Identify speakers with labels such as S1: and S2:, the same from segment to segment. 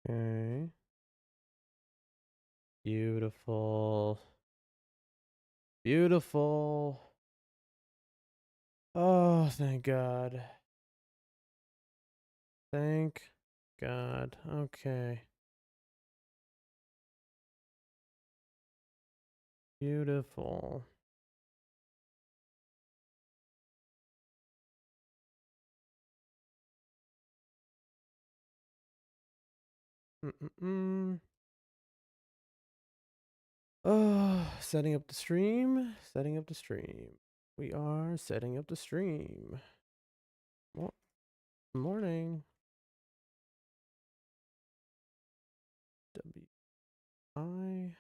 S1: Okay. Beautiful. Beautiful. Oh, thank God. Thank God. Okay. Beautiful. Mm-mm-mm. Oh, setting up the stream. Setting up the stream. We are setting up the stream. Morning. W-I.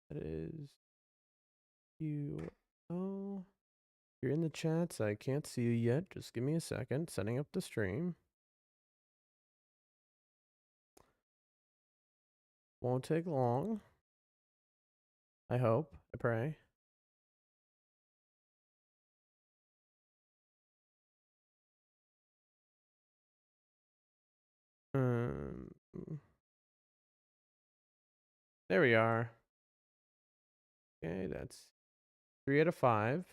S1: That is U-O. You're in the chats. I can't see you yet. Just give me a second. Setting up the stream. Won't take long. I hope. I pray. Um, there we are. Okay, that's 3 out of 5.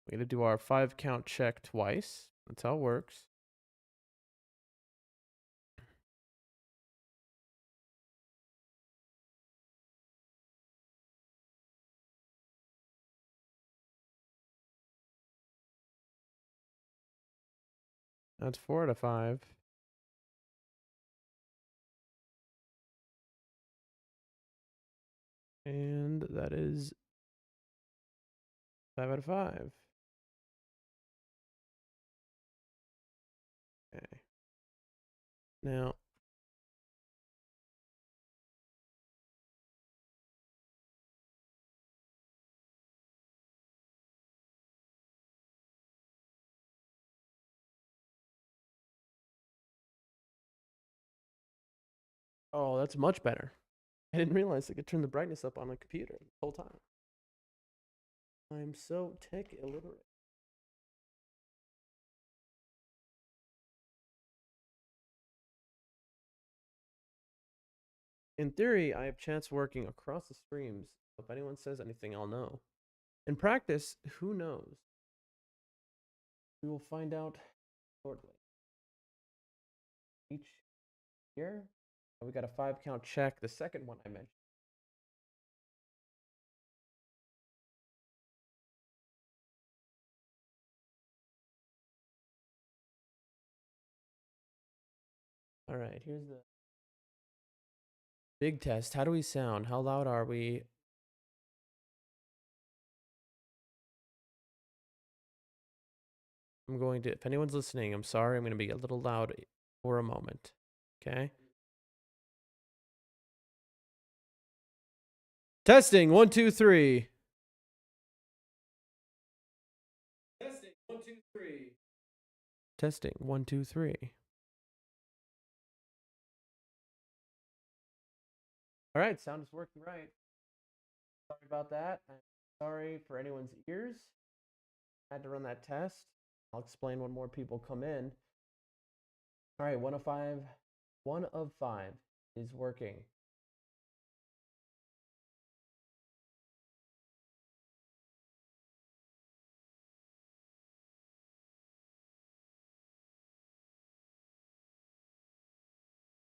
S1: We're gonna do our 5 count check twice. That's how it works. That's 4 out of 5. And that is 5 out of 5. Okay. Now, oh, that's much better. I didn't realize I could turn the brightness up on my computer the whole time. I'm so tech illiterate. In theory, I have chats working across the streams. If anyone says anything, I'll know. In practice, who knows? We will find out shortly. Each here, we got a 5 count check. The second one I mentioned. All right, here's the big test. How do we sound? How loud are we? I'm going to, if anyone's listening, I'm sorry. I'm going to be a little loud for a moment. Okay. Testing 1, 2, 3. Testing 1, 2, 3. Testing 1, 2, 3. All right, sound is working right. Sorry about that. I'm sorry for anyone's ears. I had to run that test. I'll explain when more people come in. All right, 1 of 5. 1 of 5 is working.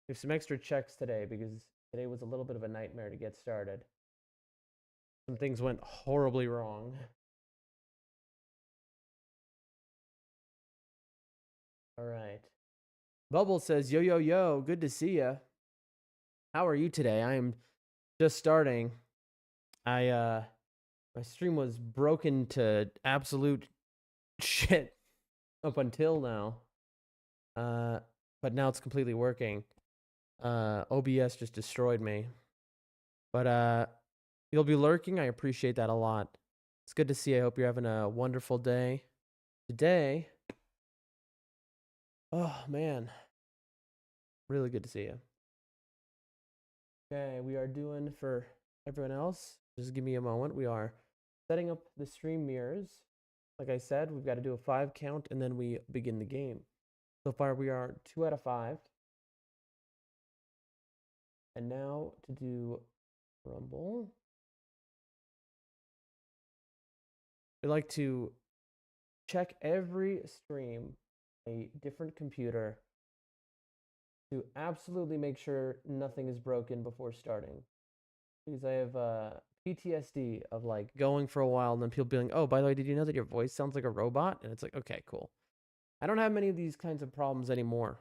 S1: We have some extra checks today because today was a little bit of a nightmare to get started. Some things went horribly wrong. All right. Bubble says, yo, yo, yo, good to see ya. How are you today? I am just starting. My stream was broken to absolute shit up until now. But now it's completely working. OBS just destroyed me. But you'll be lurking. I appreciate that a lot. It's good to see. I hope you're having a wonderful day. Today, oh man, really good to see you. Okay, we are doing for everyone else. Just give me a moment. We are setting up the stream mirrors. Like I said, we've got to do a 5 count and then we begin the game. So far, we are 2 out of 5. And now to do Rumble. We like to check every stream, a different computer, to absolutely make sure nothing is broken before starting. Because I have PTSD of like going for a while and then people being, oh, by the way, did you know that your voice sounds like a robot? And it's like, okay, cool. I don't have many of these kinds of problems anymore.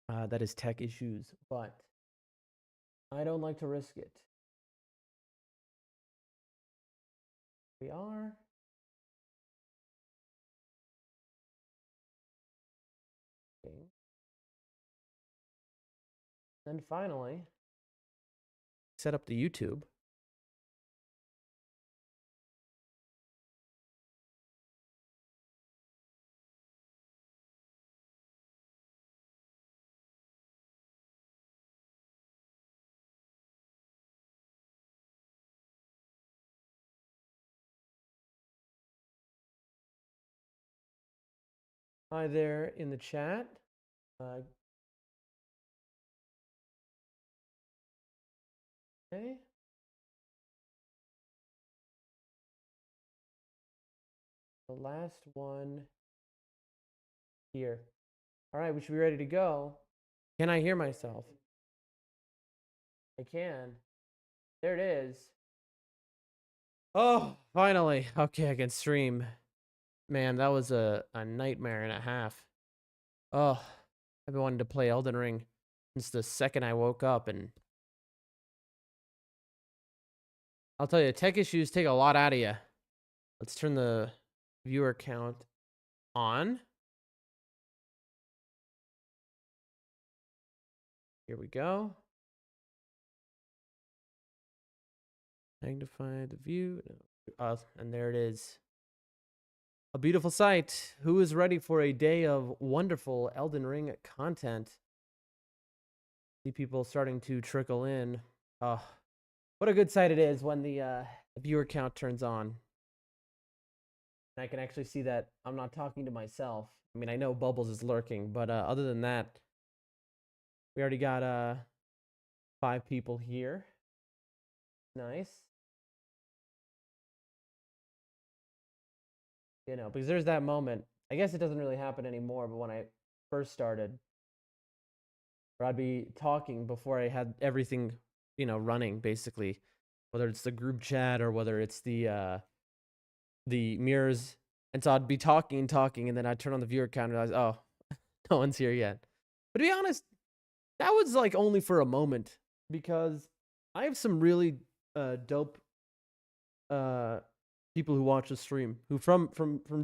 S1: That is tech issues, but I don't like to risk it. We are. Okay. Then finally, set up the YouTube. Hi there in the chat. Okay. The last one here. All right, we should be ready to go. Can I hear myself? I can. There it is. Oh, finally. Okay, I can stream. Man, that was a nightmare and a half. Oh, I've been wanting to play Elden Ring since the second I woke up, and I'll tell you, tech issues take a lot out of you. Let's turn the viewer count on. Here we go. Magnify the view. And there it is. A beautiful sight. Who is ready for a day of wonderful Elden Ring content? See people starting to trickle in. Oh, what a good sight it is when the viewer count turns on. And I can actually see that I'm not talking to myself. I mean, I know Bubbles is lurking, but other than that, we already got 5 people here. Nice. You know, because there's that moment. I guess it doesn't really happen anymore, but when I first started, where I'd be talking before I had everything, you know, running basically, whether it's the group chat or whether it's the mirrors. And so I'd be talking, and then I'd turn on the viewer count and realize, oh, no one's here yet. But to be honest, that was like only for a moment, because I have some really dope people who watch the stream who from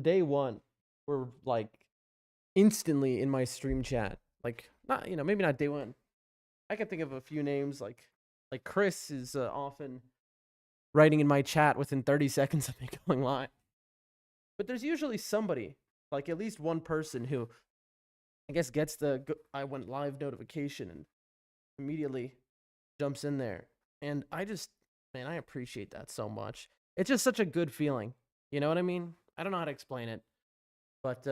S1: day one were like instantly in my stream chat. Like, not, you know, maybe not day one. I can think of a few names like Chris is often writing in my chat within 30 seconds of me going live. But there's usually somebody, like at least one person who I guess gets the I went live notification and immediately jumps in there. And I just, man, I appreciate that so much. It's just such a good feeling. You know what I mean? I don't know how to explain it, but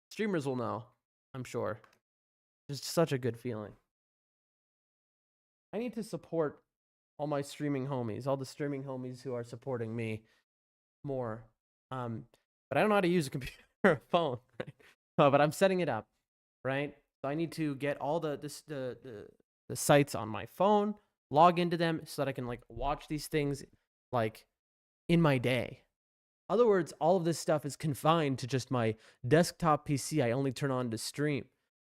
S1: streamers will know, I'm sure. Just such a good feeling. I need to support all my streaming homies, all the streaming homies who are supporting me more. But I don't know how to use a computer or a phone, right? But I'm setting it up, right? So I need to get all the sites on my phone, log into them so that I can like watch these things like in my day. In other words, all of this stuff is confined to just my desktop PC. I only turn on to stream.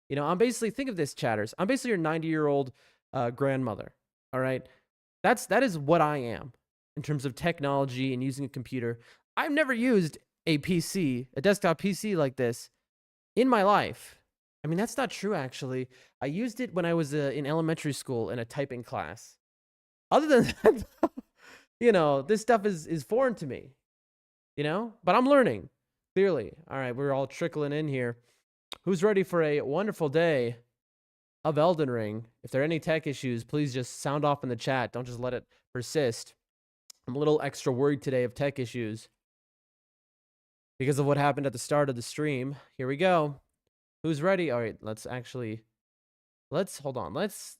S1: You know, I'm basically, think of this, chatters. I'm basically your 90-year-old grandmother. All right, that is what I am in terms of technology and using a computer. I've never used a PC, a desktop PC like this in my life. I mean, that's not true, actually. I used it when I was in elementary school in a typing class. Other than that, you know, this stuff is foreign to me, you know? But I'm learning, clearly. All right, we're all trickling in here. Who's ready for a wonderful day of Elden Ring? If there are any tech issues, please just sound off in the chat. Don't just let it persist. I'm a little extra worried today of tech issues because of what happened at the start of the stream. Here we go. Who's ready? All right, let's let's hold on. Let's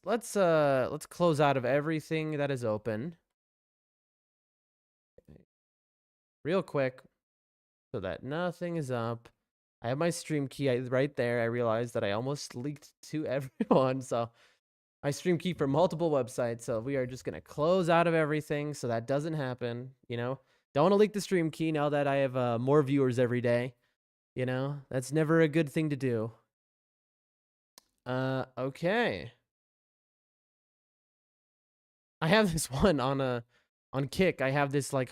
S1: close out of everything that is open real quick so that nothing is up. I have my stream key right there. I realized that I almost leaked to everyone. So my stream key for multiple websites. So we are just going to close out of everything so that doesn't happen. You know, don't want to leak the stream key now that I have more viewers every day. You know, that's never a good thing to do. Okay. I have this one on Kick. I have this like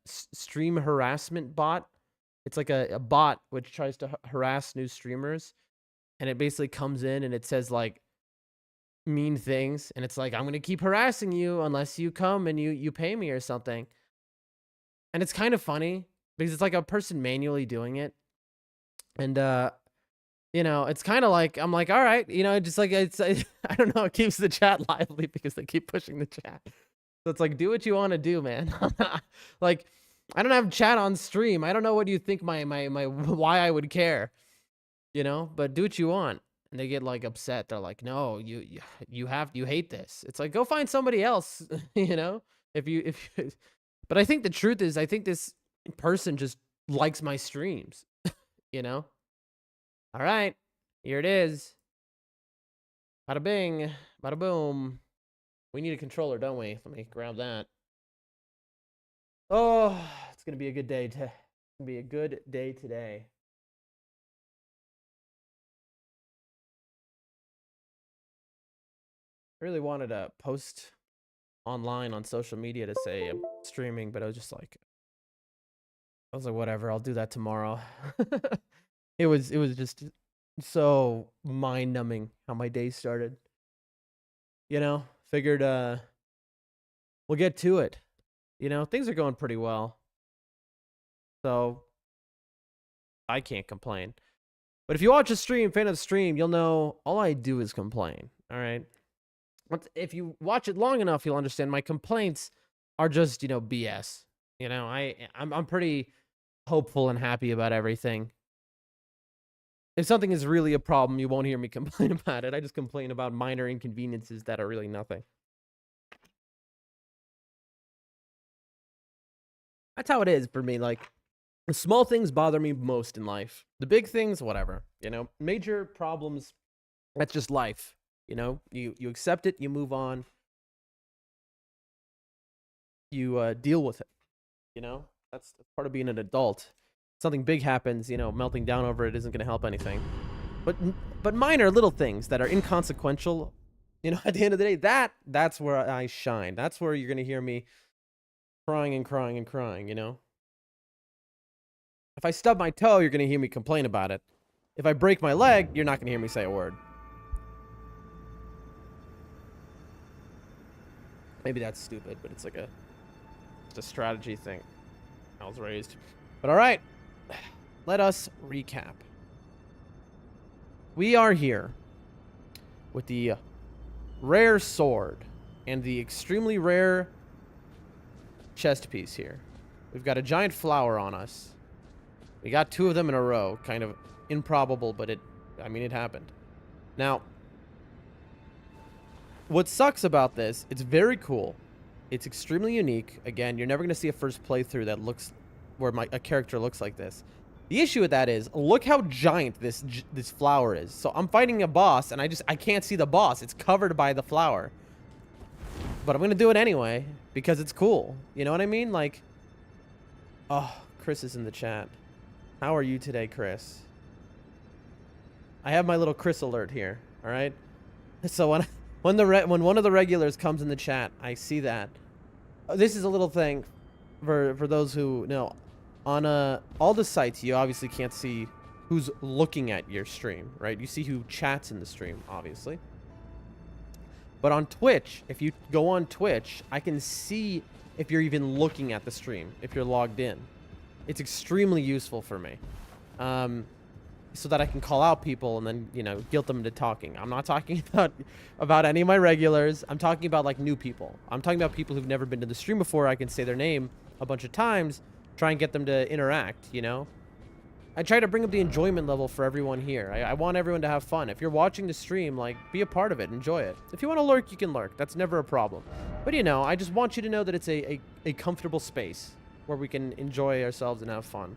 S1: stream harassment bot. It's like a bot which tries to harass new streamers, and it basically comes in and it says like mean things, and it's like, I'm gonna keep harassing you unless you come and you pay me or something. And it's kind of funny because it's like a person manually doing it, and you know, it's kind of like, I'm like, all right, you know, just like I don't know, it keeps the chat lively because they keep pushing the chat. So it's like, do what you want to do, man. Like, I don't have chat on stream. I don't know what you think my why I would care, you know, but do what you want. And they get like upset. They're like, no, you hate this. It's like, go find somebody else, you know, but I think the truth is, I think this person just likes my streams, you know? All right, here it is. Bada bing, bada boom. We need a controller, don't we? Let me grab that. Oh, it's gonna be a good day. It's gonna be a good day today. I really wanted to post online on social media to say I'm streaming, but I was like, whatever, I'll do that tomorrow. It was just so mind-numbing how my day started. You know, figured we'll get to it. You know, things are going pretty well. So I can't complain. But if you watch a fan of the stream, you'll know all I do is complain. All right. If you watch it long enough, you'll understand my complaints are just, you know, BS. You know, I'm pretty hopeful and happy about everything. If something is really a problem, you won't hear me complain about it. I just complain about minor inconveniences that are really nothing. That's how it is for me. Like, the small things bother me most in life. The big things, whatever. You know, major problems, that's just life. You know, you accept it, you move on. You deal with it. You know, that's part of being an adult. Something big happens, you know, melting down over it isn't going to help anything. But minor little things that are inconsequential, you know, at the end of the day, that's where I shine. That's where you're going to hear me crying and crying and crying, you know? If I stub my toe, you're going to hear me complain about it. If I break my leg, you're not going to hear me say a word. Maybe that's stupid, but it's like it's a strategy thing. I was raised. But all right, let us recap. We are here with the rare sword and the extremely rare chest piece here. We've got a giant flower on us. We got 2 of them in a row. Kind of improbable, but it happened. Now, what sucks about this, it's very cool. It's extremely unique. Again, you're never going to see a first playthrough that looks where a character looks like this. The issue with that is, look how giant this flower is. So I'm fighting a boss, and I can't see the boss. It's covered by the flower. But I'm going to do it anyway, because it's cool. You know what I mean? Like, oh, Chris is in the chat. How are you today, Chris? I have my little Chris alert here, all right? So when one of the regulars comes in the chat, I see that. This is a little thing for those who know. On all the sites, you obviously can't see who's looking at your stream, right? You see who chats in the stream, obviously. But on Twitch, if you go on Twitch, I can see if you're even looking at the stream, if you're logged in. It's extremely useful for me. So that I can call out people and then, you know, guilt them into talking. I'm not talking about any of my regulars. I'm talking about, like, new people. I'm talking about people who've never been to the stream before. I can say their name a bunch of times, try and get them to interact, you know? I try to bring up the enjoyment level for everyone here. I want everyone to have fun. If you're watching the stream, like, be a part of it. Enjoy it. If you want to lurk, you can lurk. That's never a problem. But, you know, I just want you to know that it's a comfortable space where we can enjoy ourselves and have fun.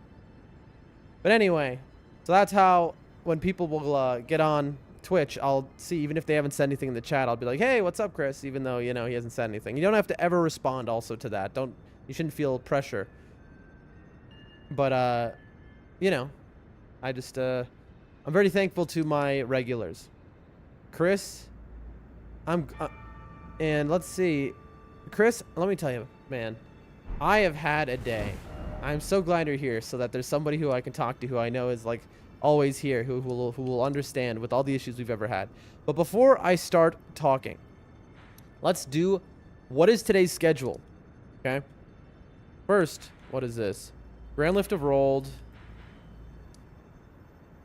S1: But anyway, so that's how when people will get on Twitch, I'll see, even if they haven't said anything in the chat, I'll be like, hey, what's up, Chris? Even though, you know, he hasn't said anything. You don't have to ever respond also to that. You shouldn't feel pressure. But, you know, I just, I'm very thankful to my regulars. Chris, and let's see. Chris, let me tell you, man, I have had a day. I'm so glad you're here so that there's somebody who I can talk to who I know is, like, always here, who will understand with all the issues we've ever had. But before I start talking, let's do, what is today's schedule? Okay. First, what is this? Grand Lift of Rolled.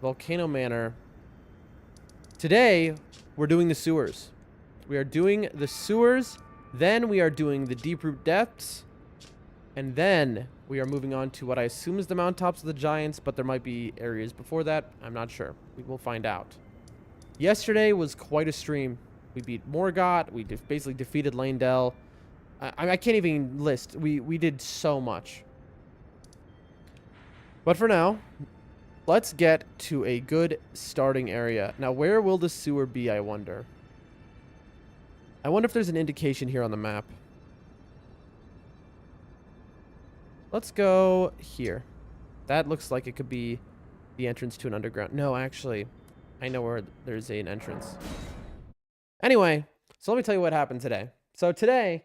S1: Volcano Manor. Today, we're doing the sewers. We are doing the sewers. Then we are doing the Deep Root Depths. And then we are moving on to what I assume is the mountaintops of the Giants, but there might be areas before that. I'm not sure. We will find out. Yesterday was quite a stream. We beat Morgott. We basically defeated Lanedell. I can't even list. We did so much. But for now, let's get to a good starting area. Now, where will the sewer be, I wonder? I wonder if there's an indication here on the map. Let's go here. That looks like it could be the entrance to an underground. No, actually, I know where there's an entrance. Anyway, so let me tell you what happened today. So today,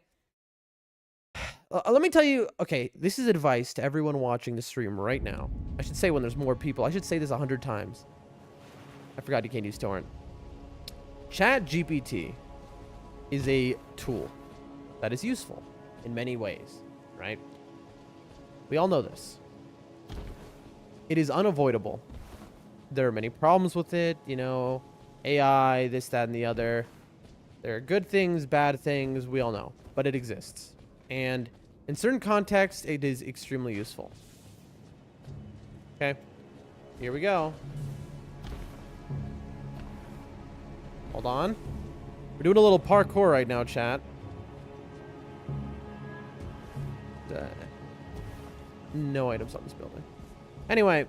S1: let me tell you, okay, this is advice to everyone watching the stream right now. I should say when there's more people. I should say this 100 times. I forgot you can't use torrent. ChatGPT is a tool that is useful in many ways, right? We all know this. It is unavoidable. There are many problems with it, you know, AI, this, that, and the other. There are good things, bad things, we all know, but it exists. And in certain contexts, it is extremely useful. Okay, here we go. Hold on. We're doing a little parkour right now, chat. No items on this building. Anyway.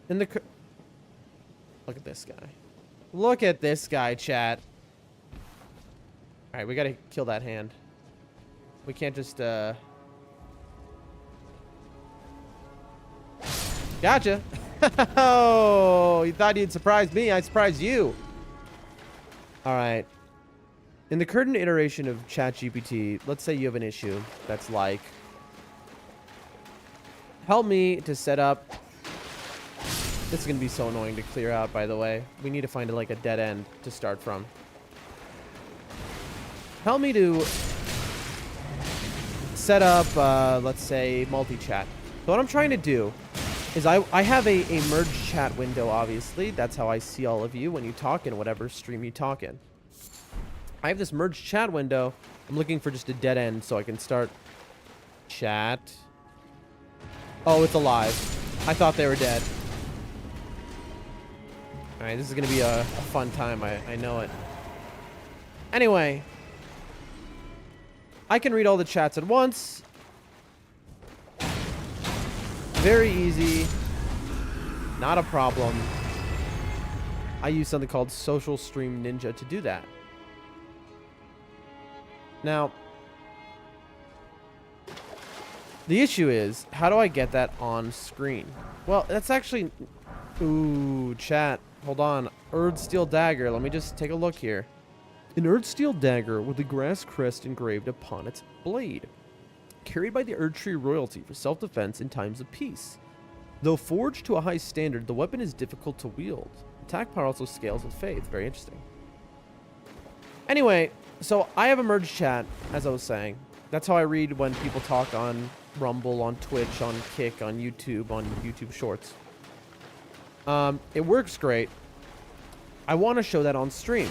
S1: Look at this guy. Look at this guy, chat. Alright, we gotta kill that hand. We can't just, Gotcha. Oh, you thought you'd surprise me. I surprised you. Alright. In the current iteration of ChatGPT, let's say you have an issue that's like, help me to set up. This is going to be so annoying to clear out, by the way. We need to find like a dead end to start from. Help me to set up, let's say, multi-chat. So what I'm trying to do is I have a merge chat window, obviously. That's how I see all of you when you talk in whatever stream you talk in. I have this merge chat window. I'm looking for just a dead end so I can start chat. Oh, it's alive. I thought they were dead. Alright, this is going to be a fun time. I know it. Anyway. I can read all the chats at once. Very easy. Not a problem. I use something called Social Stream Ninja to do that. Now, the issue is, how do I get that on screen? Well, that's actually... Ooh, chat. Hold on. Erdsteel dagger. Let me just take a look here. An Erdsteel dagger with the grass crest engraved upon its blade. Carried by the Erdtree royalty for self-defense in times of peace. Though forged to a high standard, the weapon is difficult to wield. Attack power also scales with faith. Very interesting. Anyway... So, I have a merge chat, as I was saying. That's how I read when people talk on Rumble, on Twitch, on Kick, on YouTube Shorts. It works great. I want to show that on stream.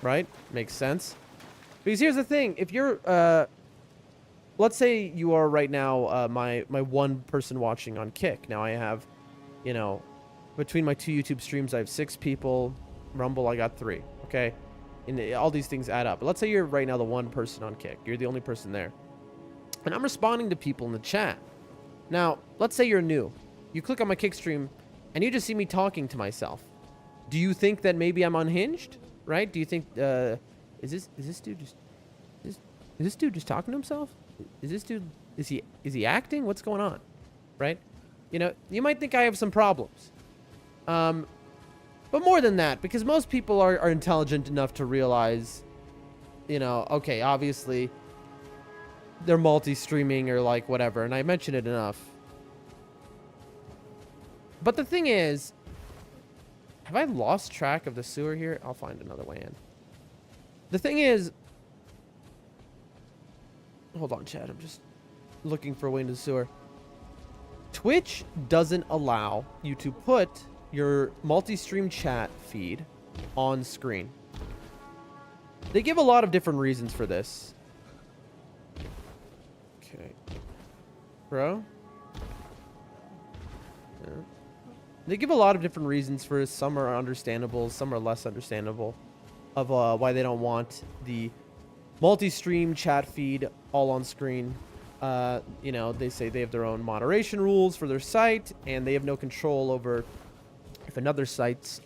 S1: Right? Makes sense. Because here's the thing. If you're, let's say you are right now my one person watching on Kick. Now I have, you know, between my 2 YouTube streams, I have 6 people. Rumble, I got 3. Okay, and all these things add up. But let's say you're right now the one person on Kick. You're the only person there, and I'm responding to people in the chat. Now, let's say you're new. You click on my Kick stream, and you just see me talking to myself. Do you think that maybe I'm unhinged? Right? Do you think is this dude just talking to himself? Is this dude is he acting? What's going on? Right? You know, you might think I have some problems. But more than that, because most people are intelligent enough to realize, you know, okay, obviously they're multi-streaming or like whatever, and I mentioned it enough. But the thing is, have I lost track of the sewer here? I'll find another way in. The thing is, hold on, chat. I'm just looking for a way into the sewer. Twitch doesn't allow you to put your multi-stream chat feed on screen. They give a lot of different reasons for this. Okay. Bro? Yeah. They give a lot of different reasons for it. Some are understandable, some are less understandable of why they don't want the multi-stream chat feed all on screen. You know, they say they have their own moderation rules for their site, and they have no control over if another site's,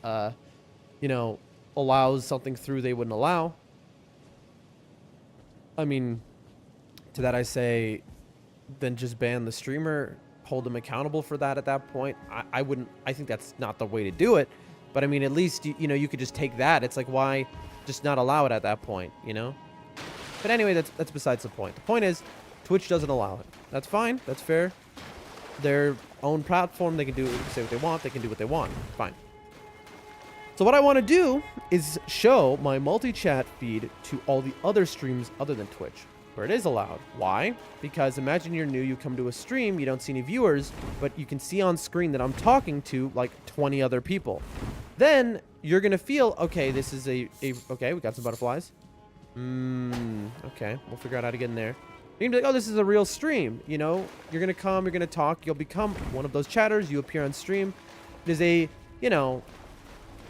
S1: you know, allows something through they wouldn't allow. I mean, to that I say, then just ban the streamer, hold them accountable for that at that point. I wouldn't, I think that's not the way to do it. But I mean, at least, you know, you could just take that. It's like, why just not allow it at that point, you know? But anyway, that's besides the point. The point is, Twitch doesn't allow it. That's fine. That's fair. Their own platform. They can do say what they want. They can do what they want. Fine. So what I want to do is show my multi-chat feed to all the other streams other than Twitch, where it is allowed. Why? Because imagine you're new, you come to a stream, you don't see any viewers, but you can see on screen that I'm talking to like 20 other people. Then you're going to feel, okay, this is okay, we got some butterflies. Okay, we'll figure out how to get in there. You're going to be like, oh, this is a real stream. You know, you're going to come, you're going to talk, you'll become one of those chatters, you appear on stream. It is a, you know,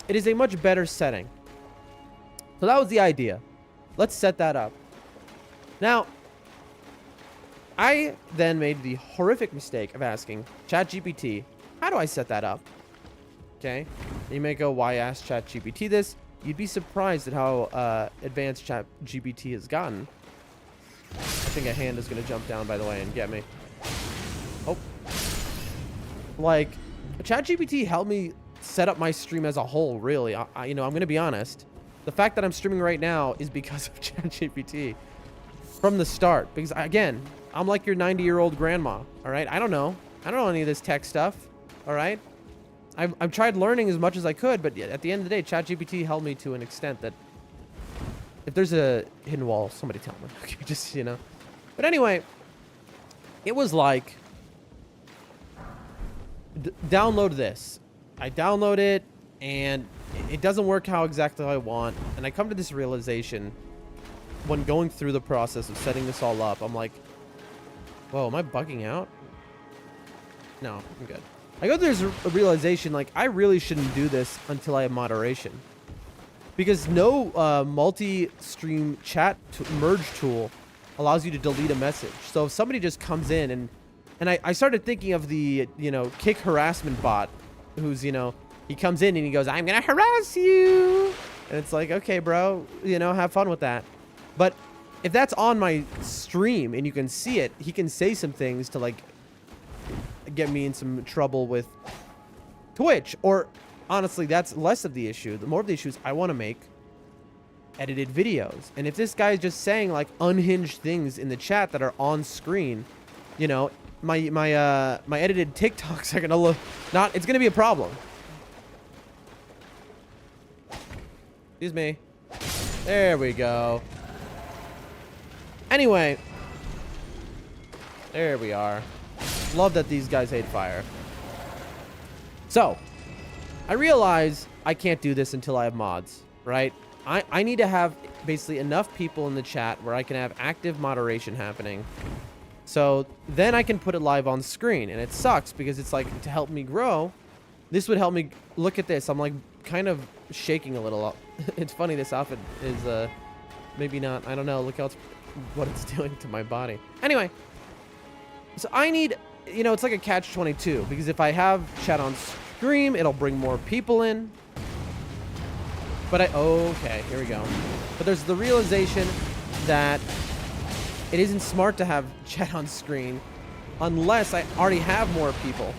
S1: it is a much better setting. So that was the idea. Let's set that up. Now, I then made the horrific mistake of asking ChatGPT, how do I set that up? Okay. You may go, why ask ChatGPT this? You'd be surprised at how advanced ChatGPT has gotten. I think a hand is going to jump down, by the way, and get me. Oh. Like, ChatGPT helped me set up my stream as a whole, really. You know, I'm going to be honest. The fact that I'm streaming right now is because of ChatGPT. From the start. Because, again, I'm like your 90-year-old grandma, all right? I don't know any of this tech stuff, all right? I've tried learning as much as I could, but at the end of the day, ChatGPT held me to an extent that if there's a hidden wall, somebody tell me. Okay, just, you know. But anyway, it was like, download this. I download it, and it doesn't work how exactly I want. And I come to this realization when going through the process of setting this all up. I'm like, whoa, am I bugging out? No, I'm good. I go through this realization, like, I really shouldn't do this until I have moderation. Because no multi-stream chat merge tool allows you to delete a message. So if somebody just comes in and I started thinking of the, you know, Kick harassment bot, who's, you know, he comes in and he goes, I'm gonna harass you. And it's like, okay, bro, you know, have fun with that. But if that's on my stream and you can see it, he can say some things to, like, get me in some trouble with Twitch. Or honestly, that's less of the issue. The more of the issue is I want to make edited videos. And if this guy is just saying like unhinged things in the chat that are on screen, you know, my edited TikToks are gonna look not. It's gonna be a problem. Excuse me. There we go. Anyway, there we are. Love that these guys hate fire. So, I realize I can't do this until I have mods, right? I need to have basically enough people in the chat where I can have active moderation happening. So then I can put it live on screen, and it sucks because it's like, to help me grow, this would help me. Look at this. I'm like kind of shaking a little. It's funny. This outfit is maybe not. I don't know. Look how what it's doing to my body. Anyway, so I need, you know, it's like a catch-22 because if I have chat on stream, it'll bring more people in. But okay, here we go. But there's the realization that it isn't smart to have chat on screen unless I already have more people.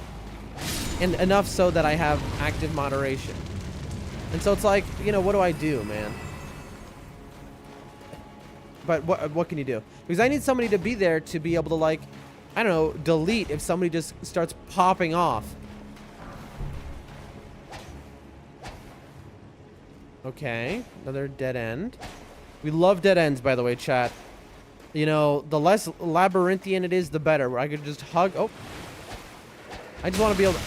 S1: And enough so that I have active moderation. And so it's like, you know, what do I do, man? But what can you do? Because I need somebody to be there to be able to, like, I don't know, delete if somebody just starts popping off. Okay, another dead end. We love dead ends, by the way, chat. You know, the less labyrinthian it is, the better. Where I could just hug. Oh. I just want to be able to...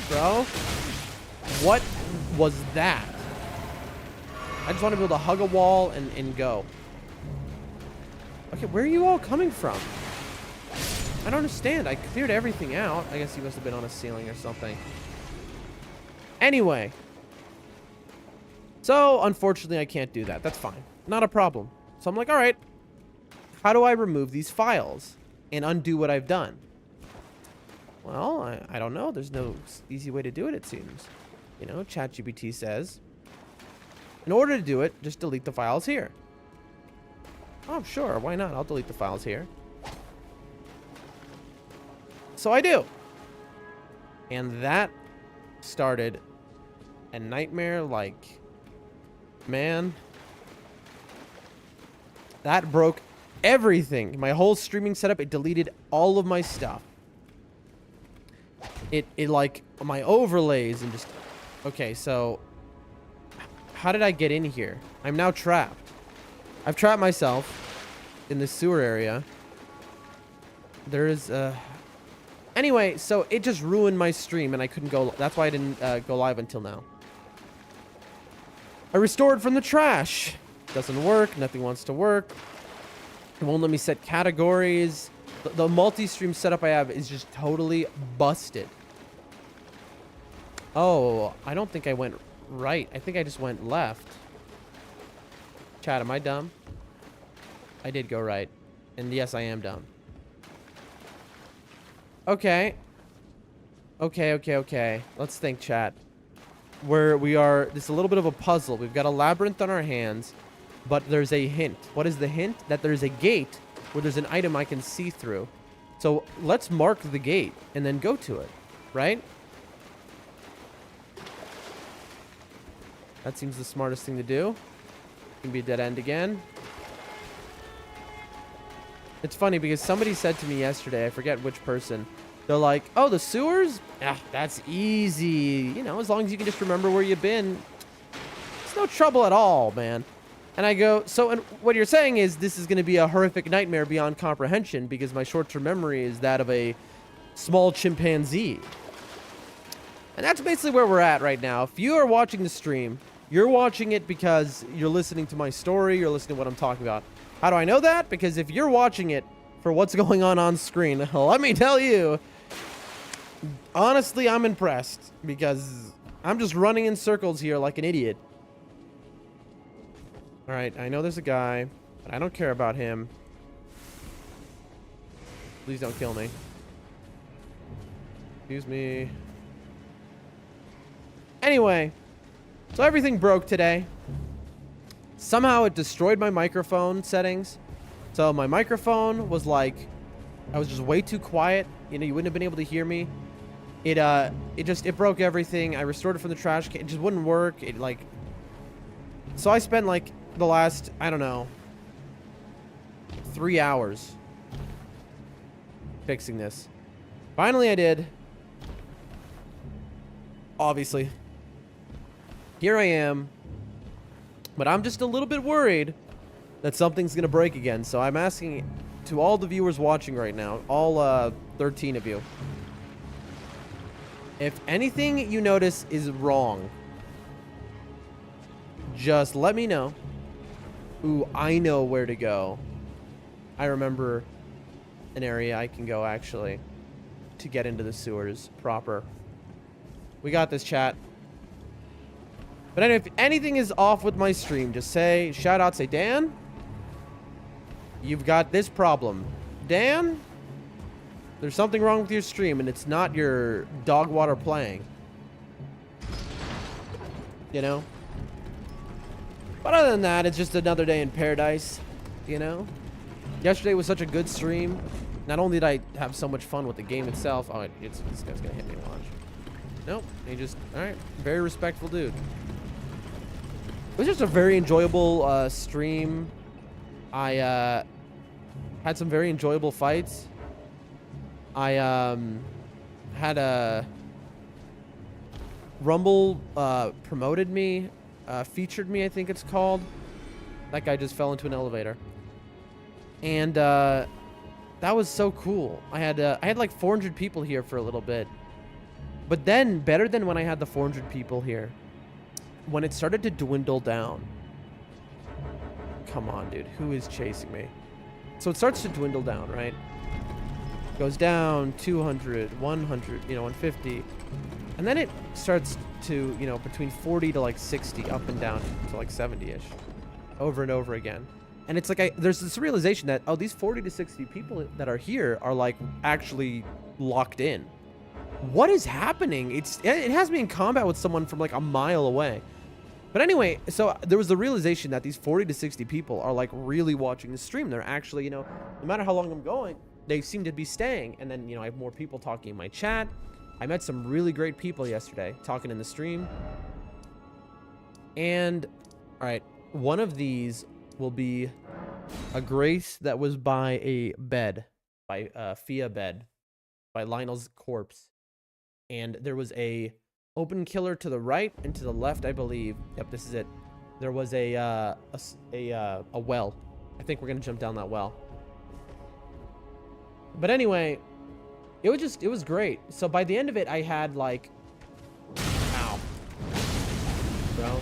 S1: Bro. What was that? I just want to be able to hug a wall and go. Okay, where are you all coming from? I don't understand. I cleared everything out. I guess he must have been on a ceiling or something. Anyway. So, unfortunately, I can't do that. That's fine. Not a problem. So I'm like, all right. How do I remove these files and undo what I've done? Well, I don't know. There's no easy way to do it, it seems. You know, ChatGPT says, in order to do it, just delete the files here. Oh, sure. Why not? I'll delete the files here. So I do. And that started a nightmare like... Man, that broke everything. My whole streaming setup, it deleted all of my stuff. It like my overlays and just... Okay, so how did I get in here? I'm now trapped. I've trapped myself in the sewer area. There is Anyway, so it just ruined my stream and I couldn't go. That's why I didn't go live until now. I restored from the trash. Doesn't work. Nothing wants to work. It won't let me set categories. The multi-stream setup I have is just totally busted. Oh, I don't think I went right. I think I just went left. Chat, am I dumb? I did go right. And yes, I am dumb. Okay. Okay. Let's think, chat. Where we are, this is a little bit of a puzzle. We've got a labyrinth on our hands, but there's a hint. What is the hint? That there's a gate where there's an item I can see through. So let's mark the gate and then go to it, right? That seems the smartest thing to do. Can be a dead end again. It's funny because somebody said to me yesterday, I forget which person, they're like, oh, the sewers? Ah, that's easy. You know, as long as you can just remember where you've been. It's no trouble at all, man. And I go, so and what you're saying is this is going to be a horrific nightmare beyond comprehension because my short-term memory is that of a small chimpanzee. And that's basically where we're at right now. If you are watching the stream, you're watching it because you're listening to my story, you're listening to what I'm talking about. How do I know that? Because if you're watching it for what's going on screen, let me tell you, honestly, I'm impressed because I'm just running in circles here like an idiot. All right, I know there's a guy, but I don't care about him. Please don't kill me. Excuse me. Anyway, so everything broke today. Somehow it destroyed my microphone settings. So my microphone was like, I was just way too quiet. You know, you wouldn't have been able to hear me. It broke everything. I restored it from the trash can. It just wouldn't work. It like, so I spent like the last, I don't know, 3 hours fixing this. Finally I did. Obviously. Here I am. But I'm just a little bit worried that something's going to break again. So I'm asking to all the viewers watching right now, all 13 of you, if anything you notice is wrong, just let me know. Ooh, I know where to go. I remember an area I can go actually to get into the sewers proper. We got this, chat. But anyway, if anything is off with my stream, just say, shout out, say, Dan, you've got this problem. Dan, there's something wrong with your stream, and it's not your dog water playing. You know? But other than that, it's just another day in paradise, you know? Yesterday was such a good stream. Not only did I have so much fun with the game itself. Oh, this guy's gonna hit me, watch. Nope, he just, alright. Very respectful dude. It was just a very enjoyable stream. I had some very enjoyable fights. I had a Rumble promoted me, featured me, I think it's called. That guy just fell into an elevator. And that was so cool. I had like 400 people here for a little bit. But then, better than when I had the 400 people here, when it started to dwindle down. Come on, dude. Who is chasing me? So it starts to dwindle down, right? Goes down 200, 100, 150. And then it starts to, between 40 to like 60, up and down to like 70-ish. Over and over again. And it's like, there's this realization that, oh, these 40 to 60 people that are here are like actually locked in. What is happening? It has me in combat with someone from like a mile away. But anyway, so there was the realization that these 40 to 60 people are like really watching the stream. They're actually, no matter how long I'm going, they seem to be staying. And then, I have more people talking in my chat. I met some really great people yesterday talking in the stream. And, all right, one of these will be a grace that was by a bed, by Fia bed, by Lionel's corpse. And there was a open killer to the right and to the left, I believe. Yep, this is it. There was a well. I think we're gonna jump down that well. But anyway, it was great. So by the end of it, I had like, ow, bro.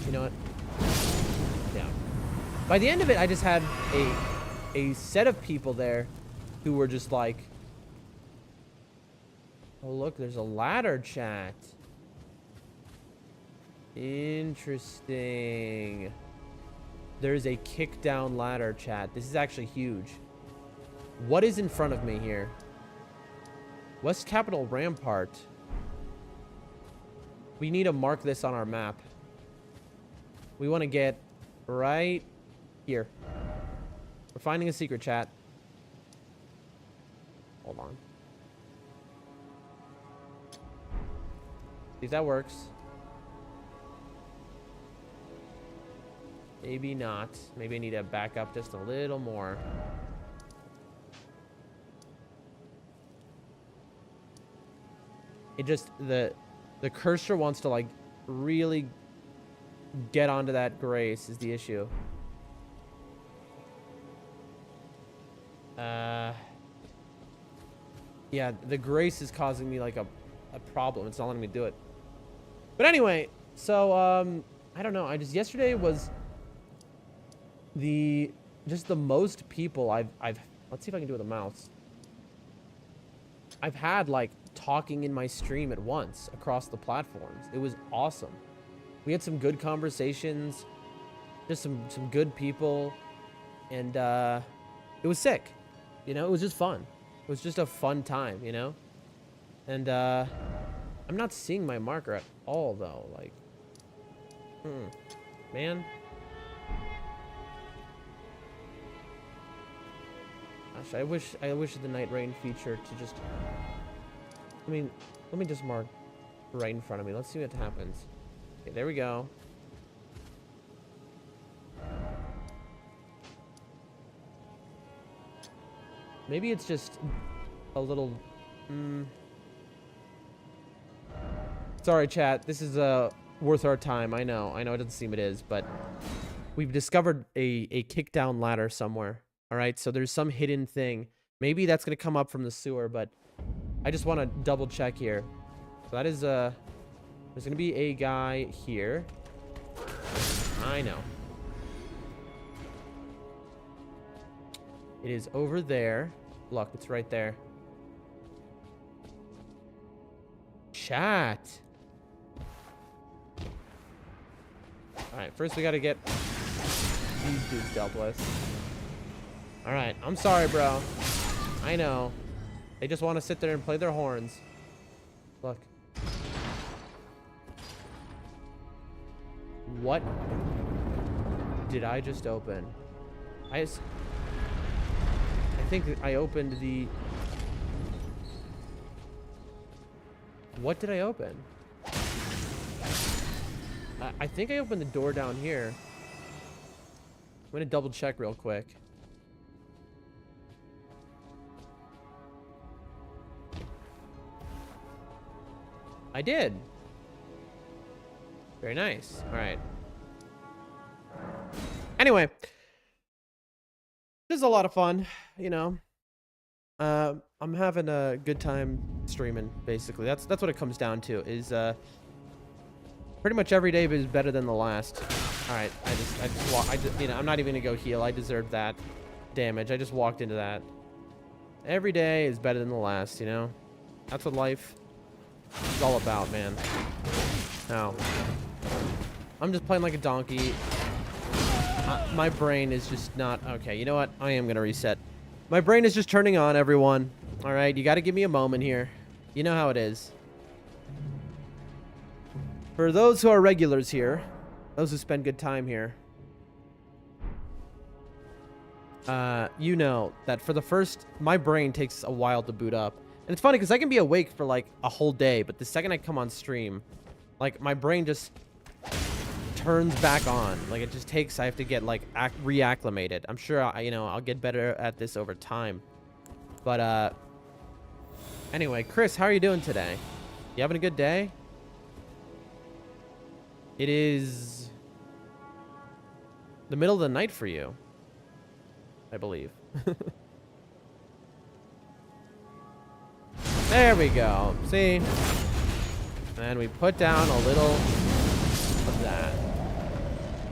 S1: You know what? Yeah. By the end of it, I just had a set of people there who were just like, oh, look, there's a ladder, chat. Interesting. There's a kick down ladder, chat. This is actually huge. What is in front of me here? West Capitol Rampart. We need to mark this on our map. We want to get right here. We're finding a secret, chat. Hold on. See if that works. Maybe not. Maybe I need to back up just a little more. It just, the cursor wants to like really get onto that grace is the issue. Yeah, the grace is causing me like a problem. It's not letting me do it. But anyway, so I don't know. Yesterday was just the most people I've let's see if I can do it with a mouse. I've had like talking in my stream at once across the platforms. It was awesome. We had some good conversations, just some good people, and it was sick. It was just fun. It was just a fun time, And I'm not seeing my marker at all though. Like, man. Gosh, I wish the night rain feature to just. I mean, let me just mark right in front of me. Let's see what happens. Okay, there we go. Maybe it's just a little. Sorry, chat. This is worth our time. I know it doesn't seem it is, but we've discovered a kick-down ladder somewhere. All right, so there's some hidden thing. Maybe that's gonna come up from the sewer, but I just want to double check here. So that is there's gonna be a guy here. I know. It is over there. Look, it's right there. Chat. Alright, first we gotta get these dudes dealt with. Alright, I'm sorry, bro. I know. They just want to sit there and play their horns. Look. What did I just open? I think I opened the... What did I open? I think I opened the door down here. I'm gonna double check real quick. I did. Very nice. All right. Anyway, this is a lot of fun, you know. I'm having a good time streaming. Basically, that's what it comes down to. Is pretty much every day is better than the last. All right, I just you know, I'm not even gonna go heal. I deserved that damage. I just walked into that. Every day is better than the last. You know, that's what life is all about, man. Now, I'm just playing like a donkey. My brain is just not okay. You know what? I am gonna reset. My brain is just turning on, everyone. All right, you got to give me a moment here. You know how it is. For those who are regulars here, those who spend good time here, you know that for the first, my brain takes a while to boot up. And it's funny because I can be awake for like a whole day, but the second I come on stream, like my brain just turns back on. Like it just takes, I have to get like reacclimated. I'm sure you know, I'll get better at this over time. But anyway, Chris, how are you doing today? You having a good day? It is the middle of the night for you, I believe. There we go. See? And we put down a little of that,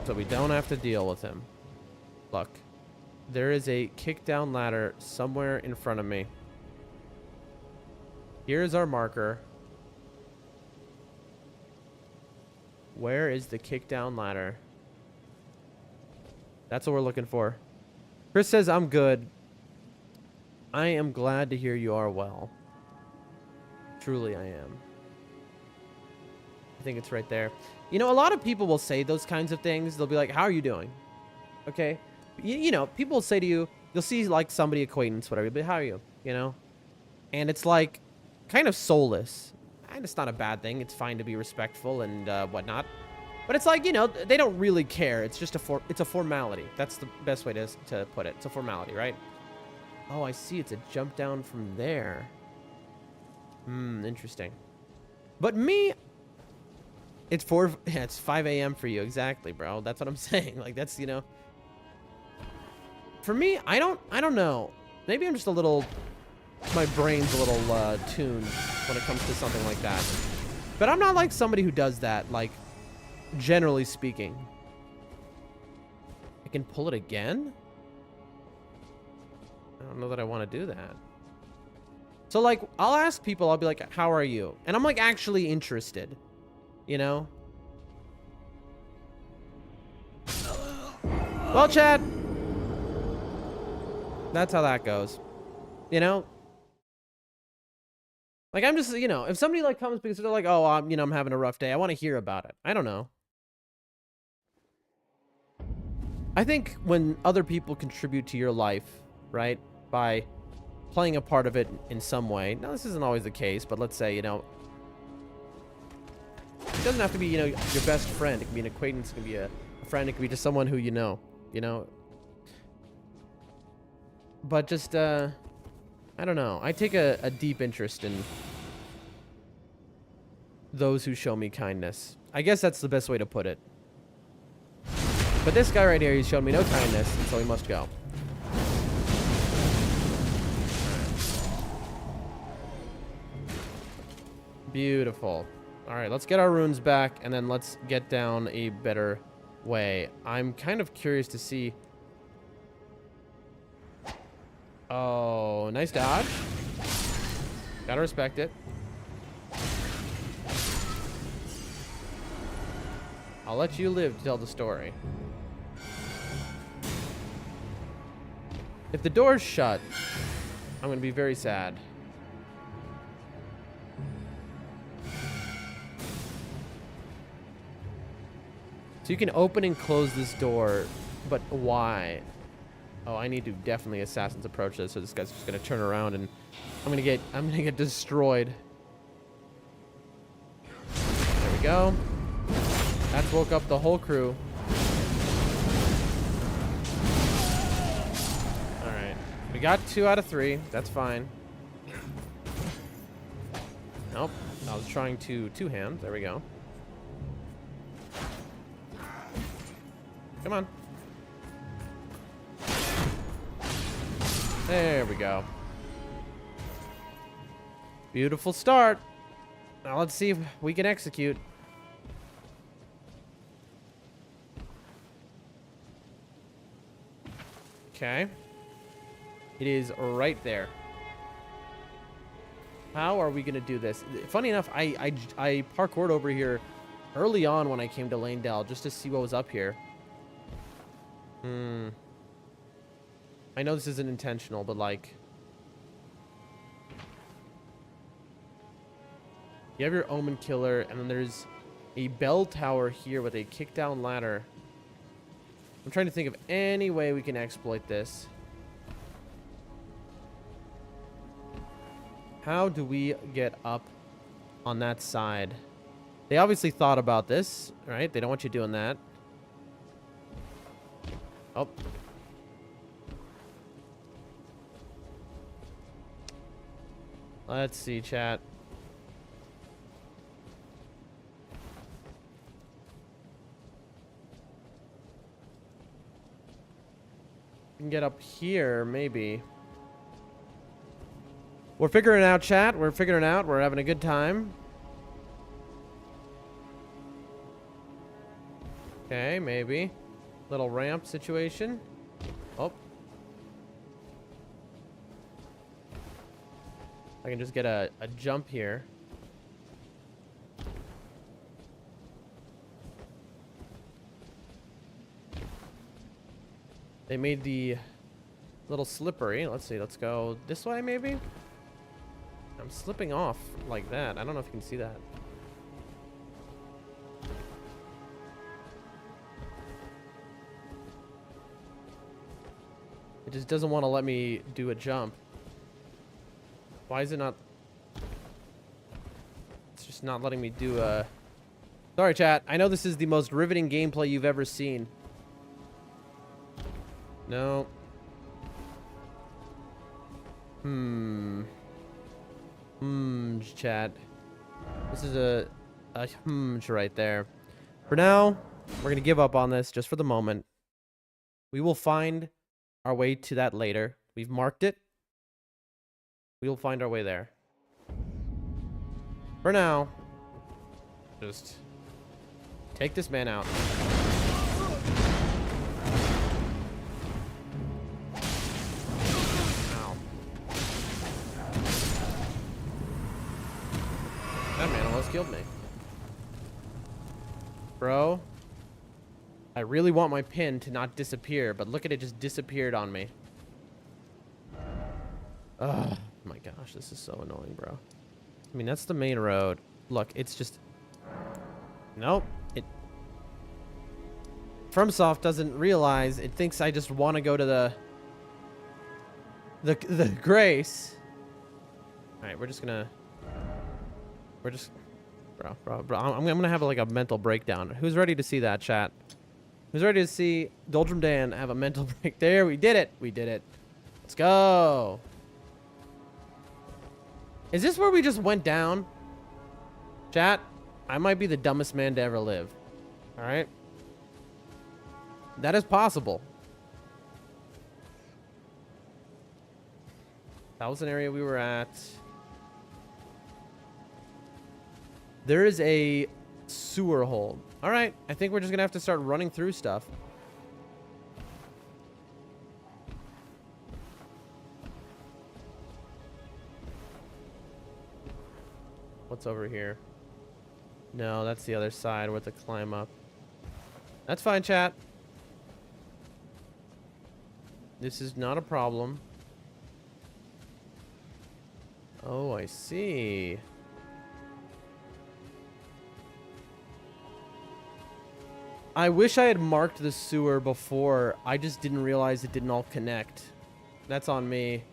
S1: so we don't have to deal with him. Look, there is a kick down ladder somewhere in front of me. Here's our marker. Where is the kick down ladder? That's what we're looking for. Chris says, I'm good. I am glad to hear you are well. Truly, I am. I think it's right there. You know, a lot of people will say those kinds of things. They'll be like, how are you doing? Okay. You know, people will say to you, you'll see like somebody, acquaintance, whatever, but how are you? You know? And it's like kind of soulless. And it's not a bad thing. It's fine to be respectful and whatnot. But it's like, you know, they don't really care. It's just it's a formality. That's the best way to put it. It's a formality, right? Oh, I see. It's a jump down from there. Interesting. But me, it's 5 a.m. for you. Exactly, bro. That's what I'm saying. Like, that's, you know, for me, I don't know. Maybe I'm just a little, my brain's a little tuned when it comes to something like that. But I'm not like somebody who does that, like, generally speaking. I can pull it again? I don't know that I want to do that. So, like, I'll ask people, I'll be like, how are you? And I'm, like, actually interested, you know? Well, Chad, that's how that goes, you know? Like, I'm just, you know, if somebody, like, comes because they're like, oh, you know, I'm having a rough day, I want to hear about it. I don't know. I think when other people contribute to your life, right, by playing a part of it in some way. Now, this isn't always the case, but let's say, you know, it doesn't have to be, you know, your best friend. It can be an acquaintance, it can be a friend, it can be just someone who you know. But just, I don't know. I take a deep interest in those who show me kindness. I guess that's the best way to put it. But this guy right here, he's shown me no kindness, and so he must go. Beautiful. All right, let's get our runes back, and then let's get down a better way. I'm kind of curious to see Oh, nice dodge. Gotta respect it. I'll let you live to tell the story. If the door's shut, I'm gonna be very sad. So you can open and close this door, but why? Oh, I need to definitely Assassin's approach this, so this guy's just gonna turn around and I'm gonna get destroyed. There we go. That woke up the whole crew. Alright. We got 2 out of 3. That's fine. Nope. I was trying to two-hand. There we go. Come on. There we go. Beautiful start. Now let's see if we can execute. Okay. It is right there. How are we going to do this? Funny enough, I parkoured over here early on when I came to Lanedale just to see what was up here. I know this isn't intentional, but like... You have your Omen Killer, and then there's a bell tower here with a kick-down ladder. I'm trying to think of any way we can exploit this. How do we get up on that side? They obviously thought about this, right? They don't want you doing that. Oh. Let's see, chat. We can get up here, maybe. We're figuring it out, chat. We're figuring it out. We're having a good time. Okay, maybe. Little ramp situation. Oh. I can just get a jump here. They made the little slippery. Let's see. Let's go this way, maybe? I'm slipping off like that. I don't know if you can see that. It just doesn't want to let me do a jump. Why is it not? It's just not letting me do a... Sorry, chat. I know this is the most riveting gameplay you've ever seen. No. Chat. This is a right there. For now, we're going to give up on this just for the moment. We will find our way to that later. We've marked it. We will find our way there. For now, just take this man out. Ow. That man almost killed me. Bro, I really want my pin to not disappear, but look at it, just disappeared on me. Oh my gosh, this is so annoying, bro. I mean, that's the main road. Look, it's just... Nope. FromSoft doesn't realize, it thinks I just want to go to the Grace. Alright, we're just gonna... We're just... Bro. I'm gonna have like a mental breakdown. Who's ready to see that, chat? Who's ready to see Doldrum Dan have a mental break? There, we did it. We did it. Let's go. Is this where we just went down? Chat, I might be the dumbest man to ever live. All right? That is possible. That was an area we were at. There is a sewer hole. All right, I think we're just gonna have to start running through stuff. what's over here. No, that's the other side. We have to climb up. That's fine, chat. This is not a problem. Oh, I see. I wish I had marked the sewer before. I just didn't realize it didn't all connect. That's on me.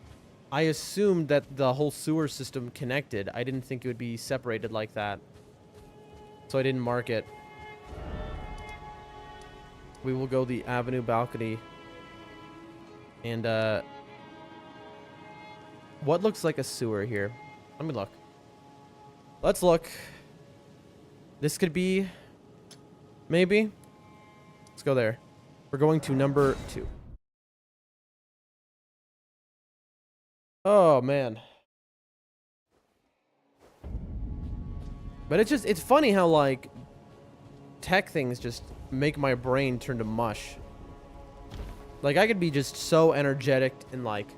S1: I assumed that the whole sewer system connected. I didn't think it would be separated like that. So I didn't mark it. We will go the avenue balcony. And, what looks like a sewer here? Let me look. Let's look. This could be... maybe? Let's go there. We're going to number 2. Oh, man. But it's funny how, like, tech things just make my brain turn to mush. Like, I could be just so energetic and, like,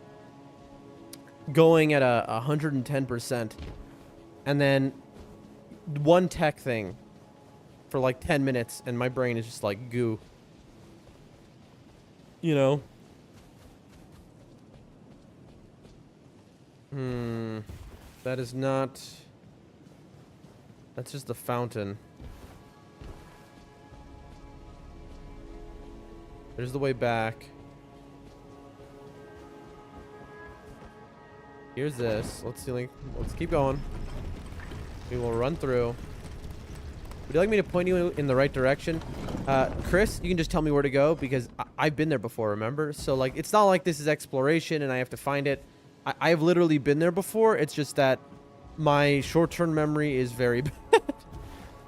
S1: going at 110%. And then one tech thing for, like, 10 minutes, and my brain is just, like, goo. You know? That is not... That's just the fountain. There's the way back. Here's this. Let's see, like, let's keep going. We will run through. Would you like me to point you in the right direction? Chris, you can just tell me where to go because I've been there before, remember? So, like, it's not like this is exploration and I have to find it. I've literally been there before. It's just that my short-term memory is very bad.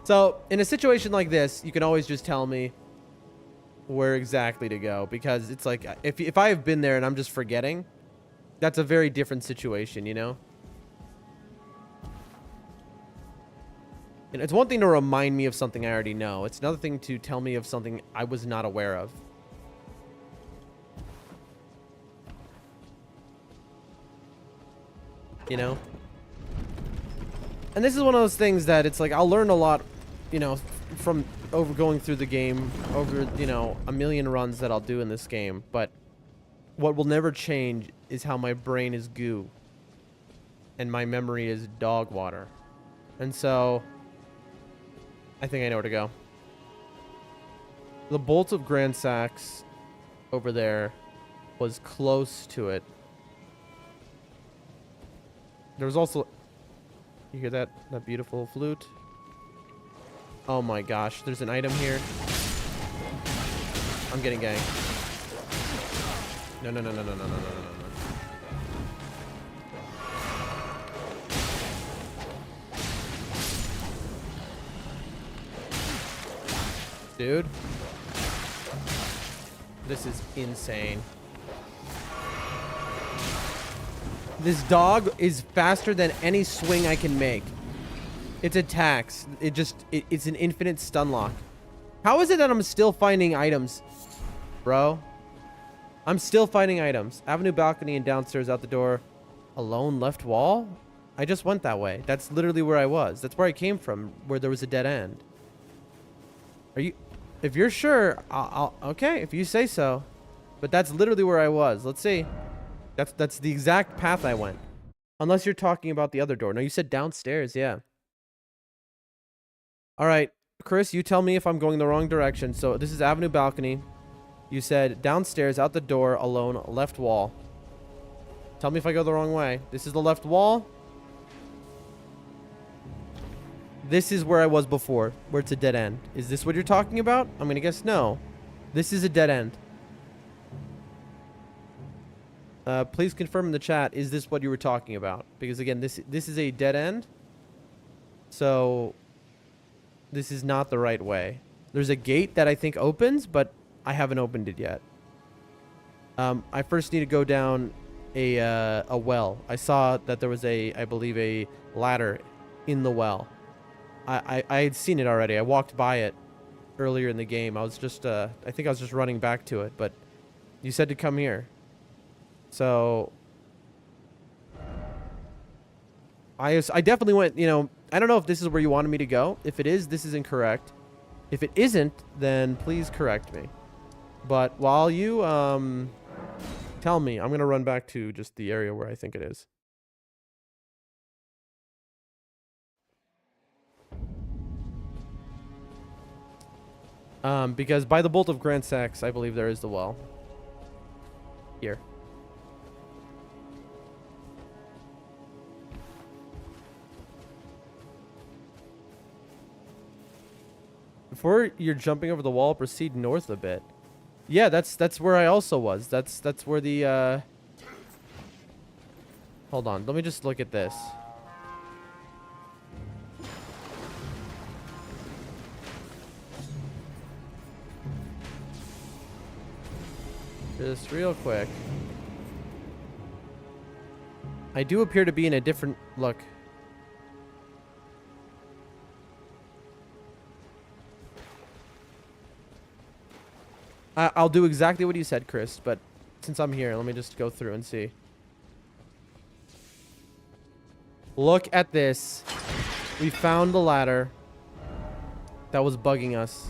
S1: So, in a situation like this, you can always just tell me where exactly to go because it's like if I have been there and I'm just forgetting, that's a very different situation, you know? And it's one thing to remind me of something I already know. It's another thing to tell me of something I was not aware of. You know? And this is one of those things that it's like I'll learn a lot, you know, from going through the game, over, you know, a million runs that I'll do in this game. But what will never change is how my brain is goo. And my memory is dog water. And so... I think I know where to go. The bolt of Grand Sax over there was close to it. There was also... You hear that? That beautiful flute? Oh my gosh. There's an item here. I'm getting ganked. No, no, no, no, no, no, no, no, no, no. Dude. This is insane. This dog is faster than any swing I can make. Its attacks. It's an infinite stun lock. How is it that I'm still finding items? Bro. I'm still finding items. Avenue balcony and downstairs out the door. Alone left wall? I just went that way. That's literally where I was. That's where I came from, where there was a dead end. Are you... If you're sure, I'll okay, if you say so. But that's literally where I was. Let's see. That's the exact path I went. Unless you're talking about the other door. No, you said downstairs, yeah. All right, Chris, you tell me if I'm going the wrong direction. So this is Avenue Balcony. You said downstairs, out the door, alone, left wall. Tell me if I go the wrong way. This is the left wall. This is where I was before, where it's a dead end. Is this what you're talking about? I'm going to guess no. This is a dead end. Please confirm in the chat, is this what you were talking about? Because again, this is a dead end. So this is not the right way. There's a gate that I think opens, but I haven't opened it yet. I first need to go down a well. I saw that there was I believe a ladder in the well. I had seen it already. I walked by it earlier in the game. I was just I think I was just running back to it, but you said to come here. So I definitely went, you know, I don't know if this is where you wanted me to go. If it is, this is incorrect. If it isn't, then please correct me. But while you tell me, I'm going to run back to just the area where I think it is. Because by the Bolt of Grand Sax, I believe there is the well. Here. Before you're jumping over the wall, proceed north a bit. Yeah, that's where I also was. That's where the Hold on, let me just look at this. Just real quick. I do appear to be in a different look. I'll do exactly what you said, Chris, but since I'm here, let me just go through and see. Look at this. We found the ladder that was bugging us.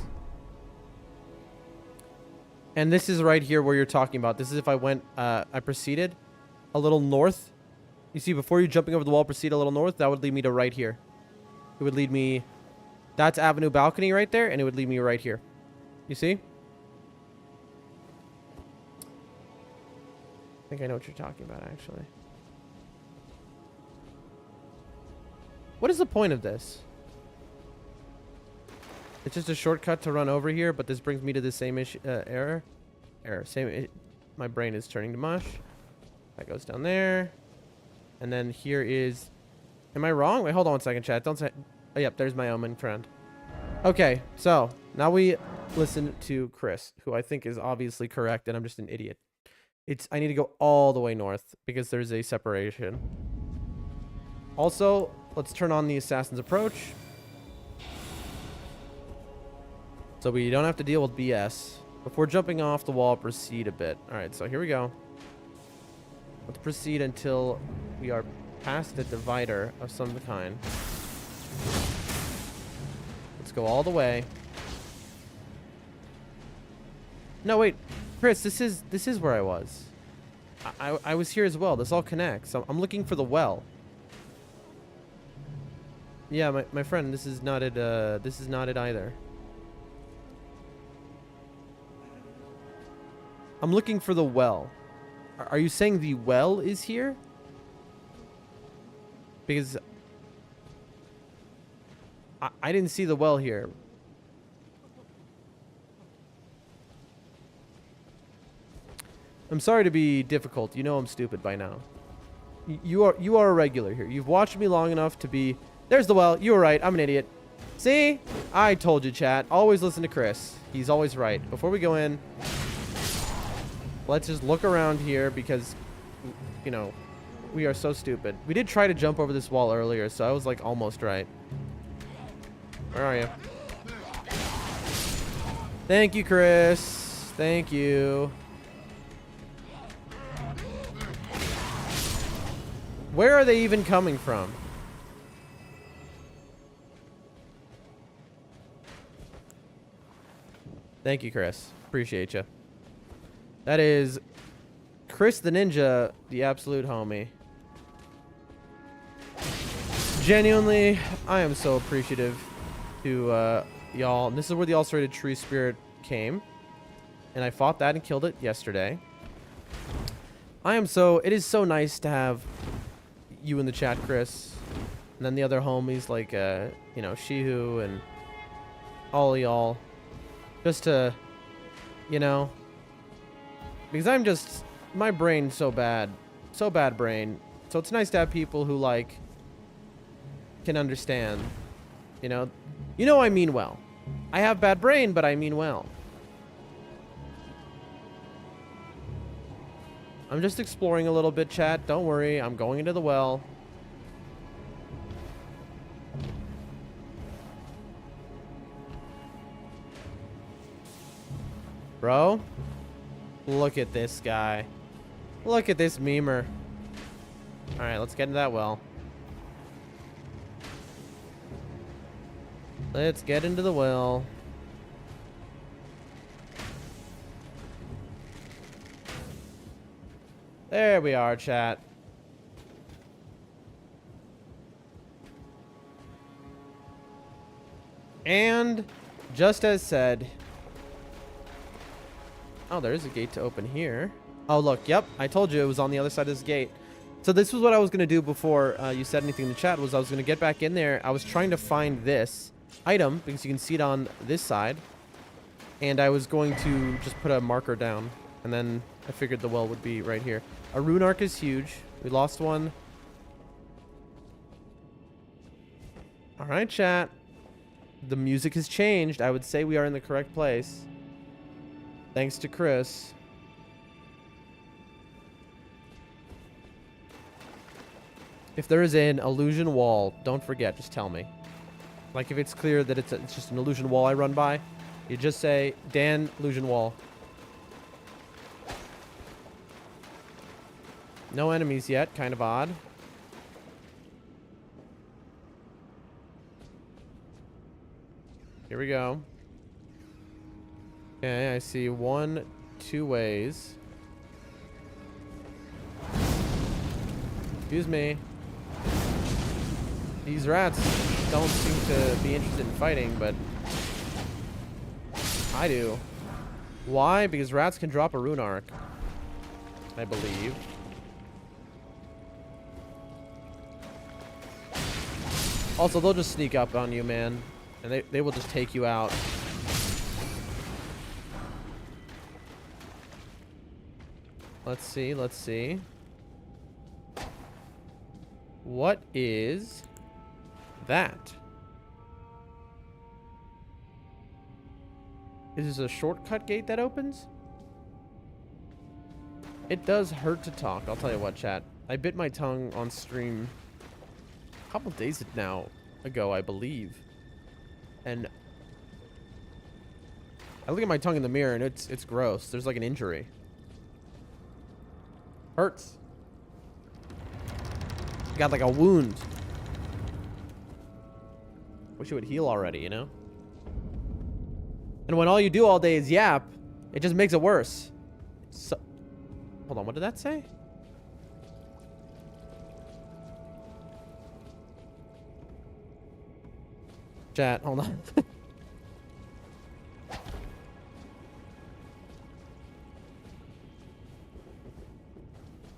S1: And this is right here where you're talking about. This is if I went, I proceeded a little north. You see, before you jumping over the wall, proceed a little north. That would lead me to right here. It would lead me, that's Avenue Balcony right there, and it would lead me right here. You see? I think I know what you're talking about, actually. What is the point of this? It's just a shortcut to run over here, but this brings me to the same issue, error. My brain is turning to mush. That goes down there. And then here is... Am I wrong? Wait, hold on one second, chat. Don't say... Oh, yep, there's my omen friend. Okay, so now we listen to Chris, who I think is obviously correct, and I'm just an idiot. I need to go all the way north because there's a separation. Also, let's turn on the Assassin's Approach. So we don't have to deal with BS. Before jumping off the wall, proceed a bit. Alright, so here we go. Let's proceed until we are past a divider of some kind. Let's go all the way. No, wait. Chris, this is where I was. I was here as well. This all connects. I'm looking for the well. Yeah, my friend, this is not it. This is not it either. I'm looking for the well. Are you saying the well is here? Because I didn't see the well here. I'm sorry to be difficult. You know I'm stupid by now. You are a regular here. You've watched me long enough to be... There's the well. You were right. I'm an idiot. See? I told you, chat. Always listen to Chris. He's always right. Before we go in, let's just look around here because, you know, we are so stupid. We did try to jump over this wall earlier, so I was like almost right. Where are you? Thank you, Chris. Thank you. Where are they even coming from? Thank you, Chris. Appreciate you. That is Chris the Ninja, the absolute homie. Genuinely, I am so appreciative to y'all. And this is where the ulcerated tree spirit came. And I fought that and killed it yesterday. It is so nice to have you in the chat, Chris. And then the other homies like, you know, Shihu and all y'all. Just to, you know, because I'm just, my brain's so bad brain. So it's nice to have people who like can understand, you know, I mean well. I have bad brain, but I mean well. I'm just exploring a little bit, chat. Don't worry. I'm going into the well. Bro, look at this guy. Look at this memer. All right, let's get into that well. Let's get into the well. There we are, chat. And just as said. Oh, there is a gate to open here. Oh, look. Yep. I told you it was on the other side of this gate. So this was what I was going to do before you said anything in the chat, was I was going to get back in there. I was trying to find this item because you can see it on this side. And I was going to just put a marker down. And then I figured the well would be right here. A rune arc is huge. We lost one. All right, chat. The music has changed. I would say we are in the correct place. Thanks to Chris. If there is an illusion wall, don't forget, just tell me. Like if it's clear that it's just an illusion wall I run by, you just say, Dan, illusion wall. No enemies yet, kind of odd. Here we go. Okay, I see 1, 2 ways. Excuse me. These rats don't seem to be interested in fighting, but I do. Why? Because rats can drop a rune arc, I believe. Also, they'll just sneak up on you, man. And they will just take you out. Let's see, let's see. What is that? Is this a shortcut gate that opens? It does hurt to talk, I'll tell you what, chat. I bit my tongue on stream a couple days ago, I believe. And I look at my tongue in the mirror and it's gross. There's like an injury. Hurts. Got like a wound. Wish it would heal already, you know? And when all you do all day is yap, it just makes it worse. So, hold on, what did that say? Chat, hold on.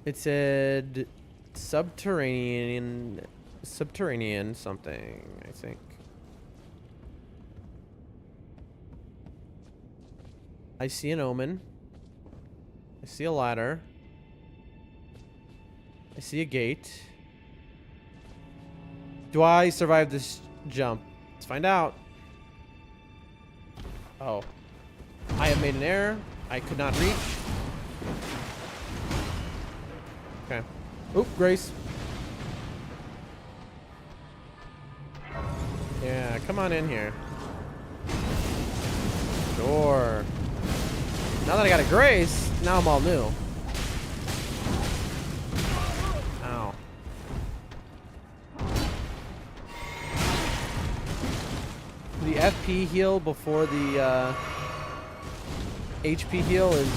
S1: It said subterranean something, I think. I see an omen. I see a ladder. I see a gate. Do I survive this jump? Let's find out. Oh. I have made an error. I could not reach. Okay. Oop, Grace. Yeah, come on in here. Sure. Now that I got a Grace, now I'm all new. Ow. The FP heal before the HP heal is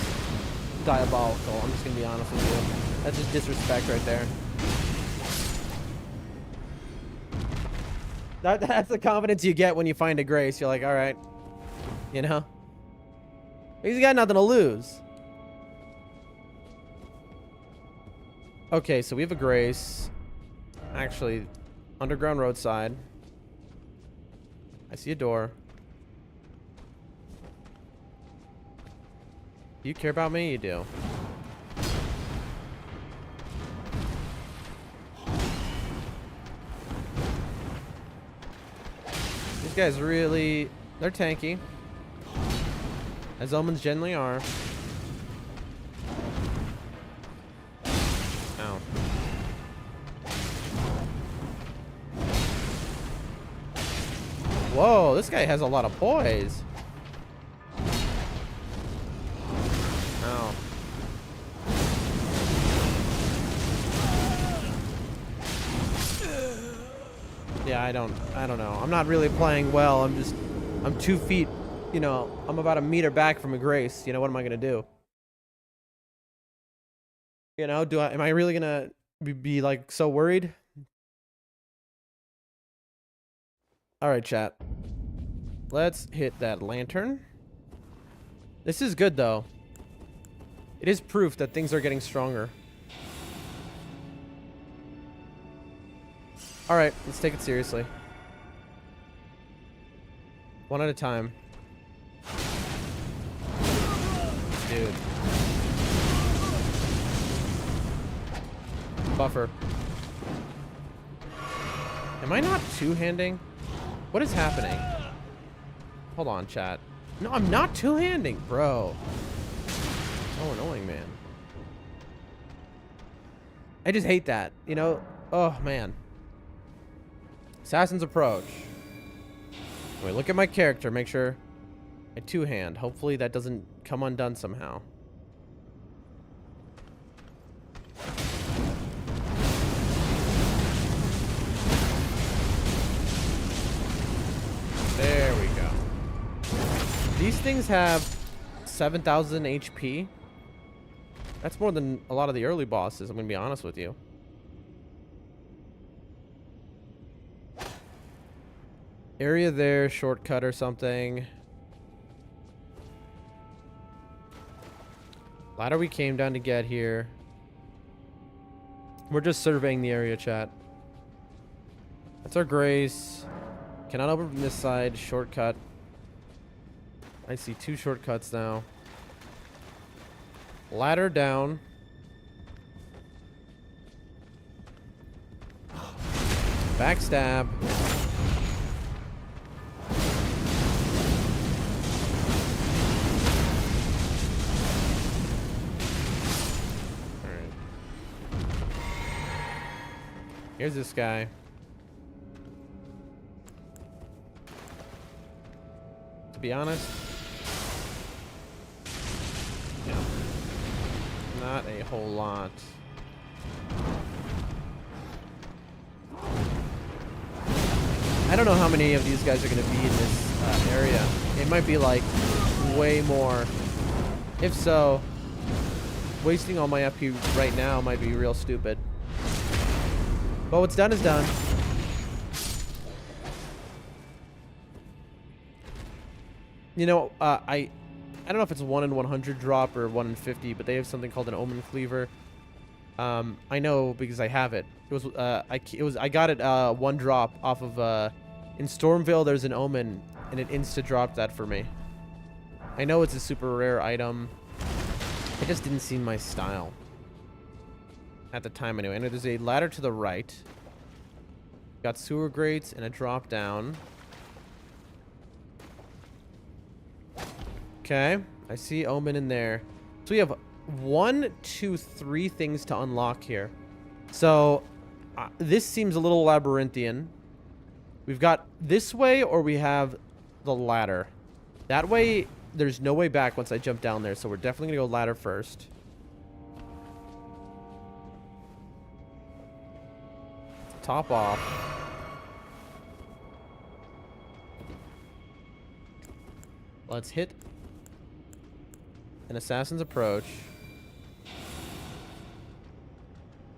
S1: diabolical. I'm just gonna be honest with you. That's just disrespect right there. That's the confidence you get when you find a Grace. You're like, all right, you know? He's got nothing to lose. Okay, so we have a Grace. Actually, underground roadside. I see a door. Do you care about me? You do. These guys really... they're tanky. As omens generally are. Ow. Whoa, this guy has a lot of poise. Ow. Yeah, I don't know. I'm not really playing well. I'm 2 feet, you know, I'm about a meter back from a grace. You know, what am I gonna do? You know, am I really gonna be like so worried? All right, chat. Let's hit that lantern. This is good though. It is proof that things are getting stronger. All right, let's take it seriously. One at a time. Dude. Buffer. Am I not two-handing? What is happening? Hold on, chat. No, I'm not two-handing, bro. So annoying, man. I just hate that, you know? Oh, man. Assassin's Approach. Wait, look at my character. Make sure I two-hand. Hopefully that doesn't come undone somehow. There we go. These things have 7,000 HP. That's more than a lot of the early bosses, I'm gonna be honest with you. Area there, shortcut or something. Ladder we came down to get here. We're just surveying the area, chat. That's our grace. Cannot open from this side. Shortcut. I see 2 shortcuts now. Ladder down. Backstab. Alright. Here's this guy. To be honest, yeah, not a whole lot. I don't know how many of these guys are going to be in this area. It might be like way more. If so, wasting all my FP right now might be real stupid. But what's done is done. You know, I don't know if it's 1 in 100 drop or 1 in 50, but they have something called an Omen Cleaver. I know because I have it. It was I got it 1 drop off of in Stormvale. There's an Omen, and it insta dropped that for me. I know it's a super rare item. It just didn't seem my style at the time anyway. And there's a ladder to the right. Got sewer grates and a drop down. Okay, I see Omen in there. So we have 1, 2, 3 things to unlock here. So this seems a little labyrinthian. We've got this way, or we have the ladder. That way, there's no way back once I jump down there. So we're definitely gonna go ladder first. Top off. Let's hit an Assassin's Approach.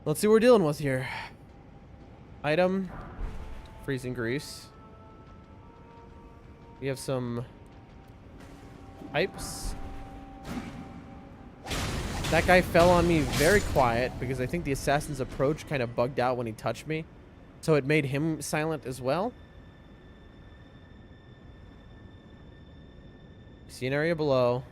S1: Let's see what we're dealing with here. Item. Freezing grease. We have some pipes. That guy fell on me very quiet because I think the Assassin's Approach kind of bugged out when he touched me. So it made him silent as well. See an area below.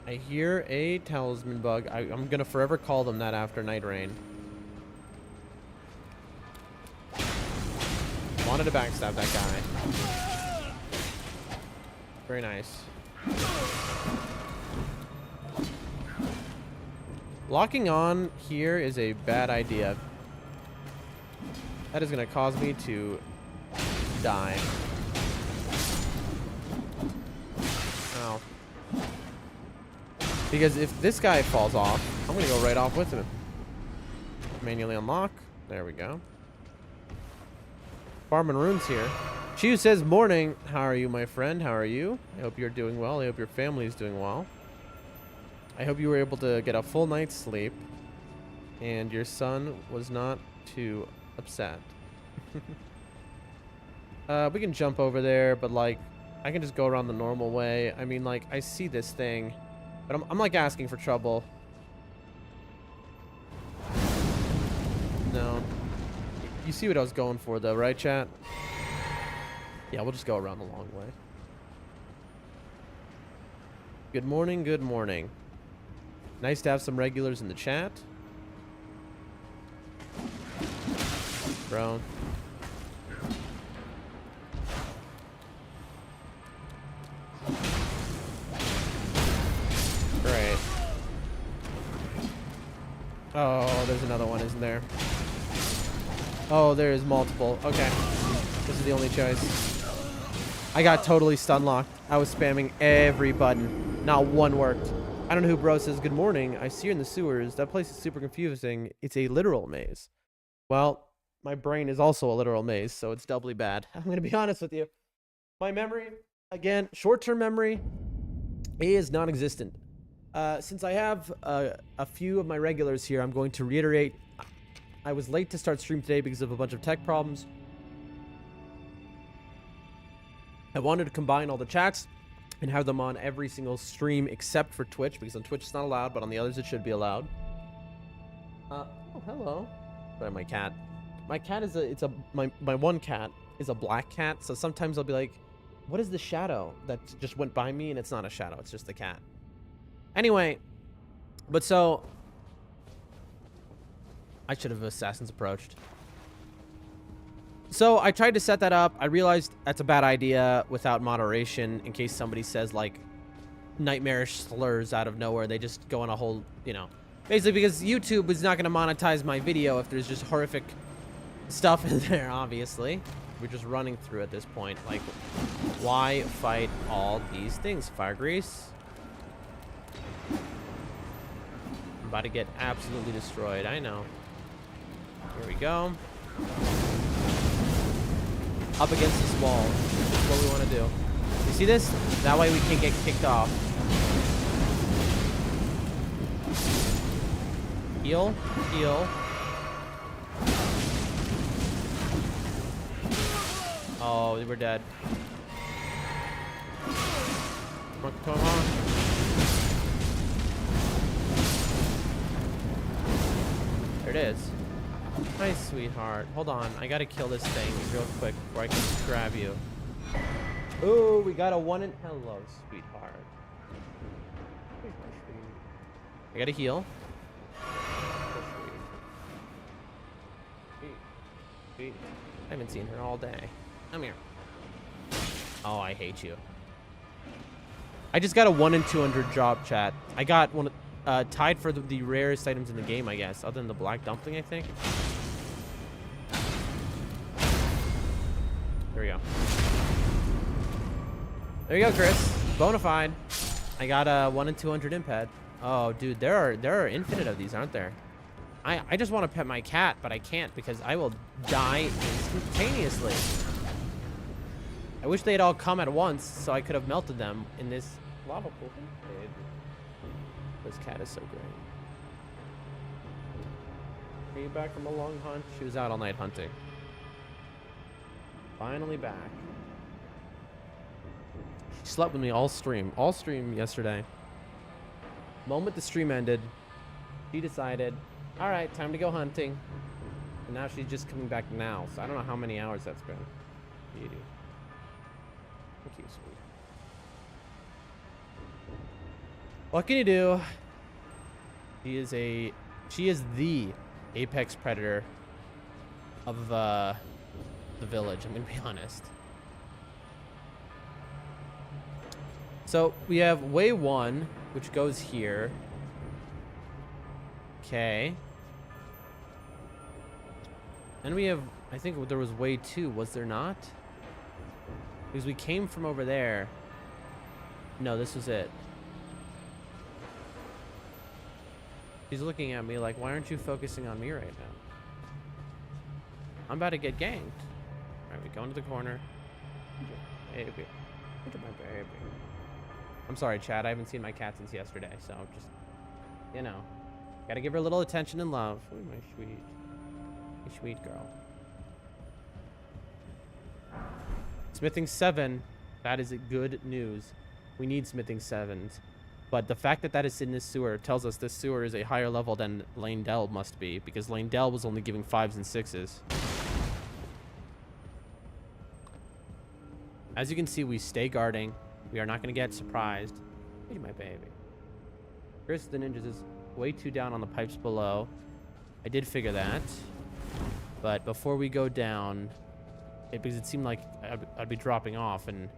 S1: I hear a talisman bug. I'm gonna forever call them that after Night Rain. Wanted to backstab that guy. Very nice. Locking on here is a bad idea. That is gonna cause me to die. Ow. Because if this guy falls off, I'm gonna go right off with him. Manually unlock. There we go. Farming runes here. Chu says, morning. How are you, my friend? How are you? I hope you're doing well. I hope your family is doing well. I hope you were able to get a full night's sleep. And your son was not too upset. We can jump over there, but like, I can just go around the normal way. I mean, like, I see this thing, but I'm like asking for trouble. No. You see what I was going for, though, right, chat? Yeah, we'll just go around the long way. Good morning, good morning. Nice to have some regulars in the chat. Bro. Great. Oh, there's another one, isn't there? Oh, there is multiple. Okay. This is the only choice. I got totally stun locked. I was spamming every button. Not one worked. I don't know who bro says, good morning. I see you in the sewers. That place is super confusing. It's a literal maze. Well, my brain is also a literal maze, so it's doubly bad. I'm going to be honest with you. My memory, again, short-term memory is non-existent. Since I have a few of my regulars here, I'm going to reiterate. I was late to start stream today because of a bunch of tech problems. I wanted to combine all the chats and have them on every single stream except for Twitch, because on Twitch it's not allowed, but on the others it should be allowed. Oh, hello. Sorry, my cat. My cat is my one cat is a black cat, so sometimes I'll be like, what is the shadow that just went by me? And it's not a shadow, it's just the cat. Anyway, but so I should have Assassin's approached. So I tried to set that up. I realized that's a bad idea without moderation, in case somebody says like nightmarish slurs out of nowhere. They just go on a whole, you know, basically because YouTube is not going to monetize my video if there's just horrific stuff in there, obviously. We're just running through at this point. Like, why fight all these things? Fire grease. I'm about to get absolutely destroyed. I know. Here we go. Up against this wall. This is what we want to do. You see this? That way we can't get kicked off. Heal. Heal. Oh, we're dead. Come on, come on. There it is. Nice, sweetheart. Hold on. I gotta kill this thing real quick before I can grab you. Ooh, we got a one in... Hello, sweetheart. I gotta heal. I haven't seen her all day. Come here. Oh, I hate you. I just got a 1 in 200 job, chat. I got one tied for the rarest items in the game, I guess, other than the black dumpling, I think. There we go. There you go, Chris. Bonafide. I got a 1 in 200 impad. Oh, dude, there are infinite of these, aren't there? I just want to pet my cat, but I can't because I will die instantaneously. I wish they'd all come at once so I could have melted them in this lava pool. This cat is so great. Are you back from a long hunt? She was out all night hunting. Finally back. She slept with me all stream yesterday. Moment the stream ended, she decided, all right, time to go hunting. And now she's just coming back now. So I don't know how many hours that's been. Beauty. Thank you, sweet. What can you do? She is the apex predator of the village, I'm gonna be honest. So we have way 1, which goes here. Okay. Then we have, I think there was way 2, was there not? Because we came from over there. No, this was it. She's looking at me like, why aren't you focusing on me right now? I'm about to get ganked. All right, we go into the corner. Baby. Look at my baby. I'm sorry, Chad. I haven't seen my cat since yesterday, so just, you know, gotta give her a little attention and love. Ooh, my sweet girl. Smithing 7. That is good news. We need smithing 7s. But the fact that that is in this sewer tells us this sewer is a higher level than Lane Dell must be, because Lane Dell was only giving 5s and 6s. As you can see, we stay guarding. We are not going to get surprised. Hey, my baby. Chris the Ninjas is way too down on the pipes below. I did figure that. But before we go down, because it seemed like I'd be dropping off and...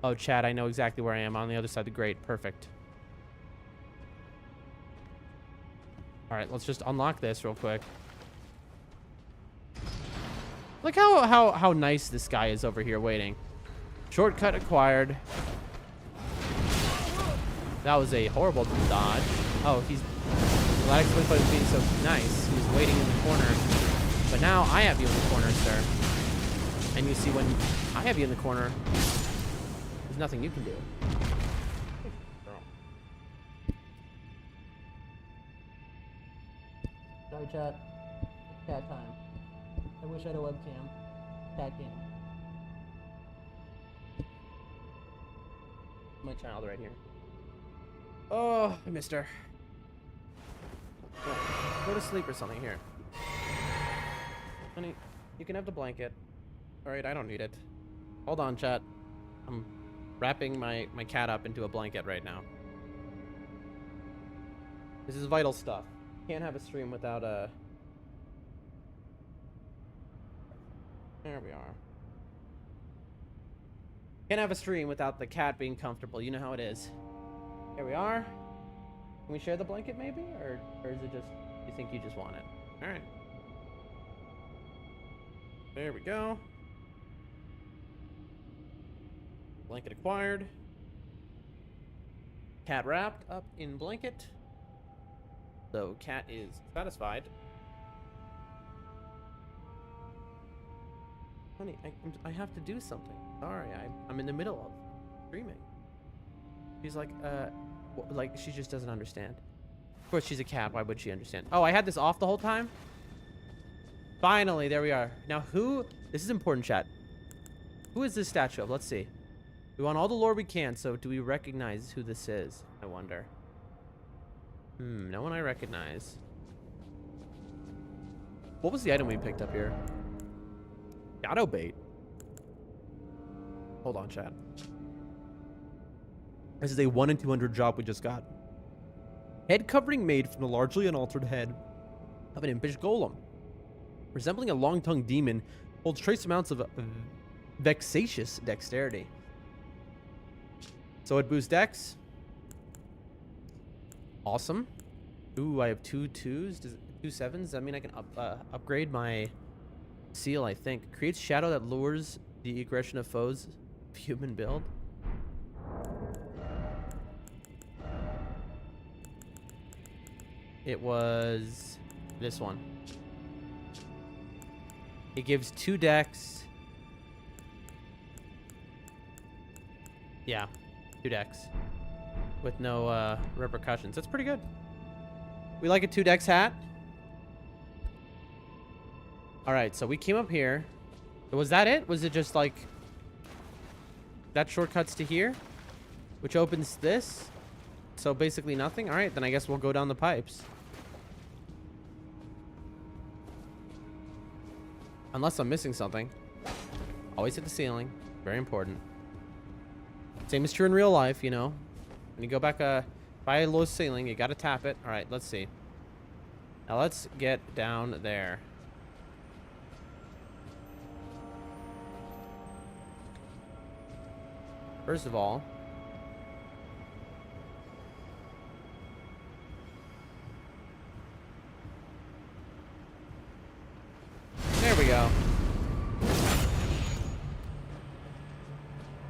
S1: Oh, Chad, I know exactly where I am. On the other side of the grate. Perfect. All right, let's just unlock this real quick. Look how nice this guy is over here waiting. Shortcut acquired. That was a horrible dodge. Oh, he's... Well, that explains why he's being so nice. He was waiting in the corner. But now I have you in the corner, sir. And you see, when I have you in the corner... There's nothing you can do. Sorry, chat. Cat time. I wish I had a webcam. Cat game. My child right here. Oh, I missed her. Go to sleep or something here. Honey, you can have the blanket. Alright, I don't need it. Hold on, chat. I'm wrapping my cat up into a blanket right now. This is vital stuff. Can't have a stream without a... There we are. Can't have a stream without the cat being comfortable. You know how it is. Here we are. Can we share the blanket maybe? Or is it just... You think you just want it? Alright. There we go. Blanket acquired. Cat wrapped up in blanket. So cat is satisfied. Honey, I have to do something. Sorry, I'm in the middle of streaming. She's like, like she just doesn't understand. Of course, she's a cat. Why would she understand? Oh, I had this off the whole time? Finally, there we are. Now, this is important, chat. Who is this statue of? Let's see. We want all the lore we can, so do we recognize who this is? I wonder. No one I recognize. What was the item we picked up here? Shadow bait. Hold on, chat. This is a 1 in 200 job we just got. Head covering made from the largely unaltered head of an impish golem. Resembling a long-tongued demon, holds trace amounts of vexatious dexterity. So it boosts dex. Awesome. Ooh, I have 2 2s. Does it 2 7s? Does that mean I can upgrade my seal, I think. Creates shadow that lures the aggression of foes of human build. It was this one. It gives 2 dex. Yeah, 2 dex. With no repercussions. That's pretty good. We like a 2 dex hat. Alright, so we came up here. Was that it? Was it just like... That shortcuts to here? Which opens this? So basically nothing? Alright, then I guess we'll go down the pipes. Unless I'm missing something. Always hit the ceiling. Very important. Same is true in real life, you know. When you go back by a low ceiling, you gotta tap it. Alright, let's see. Now let's get down there. First of all, there we go.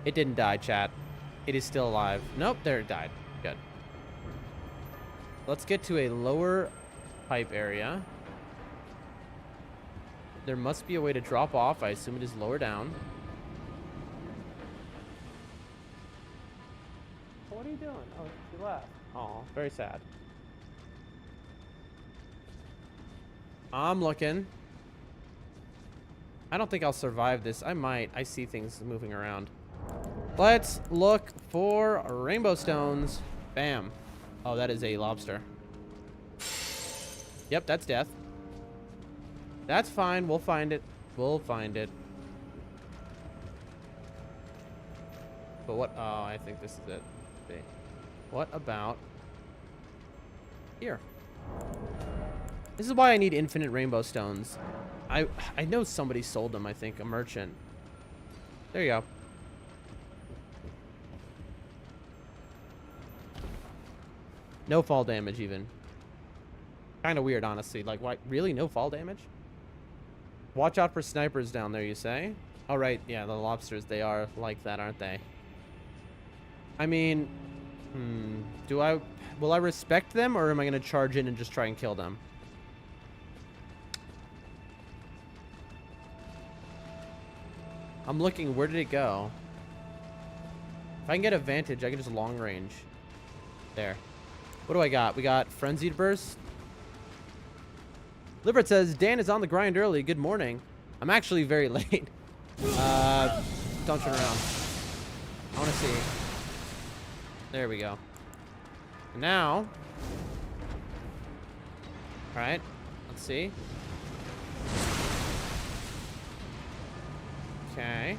S1: It didn't die, chat. It is still alive. Nope, there it died. Good. Let's get to a lower pipe area. There must be a way to drop off. I assume it is lower down. What are you doing? Oh, she left. Oh, very sad. I'm looking. I don't think I'll survive this. I might. I see things moving around. Let's look for rainbow stones. Bam. Oh, that is a lobster. Yep, that's death. That's fine. We'll find it. We'll find it. But what? Oh, I think this is it. Okay. What about here? This is why I need infinite rainbow stones. I know somebody sold them, I think. A merchant. There you go. No fall damage, even. Kind of weird, honestly. Like, why? Really? No fall damage? Watch out for snipers down there, you say? Oh, right. Yeah, the lobsters, they are like that, aren't they? I mean, will I respect them, or am I going to charge in and just try and kill them? I'm looking. Where did it go? If I can get a vantage, I can just long range. There. What do I got? We got Frenzied Burst. Libert says, Dan is on the grind early. Good morning. I'm actually very late. Don't turn around. I want to see. There we go. Now. All right. Let's see. Okay.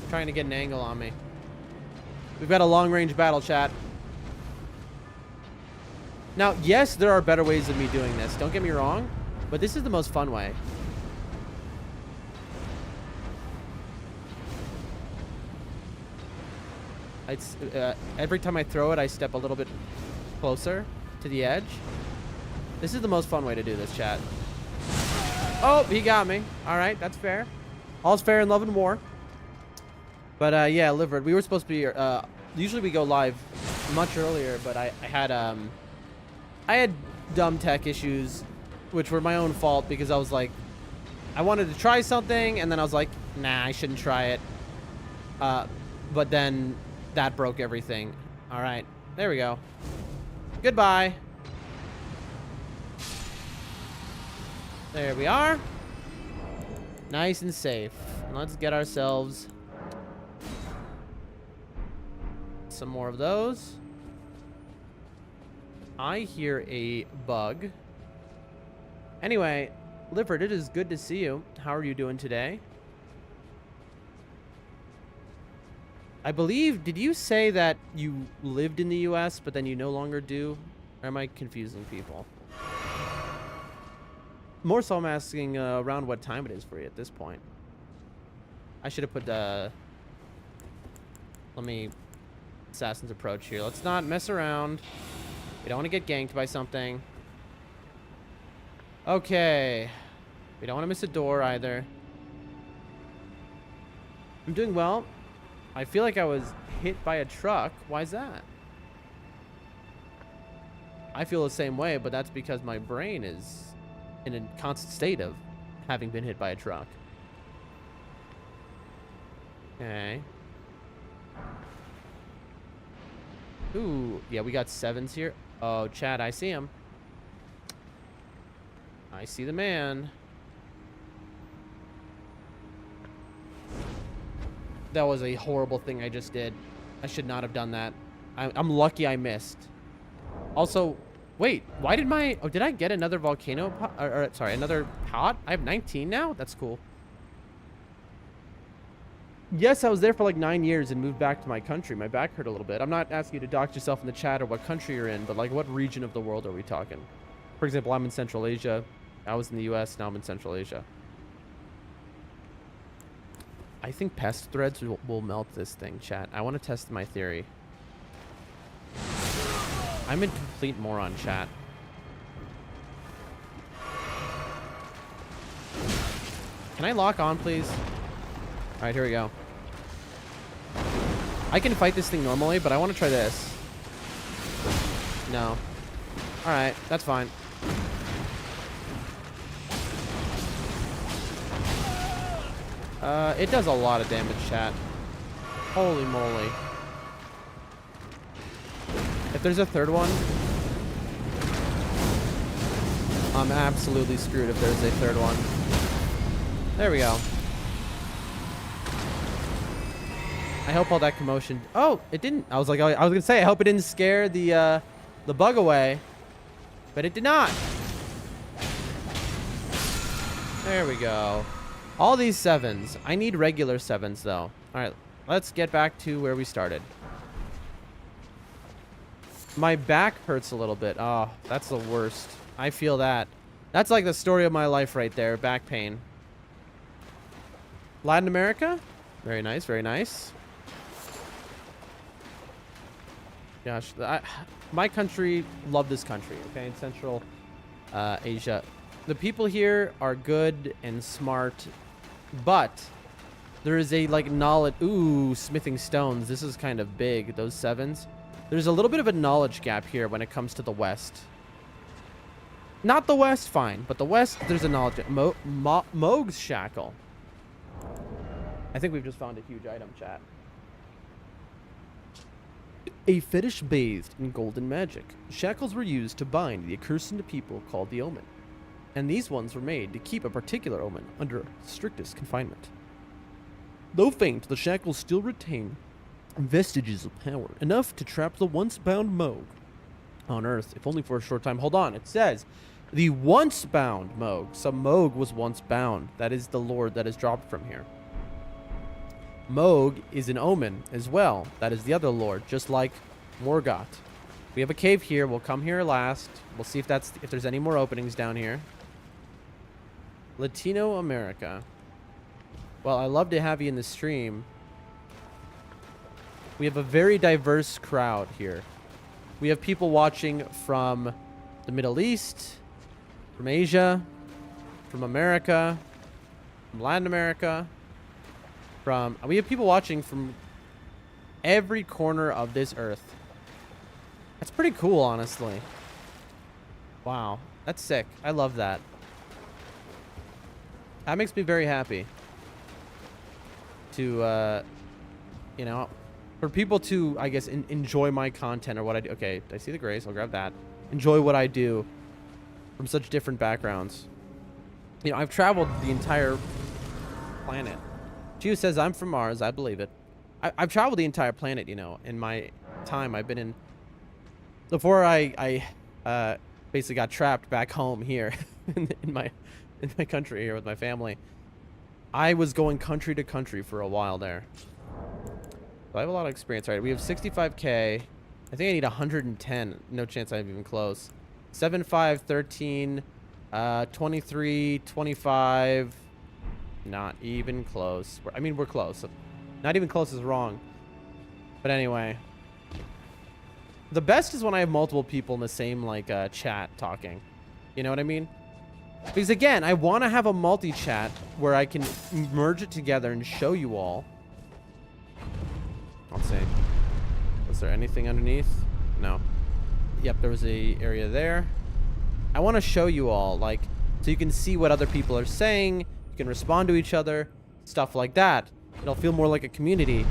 S1: Trying to get an angle on me. We've got a long-range battle, chat. Now, yes, there are better ways of me doing this. Don't get me wrong, but this is the most fun way. It's, every time I throw it, I step a little bit closer to the edge. This is the most fun way to do this, chat. Oh, he got me. All right, that's fair. All's fair in love and war. But yeah, Livered, we were supposed to be. Usually we go live much earlier, but I had dumb tech issues, which were my own fault because I was like, I wanted to try something, and then I was like, nah, I shouldn't try it. But then that broke everything. All right, there we go. Goodbye. There we are. Nice and safe. Let's get ourselves some more of those. I hear a bug. Anyway, Lifford, it is good to see you. How are you doing today? I believe, did you say that you lived in the US, but then you no longer do? Or am I confusing people? More so I'm asking around what time it is for you at this point. I should have put let me Assassin's Approach here. Let's not mess around. We don't want to get ganked by something. Okay. We don't want to miss a door either. I'm doing well. I feel like I was hit by a truck. Why is that? I feel the same way, but that's because my brain is in a constant state of having been hit by a truck. Okay. Ooh, yeah, we got 7s here. Oh, Chad, I see him. I see the man. That was a horrible thing I just did. I should not have done that. I'm lucky I missed. Also, wait, why did my... Oh, did I get another volcano pot? Or, sorry, another pot? I have 19 now? That's cool. Yes, I was there for like 9 years and moved back to my country. My back hurt a little bit. I'm not asking you to dox yourself in the chat or what country you're in, but like what region of the world are we talking? For example, I'm in Central Asia. I was in the US, now I'm in Central Asia. I think pest threads will melt this thing, chat. I want to test my theory. I'm a complete moron, chat. Can I lock on, please? All right, here we go. I can fight this thing normally, but I want to try this. No. Alright, that's fine. It does a lot of damage, chat. Holy moly. If there's a third one, I'm absolutely screwed if there's a third one. There we go. I hope all that commotion... Oh, it didn't. I was gonna say, I hope it didn't scare the bug away. But it did not. There we go. All these 7s. I need regular 7s, though. All right, let's get back to where we started. My back hurts a little bit. Oh, that's the worst. I feel that. That's like the story of my life right there. Back pain. Latin America? Very nice, very nice. Gosh, my country, love this country, okay? In Central Asia. The people here are good and smart, but there is a, like, knowledge... Ooh, smithing stones. This is kind of big, those 7s. There's a little bit of a knowledge gap here when it comes to the West. Not the West, fine, but the West, there's a knowledge gap. Moog's Shackle. I think we've just found a huge item, chat. A fetish bathed in golden magic. Shackles were used to bind the accursed people called the Omen. And these ones were made to keep a particular Omen under strictest confinement. Though faint, the shackles still retain vestiges of power, enough to trap the once-bound Moog on Earth, if only for a short time. Hold on, it says the once-bound Moog. So Moog was once bound. That is the lord that is dropped from here. Moog is an Omen as well. That is the other lord, just like Morgoth. We have a cave here. We'll come here last. We'll see if there's any more openings down here. Latino America. Well, I love to have you in the stream. We have a very diverse crowd here. We have people watching from the Middle East, from Asia, from America, from Latin America, we have people watching from every corner of this earth. That's pretty cool, honestly. Wow, that's sick. I love that. That makes me very happy to, you know, for people to, I guess, enjoy my content or what I do. Okay, I see the grace. I'll grab that. Enjoy what I do from such different backgrounds. You know, I've traveled the entire planet. Gio says, I'm from Mars. I believe it. I've traveled the entire planet, you know, in my time. I've been in... Before I basically got trapped back home here in my country here with my family, I was going country to country for a while there. So I have a lot of experience. All right, we have 65K. I think I need 110. No chance I'm even close. 7, 5, 13, 23, 25... Not even close. I mean, we're close. Not even close is wrong. But anyway. The best is when I have multiple people in the same, like, chat talking. You know what I mean? Because, again, I want to have a multi-chat where I can merge it together and show you all. Let's see. Was there anything underneath? No. Yep, there was a area there. I want to show you all, like, so you can see what other people are saying. Can respond to each other, stuff like that. It'll feel more like a community.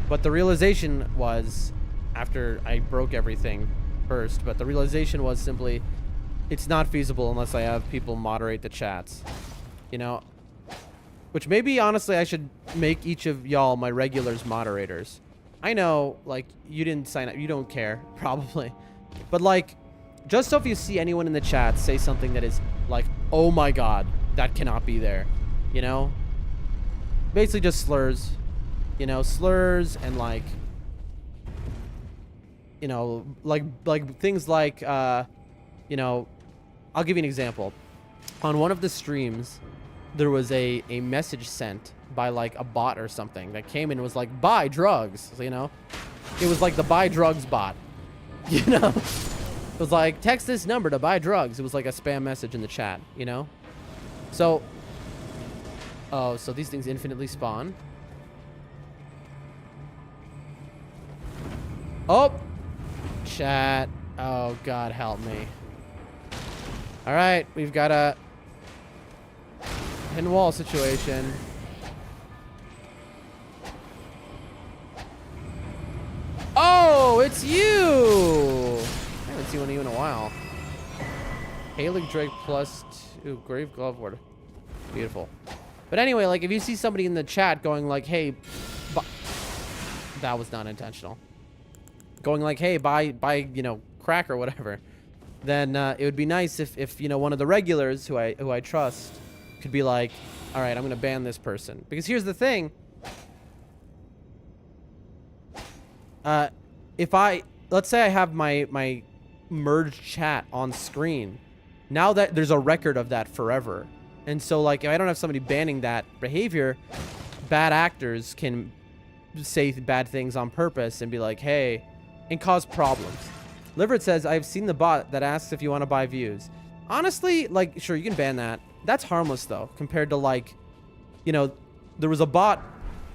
S1: But the realization was, after I broke everything first, but the realization was simply, it's not feasible unless I have people moderate the chats. You know? Which maybe, honestly, I should make each of y'all, my regulars, moderators. I know, like, you didn't sign up, you don't care, probably. But, like, just so if you see anyone in the chat say something that is, like, oh my god, that cannot be there, you know? Basically just slurs, you know, slurs and, like, you know, like things like, you know, I'll give you an example. On one of the streams, there was a message sent by, like, a bot or something that came in and was like, buy drugs, you know? It was like the buy drugs bot, you know? It was like, text this number to buy drugs. It was like a spam message in the chat, you know? So, oh, so these things infinitely spawn. Oh, chat. Oh, God, help me. All right, we've got a hidden wall situation. Oh, it's you! I haven't seen one of you in a while. Hailing Drake plus 2. Grave Glove Ward. Beautiful. But anyway, like, if you see somebody in the chat going like, hey, that was not intentional. Going like, hey, buy, you know, crack or whatever. Then it would be nice if, you know, one of the regulars who I trust could be like, all right, I'm going to ban this person. Because here's the thing. Let's say I have my merged chat on screen. Now that there's a record of that forever. And so, like, if I don't have somebody banning that behavior, bad actors can say bad things on purpose and be like, hey, and cause problems. Livered says, I've seen the bot that asks if you want to buy views. Honestly, like, sure, you can ban that. That's harmless, though, compared to, like, you know, there was a bot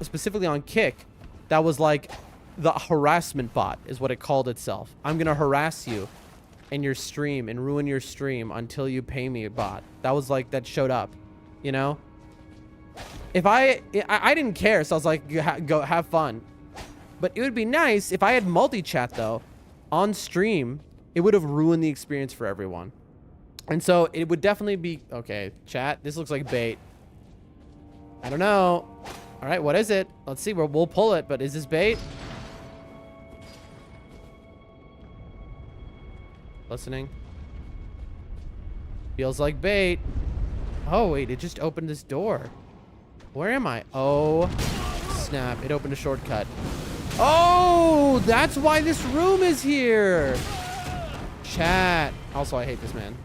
S1: specifically on Kick that was, like, the harassment bot is what it called itself. I'm going to harass you in your stream and ruin your stream until you pay me, bot. That was, like, that showed up, you know? If I didn't care, so I was like, go have fun. But it would be nice if I had multi-chat, though, on stream. It would have ruined the experience for everyone. And so it would definitely be... Okay, chat, this looks like bait. I don't know. All right, what is it? Let's see. We'll pull it, but is this bait? Listening. Feels like bait. Oh, wait, it just opened this door. Where am I? Oh, snap. It opened a shortcut. Oh, that's why this room is here. Chat. Also, I hate this man.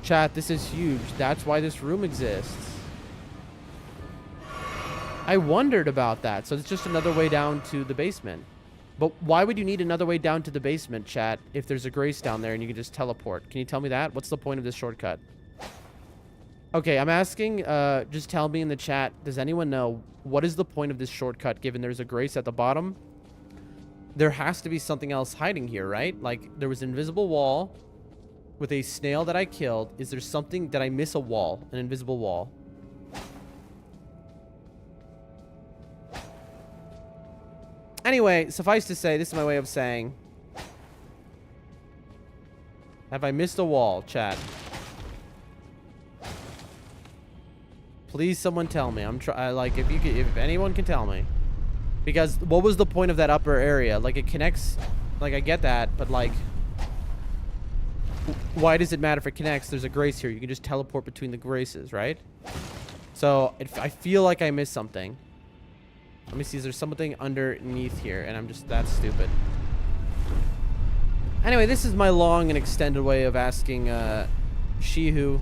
S1: Chat, this is huge. That's why this room exists. I wondered about that. So it's just another way down to the basement. But why would you need another way down to the basement, chat, if there's a grace down there and you can just teleport? Can you tell me that? What's the point of this shortcut? Okay, I'm asking, just tell me in the chat, does anyone know what is the point of this shortcut given there's a grace at the bottom? There has to be something else hiding here, right? Like, there was an invisible wall with a snail that I killed. Is there something... Did I miss a wall? An invisible wall? Anyway, suffice to say, this is my way of saying... Have I missed a wall, chat? Please, someone tell me. I'm like, if anyone can tell me, because what was the point of that upper area? Like, it connects. Like, I get that, but like, why does it matter if it connects? There's a grace here. You can just teleport between the graces, right? So I feel like I missed something. Let me see. Is there something underneath here? And I'm just that stupid. Anyway, this is my long and extended way of asking Shihu,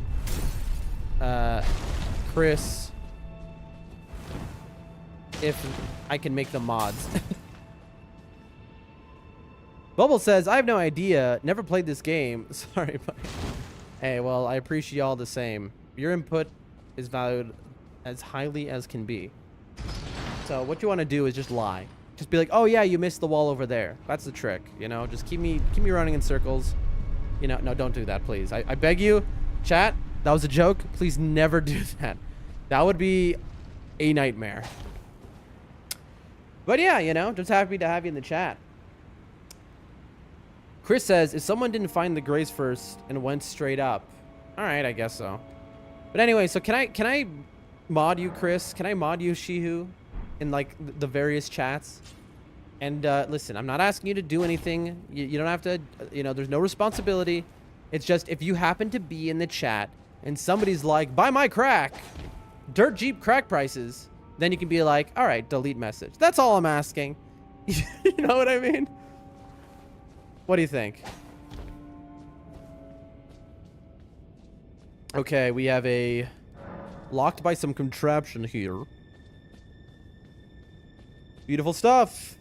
S1: Chris, if I can make the mods. Bubble says, I have no idea. Never played this game. Sorry, buddy. Hey, well, I appreciate y'all the same. Your input is valued as highly as can be. So what you want to do is just lie. Just be like, oh, yeah, you missed the wall over there. That's the trick, you know? Just keep me running in circles. You know, no, don't do that, please. I beg you, chat. That was a joke. Please never do that. That would be a nightmare. But yeah, you know, just happy to have you in the chat. Chris says, if someone didn't find the grace first and went straight up. All right, I guess so. But anyway, so can I mod you, Chris? Can I mod you, Shihu, in like the various chats? And listen, I'm not asking you to do anything. You don't have to, you know, there's no responsibility. It's just if you happen to be in the chat and somebody's like, buy my crack, dirt Jeep crack prices, then you can be like, all right, delete message. That's all I'm asking. You know what I mean? What do you think? Okay, we have a locked by some contraption here. Beautiful stuff.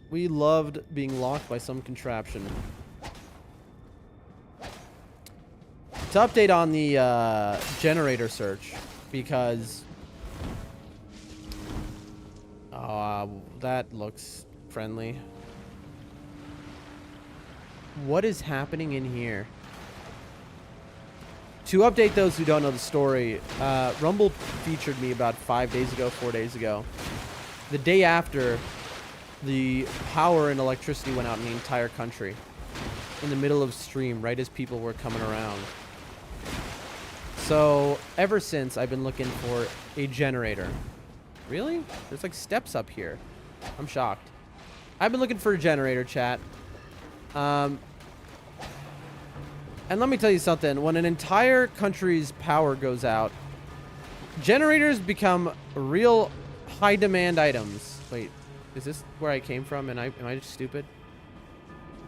S1: We loved being locked by some contraption. To update on the generator search, because that looks friendly. What is happening in here? To update those who don't know the story, Rumble featured me about 5 days ago, 4 days ago. The day after, the power and electricity went out in the entire country. In the middle of stream, right as people were coming around. So, ever since, I've been looking for a generator. Really? There's like steps up here. I'm shocked. I've been looking for a generator, chat. And let me tell you something. When an entire country's power goes out, generators become real high-demand items. Wait, is this where I came from? And am I just stupid?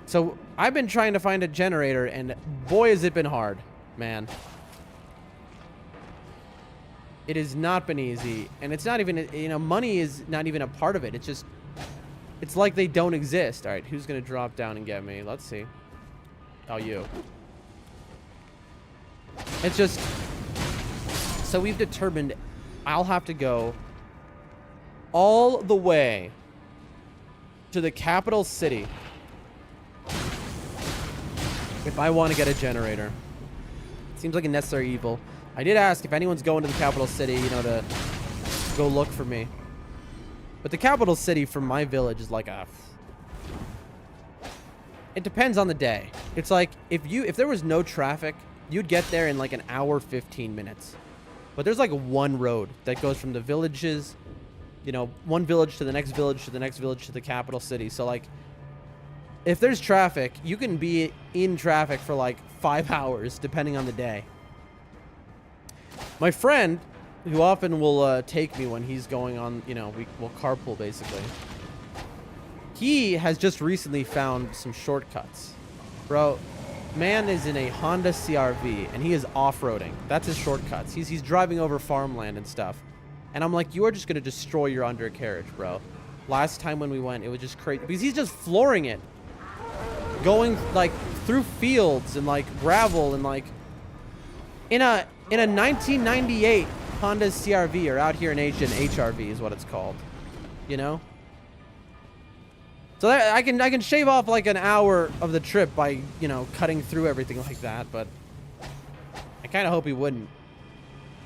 S1: So, I've been trying to find a generator, and boy, has it been hard, man. It has not been easy, and it's not even, you know, money is not even a part of it. It's just, it's like they don't exist. All right, who's going to drop down and get me? Let's see. Oh, you. It's just, so we've determined I'll have to go all the way to the capital city if I want to get a generator. Seems like a necessary evil. I did ask if anyone's going to the capital city, you know, to go look for me. But the capital city from my village is like a... It depends on the day. It's like, if there was no traffic, you'd get there in like an hour, 15 minutes. But there's like one road that goes from the villages, you know, one village to the next village to the next village to the capital city. So like, if there's traffic, you can be in traffic for like 5 hours, depending on the day. My friend, who often will take me when he's going on, you know, we'll carpool basically. He has just recently found some shortcuts. Bro, man is in a Honda CR-V and he is off-roading. That's his shortcuts. He's driving over farmland and stuff. And I'm like, you are just going to destroy your undercarriage, bro. Last time when we went, it was just crazy. Because he's just flooring it. Going, like, through fields and, like, gravel and, like... In a 1998 Honda CR-V, or out here in Asia, an HRV is what it's called. You know? So that, I can shave off, like, an hour of the trip by, you know, cutting through everything like that, but... I kind of hope he wouldn't.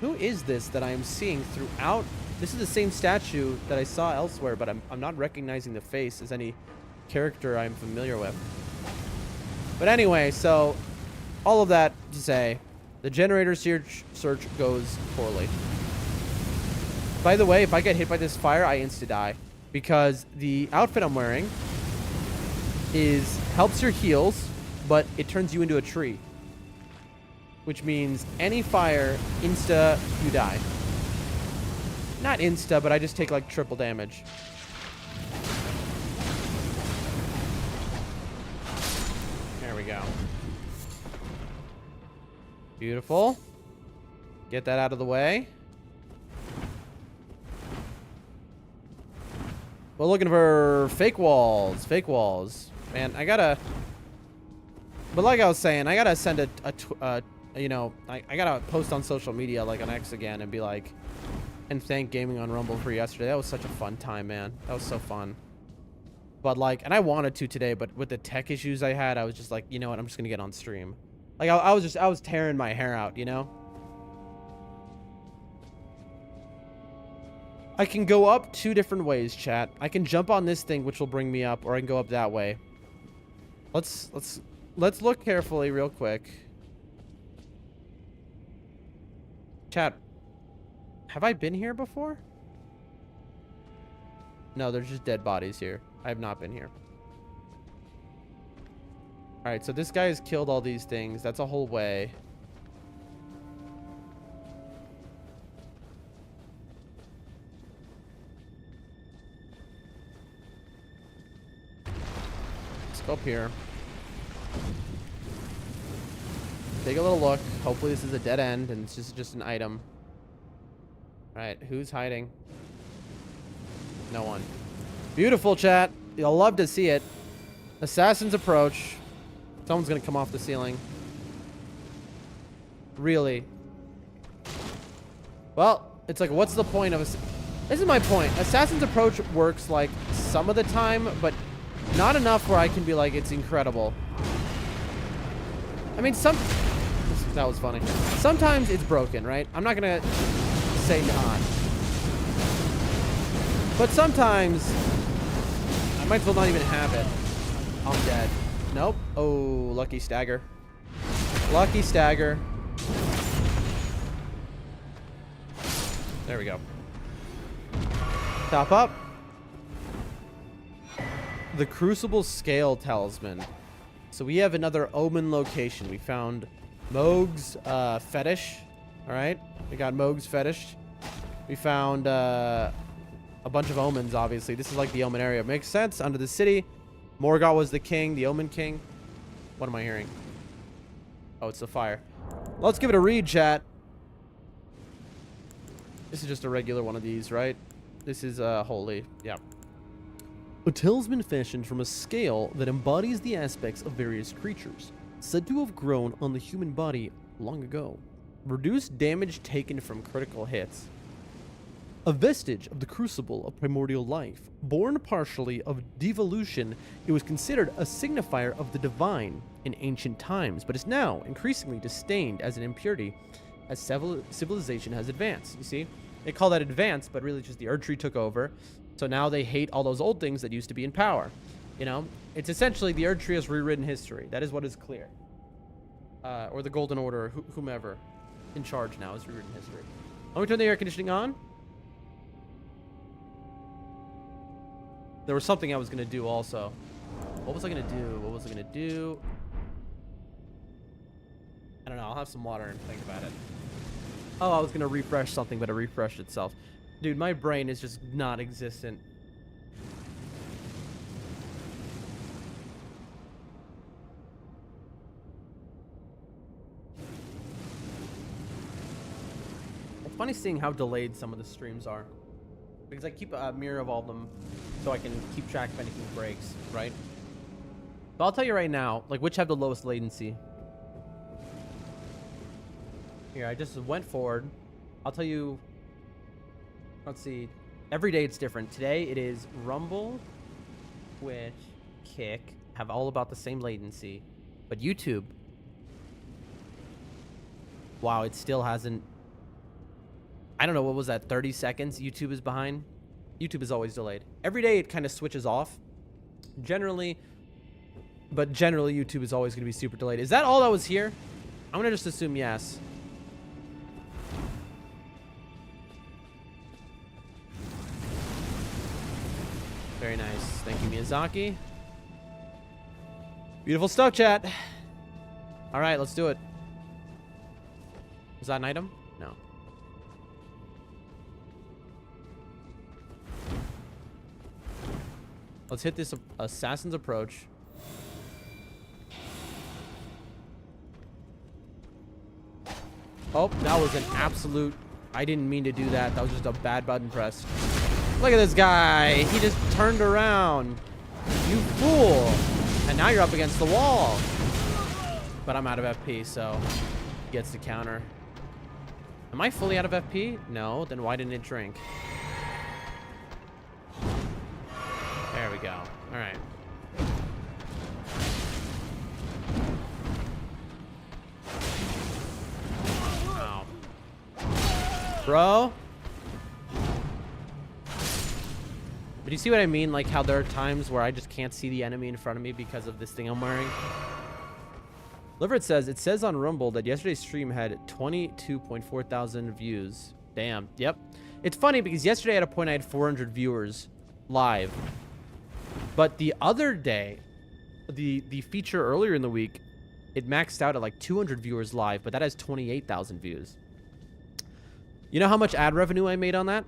S1: Who is this that I am seeing throughout? This is the same statue that I saw elsewhere, but I'm not recognizing the face as any character I'm familiar with. But anyway, so all of that to say, the generator search goes poorly. By the way, if I get hit by this fire, I insta-die. Because the outfit I'm wearing helps your heals, but it turns you into a tree. Which means any fire, insta, you die. Not insta, but I just take like triple damage. There we go. Beautiful. Get that out of the way. We're looking for fake walls. Fake walls. Man, I gotta... But like I was saying, I gotta send you know, I gotta post on social media, like on X again, and be like, and thank Gaming on Rumble for yesterday. That was such a fun time, man. That was so fun. But like, and I wanted to today, but with the tech issues I had, I was just like, you know what, I'm just gonna get on stream. Like, I was tearing my hair out, you know? I can go up 2 different ways, chat. I can jump on this thing, which will bring me up, or I can go up that way. Let's look carefully real quick. Chat, have I been here before? No, there's just dead bodies here. I have not been here. Alright, so this guy has killed all these things. That's a whole way. Let's go up here. Take a little look. Hopefully this is a dead end and it's just an item. Alright, who's hiding? No one. Beautiful, chat. You'll love to see it. Assassin's approach. Someone's gonna come off the ceiling. Really? Well, it's like, what's the point of this is my point. Assassin's approach works like some of the time, but not enough where I can be like, it's incredible. I mean, that was funny. Sometimes it's broken, right? I'm not gonna say not. But sometimes I might as well not even have it. I'm dead. Nope. Oh, lucky stagger. Lucky stagger. There we go. Top up. The Crucible Scale Talisman. So we have another Omen location. We found Moog's Fetish. Alright. We got Moog's Fetish. We found a bunch of Omens, obviously. This is like the Omen area. Makes sense. Under the city. Morgoth was the king, the Omen king. What am I hearing? Oh, it's the fire. Let's give it a read, chat. This is just a regular one of these, right? This is holy. Yeah. A talisman fashioned from a scale that embodies the aspects of various creatures, said to have grown on the human body long ago. Reduced damage taken from critical hits. A vestige of the crucible of primordial life. Born partially of devolution, it was considered a signifier of the divine in ancient times, but is now increasingly disdained as an impurity as civilization has advanced. You see? They call that advanced, but really just the Erdtree took over. So now they hate all those old things that used to be in power. You know? It's essentially the Erdtree has rewritten history. That is what is clear. Or the Golden Order, whomever in charge now has rewritten history. Let me turn the air conditioning on. There was something I was going to do also. What was I going to do? What was I going to do? I don't know. I'll have some water and think about it. Oh, I was going to refresh something, but it refreshed itself. Dude, my brain is just not existent. It's funny seeing how delayed some of the streams are. Because I keep a mirror of all of them so I can keep track if anything breaks, right? But I'll tell you right now, like, which have the lowest latency. Here, I just went forward. I'll tell you, let's see. Every day it's different. Today it is Rumble, Twitch, Kick, have all about the same latency. But YouTube, wow, it still hasn't. I don't know, what was that, 30 seconds YouTube is behind? YouTube is always delayed. Every day it kind of switches off. Generally YouTube is always going to be super delayed. Is that all that was here? I'm going to just assume yes. Very nice. Thank you, Miyazaki. Beautiful stuff, chat. All right, let's do it. Was that an item? No. Let's hit this Assassin's Approach. Oh, that was an absolute... I didn't mean to do that. That was just a bad button press. Look at this guy. He just turned around. You fool. And now you're up against the wall. But I'm out of FP, so he gets the counter. Am I fully out of FP? No. Then why didn't it drink? There we go. All right. Ow. Bro. But you see what I mean? Like how there are times where I just can't see the enemy in front of me because of this thing I'm wearing. Liverit says, it says on Rumble that yesterday's stream had 22.4 thousand views. Damn. Yep. It's funny because yesterday at a point I had 400 viewers live. But the other day, the feature earlier in the week, it maxed out at like 200 viewers live, but that has 28,000 views. You know how much ad revenue I made on that?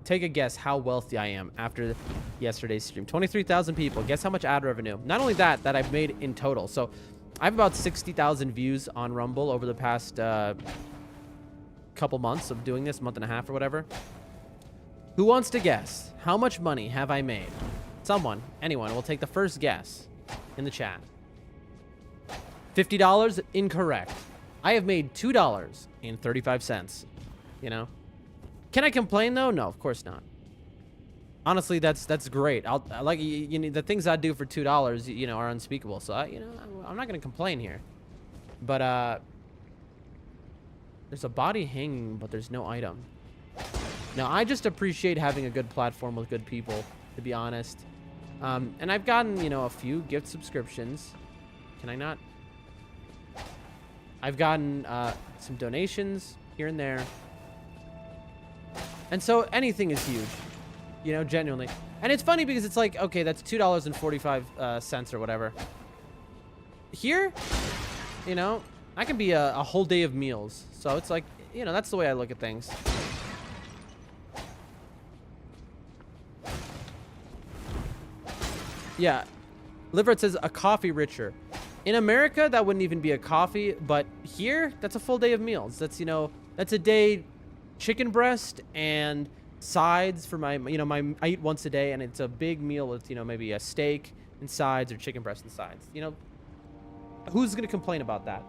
S1: Take a guess how wealthy I am after yesterday's stream. 23,000 people. Guess how much ad revenue? Not only that I've made in total. So I have about 60,000 views on Rumble over the past couple months of doing this, month and a half or whatever. Who wants to guess? How much money have I made? Someone, anyone, will take the first guess in the chat. $50? Incorrect. I have made $2.35. You know? Can I complain, though? No, of course not. Honestly, that's great. I like you know, the things I do for $2, you know, are unspeakable. So you know, I'm not gonna complain here. But there's a body hanging, but there's no item. Now I just appreciate having a good platform with good people, to be honest. And I've gotten, you know, a few gift subscriptions. Can I not? I've gotten some donations here and there. And so anything is huge, you know, genuinely. And it's funny because it's like, okay, that's $2.45 or whatever. Here, you know, that can be a whole day of meals. So it's like, you know, that's the way I look at things. Yeah. Liverett says a coffee richer. In America, that wouldn't even be a coffee, but here, that's a full day of meals. That's, you know, that's a day chicken breast and sides for my, you know, I eat once a day, and it's a big meal with, you know, maybe a steak and sides or chicken breast and sides. You know, who's going to complain about that?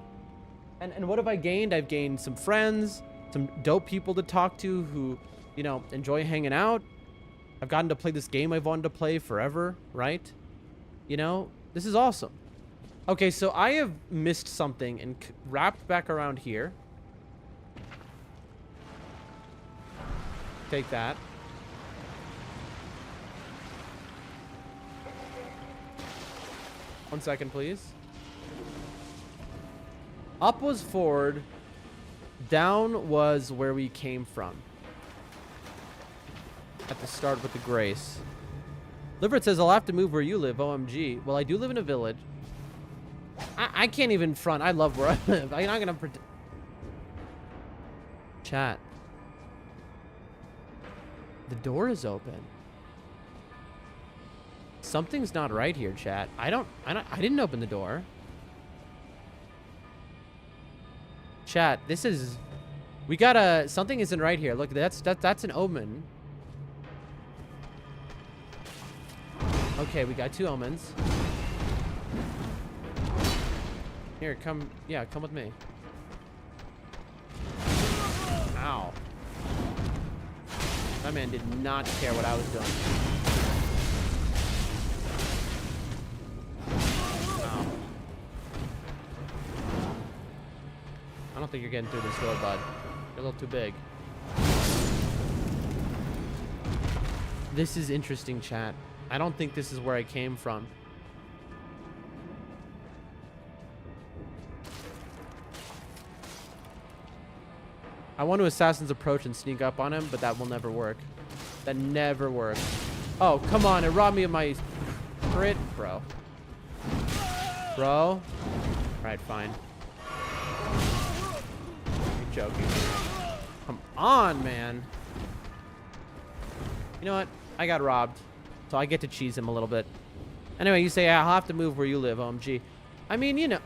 S1: And what have I gained? I've gained some friends, some dope people to talk to who, you know, enjoy hanging out. I've gotten to play this game I've wanted to play forever, right? You know, this is awesome. Okay, so I have missed something and wrapped back around here. Take that. One second, please. Up was forward. Down was where we came from. At the start with the grace. Liverett says, I'll have to move where you live, OMG. Well, I do live in a village. I can't even front. I love where I live. I'm not gonna pretend. Chat. The door is open. Something's not right here, chat. I didn't open the door. Chat, this is... We gotta... Something isn't right here. Look, that's an omen. Okay, we got 2 omens. Here, come... Yeah, come with me. Ow. That man did not care what I was doing. Ow. I don't think you're getting through this door, bud. You're a little too big. This is interesting, chat. I don't think this is where I came from. I want to Assassin's Approach and sneak up on him, but that will never work. That never works. Oh, come on. It robbed me of my crit, bro. Bro? Alright, fine. You're joking. Come on, man. You know what? I got robbed. So I get to cheese him a little bit. Anyway, you say, I'll have to move where you live, OMG. I mean, you know.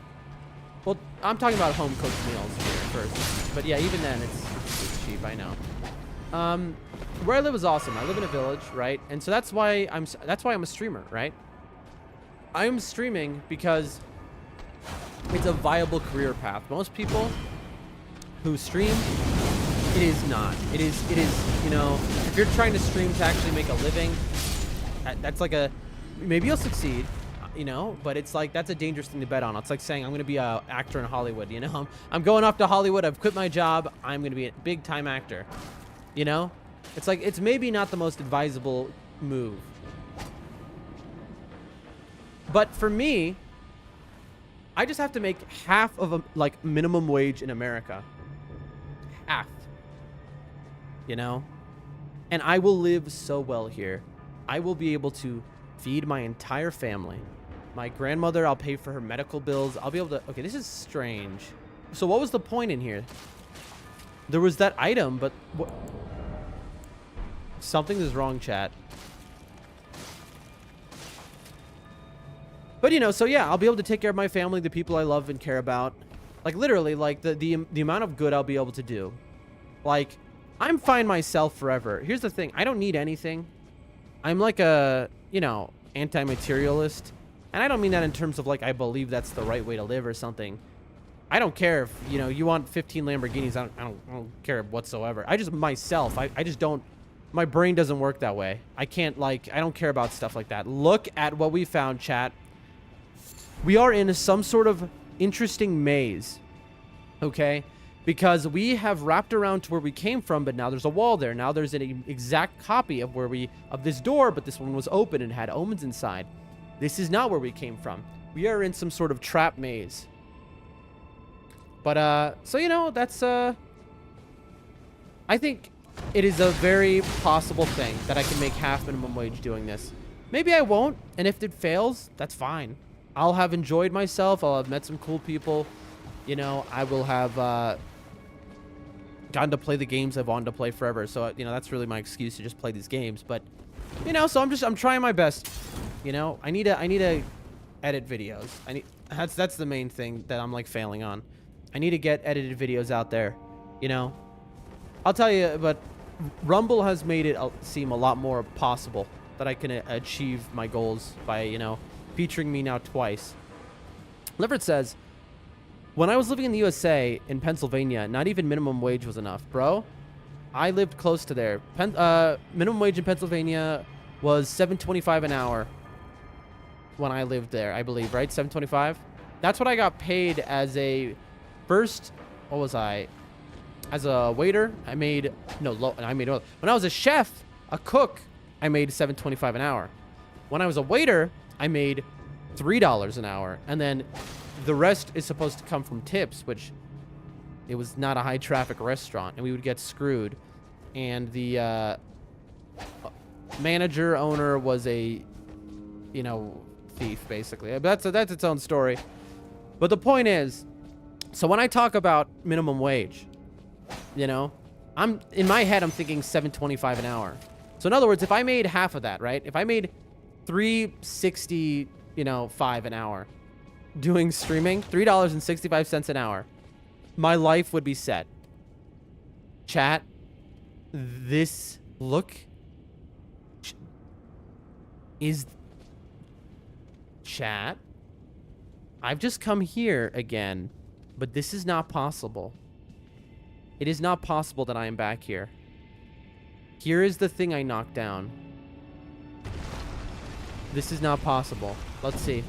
S1: Well, I'm talking about home-cooked meals here first. But yeah, even then, it's cheap, I know. Where I live is awesome. I live in a village, right? And so that's why I'm a streamer, right? I'm streaming because it's a viable career path. Most people who stream, it is not. It is, you know, if you're trying to stream to actually make a living, that's like a, maybe you'll succeed, you know, but it's like, that's a dangerous thing to bet on. It's like saying, I'm going to be an actor in Hollywood, you know? I'm going off to Hollywood. I've quit my job. I'm going to be a big time actor, you know? It's like, it's maybe not the most advisable move. But for me, I just have to make half of a, like, minimum wage in America. Half. You know? And I will live so well here. I will be able to feed my entire family. My grandmother, I'll pay for her medical bills. I'll be able to... Okay, this is strange. So what was the point in here? There was that item, but... What? Something is wrong, chat. But, you know, so yeah, I'll be able to take care of my family, the people I love and care about. Like, literally, like, the amount of good I'll be able to do. Like, I'm fine myself forever. Here's the thing. I don't need anything. I'm like a, you know, anti-materialist. And I don't mean that in terms of, like, I believe that's the right way to live or something. I don't care if, you know, you want 15 Lamborghinis. I don't care whatsoever. I just, myself, I just don't My brain doesn't work that way. I can't, like, I don't care about stuff like that. Look at what we found, chat. We are in some sort of interesting maze, okay? Because we have wrapped around to where we came from, but now there's a wall there. Now there's an exact copy of of this door, but this one was open and had omens inside. This is not where we came from. We are in some sort of trap maze. But, so, you know, that's, I think it is a very possible thing that I can make half minimum wage doing this. Maybe I won't, and if it fails, that's fine. I'll have enjoyed myself. I'll have met some cool people. You know, I will have gotten to play the games I've wanted to play forever. So, you know, that's really my excuse to just play these games. But, you know, so I'm trying my best. You know, I need to edit videos. That's the main thing that I'm like failing on. I need to get edited videos out there. You know, I'll tell you, but Rumble has made it seem a lot more possible that I can achieve my goals by, you know, featuring me now twice. Liverett says, when I was living in the USA, in Pennsylvania, not even minimum wage was enough, bro. I lived close to there. Minimum wage in Pennsylvania was $7.25 an hour when I lived there, I believe, right? $7.25? That's what I got paid as a first, what was I? As a waiter, I made, when I was a chef, a cook, I made $7.25 an hour. When I was a waiter, I made $3 an hour. And then the rest is supposed to come from tips, which it was not a high traffic restaurant and we would get screwed. And the manager owner was a, you know, thief basically. That's its own story. But the point is, so when I talk about minimum wage, you know, in my head, I'm thinking $7.25 an hour. So in other words, if I made half of that, right? If I made $3.60, you know, 5 an hour doing streaming, $3.65 an hour, my life would be set. Chat, this look is chat. I've just come here again, but this is not possible. It is not possible that I am back here. Here is the thing I knocked down. This is not possible. Let's see.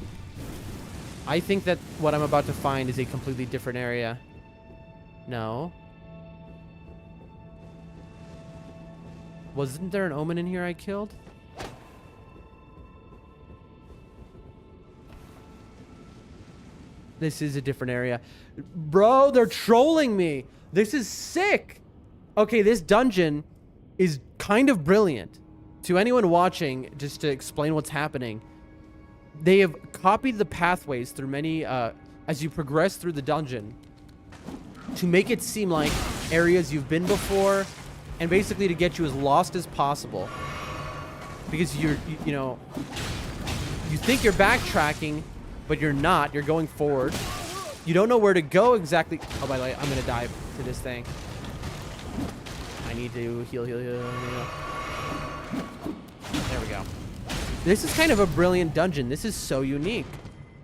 S1: I think that what I'm about to find is a completely different area. No. Wasn't there an omen in here I killed? This is a different area. Bro, they're trolling me. This is sick. Okay, this dungeon is kind of brilliant. To anyone watching, just to explain what's happening, they have copied the pathways through many, as you progress through the dungeon, to make it seem like areas you've been before, and basically to get you as lost as possible. Because you know, you think you're backtracking, but you're not. You're going forward. You don't know where to go exactly. Oh, by the way, I'm going to dive to this thing. I need to heal. There we go. This is kind of a brilliant dungeon. This is so unique.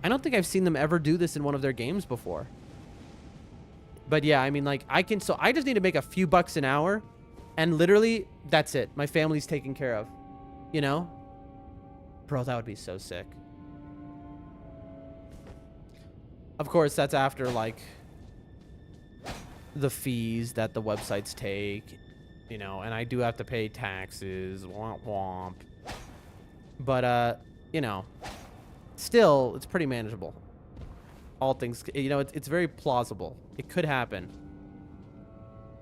S1: I don't think I've seen them ever do this in one of their games before. But yeah, I mean, like, I just need to make a few bucks an hour, and literally, that's it. My family's taken care of. You know? Bro, that would be so sick. Of course, that's after, like, the fees that the websites take, you know, and I do have to pay taxes, womp womp. But, you know, still, it's pretty manageable. All things, you know, it's very plausible. It could happen.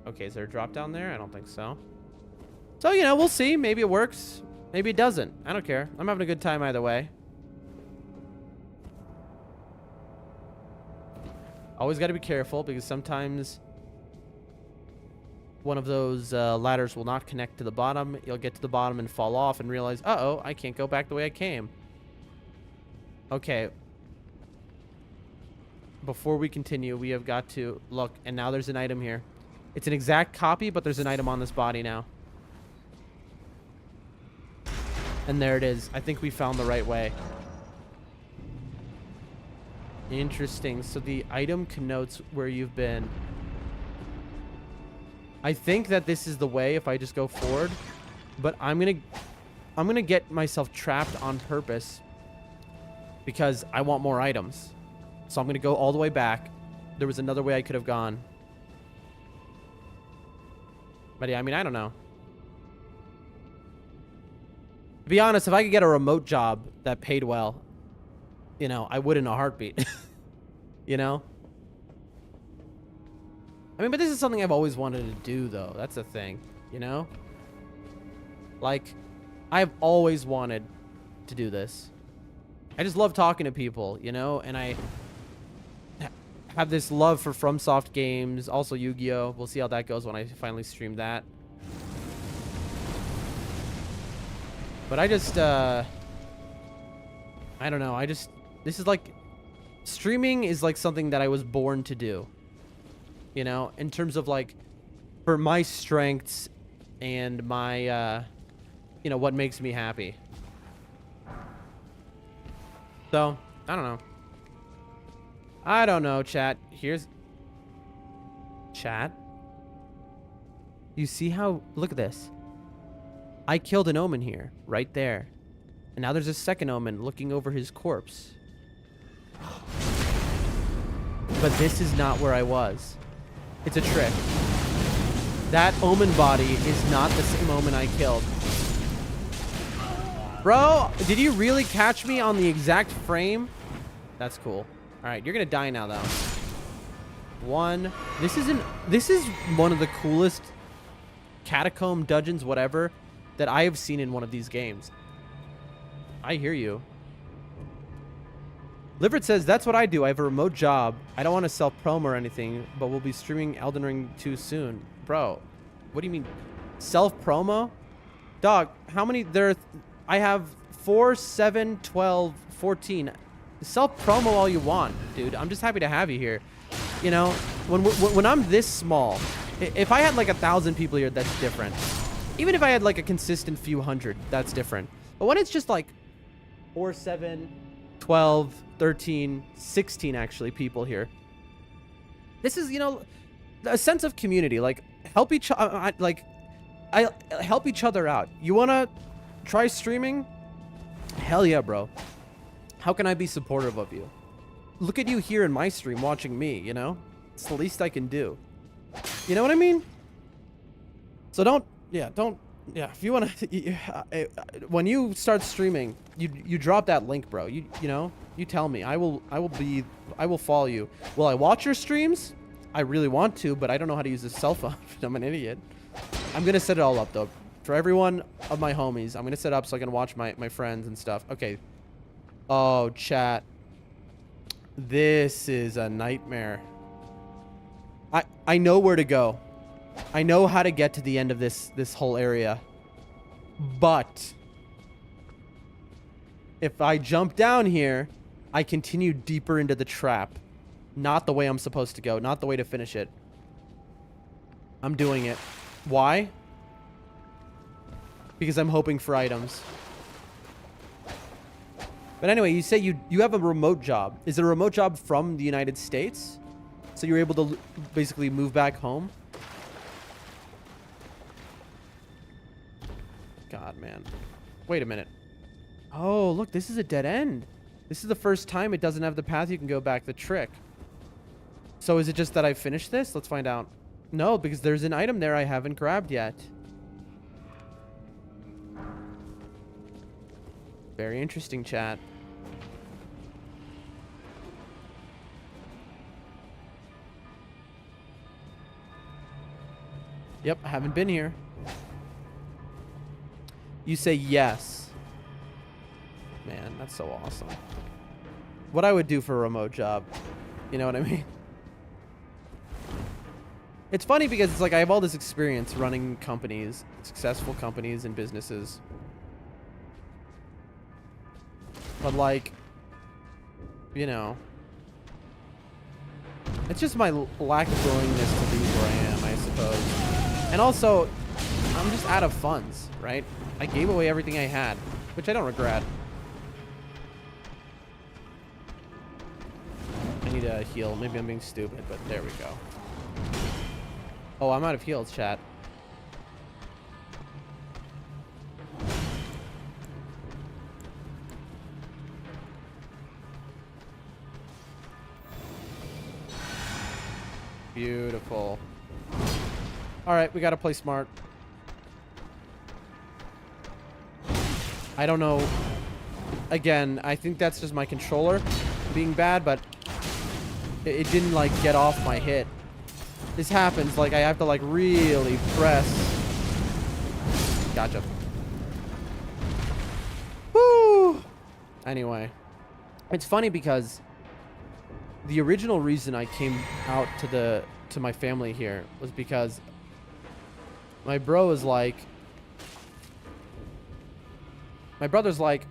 S1: Okay, is there a drop down there? I don't think so. So, you know, we'll see. Maybe it works. Maybe it doesn't. I don't care. I'm having a good time either way. Always got to be careful because sometimes one of those ladders will not connect to the bottom. You'll get to the bottom and fall off and realize, uh-oh, I can't go back the way I came. Okay. Before we continue, we have got to look, and now there's an item here. It's an exact copy, but there's an item on this body now. And there it is. I think we found the right way. Interesting. So the item connotes where you've been. I think that this is the way if I just go forward. But I'm gonna get myself trapped on purpose because I want more items. So I'm gonna go all the way back. There was another way I could have gone. But yeah, I mean, I don't know. To be honest, if I could get a remote job that paid well, you know, I would in a heartbeat. You know? I mean, but this is something I've always wanted to do, though. That's the thing, you know? Like, I've always wanted to do this. I just love talking to people, you know? And I have this love for FromSoft games, also Yu-Gi-Oh! We'll see how that goes when I finally stream that. But I just, I don't know. This is like, streaming is like something that I was born to do. You know, in terms of like, for my strengths and my, you know, what makes me happy. So, I don't know. I don't know, chat. Here's... Chat? You see how... Look at this. I killed an omen here, right there. And now there's a second omen looking over his corpse. But this is not where I was. It's a trick. That omen body is not the same omen I killed. Bro, did you really catch me on the exact frame? That's cool. All right, you're gonna die now, though. This is one of the coolest catacomb dungeons, whatever, that I have seen in one of these games. I hear you. Livered says, that's what I do. I have a remote job. I don't want to self-promo or anything, but we'll be streaming Elden Ring 2 soon. Bro, what do you mean? Self-promo? Dog, how many? I have 4, 7, 12, 14. Self-promo all you want, dude. I'm just happy to have you here. You know, when I'm this small, if I had like 1,000 people here, that's different. Even if I had like a consistent few hundred, that's different. But when it's just like 4, 7, 12, 13, 16 actually people here. This is, you know, a sense of community. Like, help each I help each other out. You want to try streaming? Hell yeah, bro. How can I be supportive of you? Look at you here in my stream watching me, you know? It's the least I can do. You know what I mean? So if you want to, when you start streaming, you drop that link, bro. You know, you tell me. I will follow you. Will I watch your streams? I really want to, but I don't know how to use this cell phone. I'm an idiot. I'm gonna set it all up though. For every one of my homies, I'm gonna set up so I can watch my friends and stuff. Okay. Oh, chat. This is a nightmare. I know where to go. I know how to get to the end of this whole area. But if I jump down here, I continue deeper into the trap. Not the way I'm supposed to go. Not the way to finish it. I'm doing it. Why? Because I'm hoping for items. But anyway, you say you have a remote job. Is it a remote job from the United States? So you're able to basically move back home? God, man. Wait a minute. Oh, look, this is a dead end. This is the first time it doesn't have the path you can go back, the trick. So is it just that I finished this? Let's find out. No, because there's an item there I haven't grabbed yet. Very interesting, chat. Yep, I haven't been here. You say yes. Man, that's so awesome. What I would do for a remote job. You know what I mean? It's funny because it's like I have all this experience running companies, successful companies and businesses. But like, you know, it's just my lack of willingness to be where I am, I suppose. And also, I'm just out of funds, right? I gave away everything I had, which I don't regret. I need a heal. Maybe I'm being stupid, but there we go. Oh, I'm out of heals, chat. Beautiful. All right, we got to play smart. I don't know. Again, I think that's just my controller being bad, but it didn't, like, get off my hit. This happens, like, I have to, like, really press. Gotcha. Woo! Anyway. It's funny because the original reason I came out to my family here was because my bro is like... My brother's like...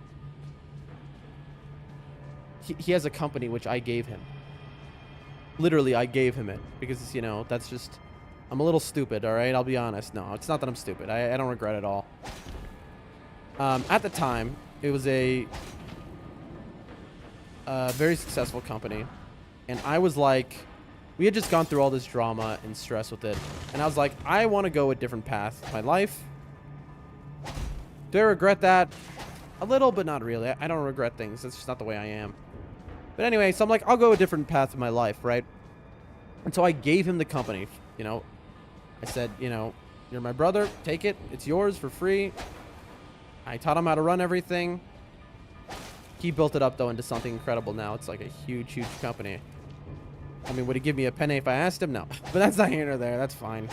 S1: He has a company which I gave him. Literally, I gave him it. Because, you know, that's just... I'm a little stupid, alright? I'll be honest. No, it's not that I'm stupid. I don't regret it all. At the time, it was a very successful company. And I was like... We had just gone through all this drama and stress with it. And I was like, I want to go a different path in my life. Do I regret that? A little, but not really. I don't regret things. That's just not the way I am. But anyway, so I'm like, I'll go a different path in my life, right? And so I gave him the company, you know. I said, you know, you're my brother. Take it. It's yours for free. I taught him how to run everything. He built it up, though, into something incredible now. It's like a huge, huge company. I mean, would he give me a penny if I asked him? No. But that's not here nor there. That's fine.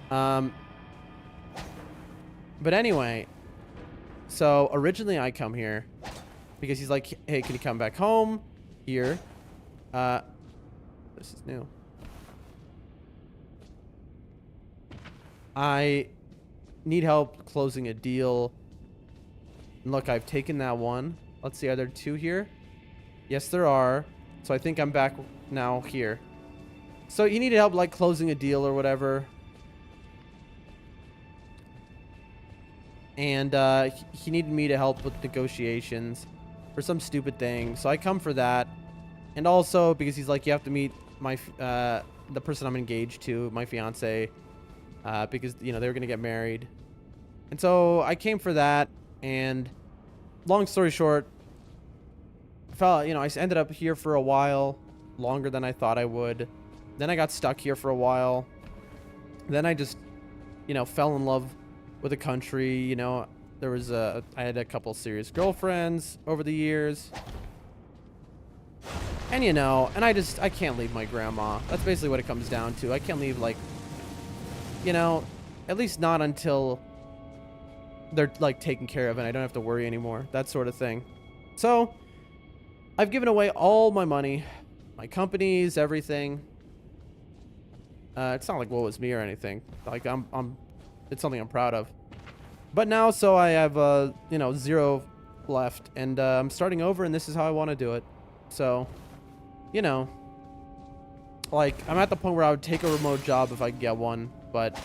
S1: But anyway, so originally I come here because he's like, hey, can you come back home here? This is new. I need help closing a deal. And look, I've taken that one. Let's see, are there two here? Yes, there are. So I think I'm back now here. So he needed help, like, closing a deal or whatever. And he needed me to help with negotiations for some stupid thing. So I come for that. And also because he's like, you have to meet my the person I'm engaged to, my fiance, because, you know, they were going to get married. And so I came for that. And long story short, you know, I ended up here for a while, longer than I thought I would. Then I got stuck here for a while. Then I just, you know, fell in love with the country. You know, there was I had a couple serious girlfriends over the years. And, you know, and I can't leave my grandma. That's basically what it comes down to. I can't leave, like, you know, at least not until they're, like, taken care of and I don't have to worry anymore. That sort of thing. So I've given away all my money, my companies, everything. It's not like woe is me or anything. Like, it's something I'm proud of. But now, so I have, you know, 0 left, and I'm starting over, and this is how I want to do it. So, you know, like, I'm at the point where I would take a remote job if I could get one, but,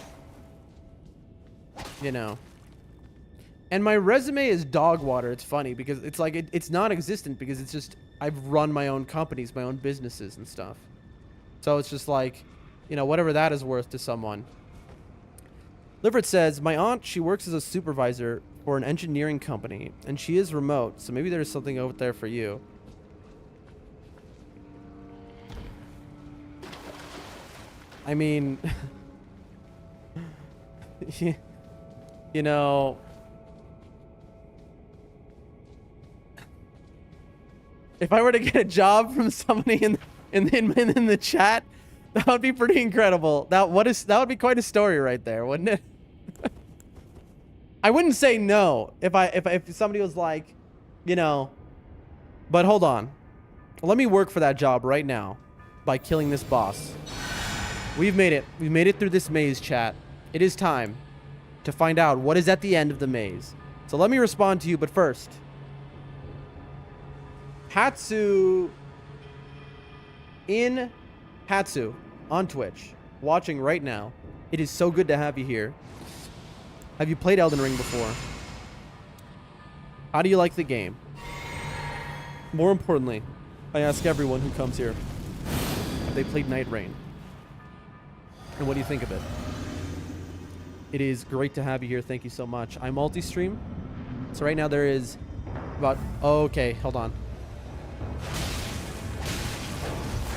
S1: you know. And my resume is dog water. It's funny because it's like, it's non-existent because it's just, I've run my own companies, my own businesses and stuff. So it's just like, you know, whatever that is worth to someone. Liverett says, my aunt, she works as a supervisor for an engineering company and she is remote. So maybe there's something over there for you. I mean, you know, if I were to get a job from somebody in the chat, that would be pretty incredible. That would be quite a story right there, wouldn't it? I wouldn't say no if somebody was like, you know, but hold on. Let me work for that job right now by killing this boss. We've made it. We've made it through this maze, chat. It is time to find out what is at the end of the maze. So let me respond to you, but first, Hatsu on Twitch, watching right now. It is so good to have you here. Have you played Elden Ring before? How do you like the game? More importantly, I ask everyone who comes here, have they played Night Rain? And what do you think of it? It is great to have you here. Thank you so much. I multi-stream. So right now there is about... Oh, okay, hold on.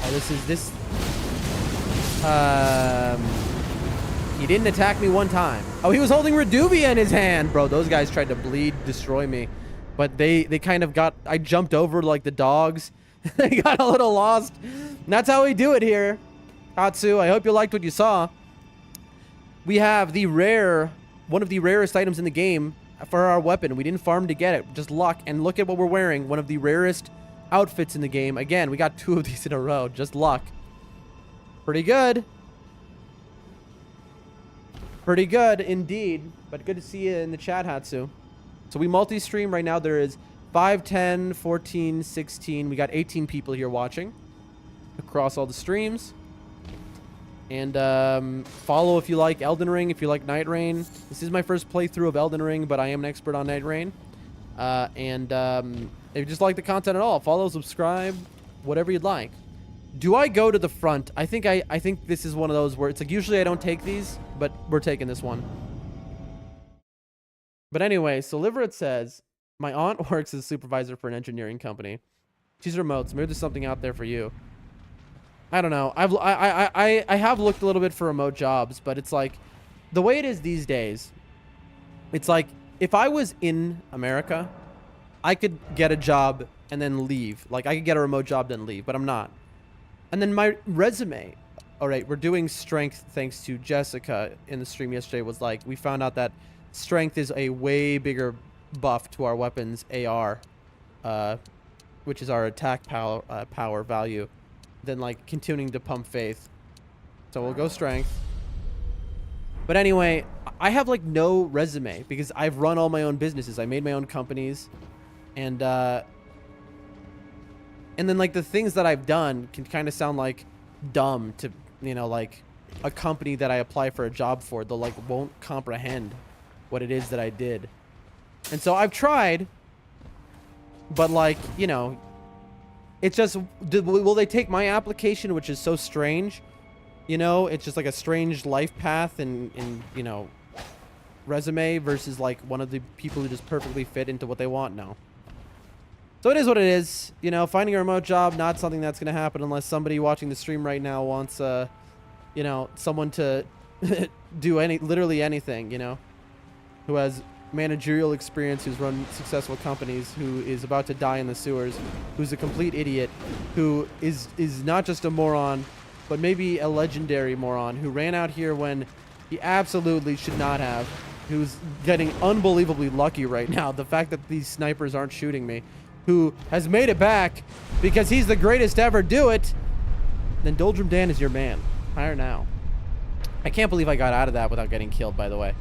S1: Oh, this... He didn't attack me one time. Oh, he was holding Reduvia in his hand. Bro, those guys tried to destroy me. But they kind of got... I jumped over like the dogs. They got a little lost. And that's how we do it here. Hatsu, I hope you liked what you saw. We have one of the rarest items in the game for our weapon. We didn't farm to get it. Just luck. And look at what we're wearing. One of the rarest outfits in the game. Again, we got 2 of these in a row. Just luck. Pretty good. Pretty good indeed. But good to see you in the chat, Hatsu. So we multi-stream right now. There is 5, 10, 14, 16. We got 18 people here watching across all the streams. And follow if you like Elden Ring, if you like Night Rain. This is my first playthrough of Elden Ring, but I am an expert on Night Rain. If you just like the content at all, follow, subscribe, whatever you'd like. Do I go to the front? I think this is one of those where it's like usually I don't take these, but we're taking this one. But anyway, so Liverit says, my aunt works as a supervisor for an engineering company. She's remote, so maybe there's something out there for you. I don't know. I have looked a little bit for remote jobs, but it's like the way it is these days. It's like if I was in America, I could get a job and then leave. Like I could get a remote job then leave, but I'm not. And then my resume. All right, we're doing strength thanks to Jessica in the stream yesterday. Was like we found out that strength is a way bigger buff to our weapons AR, which is our attack power value, than like continuing to pump faith. So we'll go strength. But anyway, I have like no resume because I've run all my own businesses. I made my own companies, and then like the things that I've done can kind of sound like dumb to, you know, like a company that I apply for a job for. They'll like won't comprehend what it is that I did. And so I've tried, but like, you know, it's just, will they take my application, which is so strange? You know, it's just like a strange life path and you know, resume versus like one of the people who just perfectly fit into what they want now. So it is what it is. You know, finding a remote job, not something that's going to happen unless somebody watching the stream right now wants, you know, someone to do literally anything, you know, who has managerial experience, who's run successful companies, who is about to die in the sewers, who's a complete idiot, who is not just a moron, but maybe a legendary moron, who ran out here when he absolutely should not have, who's getting unbelievably lucky right now, the fact that these snipers aren't shooting me, who has made it back because he's the greatest to ever do it, then Doldrum Dan is your man. Hire now. I can't believe I got out of that without getting killed, by the way.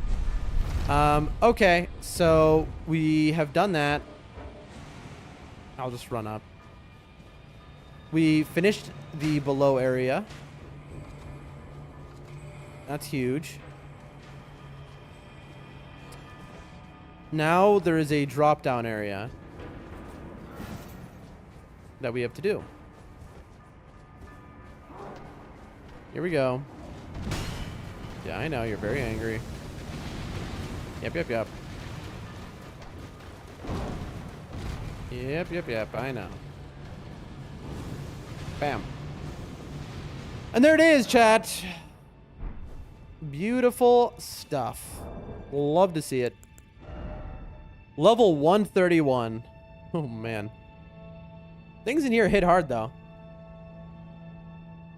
S1: Okay, so we have done that. I'll just run up. We finished the below area. That's huge. Now there is a drop down area that we have to do. Here we go. Yeah, I know, you're very angry. Yep. Yep, I know. Bam. And there it is, chat. Beautiful stuff. Love to see it. Level 131. Oh, man. Things in here hit hard, though.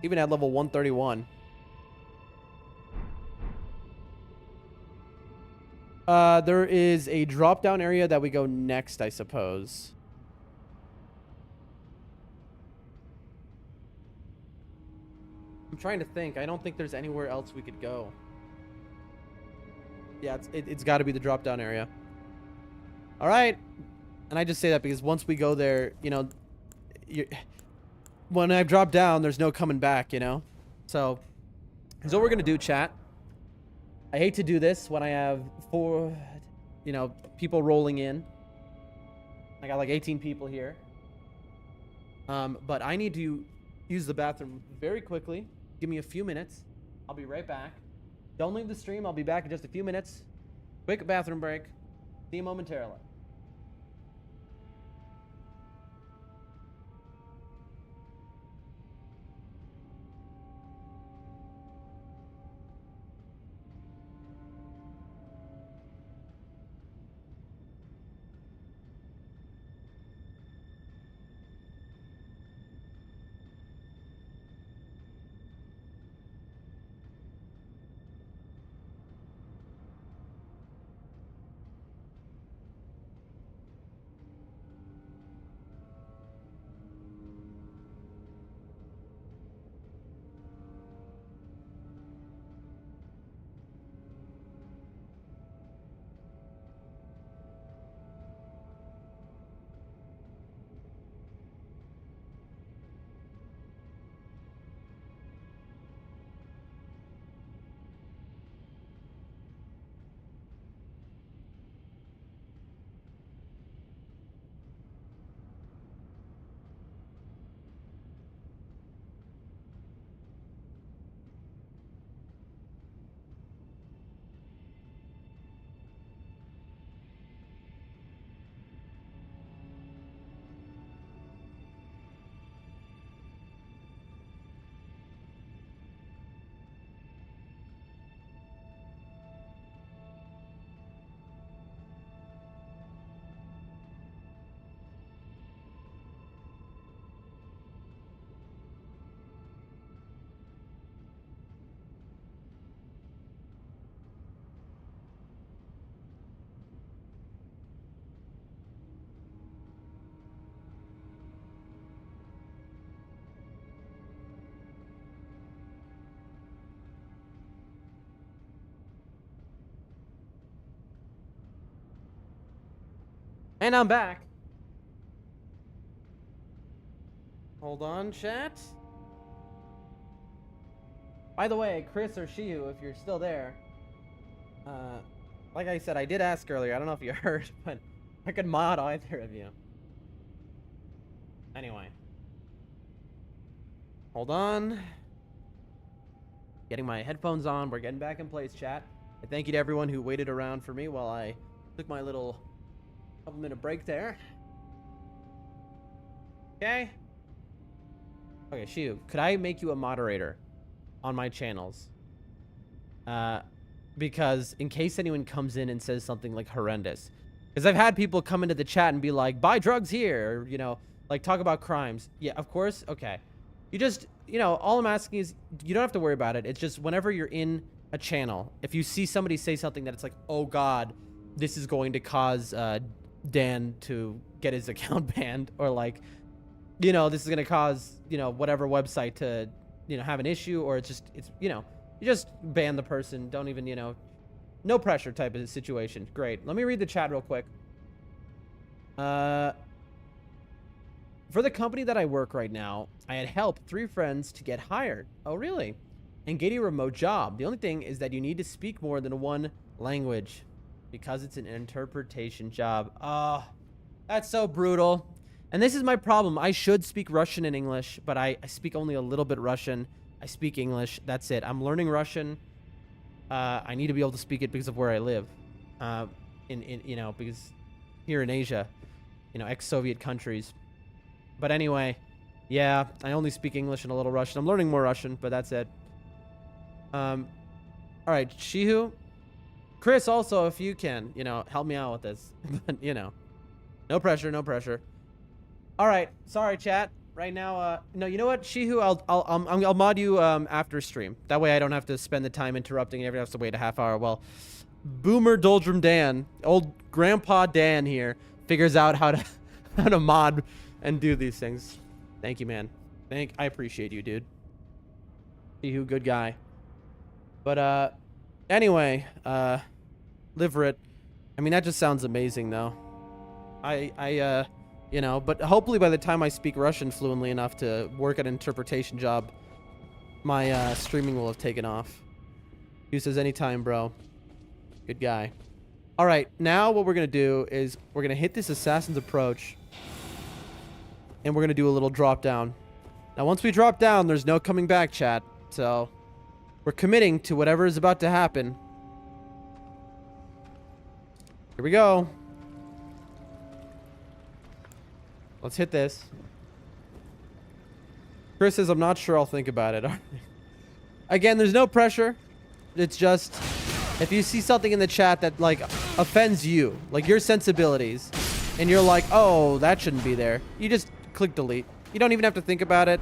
S1: Even at level 131. There is a drop-down area that we go next, I suppose. I'm trying to think. I don't think there's anywhere else we could go. Yeah, it's got to be the drop-down area. All right. And I just say that because once we go there, you know, when I drop down, there's no coming back, you know? So, here's what we're going to do, chat. I hate to do this when I have 4, you know, people rolling in. I got like 18 people here. But I need to use the bathroom very quickly. Give me a few minutes. I'll be right back. Don't leave the stream. I'll be back in just a few minutes. Quick bathroom break. See you momentarily. And I'm back. Hold on, chat. By the way, Chris or Shiu, if you're still there, like I said, I did ask earlier. I don't know if you heard, but I could mod either of you. Anyway. Hold on. Getting my headphones on. We're getting back in place, chat. And thank you to everyone who waited around for me while I took my little couple-minute break there. Okay. Okay, Shiu, could I make you a moderator on my channels? Because in case anyone comes in and says something like horrendous. Because I've had people come into the chat and be like, buy drugs here, or, you know, like talk about crimes. Yeah, of course. Okay. You just, you know, all I'm asking is you don't have to worry about it. It's just whenever you're in a channel, if you see somebody say something that it's like, oh God, this is going to cause Dan to get his account banned, or like, you know, this is going to cause, you know, whatever website to, you know, have an issue, or it's, you know, you just ban the person. Don't even, you know, no pressure type of situation. Great. Let me read the chat real quick. For the company that I work right now, I had helped 3 friends to get hired. Oh, really? And get a remote job. The only thing is that you need to speak more than one language because it's an interpretation job. Oh, that's so brutal. And this is my problem. I should speak Russian and English, but I speak only a little bit Russian. I speak English. That's it. I'm learning Russian. I need to be able to speak it because of where I live. You know, because here in Asia, you know, ex-Soviet countries. But anyway, yeah, I only speak English and a little Russian. I'm learning more Russian, but that's it. All right, Shihu. Chris, also, if you can, you know, help me out with this. But, you know, no pressure, no pressure. All right, sorry, chat. Right now, no, you know what, Shihu, I'll mod you after stream. That way I don't have to spend the time interrupting and everyone has to wait a half hour. Well, Boomer Doldrum Dan, old Grandpa Dan here, figures out how to mod and do these things. Thank you, man. I appreciate you, dude. Shihu, good guy. But anyway, Liverit. I mean, that just sounds amazing, though. You know, but hopefully by the time I speak Russian fluently enough to work at an interpretation job, my streaming will have taken off. He says, anytime, bro. Good guy. All right, now what we're going to do is we're going to hit this Assassin's Approach, and we're going to do a little drop down. Now, once we drop down, there's no coming back, chat. So we're committing to whatever is about to happen. Here we go. Let's hit this. Chris says, I'm not sure I'll think about it. Again, there's no pressure. It's just, if you see something in the chat that, like, offends you, like your sensibilities, and you're like, oh, that shouldn't be there, you just click delete. You don't even have to think about it.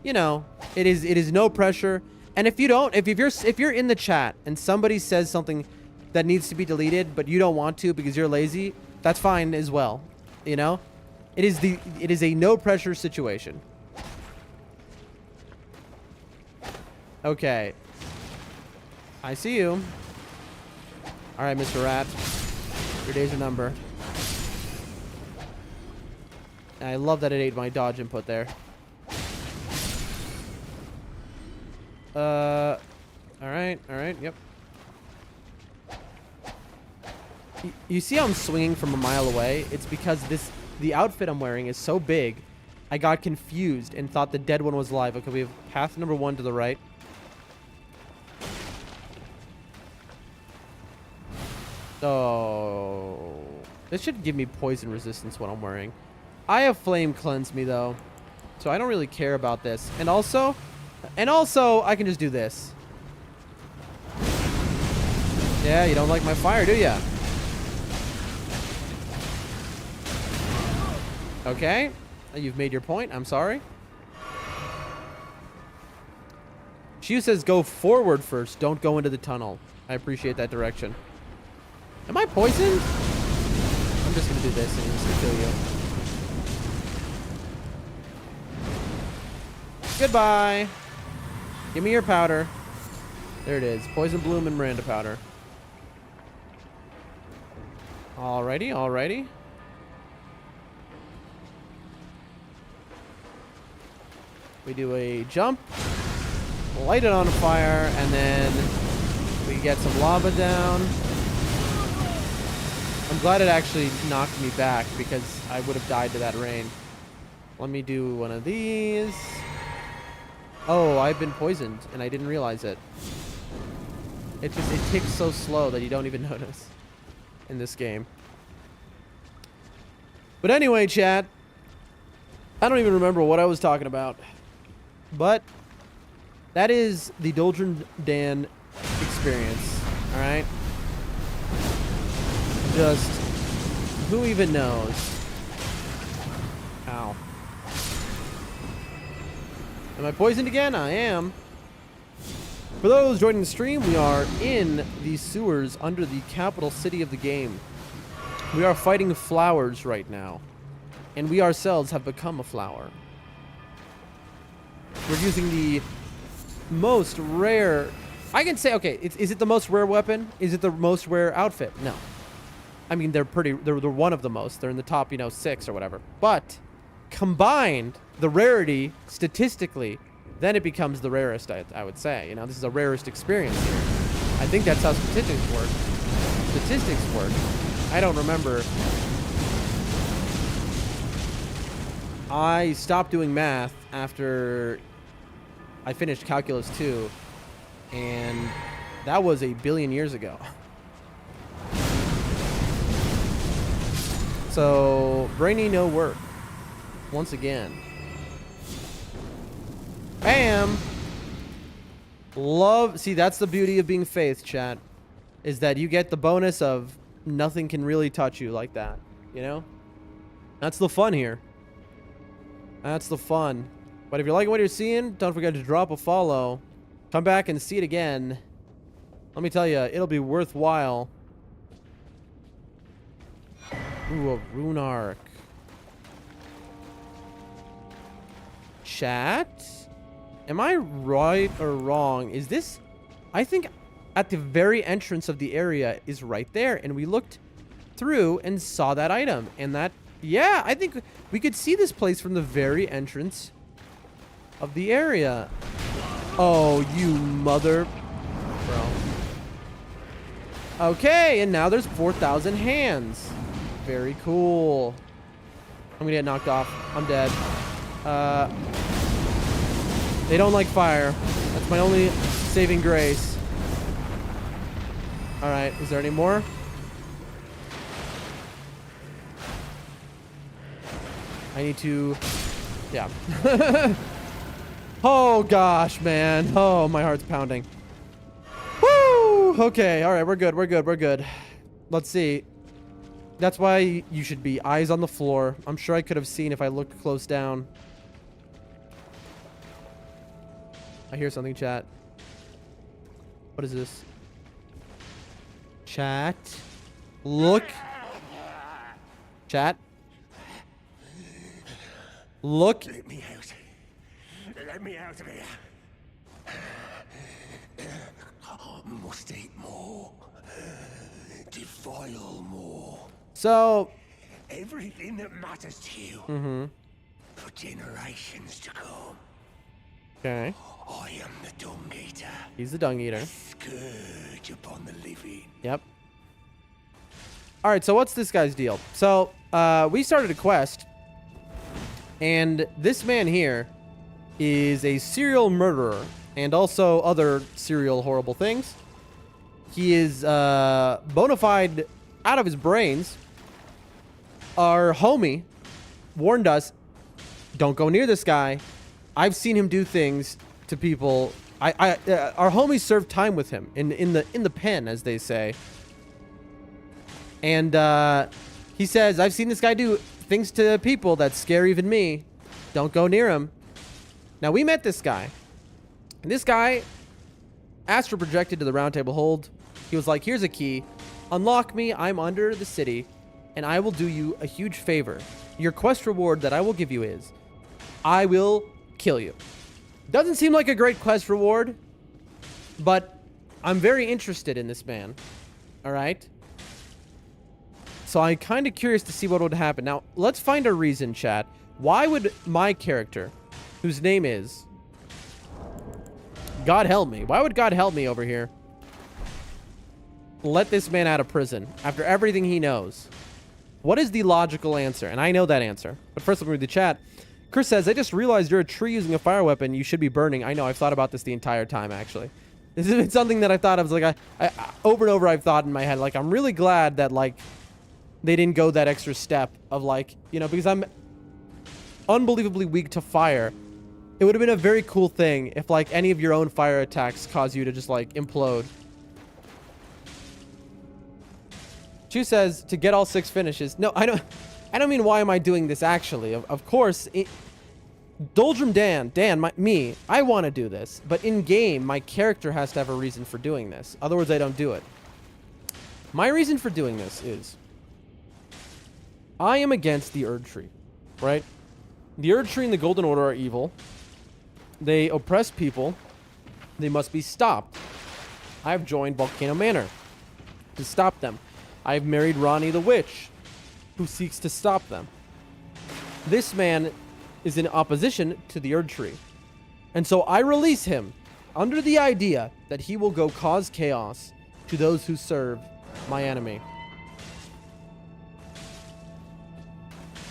S1: You know, it is no pressure. And if you don't, if you're in the chat and somebody says something that needs to be deleted, but you don't want to because you're lazy, that's fine as well. You know? It is a no pressure situation. Okay. I see you. All right, Mr. Rat. Your days are numbered. I love that it ate my dodge input there. All right, yep. You see how I'm swinging from a mile away? It's because the outfit I'm wearing is so big, I got confused and thought the dead one was alive. Okay, we have path number 1 to the right. Oh, this should give me poison resistance what I'm wearing. I have flame cleanse me though, so I don't really care about this. And also I can just do this. Yeah, you don't like my fire, do ya? Okay, you've made your point. I'm sorry. Shiu says go forward first. Don't go into the tunnel. I appreciate that direction. Am I poisoned? I'm just going to do this and it's going to kill you. Goodbye. Give me your powder. There it is. Poison Bloom and Miranda powder. Alrighty. We do a jump, light it on fire, and then we get some lava down. I'm glad it actually knocked me back because I would have died to that rain. Let me do one of these. Oh, I've been poisoned and I didn't realize it. It ticks so slow that you don't even notice in this game. But anyway, chat, I don't even remember what I was talking about. But that is the Doldrum Dan experience, all right? Just, who even knows? Ow. Am I poisoned again? I am. For those joining the stream, we are in the sewers under the capital city of the game. We are fighting flowers right now. And we ourselves have become a flower. We're using the most rare... I can say, okay, is it the most rare weapon? Is it the most rare outfit? No. I mean, they're one of the most. They're in the top, 6 or whatever. But combined, the rarity, statistically, then it becomes the rarest, I would say. This is a rarest experience here. I think that's how statistics work. I don't remember. I stopped doing math after I finished Calculus 2, and that was a billion years ago. So, brainy no work. Once again. Bam! See, that's the beauty of being Faith, chat. Is that you get the bonus of nothing can really touch you like that. That's the fun here. That's the fun. But if you're liking what you're seeing, don't forget to drop a follow. Come back and see it again. Let me tell you, it'll be worthwhile. Ooh, a rune arc. Chat? Am I right or wrong? Is this... I think at the very entrance of the area is right there. And we looked through and saw that item. And that... Yeah, I think we could see this place from the very entrance of the area. Oh, you mother... Bro. Okay, and now there's 4,000 hands. Very cool. I'm gonna get knocked off. I'm dead. They don't like fire. That's my only saving grace. Alright, is there any more? I need to... Yeah. Oh, gosh, man. Oh, my heart's pounding. Woo! Okay, alright, we're good. Let's see. That's why you should be eyes on the floor. I'm sure I could have seen if I looked close down. I hear something, chat. What is this? Chat. Look. Chat. Look.
S2: Let me out. Let me out of here. Must eat more. Defile more.
S1: So.
S2: Everything that matters to you. For generations to come.
S1: Okay.
S2: I am the Dung Eater.
S1: He's the Dung Eater.
S2: Scourge upon the living.
S1: Yep. Alright, so what's this guy's deal? So, we started a quest. And this man here is a serial murderer. And also other serial horrible things. He is bona fide out of his brains. Our homie warned us, don't go near this guy. I've seen him do things to people. Our homie served time with him in the pen, as they say. And he says, I've seen this guy do things to people that scare even me. Don't go near him. Now, we met this guy. And this guy astral projected to the round table hold. He was like, here's a key. Unlock me. I'm under the city. And I will do you a huge favor. Your quest reward that I will give you is, I will kill you. Doesn't seem like a great quest reward, but I'm very interested in this man. All right? So I'm kind of curious to see what would happen. Now, let's find a reason, chat. Why would my character, whose name is... God help me. Why would God help me over here? Let this man out of prison after everything he knows. What is the logical answer? And I know that answer. But first, let me read the chat. Chris says, I just realized you're a tree using a fire weapon. You should be burning. I know. I've thought about this the entire time, actually. This has been something that I thought of. Like, I over and over, I've thought in my head, like, I'm really glad that, like, they didn't go that extra step of, like, you know, because I'm unbelievably weak to fire. It would have been a very cool thing if, like, any of your own fire attacks cause you to just, like, implode. Chu says to get all 6 finishes. No, I don't mean why am I doing this actually. Of course, Doldrum Dan, me, I want to do this, but in game, my character has to have a reason for doing this. Otherwise, I don't do it. My reason for doing this is I am against the Erd Tree, right? The Erd Tree and the Golden Order are evil. They oppress people. They must be stopped. I have joined Volcano Manor to stop them. I have married Ronnie the Witch, who seeks to stop them. This man is in opposition to the Erd Tree. And so I release him under the idea that he will go cause chaos to those who serve my enemy.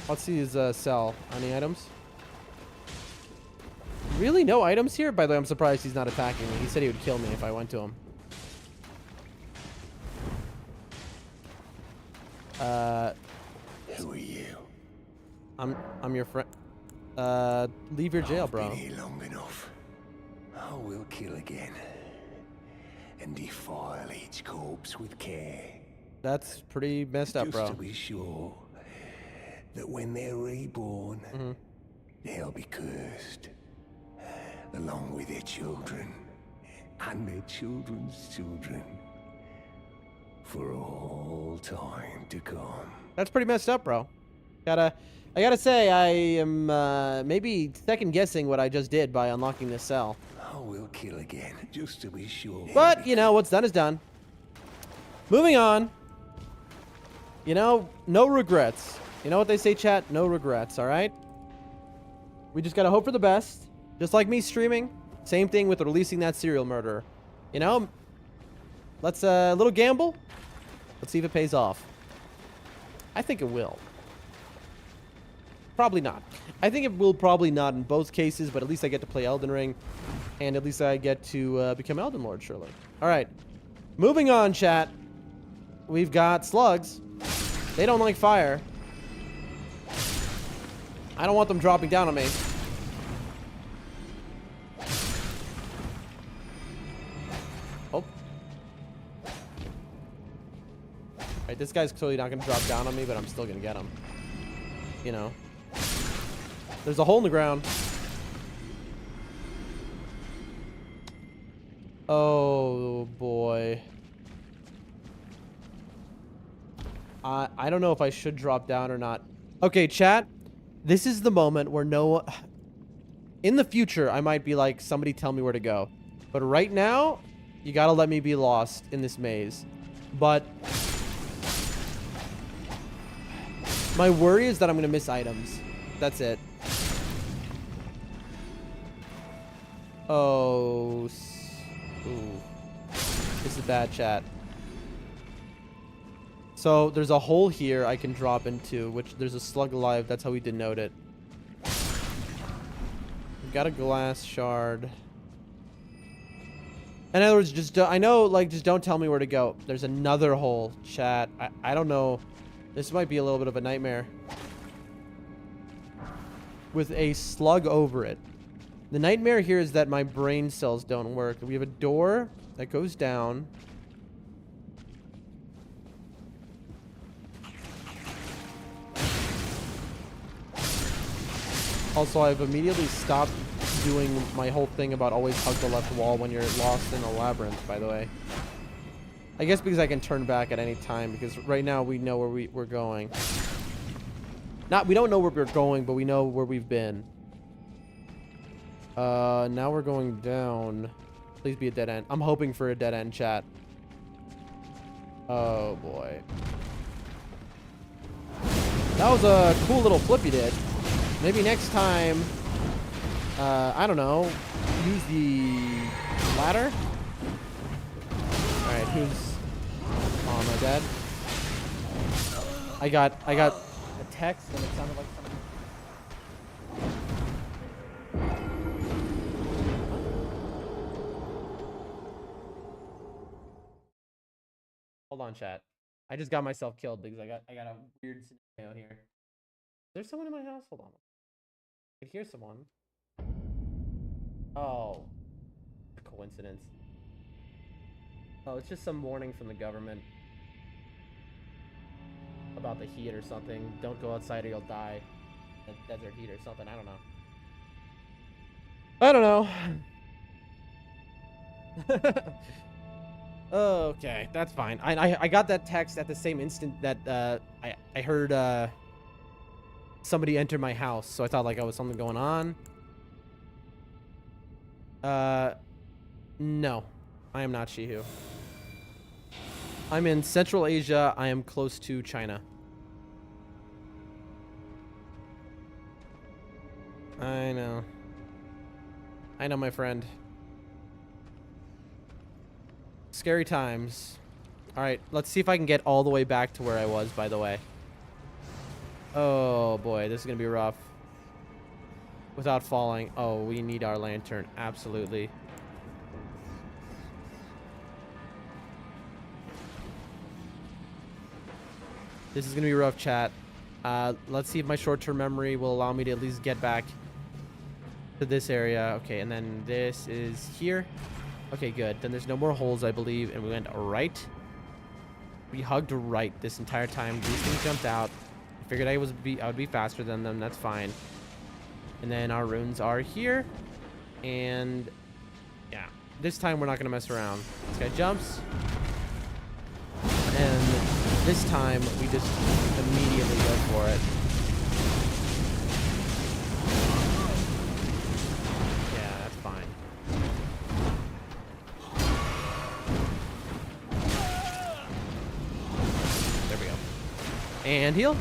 S1: Let's see his cell. Any items? Really? No items here? By the way, I'm surprised he's not attacking me. He said he would kill me if I went to him.
S2: Who are you?
S1: I'm your friend. Leave your jail, bro.
S2: I've been here long enough. I will kill again. And defile each corpse with care.
S1: That's pretty messed up, bro.
S2: Just to be sure that when they're reborn, they'll be cursed. Along with their children. And their children's children. For all time to come.
S1: That's pretty messed up, bro. I gotta say, I am maybe second guessing what I just did by unlocking this cell.
S2: I will kill again, just to be sure.
S1: But, you know, what's done is done. Moving on. You know, no regrets. You know what they say, chat? No regrets, alright? We just gotta hope for the best. Just like me streaming. Same thing with releasing that serial murderer. You know? Let's, a little gamble. Let's see if it pays off. I think it will. Probably not. I think it will probably not in both cases, but at least I get to play Elden Ring. And at least I get to become Elden Lord, surely. Alright. Moving on, chat. We've got slugs. They don't like fire. I don't want them dropping down on me. Oh. Alright, this guy's totally not going to drop down on me, but I'm still going to get him. You know. There's a hole in the ground. Oh, boy. I don't know if I should drop down or not. Okay, chat. This is the moment where in the future, I might be like, somebody tell me where to go. But right now, you gotta let me be lost in this maze. But my worry is that I'm gonna miss items. That's it. Oh. Ooh. This is bad, chat. So there's a hole here I can drop into, which there's a slug alive. That's how we denote it. We've got a glass shard. In other words, just I know, like, just don't tell me where to go. There's another hole, chat. I don't know. This might be a little bit of a nightmare. With a slug over it. The nightmare here is that my brain cells don't work. We have a door that goes down. Also, I've immediately stopped doing my whole thing about always hug the left wall when you're lost in a labyrinth, by the way. I guess because I can turn back at any time, because right now we know where we're going. We don't know where we're going, but we know where we've been. Now we're going down. Please be a dead end. I'm hoping for a dead end, chat. Oh, boy. That was a cool little flip you did. Maybe next time I don't know. Use the ladder. All right, who's? Oh, am I dead? I got a text and it sounded like something. Hold on, chat. I just got myself killed because I got a weird scenario here. Is there someone in my house? Hold on. I could hear someone. Oh, coincidence. Oh, it's just some warning from the government about the heat or something. Don't go outside or you'll die. Desert heat or something. I don't know. Okay, that's fine. I got that text at the same instant that I heard somebody enter my house, so I thought like I was something going on. No, I am not Shihu. I'm in Central Asia. I am close to China. I know, my friend. Scary times. All right, let's see if I can get all the way back to where I was, by the way. Oh boy, this is gonna be rough. Without falling. Oh, we need our lantern. Absolutely. This is gonna be rough, chat. Let's see if my short-term memory will allow me to at least get back to this area. Okay, and then this is here. Okay, good. Then there's no more holes, I believe, and we went right. We hugged right this entire time. These things jumped out. I figured I would be faster than them. That's fine. And then our runes are here. And yeah, this time we're not gonna mess around. This guy jumps. And this time we just immediately go for it. Yeah, that's fine. There we go. And heal.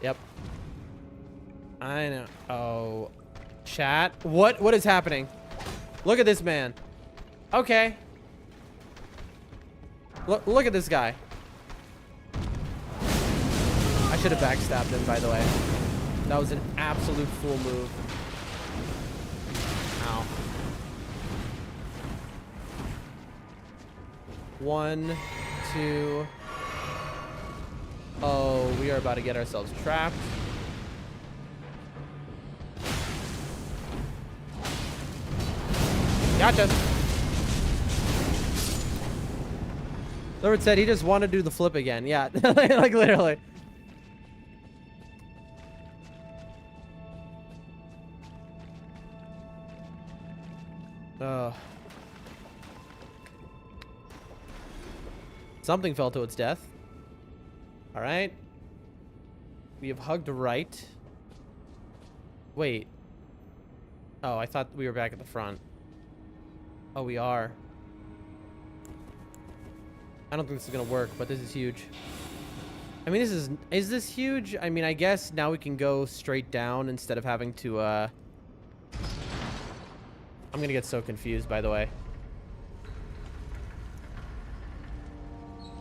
S1: Yep. I know. Oh, chat. What is happening? Look at this man. Okay. Look at this guy. I should have backstabbed him, by the way. That was an absolute fool move. Ow. 1, 2. Oh, we are about to get ourselves trapped. Gotcha. Lord said he just wanted to do the flip again. Yeah, like literally. Something fell to its death. All right. We have hugged right. Wait. Oh, I thought we were back at the front. Oh, we are. I don't think this is gonna work, but this is huge. I mean, is this huge? I mean, I guess now we can go straight down instead of having to, I'm gonna get so confused, by the way.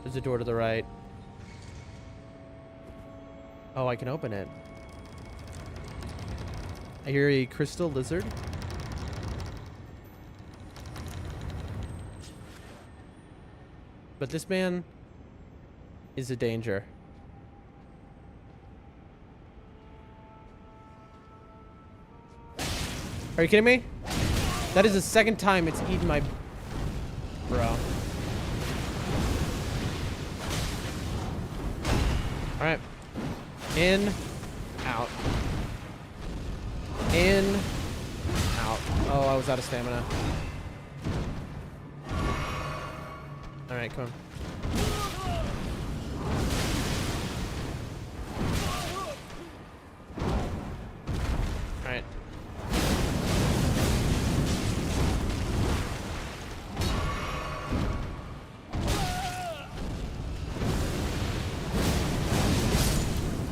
S1: There's a door to the right. Oh, I can open it. I hear a crystal lizard. But this man is a danger. Are you kidding me? That is the second time it's eaten my... Bro. Alright. In. Out. In. Out. Oh, I was out of stamina. Alright, come on. Alright.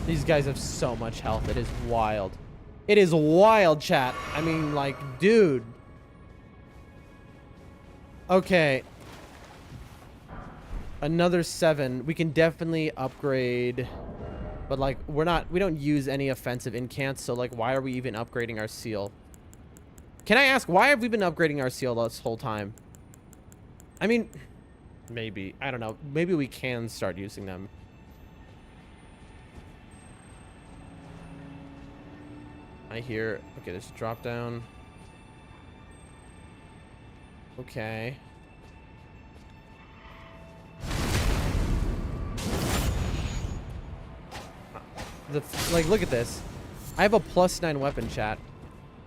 S1: These guys have so much health. It is wild. It is wild, chat. I mean, like, dude. Okay. Another 7. We can definitely upgrade. But, like, we don't use any offensive incants, so, like, why are we even upgrading our seal? Can I ask, why have we been upgrading our seal this whole time? I mean, maybe. I don't know. Maybe we can start using them. I hear... Okay, there's a drop down. Okay. Like, look at this. I have a +9 weapon, chat.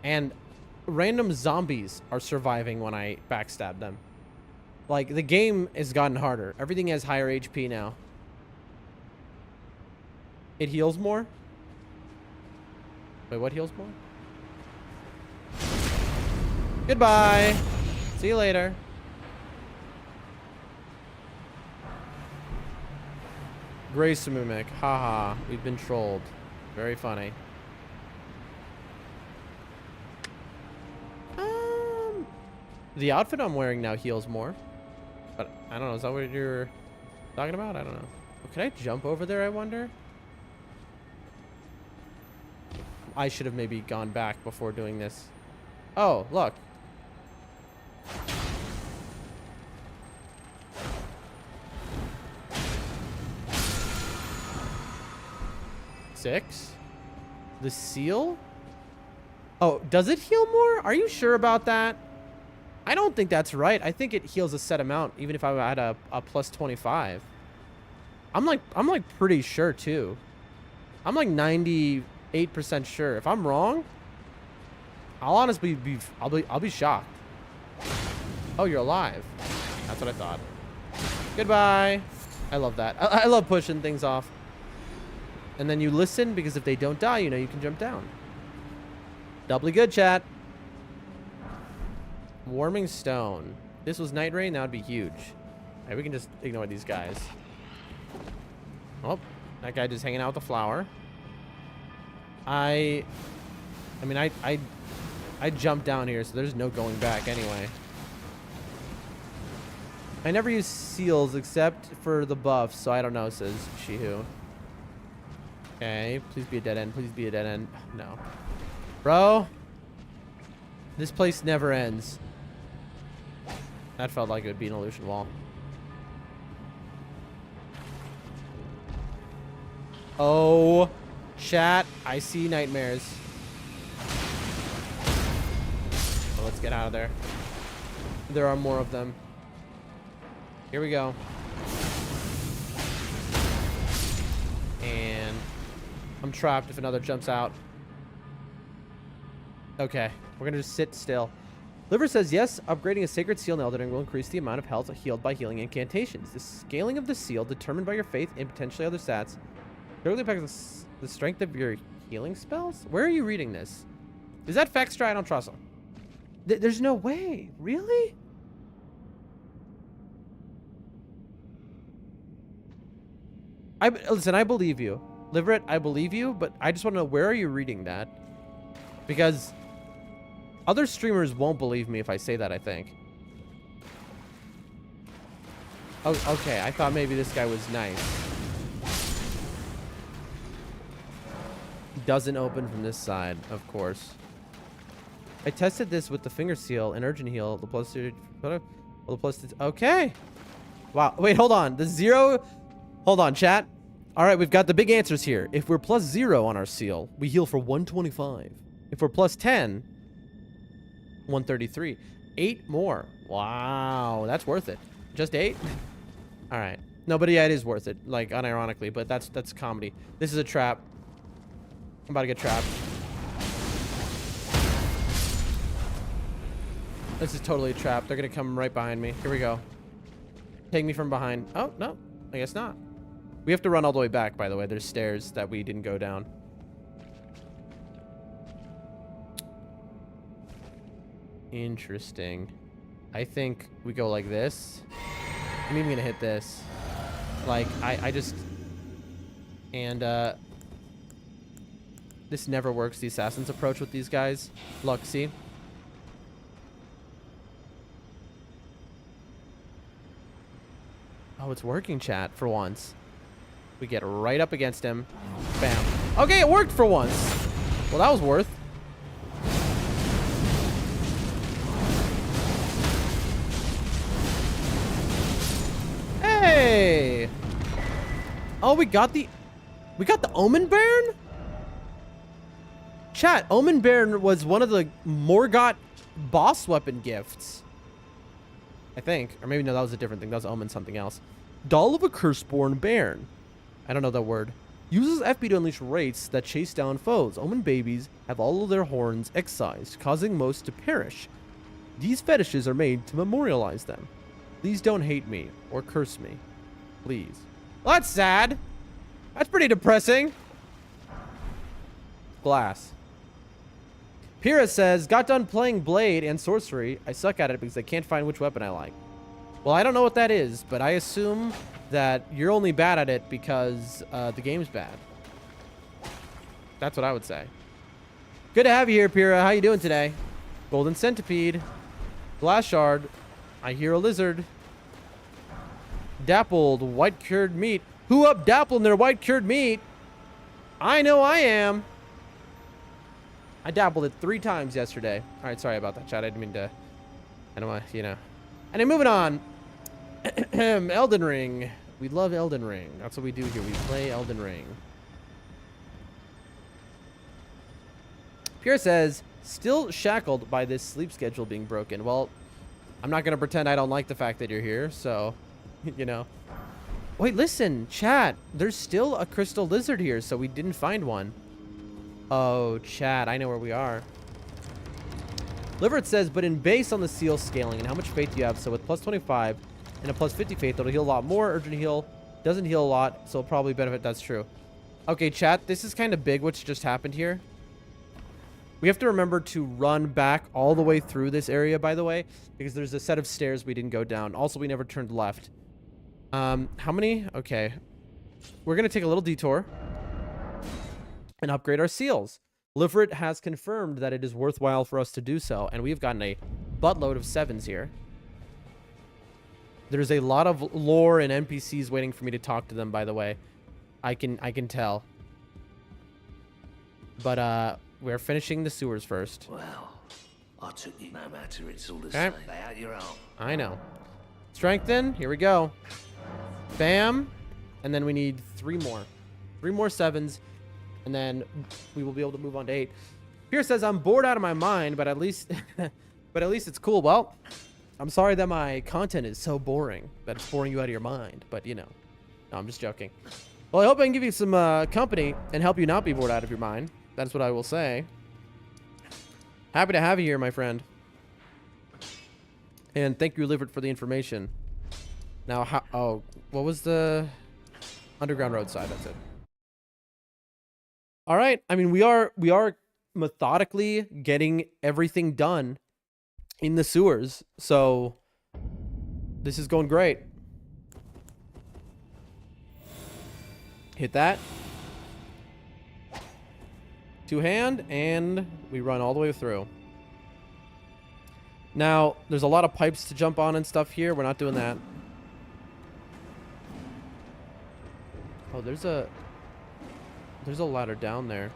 S1: And random zombies are surviving when I backstab them. Like, the game has gotten harder. Everything has higher HP now. It heals more? Wait, what heals more? Goodbye. See you later. Grace Mimic. Haha. We've been trolled. Very funny. The outfit I'm wearing now heals more. But I don't know. Is that what you're talking about? I don't know. Can I jump over there, I wonder? I should have maybe gone back before doing this. Oh, look. Six. The seal? Oh, does it heal more? Are you sure about that? I don't think that's right. I think it heals a set amount, even if I had a +25. I'm like pretty sure too. I'm like 98% sure. If I'm wrong, I'll honestly I'll be shocked. Oh, you're alive. That's what I thought. Goodbye. I love that. I love pushing things off. And then you listen, because if they don't die, you know you can jump down. Doubly good, chat. Warming stone. If this was night rain, that would be huge. Alright, we can just ignore these guys. Oh, that guy just hanging out with the flower. I mean, I jumped down here, so there's no going back anyway. I never use seals except for the buffs, so I don't know, says Shihu. Okay, please be a dead end. Please be a dead end. No. Bro. This place never ends. That felt like it would be an illusion wall. Oh, chat. I see nightmares. Oh, let's get out of there. There are more of them. Here we go. And I'm trapped if another jumps out. Okay, we're gonna just sit still. Liver says, yes, upgrading a sacred seal in Elden Ring will increase the amount of health healed by healing incantations. The scaling of the seal, determined by your faith and potentially other stats, directly impacts the strength of your healing spells? Where are you reading this? Is that Fextra? I don't trust him. There's no way. Really? Listen, I believe you. Liverit, I believe you, but I just want to know, where are you reading that? Because other streamers won't believe me if I say that, I think. Oh, okay. I thought maybe this guy was nice. Doesn't open from this side, of course. I tested this with the finger seal and urgent heal. The plus two, the plus two. Okay. Wow. Wait, hold on. The 0. Hold on, chat. All right, we've got the big answers here. If we're +0 on our seal, we heal for 125. If we're +10, 133. 8 more. Wow, that's worth it. Just 8? All right. No, but yeah, it is worth it. Like, unironically, but that's comedy. This is a trap. I'm about to get trapped. This is totally a trap. They're gonna come right behind me. Here we go. Take me from behind. Oh, no. I guess not. We have to run all the way back, by the way. There's stairs that we didn't go down. Interesting. I think we go like this. I'm even gonna hit this. Like, I just... And, This never works, the assassin's approach with these guys. Look, see? Oh, it's working, chat, for once. We get right up against him. Bam. Okay, it worked for once. Well, that was worth. Hey! Oh, we got the Omen Baron? Chat, Omen Baron was one of the Morgott boss weapon gifts. I think. Or maybe no, that was a different thing. That was Omen something else. Doll of a Curseborn Baron. I don't know that word. Uses FP to unleash wraiths that chase down foes. Omen babies have all of their horns excised, causing most to perish. These fetishes are made to memorialize them. Please don't hate me or curse me. Please. Well, that's sad. That's pretty depressing. Glass. Pyrrha says, got done playing Blade and Sorcery. I suck at it because I can't find which weapon I like. Well, I don't know what that is, but I assume that you're only bad at it because the game's bad. That's what I would say. Good to have you here, Pyrrha. How you doing today? Golden Centipede. Glass Shard. I hear a lizard. Dappled. White cured meat. Who up dappled in their white cured meat? I know I am. I dabbled it 3 times yesterday. All right, sorry about that, chat. I didn't mean to. I don't want, you know. And then moving on. Elden Ring. We love Elden Ring. That's what we do here. We play Elden Ring. Pierre says, still shackled by this sleep schedule being broken. Well, I'm not going to pretend I don't like the fact that you're here, so, you know. Wait, listen, chat. There's still a crystal lizard here, so we didn't find one. Oh, chat, I know where we are. Livert says, but in base on the seal scaling and how much faith you have, so with plus 25 and a plus 50 faith, it'll heal a lot more. Urgent heal doesn't heal a lot, so it'll probably benefit. That's true. Okay, chat, this is kind of big what's just happened here. We have to remember to run back all the way through this area, by the way, because there's a set of stairs we didn't go down. Also, we never turned left. How many? Okay. We're going to take a little detour and upgrade our seals. Liveret has confirmed that it is worthwhile for us to do so, and we've gotten a buttload of 7s here. There's a lot of lore and NPCs waiting for me to talk to them, by the way. I can tell. But we're finishing the sewers first.
S2: Well, I took you no matter, it's all the same. Lay out your arm.
S1: I know. Strengthen. Here we go. Bam. And then we need 3 more. 3 more 7s. And then we will be able to move on to 8. Pierce says, I'm bored out of my mind, but at least it's cool. Well, I'm sorry that my content is so boring that it's boring you out of your mind. But, you know. No, I'm just joking. Well, I hope I can give you some company and help you not be bored out of your mind. That's what I will say. Happy to have you here, my friend. And thank you, Livert, for the information. Now, oh, what was the underground roadside? That's it. All right. I mean, we are methodically getting everything done in the sewers. So this is going great. Hit that. 2-hand, and we run all the way through. Now, there's a lot of pipes to jump on and stuff here. We're not doing that. Oh, there's a ladder down there.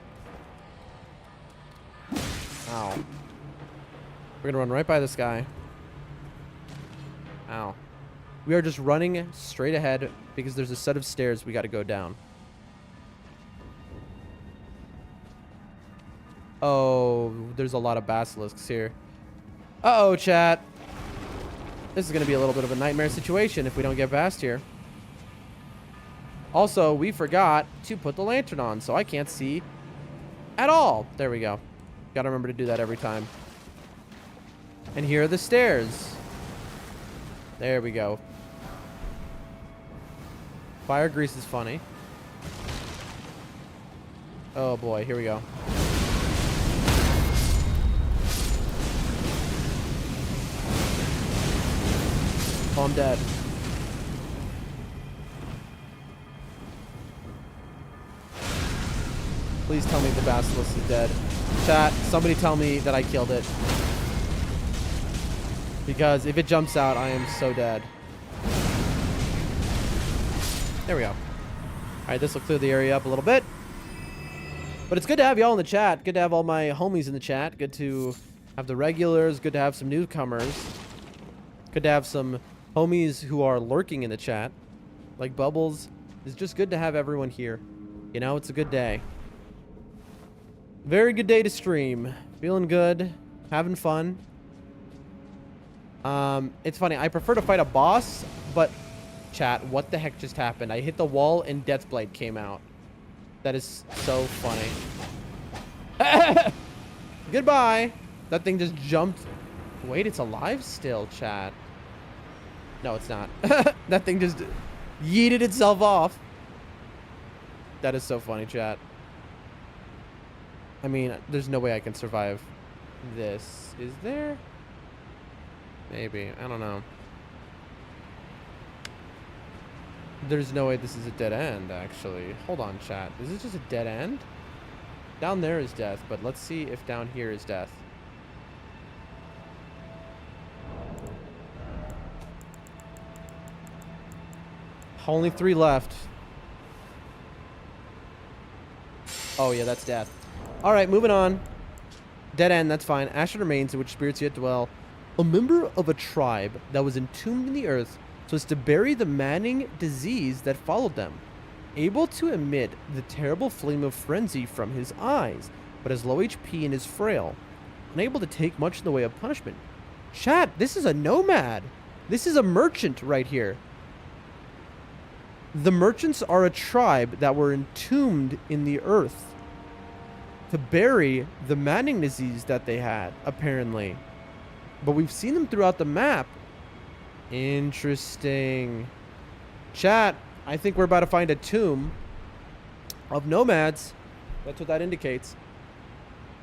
S1: Ow. We're gonna run right by this guy. Ow. We are just running straight ahead because there's a set of stairs we gotta go down. Oh, there's a lot of basilisks here. Uh-oh, chat. This is going to be a little bit of a nightmare situation if we don't get past here. Also, we forgot to put the lantern on, so I can't see at all. There we go. Got to remember to do that every time. And here are the stairs. There we go. Fire grease is funny. Oh boy, here we go. Oh, I'm dead. Please tell me the basilisk is dead. Chat, somebody tell me that I killed it. Because if it jumps out, I am so dead. There we go. Alright, this will clear the area up a little bit. But it's good to have y'all in the chat. Good to have all my homies in the chat. Good to have the regulars. Good to have some newcomers. Good to have some homies who are lurking in the chat. Like Bubbles. It's just good to have everyone here. You know, it's a good day. Very good day to stream. Feeling good. Having fun. It's funny. I prefer to fight a boss, but chat, what the heck just happened? I hit the wall and Deathblade came out. That is so funny. Goodbye. That thing just jumped. Wait, it's alive still, chat. No, it's not. That thing just yeeted itself off. That is so funny, chat. I mean, there's no way I can survive this. Is there? Maybe. I don't know. There's no way this is a dead end, actually. Hold on, chat. Is this just a dead end? Down there is death, but let's see if down here is death. Only 3 left. Oh, yeah, that's death. All right, moving on. Dead end, that's fine. Ashen remains in which spirits yet dwell. A member of a tribe that was entombed in the earth so as to bury the maddening disease that followed them. Able to emit the terrible flame of frenzy from his eyes, but has low HP and is frail. Unable to take much in the way of punishment. Chat, this is a nomad. This is a merchant right here. The merchants are a tribe that were entombed in the earth to bury the maddening disease that they had, apparently. But we've seen them throughout the map. Interesting. Chat, I think we're about to find a tomb of nomads. That's what that indicates.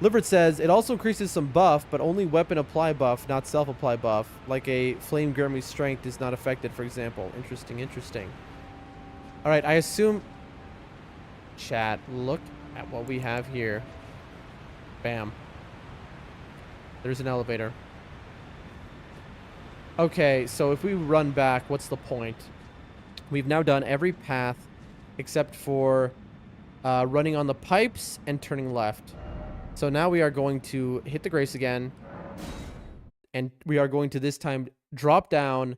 S1: Livert says, it also increases some buff, but only weapon apply buff, not self-apply buff. Like a Flame Gurmy's strength is not affected, for example. Interesting, interesting. Alright, I assume... Chat, look at what we have here. Bam. There's an elevator. Okay, so if we run back, what's the point? We've now done every path except for running on the pipes and turning left. So now we are going to hit the grace again. And we are going to this time drop down.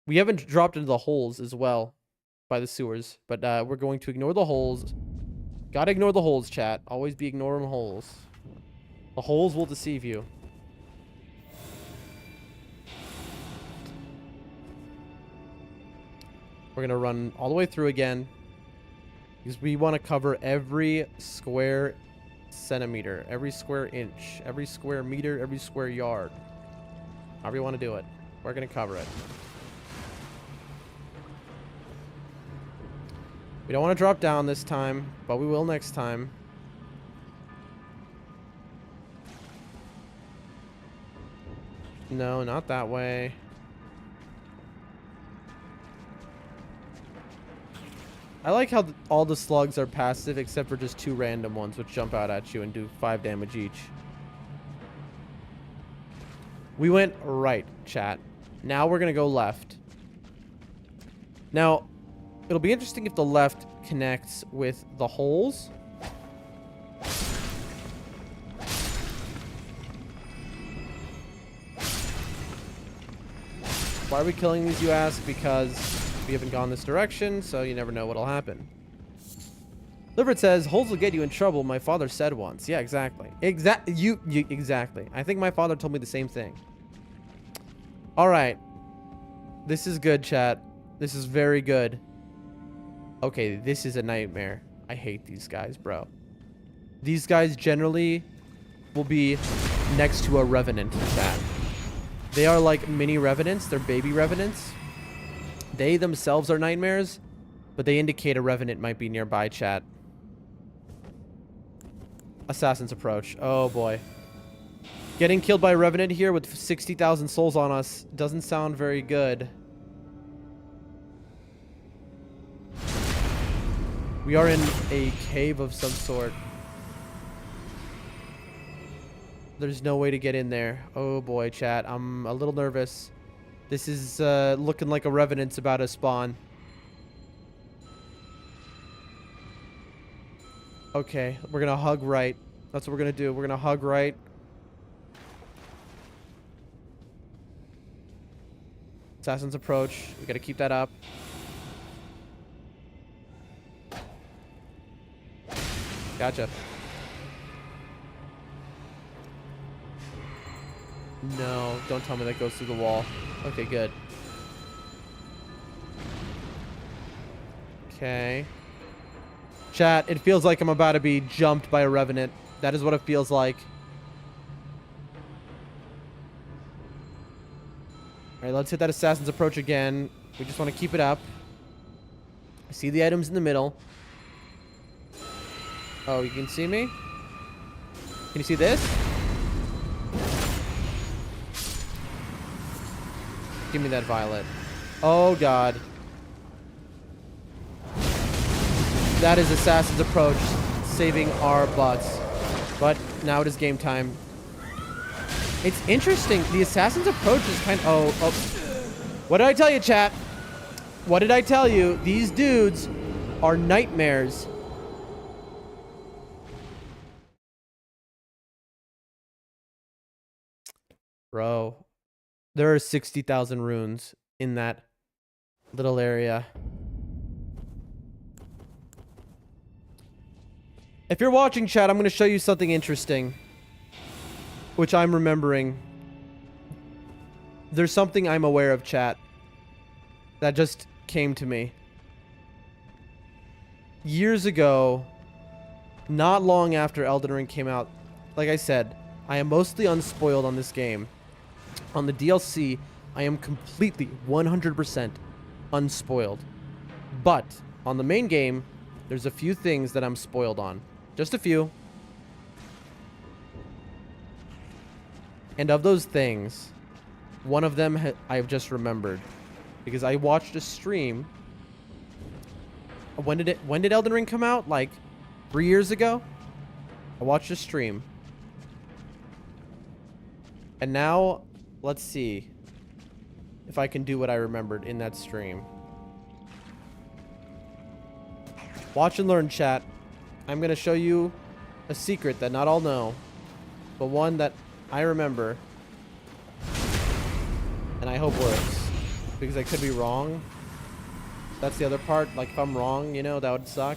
S1: We haven't dropped into the holes as well by the sewers. But we're going to ignore the holes. Gotta ignore the holes, chat. Always be ignoring holes. The holes will deceive you. We're gonna run all the way through again because we want to cover every square centimeter, every square inch, every square meter, every square yard. However you want to do it, we're gonna cover it. We don't want to drop down this time, but we will next time. No, not that way. I like how all the slugs are passive except for just 2 random ones which jump out at you and do 5 damage each. We went right, chat. Now we're going to go left. Now, it'll be interesting if the left connects with the holes. Why are we killing these, you ask? Because we haven't gone this direction, so you never know what'll happen. Livert says, holes will get you in trouble, my father said once. Yeah, exactly. Exactly. I think my father told me the same thing. Alright. This is good, chat. This is very good. Okay, this is a nightmare. I hate these guys, bro. These guys generally will be next to a revenant, chat. They are like mini revenants. They're baby revenants. They themselves are nightmares, but they indicate a revenant might be nearby, chat. Assassin's approach. Oh, boy. Getting killed by a revenant here with 60,000 souls on us doesn't sound very good. We are in a cave of some sort. There's no way to get in there. Oh boy, chat. I'm a little nervous. This is looking like a revenant's about to spawn. Okay, we're gonna hug right. That's what we're gonna do. We're gonna hug right. Assassin's approach. We gotta keep that up. Gotcha. No, don't tell me that goes through the wall. Okay, good. Okay. Chat, it feels like I'm about to be jumped by a revenant. That is what it feels like. Alright, let's hit that assassin's approach again. We just want to keep it up. I see the items in the middle. Oh, you can see me? Can you see this? Give me that violet. Oh, God. That is assassin's approach, saving our butts. But now it is game time. It's interesting. The assassin's approach is kind of... Oh. What did I tell you, chat? What did I tell you? These dudes are nightmares. Bro. There are 60,000 runes in that little area. If you're watching, chat, I'm going to show you something interesting. Which I'm remembering. There's something I'm aware of, chat. That just came to me. Years ago, not long after Elden Ring came out, like I said, I am mostly unspoiled on this game. On the DLC, I am completely 100% unspoiled. But on the main game, there's a few things that I'm spoiled on. Just a few. And of those things, one of them I've just remembered. Because I watched a stream. When did Elden Ring come out? Like 3 years ago? I watched a stream. And now, let's see if I can do what I remembered in that stream. Watch and learn, chat. I'm going to show you a secret that not all know, but one that I remember, and I hope works, because I could be wrong. That's the other part. Like, if I'm wrong, you know, that would suck.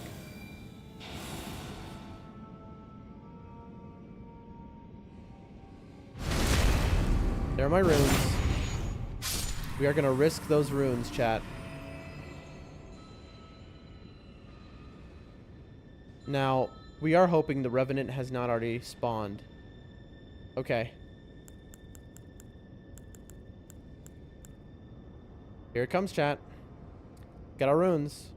S1: There are my runes. We are going to risk those runes, chat. Now, we are hoping the Revenant has not already spawned. Okay. Here it comes, chat. Got our runes.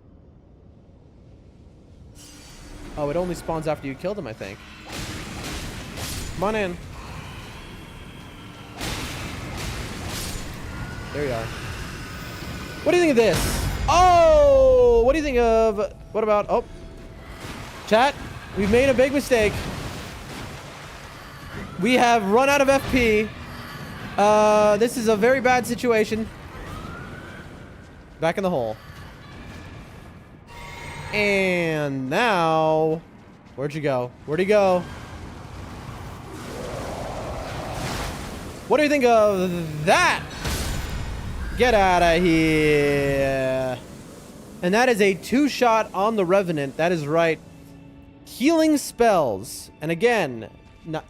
S1: Oh, it only spawns after you kill them, I think. Come on in. There you are. What do you think of this? Oh! What do you think of... What about... Oh. Chat, we've made a big mistake. We have run out of FP. This is a very bad situation. Back in the hole. And now... Where'd you go? Where'd he go? What do you think of that? Get out of here. And that is a 2-shot on the Revenant. That is right. Healing spells. And again,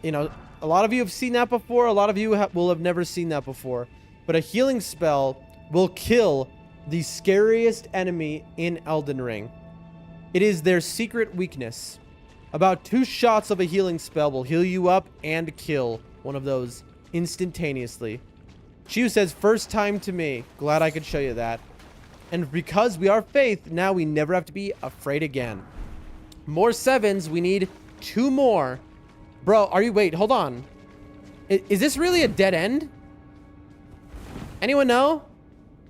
S1: you know, a lot of you have seen that before. A lot of you will have never seen that before. But a healing spell will kill the scariest enemy in Elden Ring. It is their secret weakness. About 2 shots of a healing spell will heal you up and kill one of those instantaneously. Chiu says, first time to me. Glad I could show you that. And because we are Faith, now we never have to be afraid again. More 7s. We need 2 more. Bro, are you... Wait, hold on. Is this really a dead end? Anyone know?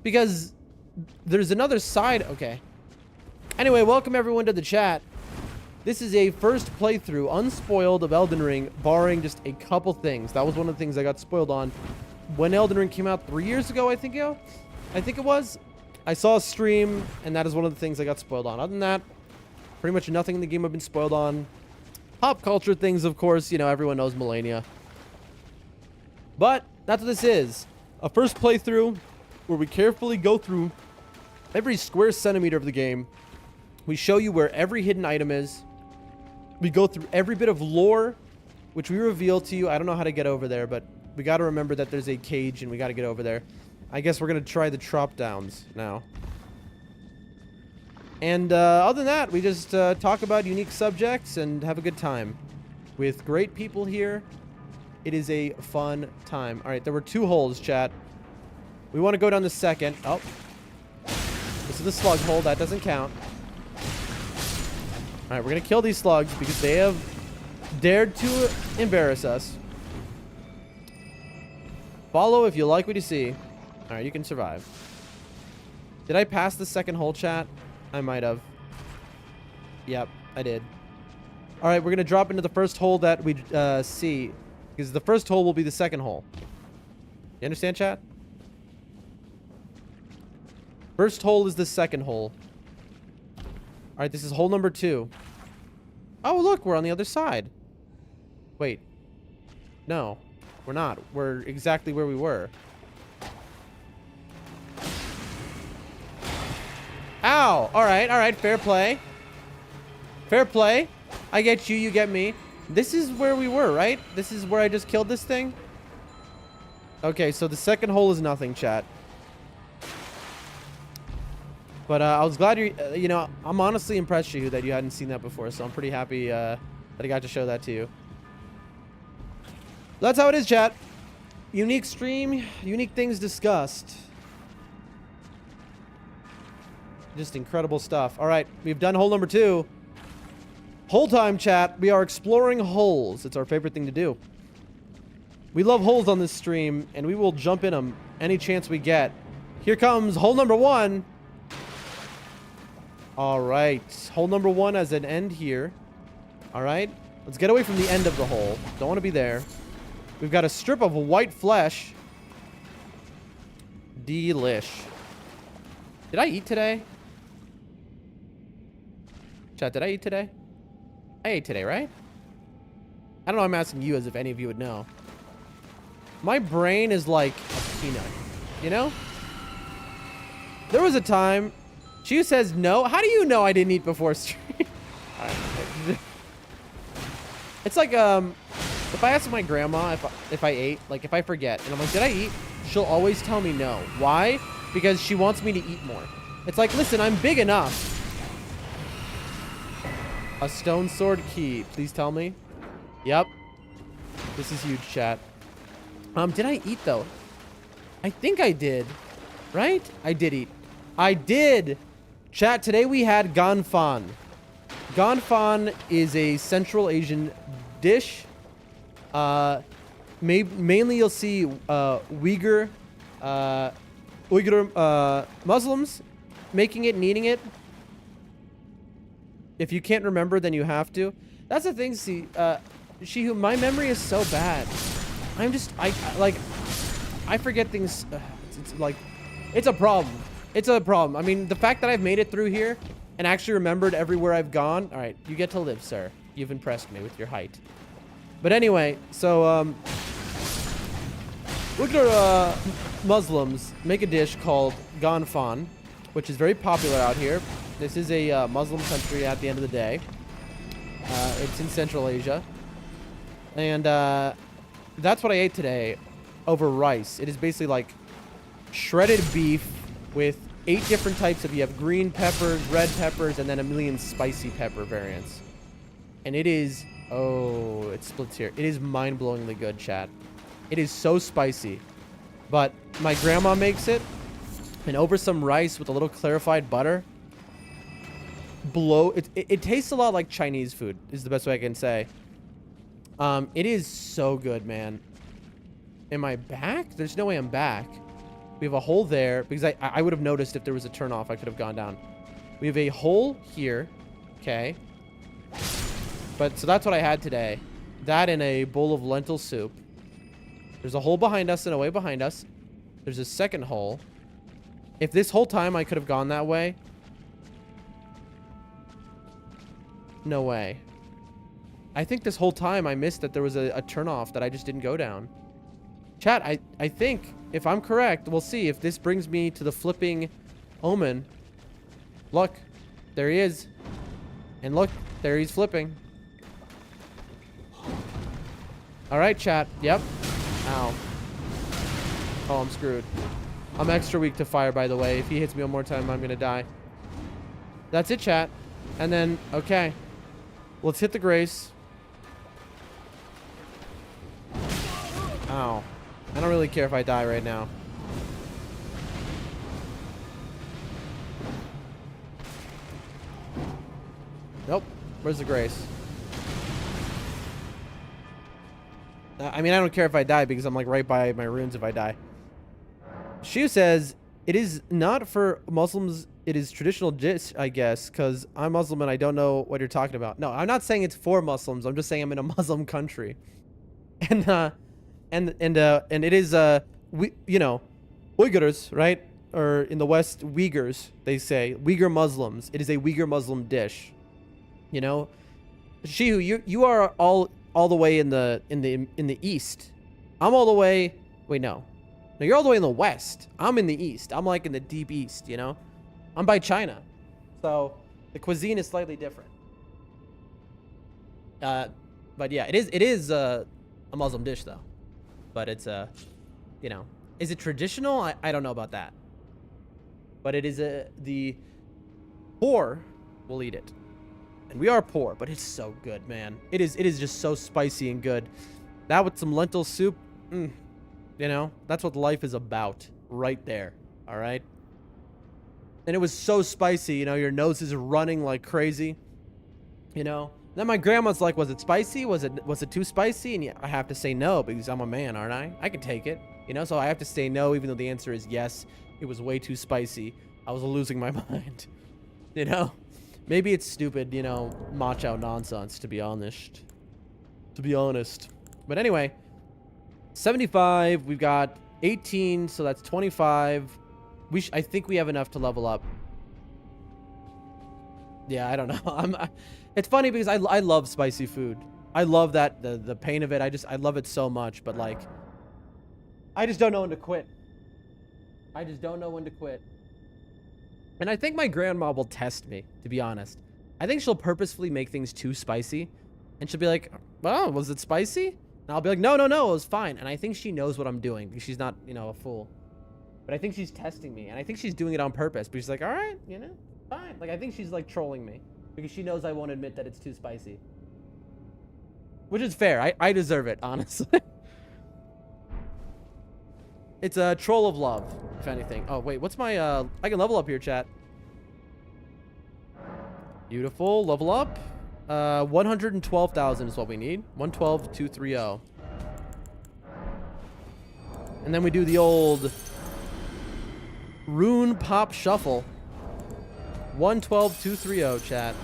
S1: Because there's another side. Okay. Anyway, welcome everyone to the chat. This is a first playthrough, unspoiled, of Elden Ring, barring just a couple things. That was one of the things I got spoiled on when Elden Ring came out 3 years ago, I think it was. I saw a stream, and that is one of the things I got spoiled on. Other than that, pretty much nothing in the game I've been spoiled on. Pop culture things, of course, you know, everyone knows Melania. But that's what this is. A first playthrough where we carefully go through every square centimeter of the game. We show you where every hidden item is. We go through every bit of lore, which we reveal to you. I don't know how to get over there, but we got to remember that there's a cage and we got to get over there. I guess we're going to try the drop downs now. And other than that, we just talk about unique subjects and have a good time with great people here. It is a fun time. All right, there were 2 holes, chat. We want to go down the second. Oh. This is the slug hole. That doesn't count. All right, we're going to kill these slugs because they have dared to embarrass us. Follow if you like what you see. All right, you can survive. Did I pass the second hole, chat? I might have. Yep, I did. All right, we're going to drop into the first hole that we see. Because the first hole will be the second hole. You understand, chat? First hole is the second hole. All right, this is hole number 2. Oh, look, we're on the other side. Wait. No, we're not. We're exactly where we were. Ow! All right, fair play. Fair play. I get you, you get me. This is where we were, right? This is where I just killed this thing? Okay, so the second hole is nothing, chat. But I was glad you know, I'm honestly impressed, Shihu, that you hadn't seen that before, so I'm pretty happy that I got to show that to you. That's how it is, chat. Unique stream, unique things discussed. Just incredible stuff. All right, we've done hole number 2. Hole time, chat. We are exploring holes. It's our favorite thing to do. We love holes on this stream, and we will jump in them any chance we get. Here comes hole number 1. All right. Hole number 1 as an end here. All right. Let's get away from the end of the hole. Don't want to be there. We've got a strip of white flesh. Delish. Did I eat today? Chat, did I eat today? I ate today, right? I don't know. I'm asking you as if any of you would know. My brain is like a peanut, you know? There was a time... She says no. How do you know I didn't eat before stream? It's like, if I ask my grandma if I ate, like if I forget, and I'm like, did I eat? She'll always tell me no. Why? Because she wants me to eat more. It's like, listen, I'm big enough. A stone sword key. Please tell me. Yep. This is huge, chat. Did I eat, though? I think I did. Right? I did eat. I did! Chat, today we had ganfan. Ganfan is a Central Asian dish. Mainly you'll see Uyghur Muslims making it and eating it. If you can't remember, then you have to. That's the thing, see, Shihu, my memory is so bad. I'm just, I forget things. It's like, it's a problem. It's a problem. I mean, the fact that I've made it through here and actually remembered everywhere I've gone. All right, you get to live, sir. You've impressed me with your height. But anyway, so, Uyghur Muslims make a dish called ganfan, which is very popular out here. This is a Muslim country at the end of the day. It's in Central Asia. And that's what I ate today over rice. It is basically like shredded beef with 8 different types of, you have green peppers, red peppers, and then a million spicy pepper variants. And it is, oh, it splits here. It is mind-blowingly good, chat. It is so spicy. But my grandma makes it, and over some rice with a little clarified butter. It tastes a lot like Chinese food, is the best way I can say. It is so good, man. Am I back? There's no way I'm back. We have a hole there, because I would have noticed if there was a turn off, I could have gone down. We have a hole here. Okay. But so that's what I had today. That and a bowl of lentil soup. There's a hole behind us and a way behind us. There's a second hole. If this whole time I could have gone that way. No way. I think this whole time I missed that there was a turnoff that I just didn't go down. Chat, I think, if I'm correct, we'll see if this brings me to the flipping omen. Look, there he is. And look, there he's flipping. All right, chat. Yep. Ow. Oh, I'm screwed. I'm extra weak to fire, by the way. If he hits me one more time, I'm going to die. That's it, chat. And then, okay. Let's hit the grace. Ow. I don't really care if I die right now. Nope. Where's the grace? I mean, I don't care if I die because I'm like right by my runes if I die. Shu says, it is not for Muslims. It is traditional dish, I guess, because I'm Muslim and I don't know what you're talking about. No, I'm not saying it's for Muslims. I'm just saying I'm in a Muslim country. And it is, you know, Uyghurs, right? Or in the West, Uyghurs, they say. Uyghur Muslims. It is a Uyghur Muslim dish. You know? Shihu, you are all the way in the east. I'm all the way, wait, no. No, you're all the way in the west. I'm in the east. I'm like in the deep east, you know? I'm by China. So the cuisine is slightly different. But yeah, it is a Muslim dish though. But it's you know, is it traditional? I don't know about that. But it is the poor will eat it. And we are poor, but it's so good, man. It is just so spicy and good. That with some lentil soup, you know, that's what life is about right there. All right. And it was so spicy, you know, your nose is running like crazy, you know. Then my grandma's like, was it spicy? Was it too spicy? And yeah, I have to say no because I'm a man, aren't I? I can take it, you know. So I have to say no, even though the answer is yes. It was way too spicy. I was losing my mind, you know. Maybe it's stupid, you know, macho nonsense, to be honest. But anyway, 75. We've got 18, so that's 25. I think we have enough to level up. Yeah, I don't know. It's funny because I love spicy food. I love that the pain of it. I love it so much. But like, I just don't know when to quit. And I think my grandma will test me, to be honest. I think she'll purposefully make things too spicy. And she'll be like, well, was it spicy? And I'll be like, no, it was fine. And I think she knows what I'm doing because she's not, you know, a fool. But I think she's testing me. And I think she's doing it on purpose. But she's like, all right, you know, fine. Like, I think she's like trolling me because she knows I won't admit that it's too spicy. Which is fair. I deserve it, honestly. It's a troll of love, if anything. Oh, wait, what's my, I can level up here, chat. Beautiful, level up. 112,000 is what we need. 112,230. And then we do the old rune pop shuffle. 112,230, chat.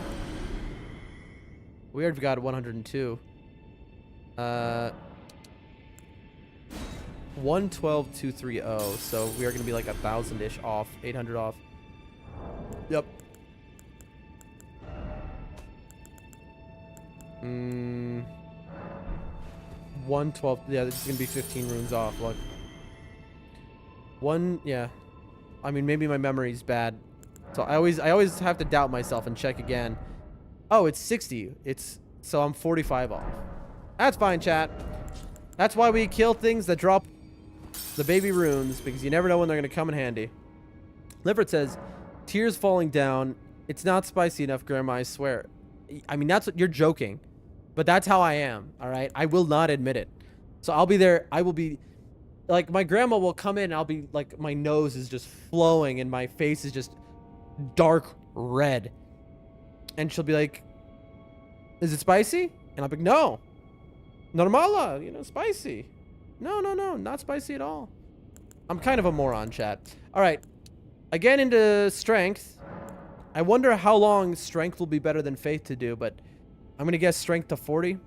S1: We already got 102. 112,230. So we are going to be like 1,000-ish off, 800 off. Yep. 112. Yeah, this is going to be 15 runes off. Look. Yeah. I mean, maybe my memory's bad. So I always have to doubt myself and check again. Oh, it's 60. So I'm 45 off. That's fine, chat. That's why we kill things that drop the baby runes, because you never know when they're going to come in handy. Lifford says, tears falling down. It's not spicy enough, Grandma, I swear. I mean, that's what you're joking, but that's how I am. All right. I will not admit it. So I'll be there. I will be like, my grandma will come in and I'll be like, my nose is just flowing and my face is just dark red. And she'll be like, is it spicy? And I'll be like, no. Normala, you know, spicy. No, not spicy at all. I'm kind of a moron, chat. All right. Again, into strength. I wonder how long strength will be better than faith to do, but I'm gonna guess strength to 40.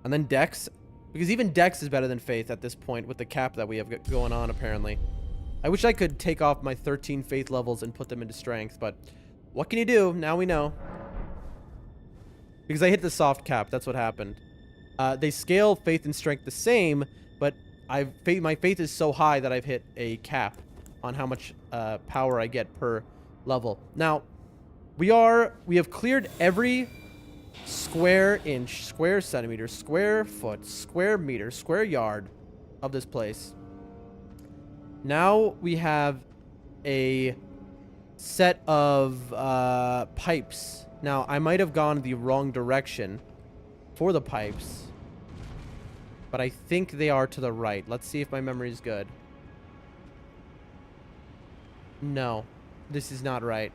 S1: And then dex. Because even dex is better than faith at this point with the cap that we have going on, apparently. I wish I could take off my 13 faith levels and put them into strength, but what can you do? Now we know. Because I hit the soft cap, that's what happened. They scale faith and strength the same, but my faith is so high that I've hit a cap on how much power I get per level. Now, we have cleared every square inch, square centimeter, square foot, square meter, square yard of this place. Now we have a set of pipes. Now, I might have gone the wrong direction for the pipes, but I think they are to the right. Let's see if my memory is good. No, this is not right.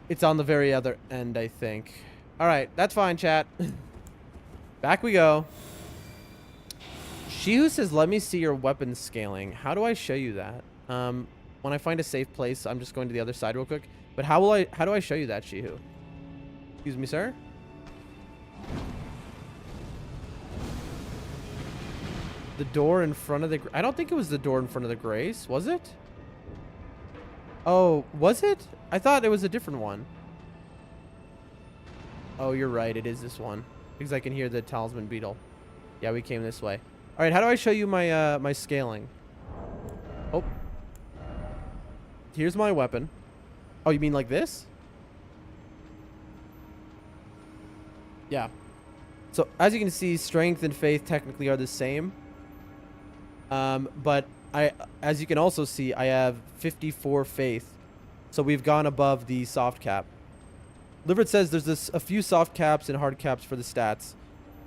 S1: It's on the very other end, I think. All right, that's fine, chat. Back we go. She who says, let me see your weapon scaling. How do I show you that? When I find a safe place, I'm just going to the other side real quick. But how do I show you that, She who? Excuse me, sir? The door in front of the... I don't think it was the door in front of the Grace. Was it? Oh, was it? I thought it was a different one. Oh, you're right. It is this one. Because I can hear the talisman beetle. Yeah, we came this way. All right, how do I show you my my scaling? Oh. Here's my weapon. Oh, you mean like this? Yeah. So, as you can see, strength and faith technically are the same. But as you can also see, I have 54 faith. So we've gone above the soft cap. Livered says there's a few soft caps and hard caps for the stats.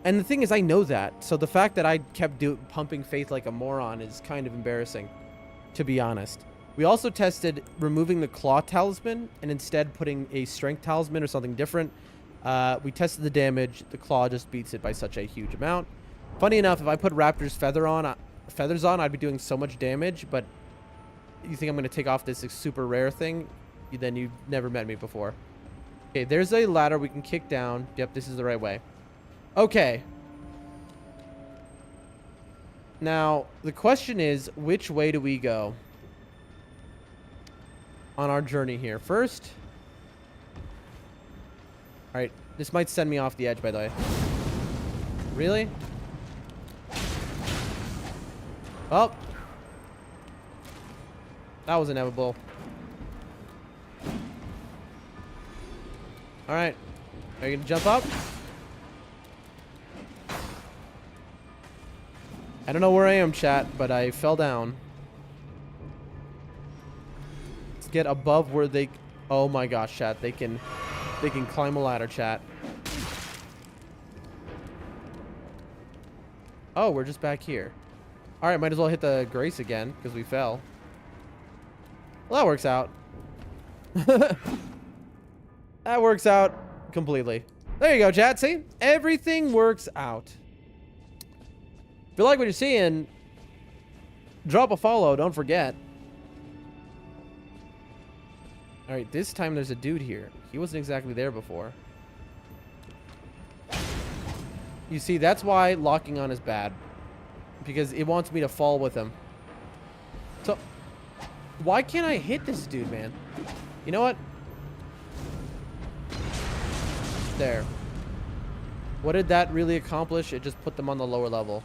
S1: And the thing is, I know that. So the fact that I kept pumping faith like a moron is kind of embarrassing, to be honest. We also tested removing the claw talisman and instead putting a strength talisman or something different. We tested the damage. The claw just beats it by such a huge amount. Funny enough, if I put Raptor's feathers on, I'd be doing so much damage, but you think I'm going to take off this super rare thing? Then you've never met me before. Okay, there's a ladder we can kick down. Yep, this is the right way. Okay. Now, the question is, which way do we go on our journey here? First... Alright, this might send me off the edge, by the way. Really? Well, that was inevitable. Alright. Are you gonna jump up? I don't know where I am, chat, but I fell down. Let's get above where they... Oh my gosh, chat. They can climb a ladder, chat. Oh, we're just back here. Alright, might as well hit the Grace again, because we fell. Well, that works out. That works out completely. There you go, chat. See? Everything works out. If you like what you're seeing, drop a follow. Don't forget. Alright, this time there's a dude here. He wasn't exactly there before. You see, that's why locking on is bad. Because it wants me to fall with him. So, why can't I hit this dude, man? You know what? There. What did that really accomplish? It just put them on the lower level.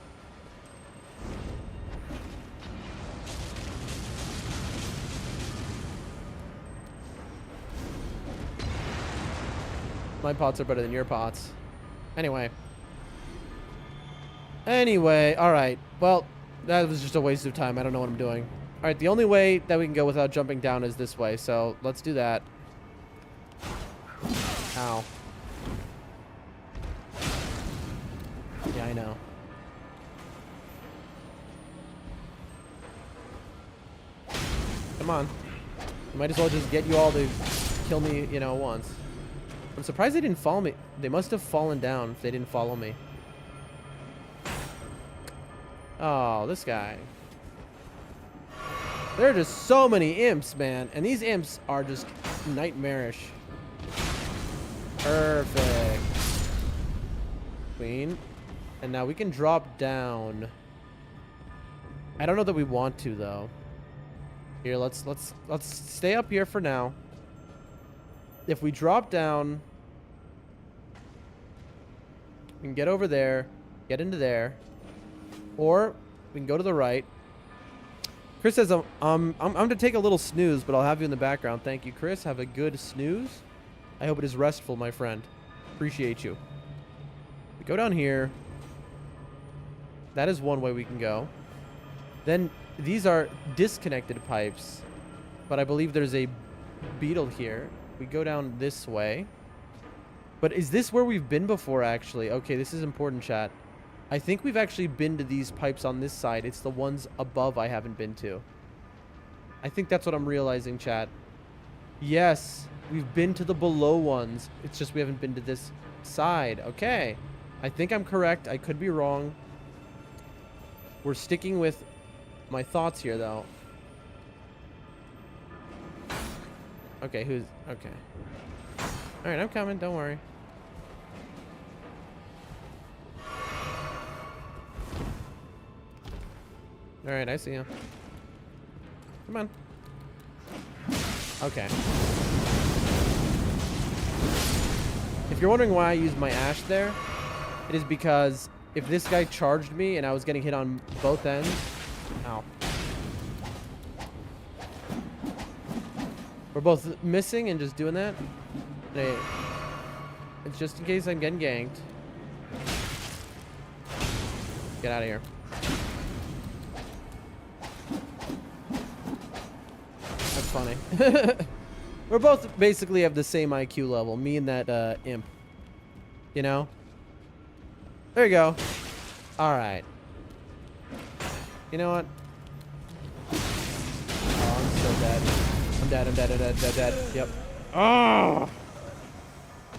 S1: My pots are better than your pots. Anyway, alright. Well, that was just a waste of time. I don't know what I'm doing. Alright, the only way that we can go without jumping down is this way, so let's do that. Ow. Yeah, I know. Come on. I might as well just get you all to kill me, you know, once. I'm surprised they didn't follow me. They must have fallen down if they didn't follow me. Oh, this guy. There are just so many imps, man. And these imps are just nightmarish. Perfect. Queen. And now we can drop down. I don't know that we want to though. Here, let's stay up here for now. If we drop down, we can get over there, get into there, or we can go to the right. Chris says, I'm to take a little snooze, but I'll have you in the background. Thank you, Chris. Have a good snooze. I hope it is restful, my friend. Appreciate you. We go down here. That is one way we can go. Then these are disconnected pipes, but I believe there's a beetle here. We go down this way. But is this where we've been before, actually? Okay, this is important, chat. I think we've actually been to these pipes on this side. It's the ones above I haven't been to. I think that's what I'm realizing, chat. Yes, we've been to the below ones. It's just we haven't been to this side. Okay. I think I'm correct. I could be wrong. We're sticking with my thoughts here, though. Okay, who's... Okay. Alright, I'm coming. Don't worry. Alright, I see him. Come on. Okay. If you're wondering why I used my ash there, it is because if this guy charged me and I was getting hit on both ends... Ow. We're both missing and just doing that. Hey, it's just in case I'm getting ganked. Get out of here. That's funny. We're both basically have the same IQ level. Me and that imp. You know? There you go. Alright. You know what? Oh, I'm so dead. I'm dead, I'm dead, I'm dead, dead, dead. Yep. Oh!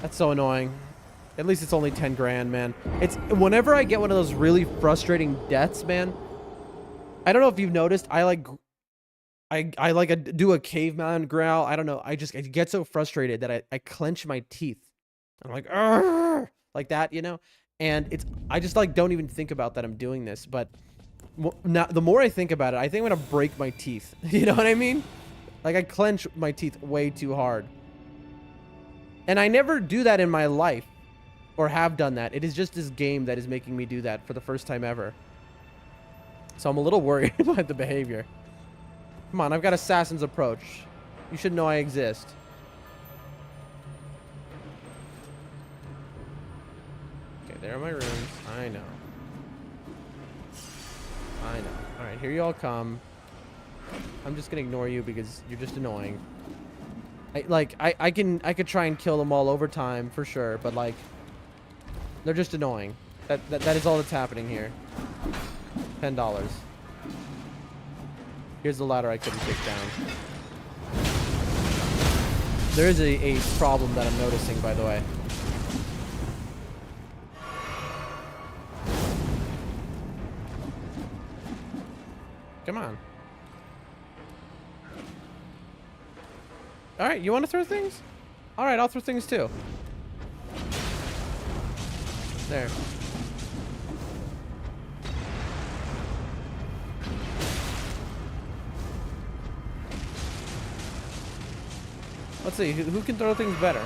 S1: That's so annoying. At least it's only 10 grand, man. It's whenever I get one of those really frustrating deaths, man. I don't know if you've noticed. I do a caveman growl. I don't know. I get so frustrated that I clench my teeth. I'm like, argh! Like that, you know. And I just like don't even think about that I'm doing this. But now the more I think about it, I think I'm gonna break my teeth. You know what I mean? Like I clench my teeth way too hard. And I never do that in my life. Or have done that. It is just this game that is making me do that for the first time ever. So I'm a little worried about the behavior. Come on, I've got Assassin's Approach. You should know I exist. Okay, there are my rooms. I know. I know. Alright, here you all come. I'm just gonna ignore you because you're just annoying. I could try and kill them all over time for sure, but like they're just annoying. That is all that's happening here. $10. Here's the ladder I couldn't take down. There is a problem that I'm noticing, by the way. Come on. Alright, you want to throw things? Alright, I'll throw things too. There. Let's see, who can throw things better?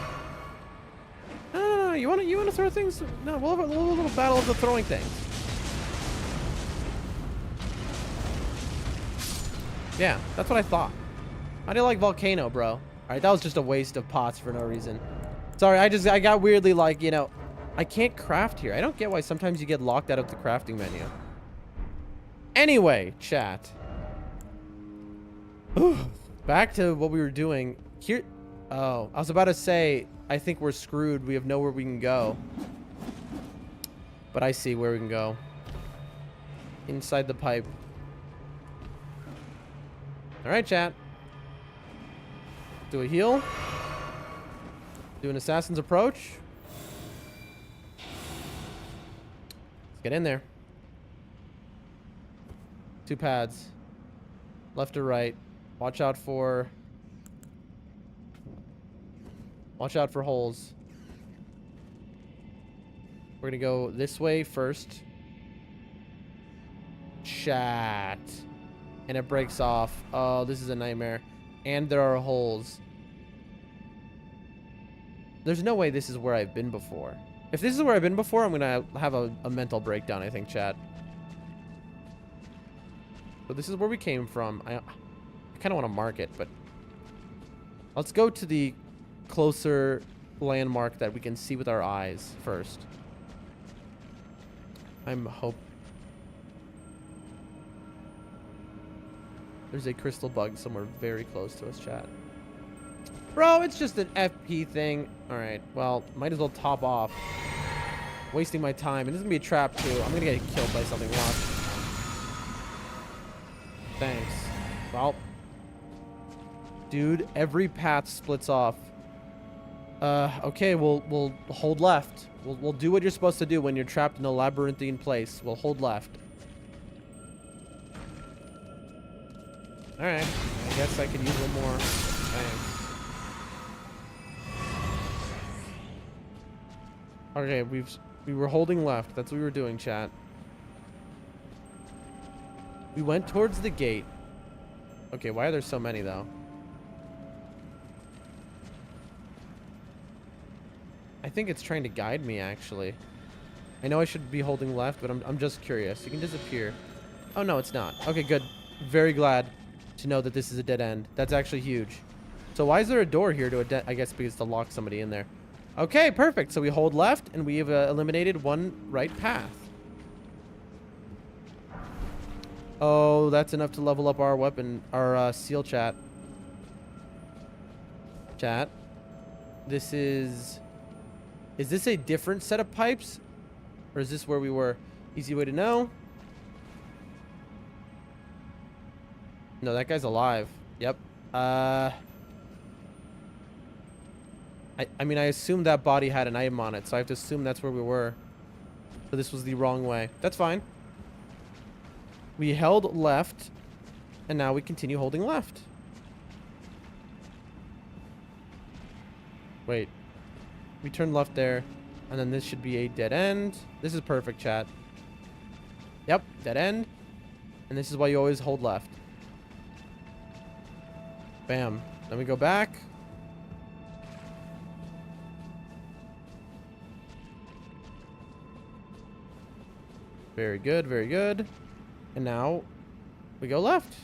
S1: No, you want to throw things? No, we'll have a little battle of the throwing things. Yeah, that's what I thought. How do you like Volcano, bro? All right, that was just a waste of pots for no reason. Sorry, I got weirdly like, you know, I can't craft here. I don't get why sometimes you get locked out of the crafting menu. Anyway, chat. Back to what we were doing. Here. Oh, I was about to say, I think we're screwed. We have nowhere we can go. But I see where we can go. Inside the pipe. All right, chat. Do a heal. Do an Assassin's Approach. Let's get in there. 2 pads. Left or right. Watch out for holes. We're gonna go this way first. Chat. And it breaks off. Oh, this is a nightmare. And there are holes. There's no way this is where I've been before. If this is where I've been before, I'm gonna have a mental breakdown, I think, chat. So this is where we came from. I kind of want to mark it, but let's go to the closer landmark that we can see with our eyes first. I'm hope. There's a crystal bug somewhere very close to us, chat. Bro, it's just an FP thing. All right, well, might as well top off. Wasting my time. And this is gonna be a trap too. I'm gonna get killed by something. Watch. Thanks. Well, dude, every path splits off. Okay, we'll hold left. We'll do what you're supposed to do when you're trapped in a labyrinthine place. We'll hold left. All right. I guess I could use one more. Thanks. Okay, we were holding left. That's what we were doing, chat. We went towards the gate. Okay, why are there so many though? I think it's trying to guide me, actually. I know I should be holding left, but I'm just curious. You can disappear. Oh, no, it's not. Okay, good. Very glad to know that this is a dead end. That's actually huge. So why is there a door here to a dead... I guess because to lock somebody in there. Okay, perfect. So we hold left, and we have eliminated one right path. Oh, that's enough to level up our weapon, our seal chat. Chat. This is... Is this a different set of pipes? Or is this where we were? Easy way to know. No, that guy's alive. Yep. I mean, I assumed that body had an item on it, so I have to assume that's where we were. So this was the wrong way. That's fine. We held left, and now we continue holding left. Wait. We turn left there, and then this should be a dead end. This is perfect, chat. Yep, dead end. And this is why you always hold left. Bam. Then we go back. Very good, very good. And now we go left.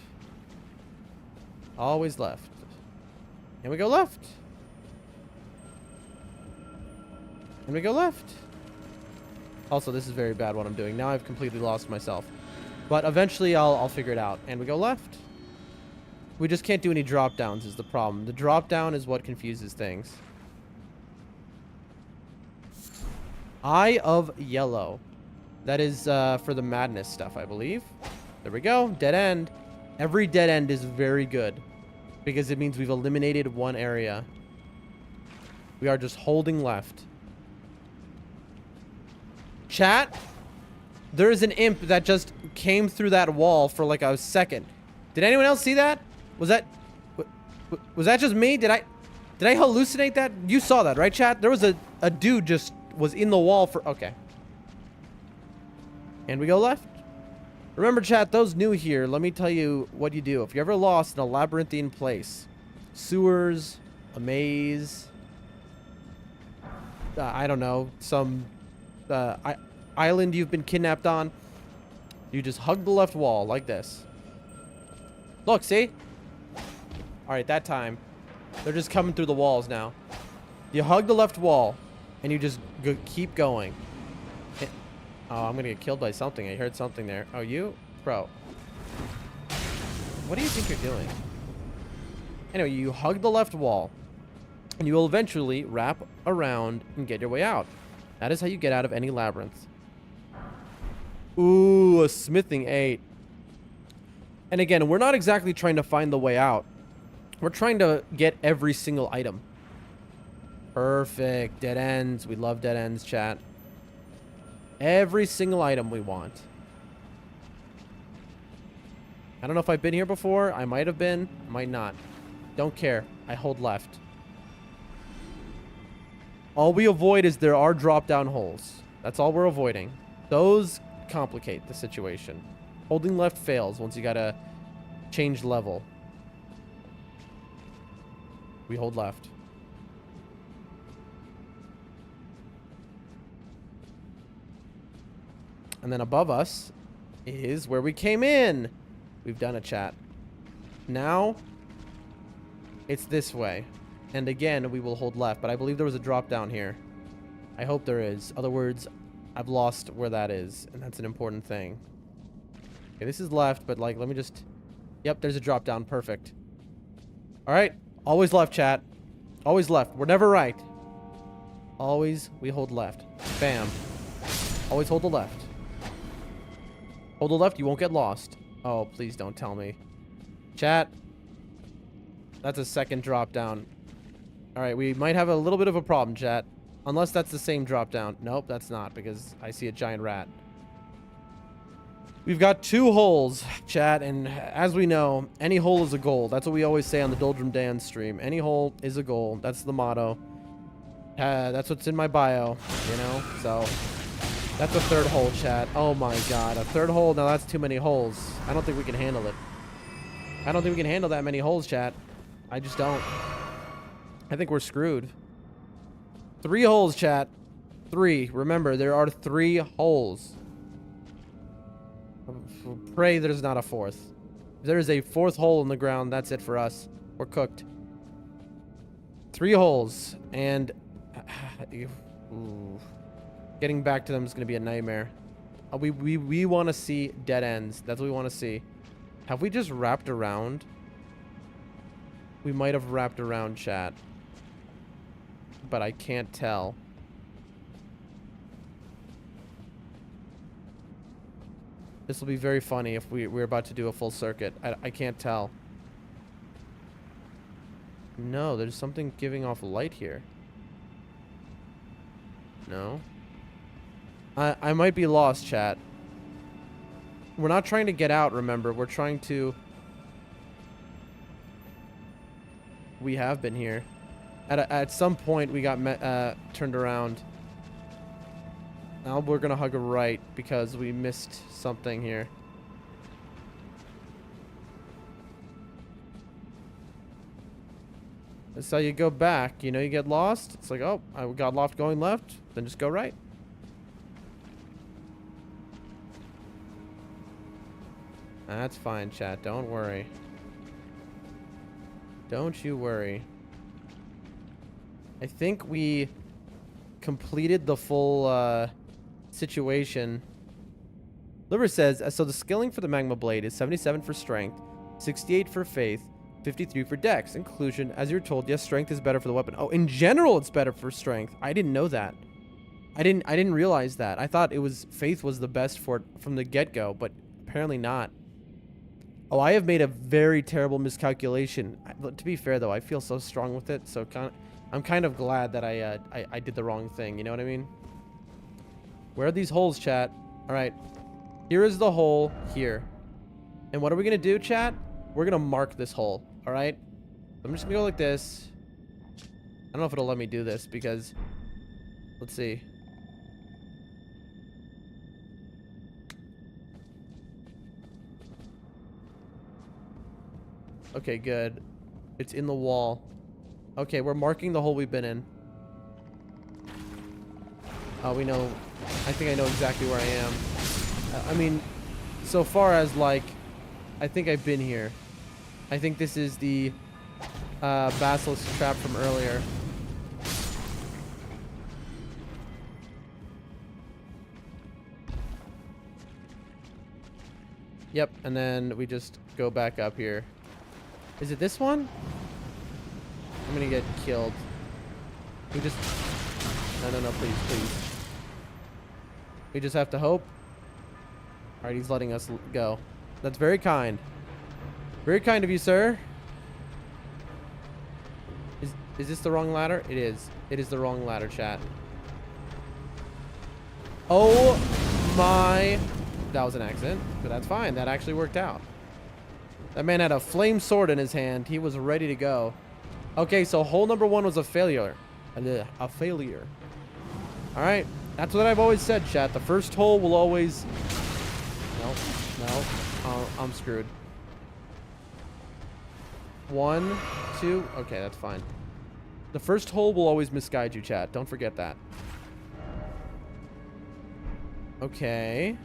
S1: Always left. And we go left. And we go left. Also, this is very bad what I'm doing. Now I've completely lost myself. But eventually I'll figure it out. And we go left. We just can't do any drop downs is the problem. The drop down is what confuses things. Eye of Yellow. That is for the madness stuff, I believe. There we go. Dead end. Every dead end is very good. Because it means we've eliminated one area. We are just holding left. Chat, there is an imp that just came through that wall for like a second. Did anyone else see that? Was that just me? Did I hallucinate that? You saw that, right, chat? There was a dude just was in the wall for... Okay. And we go left. Remember, chat, those new here, let me tell you what you do. If you're ever lost in a labyrinthine place, sewers, a maze, I don't know, some... island you've been kidnapped on, you just hug the left wall like this. Look, see? Alright, that time. They're just coming through the walls now. You hug the left wall, and you just keep going. Oh, I'm gonna get killed by something. I heard something there. Oh, you? Bro. What do you think you're doing? Anyway, you hug the left wall, and you will eventually wrap around and get your way out. That is how you get out of any labyrinth. Ooh, a smithing 8. And again, we're not exactly trying to find the way out. We're trying to get every single item. Perfect. Dead ends. We love dead ends, chat. Every single item we want. I don't know if I've been here before. I might have been. Might not. Don't care. I hold left. All we avoid is there are drop-down holes. That's all we're avoiding. Those complicate the situation. Holding left fails once you gotta change level. We hold left. And then above us is where we came in. We've done a chat. Now, it's this way. And again, we will hold left. But I believe there was a drop down here. I hope there is. Other words, I've lost where that is. And that's an important thing. Okay, this is left, but like, let me just... Yep, there's a drop down. Perfect. All right. Always left, chat. Always left. We're never right. Always, we hold left. Bam. Always hold the left. Hold the left, you won't get lost. Oh, please don't tell me. Chat. That's a second drop down. All right, we might have a little bit of a problem, chat. Unless that's the same drop down. Nope, that's not, because I see a giant rat. We've got 2 holes, chat, and as we know, any hole is a goal. That's what we always say on the Doldrum Dan stream. Any hole is a goal. That's the motto. That's what's in my bio, you know? So, that's a 3rd hole, chat. Oh my god, a 3rd hole? Now that's too many holes. I don't think we can handle it. I don't think we can handle that many holes, chat. I just don't. I think we're screwed. 3 holes, chat. 3. Remember, there are 3 holes. Pray there's not a 4th. If there is a 4th hole in the ground, that's it for us. We're cooked. 3 holes. And... ooh, getting back to them is going to be a nightmare. We want to see dead ends. That's what we want to see. Have we just wrapped around? We might have wrapped around, chat. But I can't tell. This will be very funny if we're about to do a full circuit. I can't tell. No, there's something giving off light here. No. I might be lost, chat. We're not trying to get out, remember. We're trying to... We have been here. At some point, we got turned around. Now we're going to hug a right because we missed something here. That's how you go back. You know, you get lost. It's like, oh, I got lost going left. Then just go right. That's fine, chat. Don't worry. Don't you worry. I think we completed the full situation. Liver says, so the skilling for the magma blade is 77 for strength, 68 for faith, 53 for dex. In conclusion, as you're told, yes, strength is better for the weapon. Oh, in general, it's better for strength. I didn't know that. I didn't realize that. I thought it was faith was the best for it from the get-go, but apparently not. Oh, I have made a very terrible miscalculation. To be fair, though, I feel so strong with it, so I'm kind of glad that I did the wrong thing. You know what I mean? Where are these holes, chat? All right. Here is the hole here. And what are we going to do, chat? We're going to mark this hole. All right? I'm just going to go like this. I don't know if it'll let me do this because... Let's see. Okay, good. It's in the wall. Okay, we're marking the hole we've been in. We know... I think I know exactly where I am. I mean, so far as, like... I think I've been here. I think this is the basilisk trap from earlier. Yep, and then we just go back up here. Is it this one? I'm gonna get killed. We just... No, please, please. We just have to hope. Alright, he's letting us go. That's very kind. Very kind of you, sir. Is this the wrong ladder? It is. It is the wrong ladder, chat. Oh my... That was an accident, but that's fine. That actually worked out. That man had a flame sword in his hand. He was ready to go. Okay, so hole number 1 was a failure. A failure. All right. That's what I've always said, chat. The first hole will always... Nope. No. Oh, I'm screwed. 1, 2. Okay, that's fine. The first hole will always misguide you, chat. Don't forget that. Okay.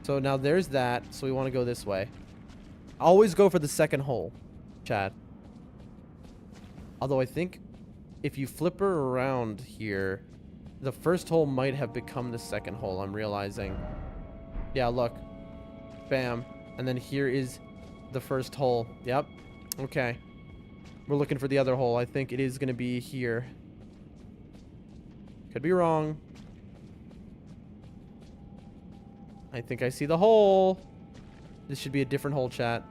S1: So now there's that. So we want to go this way. Always go for the second hole, chat. Although I think if you flip her around here, the first hole might have become the second hole, I'm realizing. Yeah, look. Bam. And then here is the first hole. Yep. Okay. We're looking for the other hole. I think it is going to be here. Could be wrong. I think I see the hole. This should be a different hole, chat.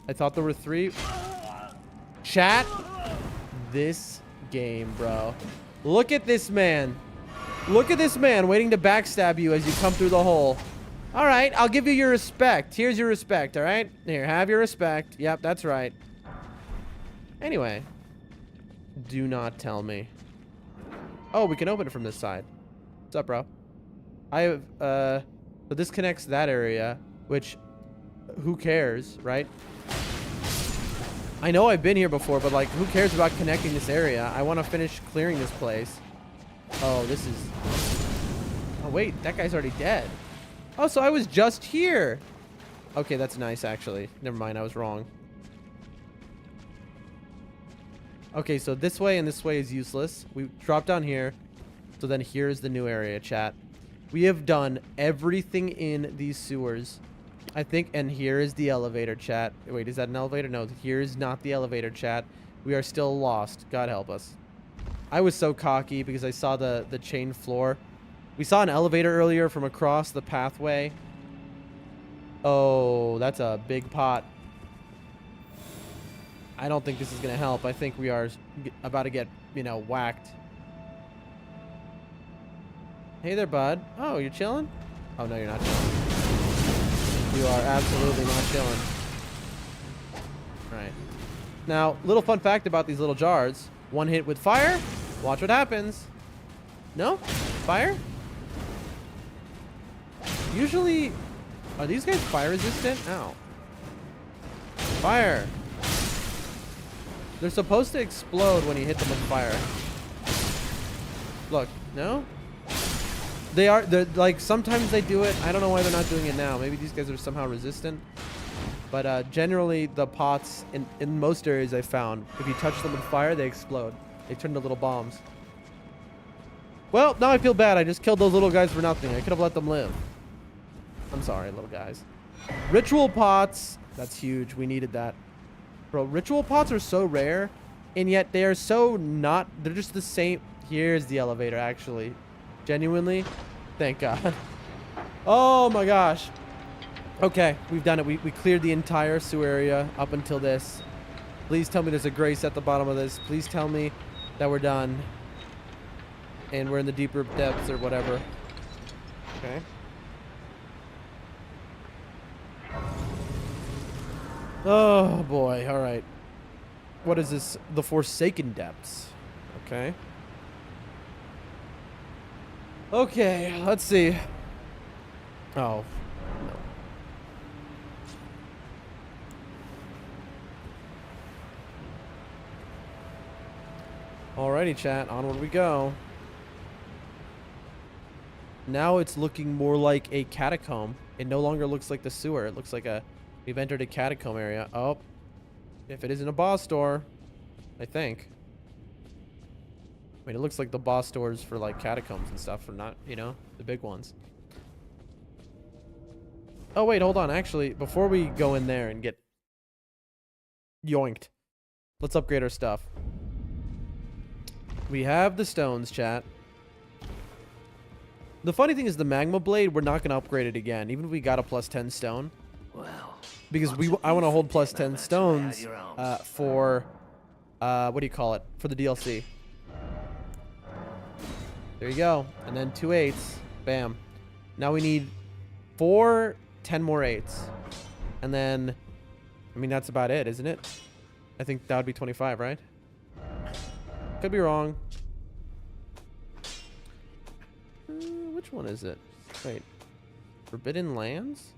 S1: I thought there were 3. Chat. This game, bro. Look at this man. Look at this man waiting to backstab you as you come through the hole. All right, I'll give you your respect. Here's your respect, all right? Here, have your respect. Yep, that's right. Anyway. Do not tell me. Oh, we can open it from this side. What's up, bro? I have, so this connects that area, which, who cares, right? I know I've been here before, but, like, who cares about connecting this area? I want to finish clearing this place. Oh, this is... Oh, wait, that guy's already dead. Oh, so I was just here. Okay, that's nice, actually. Never mind, I was wrong. Okay, so this way and this way is useless. We drop down here. So then here's the new area, chat. We have done everything in these sewers. I think, and here is the elevator, chat. Wait, is that an elevator? No, here is not the elevator, chat. We are still lost. God help us. I was so cocky because I saw the chain floor. We saw an elevator earlier from across the pathway. Oh, that's a big pot. I don't think this is going to help. I think we are about to get, you know, whacked. Hey there, bud. Oh, you're chilling? Oh, no, you're not chilling. You are absolutely not chilling. All right. Now, little fun fact about these little jars. One hit with fire. Watch what happens. No? Fire? Usually... Are these guys fire resistant? Ow. Fire. They're supposed to explode when you hit them with fire. Look. No? They're like, sometimes they do it. I don't know why they're not doing it now. Maybe these guys are somehow resistant. But generally, the pots, in most areas I found, if you touch them with fire, they explode. They turn into little bombs. Well, now I feel bad. I just killed those little guys for nothing. I could have let them live. I'm sorry, little guys. Ritual pots. That's huge. We needed that. Bro, ritual pots are so rare, and yet they are so not... They're just the same... Here's the elevator, actually. Genuinely. Thank God. Oh, my gosh. Okay, we've done it. We cleared the entire sewer area up until this. Please tell me there's a grace at the bottom of this. Please tell me that we're done. And we're in the deeper depths or whatever. Okay. Oh, boy. All right. What is this? The Forsaken Depths. Okay. Okay, let's see. Oh, no. Alrighty, chat. Onward we go. Now it's looking more like a catacomb. It no longer looks like the sewer. It looks like we've entered a catacomb area. Oh, if it isn't a boss door, I think. I mean, it looks like the boss doors for, like, catacombs and stuff are not, you know, the big ones. Oh, wait, hold on. Actually, before we go in there and get yoinked, let's upgrade our stuff. We have the stones, chat. The funny thing is the magma blade, we're not going to upgrade it again, even if we got a plus 10 stone.
S2: Well,
S1: because I want to hold plus 10 stones for, what do you call it? For the DLC. There you go. And then 2 8s. Bam. Now we need 4 10 more 8s. And then, I mean, that's about it, isn't it? I think that would be 25, right? Could be wrong. Which one is it? Wait. Forbidden Lands?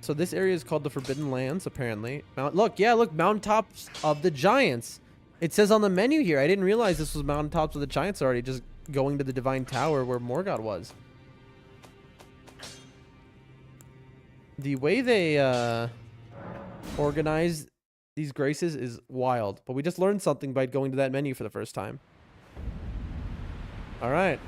S1: So this area is called the Forbidden Lands, apparently. Look, Mountaintops of the Giants. It says on the menu here. I didn't realize this was Mountaintops of the Giants already, just going to the Divine Tower where Morgoth was. The way they organize these graces is wild. But we just learned something by going to that menu for the first time. All right.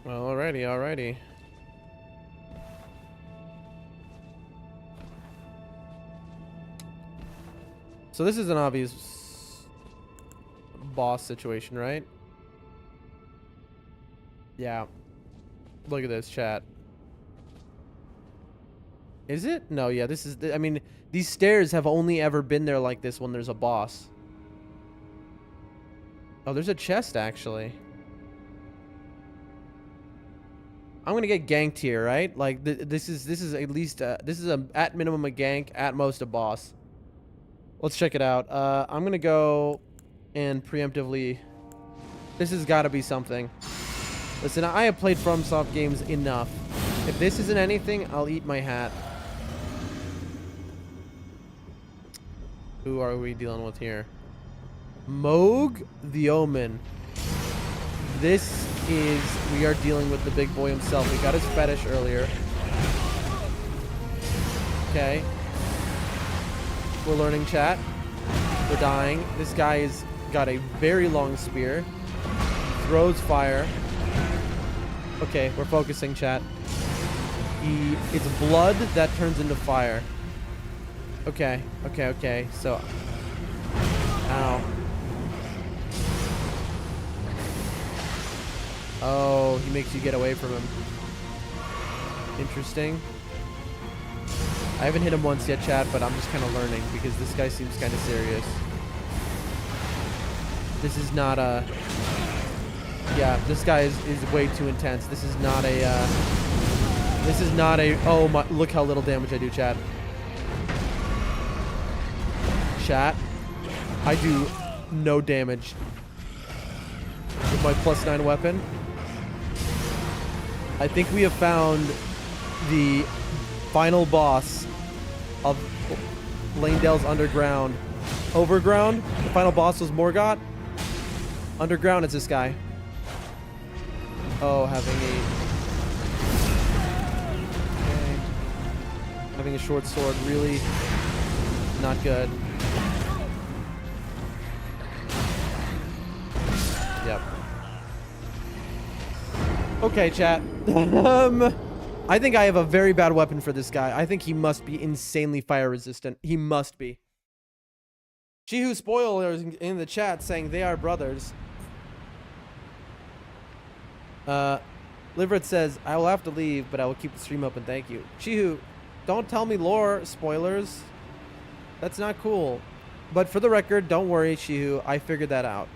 S1: Well, alrighty. So this is an obvious boss situation, right? Yeah. Look at this, chat. Is it? No, yeah, this is... I mean, these stairs have only ever been there like this when there's a boss. Oh, there's a chest, actually. I'm gonna get ganked here, right? Like, this is at least... this is, at minimum, a gank, at most, a boss. Let's check it out. I'm gonna go and preemptively... This has got to be something. Listen, I have played FromSoft games enough. If this isn't anything, I'll eat my hat. Who are we dealing with here? Mohg the Omen. This is... We are dealing with the big boy himself. We got his fetish earlier. Okay. We're learning, chat. We're dying. This guy has got a very long spear. Throws fire. Okay, we're focusing, chat. It's blood that turns into fire. Okay. So... Ow. Oh, he makes you get away from him. Interesting. I haven't hit him once yet, chat, but I'm just kind of learning because this guy seems kind of serious. This is not a... Yeah, this guy is way too intense. This is not a... This is not a... Oh, my... Look how little damage I do, chat. Chat. I do no damage with my +9 weapon. I think we have found the final boss of Lanedale's Underground. Overground? The final boss was Morgoth. Underground is this guy. Oh, having a short sword, really not good. Yep. Okay, chat. I think I have a very bad weapon for this guy. I think he must be insanely fire resistant. He must be. Chihu Spoilers in the chat saying they are brothers. Liverit says, I will have to leave, but I will keep the stream open. Thank you. Chihu, don't tell me lore spoilers. That's not cool. But for the record, don't worry, Chihu. I figured that out.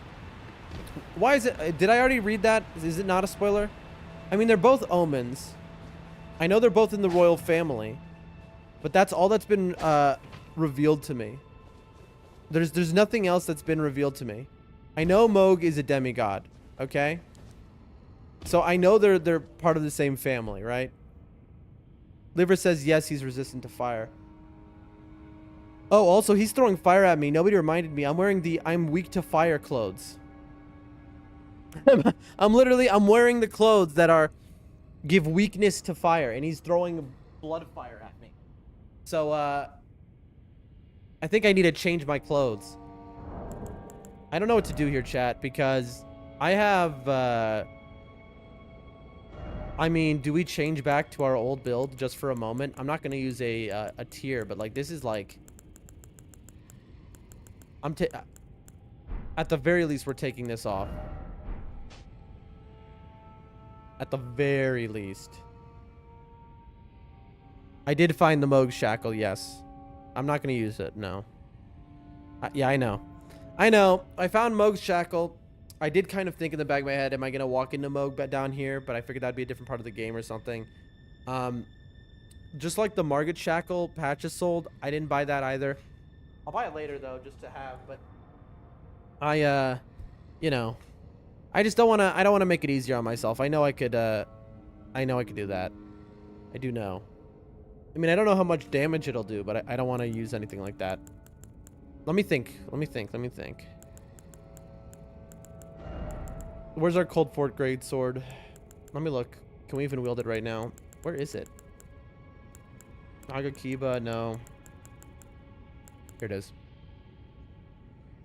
S1: Why is it... Did I already read that? Is it not a spoiler? I mean, they're both omens. I know they're both in the royal family. But that's all that's been revealed to me. There's nothing else that's been revealed to me. I know Mohg is a demigod. Okay? So I know they're part of the same family, right? Liver says, yes, he's resistant to fire. Oh, also, he's throwing fire at me. Nobody reminded me. I'm wearing the I'm weak to fire clothes. I'm wearing the clothes that give weakness to fire, and he's throwing blood fire at me. So, I think I need to change my clothes. I don't know what to do here, chat, because I have, I mean, do we change back to our old build just for a moment? I'm not going to use a tier, but, like, this is, like... At the very least, we're taking this off. At the very least. I did find the Mohg shackle, yes. I'm not going to use it, no. Yeah, I know. I know. I found Mohg's shackle. I did kind of think in the back of my head, am I going to walk into Moog down here? But I figured that'd be a different part of the game or something. Just like the Margit Shackle patches sold, I didn't buy that either. I'll buy it later though, just to have, but I you know, I just don't want to I don't want to make it easier on myself. I know I could do that. I do know. I mean, I don't know how much damage it'll do, but I don't want to use anything like that. Let me think. Where's our Cold Fort Grade Sword? Let me look. Can we even wield it right now? Where is it? Nagakiba, no. Here it is.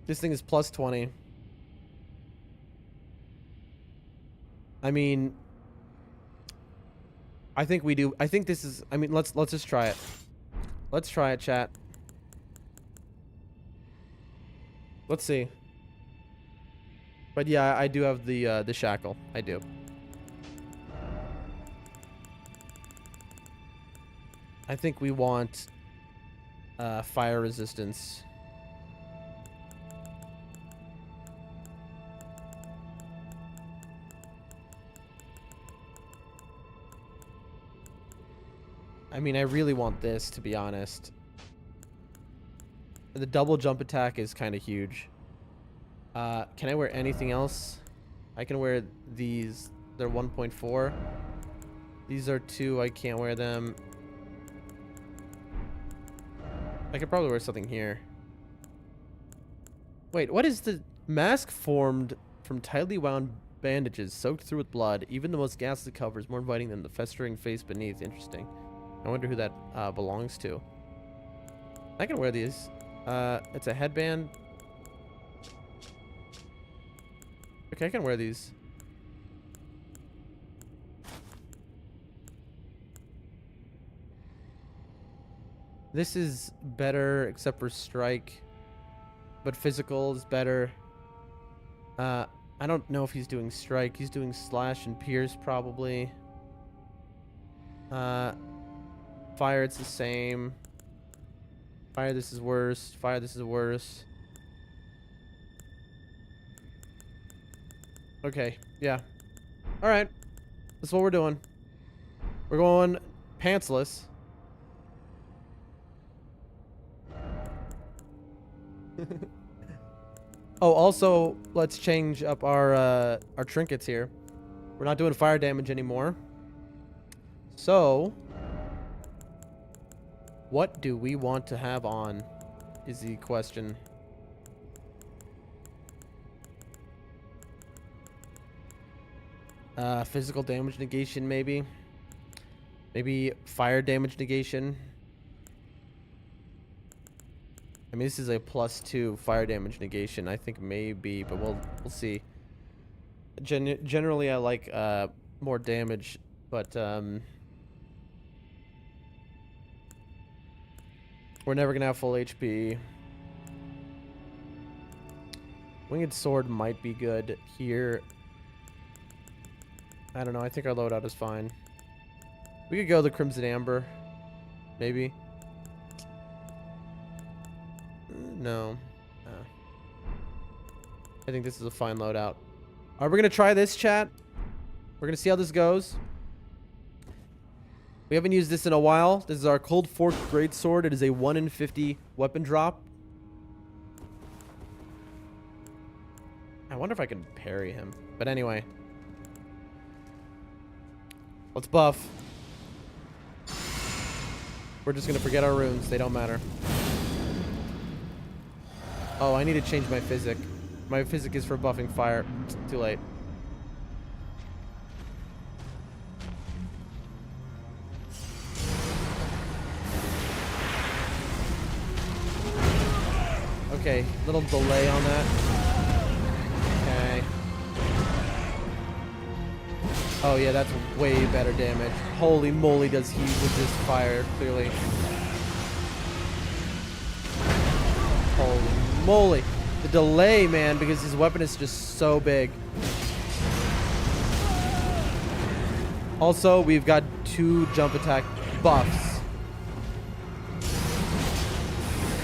S1: This thing is plus 20. I mean, I think we do. I think this is, I mean, let's just try it. Let's try it, chat. Let's see. But yeah, I do have the shackle. I do. I think we want fire resistance. I mean, I really want this, to be honest. The double jump attack is kind of huge. Can I wear anything else? I can wear these. They're 1.4. These are 2. I can't wear them. I could probably wear something here. Wait, what is the mask formed from tightly wound bandages soaked through with blood? Even the most ghastly cover is more inviting than the festering face beneath. Interesting. I wonder who that belongs to. I can wear these. It's a headband. Okay, I can wear these. This is better except for strike. But physical is better. I don't know if he's doing strike. He's doing slash and pierce probably. Fire, it's the same. Fire, this is worse. Fire, this is worse. Okay, yeah. Alright. That's what we're doing. We're going pantsless. Oh, also, let's change up our trinkets here. We're not doing fire damage anymore. So, what do we want to have on is the question. Physical damage negation, maybe. Maybe fire damage negation. I mean, this is a +2 fire damage negation. I think maybe, but we'll see. Generally, I like more damage, but we're never gonna have full HP. Winged sword might be good here. I don't know. I think our loadout is fine. We could go the Crimson Amber, maybe. No. I think this is a fine loadout. We're going to try this, chat. We're going to see how this goes. We haven't used this in a while. This is our Cold Fork Greatsword. It is a 1 in 50 weapon drop. I wonder if I can parry him. But anyway. Let's buff. We're just going to forget our runes. They don't matter. Oh, I need to change my physic. My physic is for buffing fire. It's too late. Okay, little delay on that. Okay. Oh yeah, that's way better damage. Holy moly, does he with this fire, clearly. Holy moly. The delay, man, because his weapon is just so big. Also, we've got 2 jump attack buffs.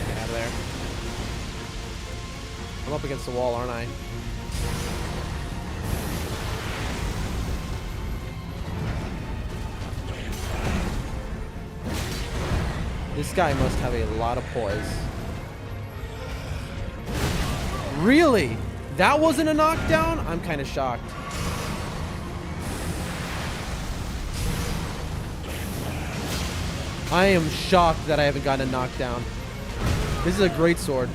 S1: Get out of there. I'm up against the wall, aren't I? This guy must have a lot of poise. Really? That wasn't a knockdown? I'm kind of shocked. I am shocked that I haven't gotten a knockdown. This is a great sword.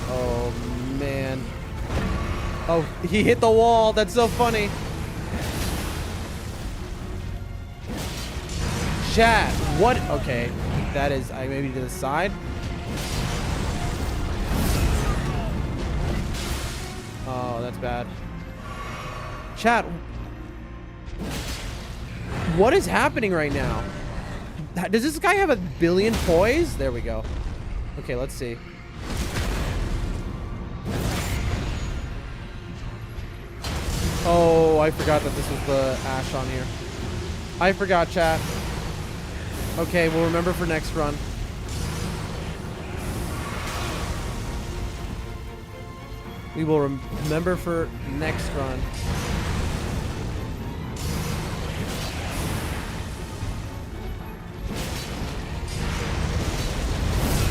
S1: Oh, man. Oh, he hit the wall. That's so funny. Chat, what? Okay, that is, I maybe to the side. Oh, that's bad. Chat, what is happening right now? Does this guy have a billion poise? There we go. Okay, let's see. Oh, I forgot that this was the ash on here. I forgot, chat. Okay, we'll remember for next run. We will remember for next run.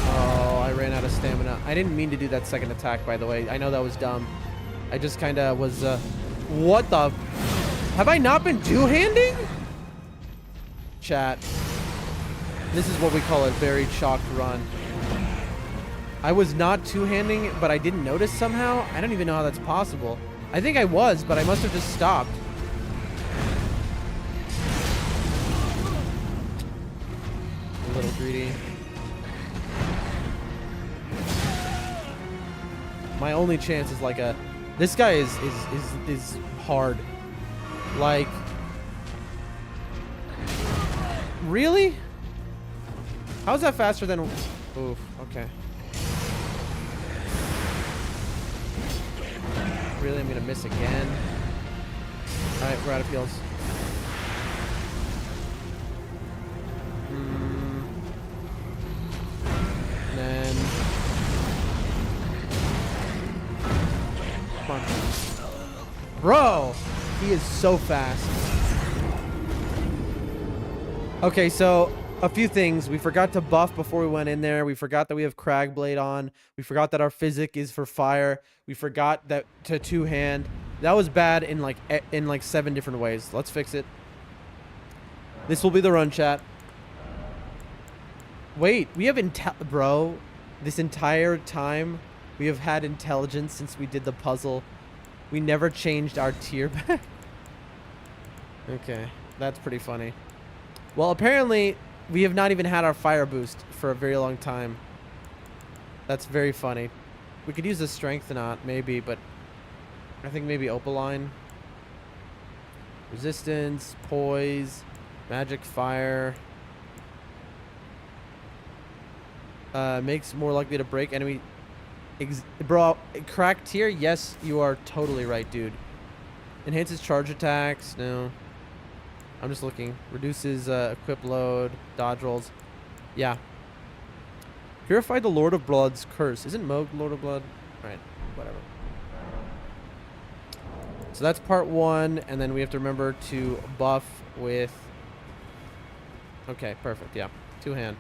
S1: Oh, I ran out of stamina. I didn't mean to do that second attack, by the way. I know that was dumb. I just kind of was, what the? Have I not been two-handing? Chat. This is what we call a very chalked run. I was not two-handing, but I didn't notice somehow. I don't even know how that's possible. I think I was, but I must have just stopped. A little greedy. My only chance is like a... This guy is hard. Like... Really? How's that faster than... Oof, okay. Really, I'm gonna miss again. Alright, we're out of heals. And then... Come on. Bro! He is so fast. Okay, so... A few things. We forgot to buff before we went in there. We forgot that we have Cragblade on. We forgot that our physic is for fire. We forgot that to two-hand. That was bad in like 7 different ways. Let's fix it. This will be the run, chat. Wait, we have bro. This entire time we have had intelligence since we did the puzzle. We never changed our tier back. Okay, that's pretty funny. Well, apparently we have not even had our fire boost for a very long time. That's very funny. We could use the strength knot, maybe, but I think maybe Opaline. Resistance, poise, magic fire. Makes more likely to break enemy. Bro, crack tier? Yes, you are totally right, dude. Enhances charge attacks. No. I'm just looking. Reduces equip load, dodge rolls. Yeah. Purify the Lord of Blood's curse. Isn't Moog Lord of Blood? Alright, whatever. So that's part 1, and then we have to remember to buff with... Okay, perfect, yeah. Two-hand.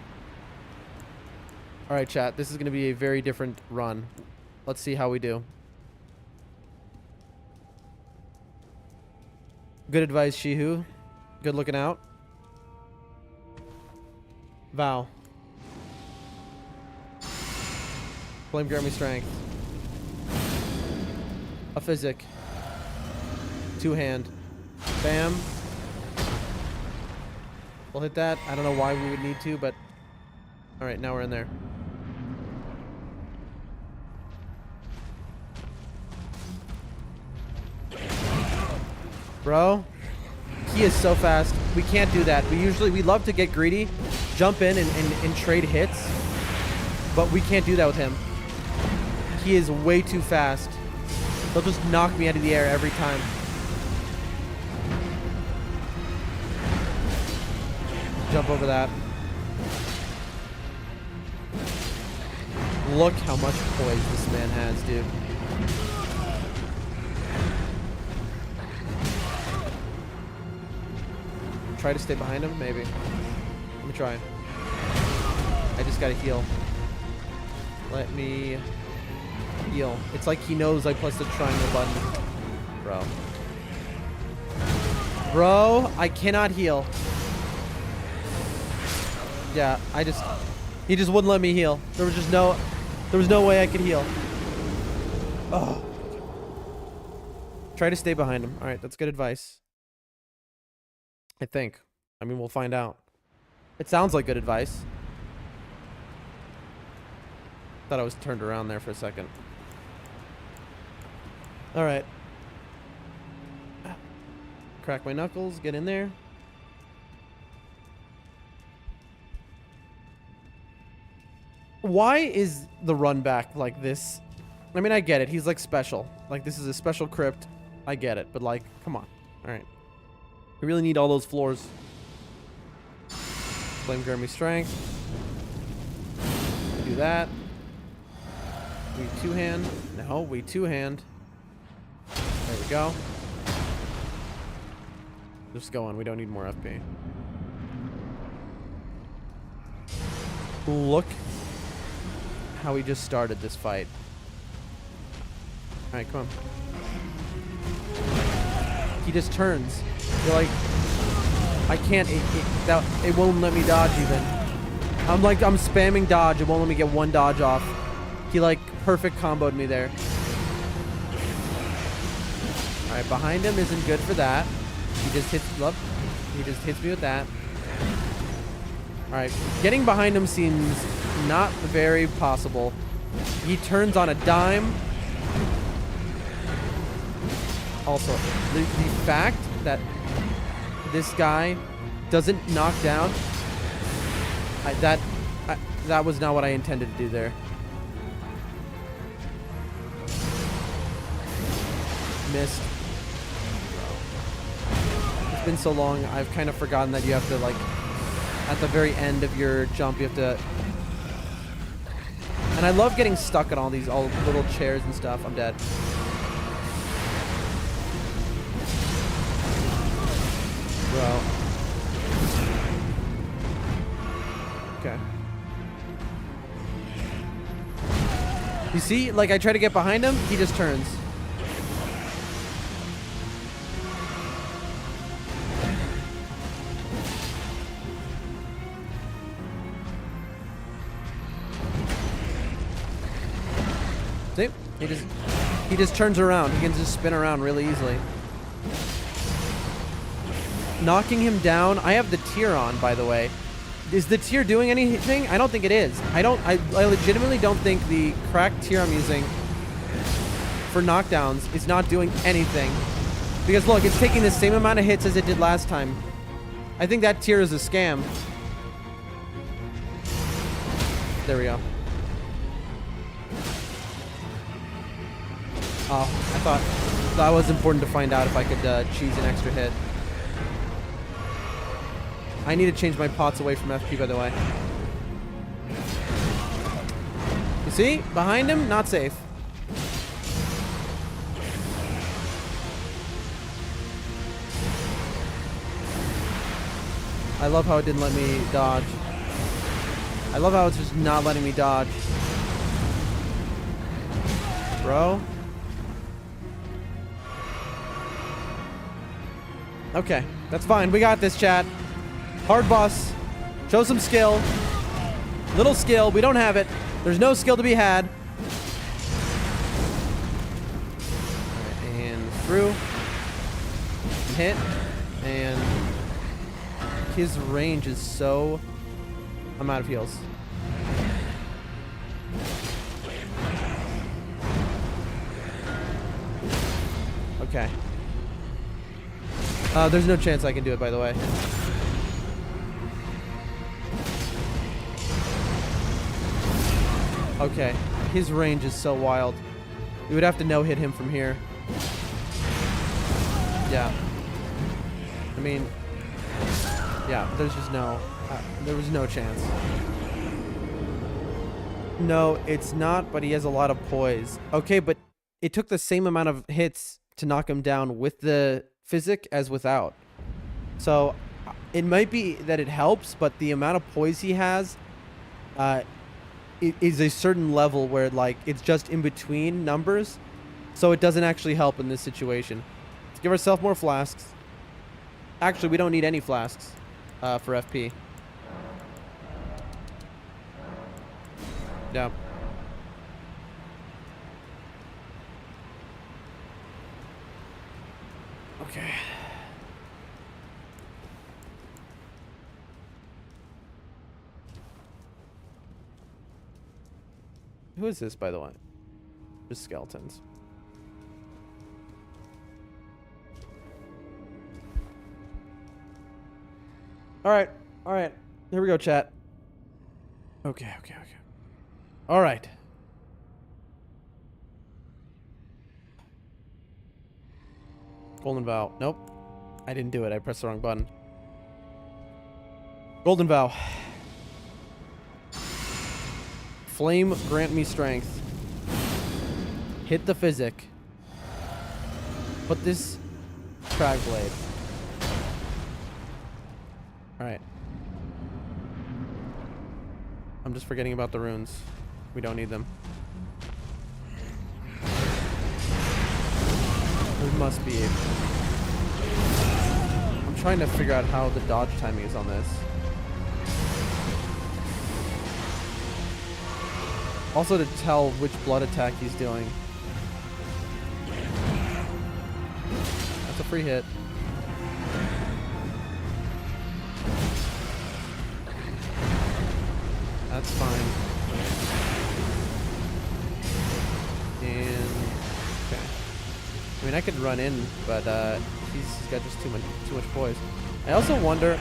S1: Alright, chat. This is going to be a very different run. Let's see how we do. Good advice, Shihu. Good looking out. Vow. Flame Grammy Strength. A physic. Two-hand. Bam. We'll hit that. I don't know why we would need to, but... Alright, now we're in there. Bro. He is so fast. We can't do that. We love to get greedy, jump in and trade hits, but we can't do that with him. He is way too fast. He'll just knock me out of the air every time. Jump over that. Look how much poise this man has, dude. Try to stay behind him, maybe. Let me try. I just gotta heal. Let me heal. It's like he knows I pressed the triangle button. Bro. Bro, I cannot heal. Yeah, he just wouldn't let me heal. There was no way I could heal. Oh. Try to stay behind him. All right, that's good advice. I think. I mean, we'll find out. It sounds like good advice. Thought I was turned around there for a second. All right. Crack my knuckles, get in there. Why is the run back like this? I mean, I get it. He's like special. Like, this is a special crypt. I get it. But like, come on. All right. We really need all those floors. Flame Grammy Strength. Do that. We two-hand. No, we two-hand. There we go. Just go on. We don't need more FP. Look how we just started this fight. Alright, come on. He just turns. You're like, I can't. It won't let me dodge even. I'm spamming dodge. It won't let me get one dodge off. He like perfect comboed me there. Alright, behind him isn't good for that. He just hits. Look, he just hits me with that. Alright, getting behind him seems not very possible. He turns on a dime. Also, the fact that this guy doesn't knock down, that was not what I intended to do there. Missed. It's been so long, I've kind of forgotten that you have to, like, at the very end of your jump, you have to... And I love getting stuck on all these little chairs and stuff. I'm dead. Bro. Okay. You see? Like, I try to get behind him, he just turns. See? He just turns around. He can just spin around really easily. Knocking him down. I have the tier on, by the way. Is the tier doing anything? I don't think it is. I legitimately don't think the cracked tier I'm using for knockdowns is not doing anything. Because look, it's taking the same amount of hits as it did last time. I think that tier is a scam. There we go. Oh, I thought that was important to find out if I could cheese an extra hit. I need to change my pots away from FP, by the way. You see? Behind him, not safe. I love how it didn't let me dodge. I love how it's just not letting me dodge. Bro. Okay, that's fine. We got this, chat. Hard boss. Show some skill. Little skill. We don't have it. There's no skill to be had. Right, and through. Hit. And his range is so... I'm out of heals. Okay. There's no chance I can do it, by the way. Okay. His range is so wild. We would have to no-hit him from here. Yeah. I mean... Yeah, there's just no... there was no chance. No, it's not, but he has a lot of poise. Okay, but it took the same amount of hits to knock him down with the physic as without. So It might be that it helps, but the amount of poise he has, it is a certain level where like it's just in between numbers, so it doesn't actually help in this situation. Let's give ourselves more flasks. Actually, we don't need any flasks for FP. Yeah. Okay. Who is this, by the way? Just skeletons. All right. All right. Here we go, chat. Okay. All right. Golden Vow. Nope. I didn't do it. I pressed the wrong button. Golden Vow. Flame, grant me strength. Hit the physic. Put this crag blade. Alright. I'm just forgetting about the runes. We don't need them. There must be. I'm trying to figure out how the dodge timing is on this. Also to tell which blood attack he's doing. That's a free hit. That's fine. And okay. I mean, I could run in, but he's got just too much poise. I also wonder.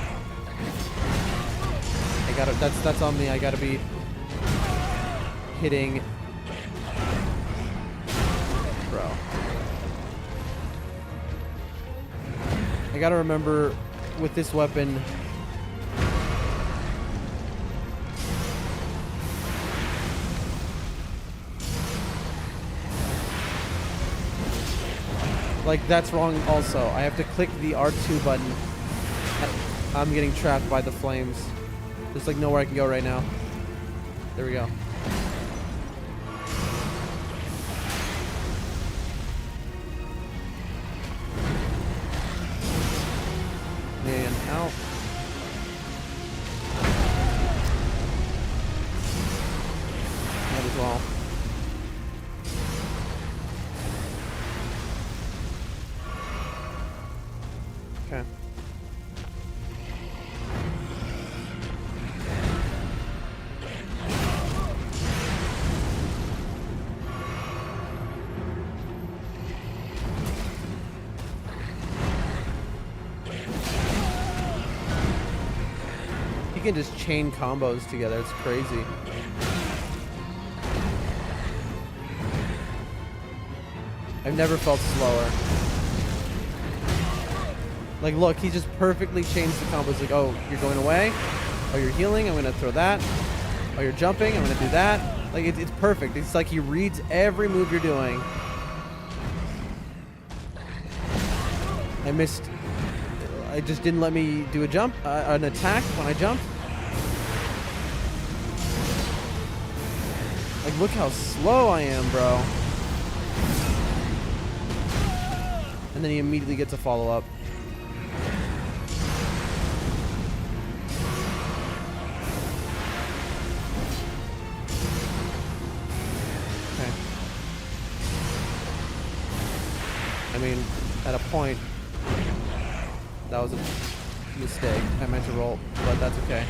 S1: That's on me. I gotta be hitting, bro. I gotta remember with this weapon. Like, that's wrong also. I have to click the R2 button. I'm getting trapped by the flames. There's like nowhere I can go right now. There we go. And out. Might as well. Okay. You can just chain combos together. It's crazy. I've never felt slower. Like, look, he just perfectly changed the combos. Like, oh, you're going away. Oh, you're healing. I'm going to throw that. Oh, you're jumping. I'm going to do that. Like, it's perfect. It's like he reads every move you're doing. I missed. It just didn't let me do a jump, an attack when I jumped. Like, look how slow I am, bro. And then he immediately gets a follow-up. Okay. I mean, at a point, that was a mistake. I meant to roll, but that's okay.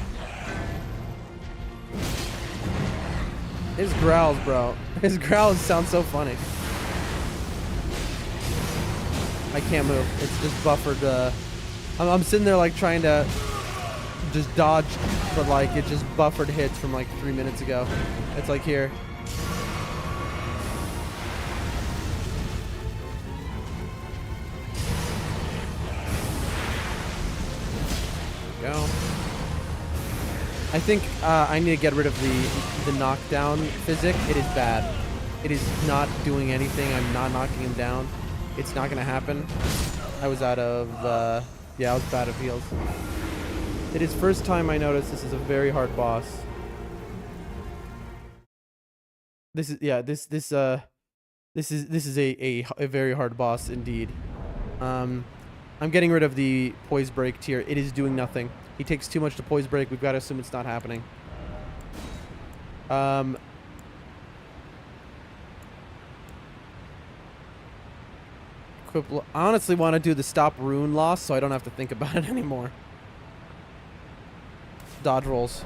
S1: His growls, bro. His growls sound so funny. I can't move. It's just buffered. I'm sitting there like trying to just dodge, but like it just buffered hits from like 3 minutes ago. It's like here. Go. I think I need to get rid of the knockdown physic. It is bad. It is not doing anything. I'm not knocking him down. It's not gonna happen. I was out of yeah, I was bad of heals. It is first time I noticed this is a very hard boss. This is a very hard boss indeed. I'm getting rid of the poise break tier. It is doing nothing. He takes too much to poise break. We've got to assume it's not happening. I honestly want to do the stop rune loss so I don't have to think about it anymore. Dodge rolls.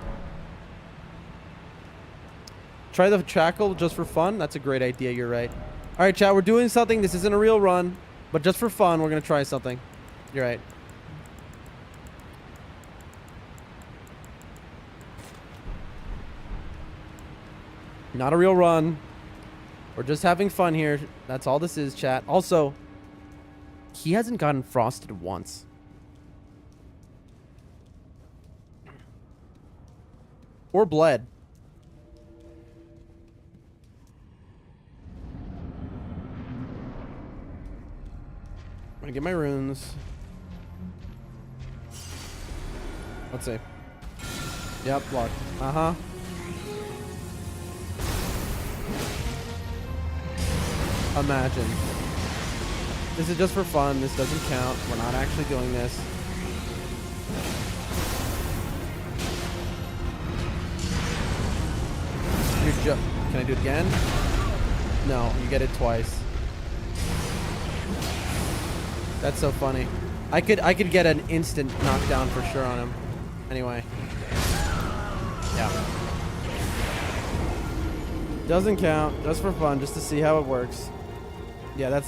S1: Try the shackle just for fun. That's a great idea. You're right. All right, chat. We're doing something. This isn't a real run, but just for fun, we're going to try something. You're right. Not a real run. We're just having fun here. That's all this is, chat. Also, he hasn't gotten frosted once. Or bled. I'm gonna get my runes. Let's see. Yep, block. Uh-huh. Imagine. This is just for fun. This doesn't count. We're not actually doing this. Can I do it again? No, you get it twice. That's so funny. I could get an instant knockdown for sure on him. Anyway. Yeah. Doesn't count. Just for fun, just to see how it works. Yeah,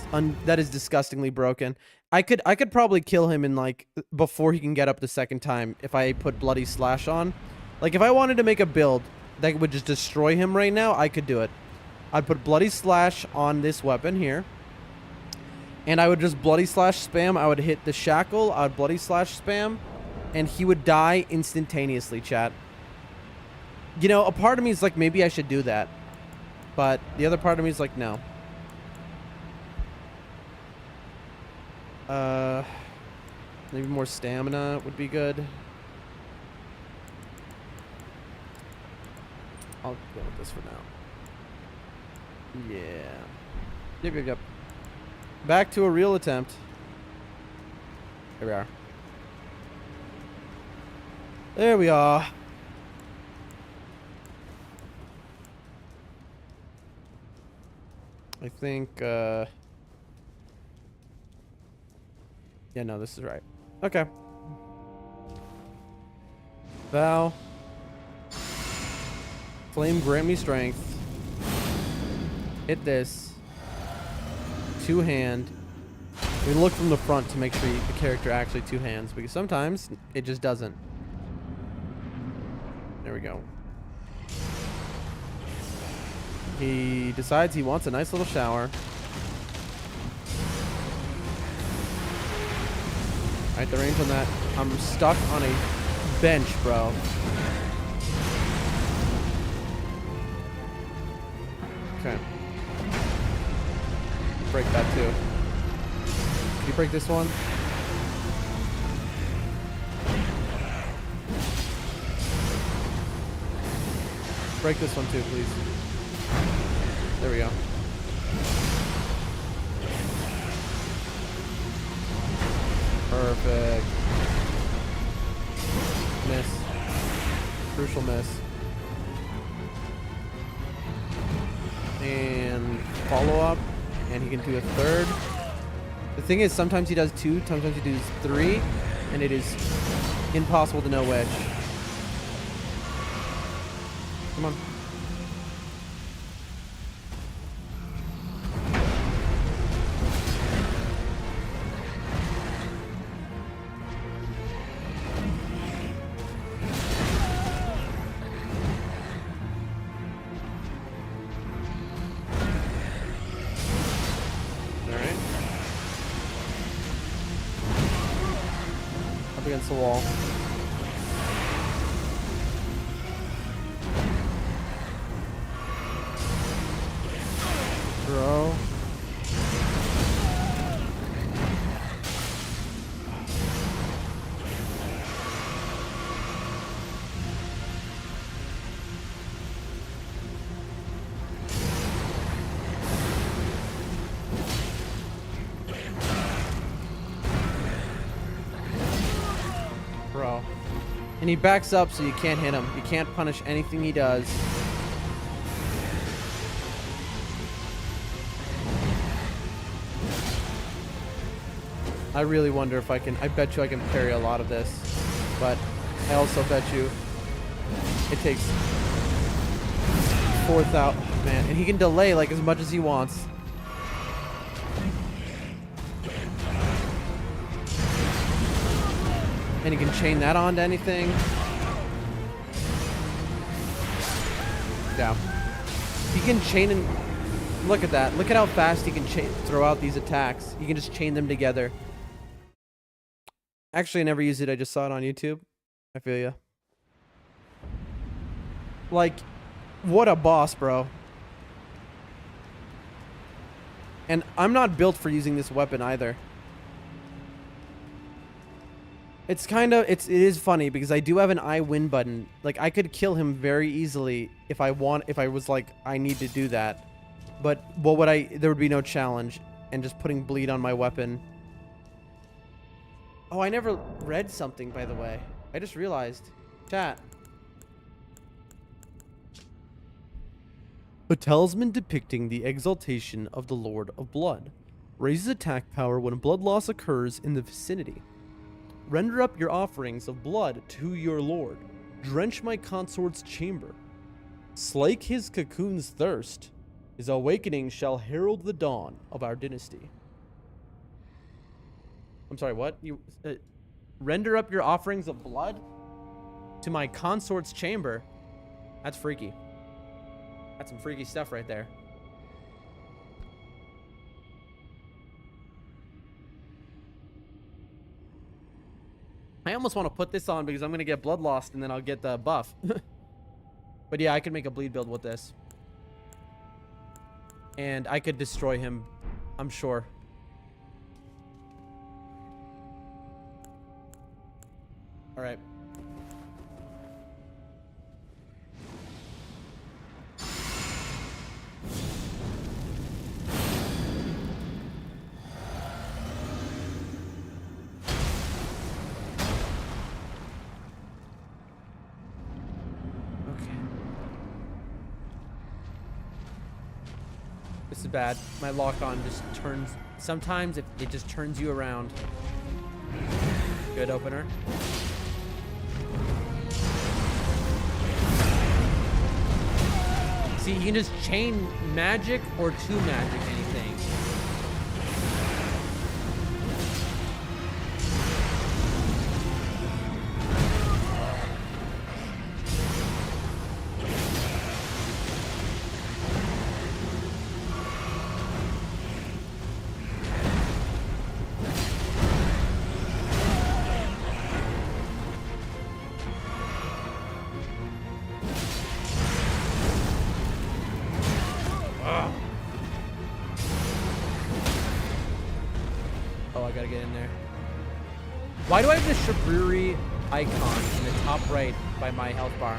S1: that is disgustingly broken. I could probably kill him in like before he can get up the second time if I put Bloody Slash on. Like if I wanted to make a build that would just destroy him right now, I could do it. I'd put Bloody Slash on this weapon here. And I would just Bloody Slash spam. I would hit the shackle. I would Bloody Slash spam. And he would die instantaneously, chat. You know, a part of me is like, maybe I should do that. But the other part of me is like, no. Maybe more stamina would be good. I'll go with this for now. Yeah. Yep. Back to a real attempt. Here we are. There we are. I think, yeah, no, this is right. Okay. Vow. Flame, grant me strength. Hit this. Two-hand. We look from the front to make sure the character actually two hands, because sometimes it just doesn't. There we go. He decides he wants a nice little shower. Alright, the range on that. I'm stuck on a bench, bro. Okay. Break that too. Can you break this one? Break this one too, please. There we go. Perfect. Miss. Crucial miss. And follow up. And he can do a third. The thing is, sometimes he does two, sometimes he does three. And it is impossible to know which. Come on. Against the wall. Throw. And he backs up so you can't hit him. You can't punish anything he does. I really wonder if I can... I bet you I can parry a lot of this. But I also bet you it takes 4,000... Oh, man. And he can delay like as much as he wants. And he can chain that onto anything. Yeah. He can chain and... Look at that. Look at how fast he can throw out these attacks. You can just chain them together. Actually, I never used it. I just saw it on YouTube. I feel ya. Like, what a boss, bro. And I'm not built for using this weapon either. It's kind of, it is funny because I do have an I win button. Like, I could kill him very easily if I was like, I need to do that. But what would there would be no challenge. And just putting bleed on my weapon. Oh, I never read something, by the way. I just realized. Chat. A talisman depicting the exaltation of the Lord of Blood. Raises attack power when blood loss occurs in the vicinity. Render up your offerings of blood to your lord. Drench my consort's chamber. Slake his cocoon's thirst. His awakening shall herald the dawn of our dynasty. I'm sorry, what? You render up your offerings of blood to my consort's chamber? That's freaky. That's some freaky stuff right there. I almost want to put this on because I'm going to get blood lost and then I'll get the buff. But yeah, I could make a bleed build with this. And I could destroy him, I'm sure. All right. This is bad. My lock-on just turns... Sometimes it just turns you around. Good opener. See, you can just chain magic or two magic anything. Why do I have the Shaburi icon in the top right by my health bar?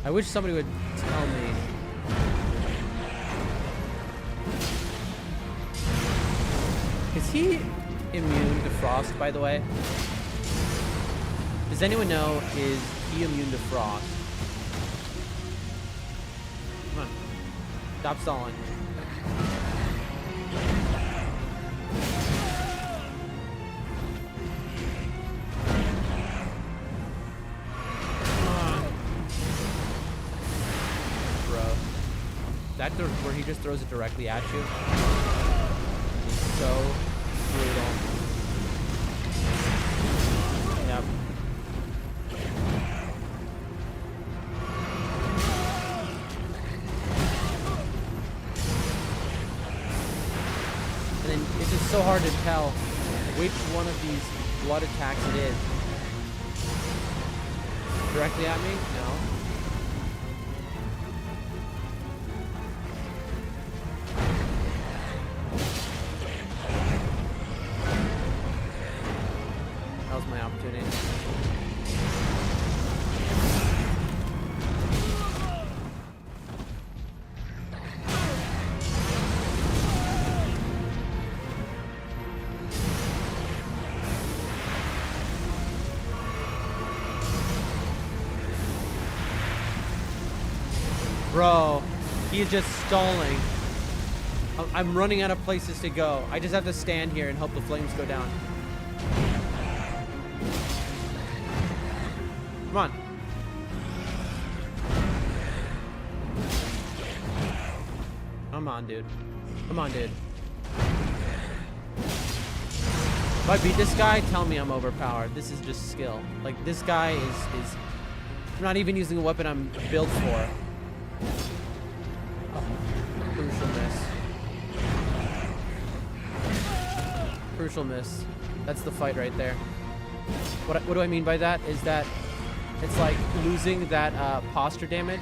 S1: I wish somebody would tell me. Is he immune to frost, by the way? Does anyone know, is he immune to frost? Come on. Stop stalling. That where he just throws it directly at you. He's so brutal. Yep. And then it's just so hard to tell which one of these blood attacks it is. Directly at me? No. Bro, he is just stalling. I'm running out of places to go. I just have to stand here and hope the flames go down. Come on. Come on, dude. Come on, dude. If I beat this guy, tell me I'm overpowered. This is just skill. Like, this guy is I'm not even using a weapon I'm built for. Oh, crucial miss. Crucial miss. That's the fight right there. What do I mean by that? Is that it's like losing that posture damage.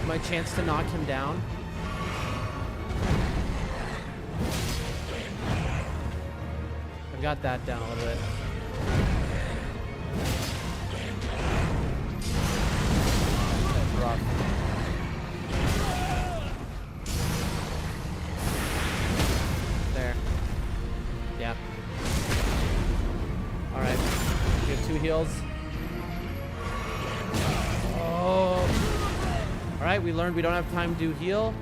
S1: My chance to knock him down. I've got that down a little bit. That's rough. There. Yeah. All right. We have 2 heals. Oh. All right. We learned we don't have time to heal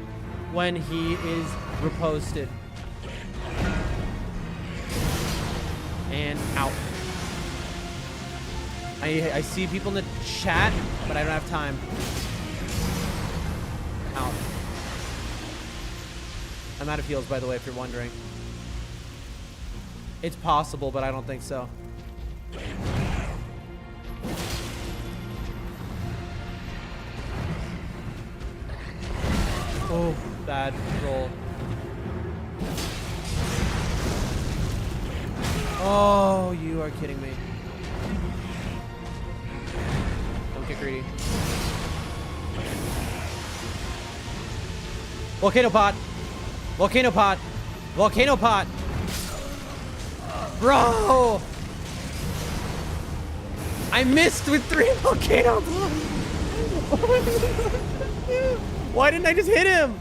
S1: when he is riposted. And out. I see people in the chat, but I don't have time. Out. I'm out of heals, by the way, if you're wondering. It's possible, but I don't think so. Oh, bad roll. Oh, you are kidding me. Don't get greedy. Volcano pot. Volcano pot. Volcano pot. Bro. I missed with 3 volcano pots. Why didn't I just hit him?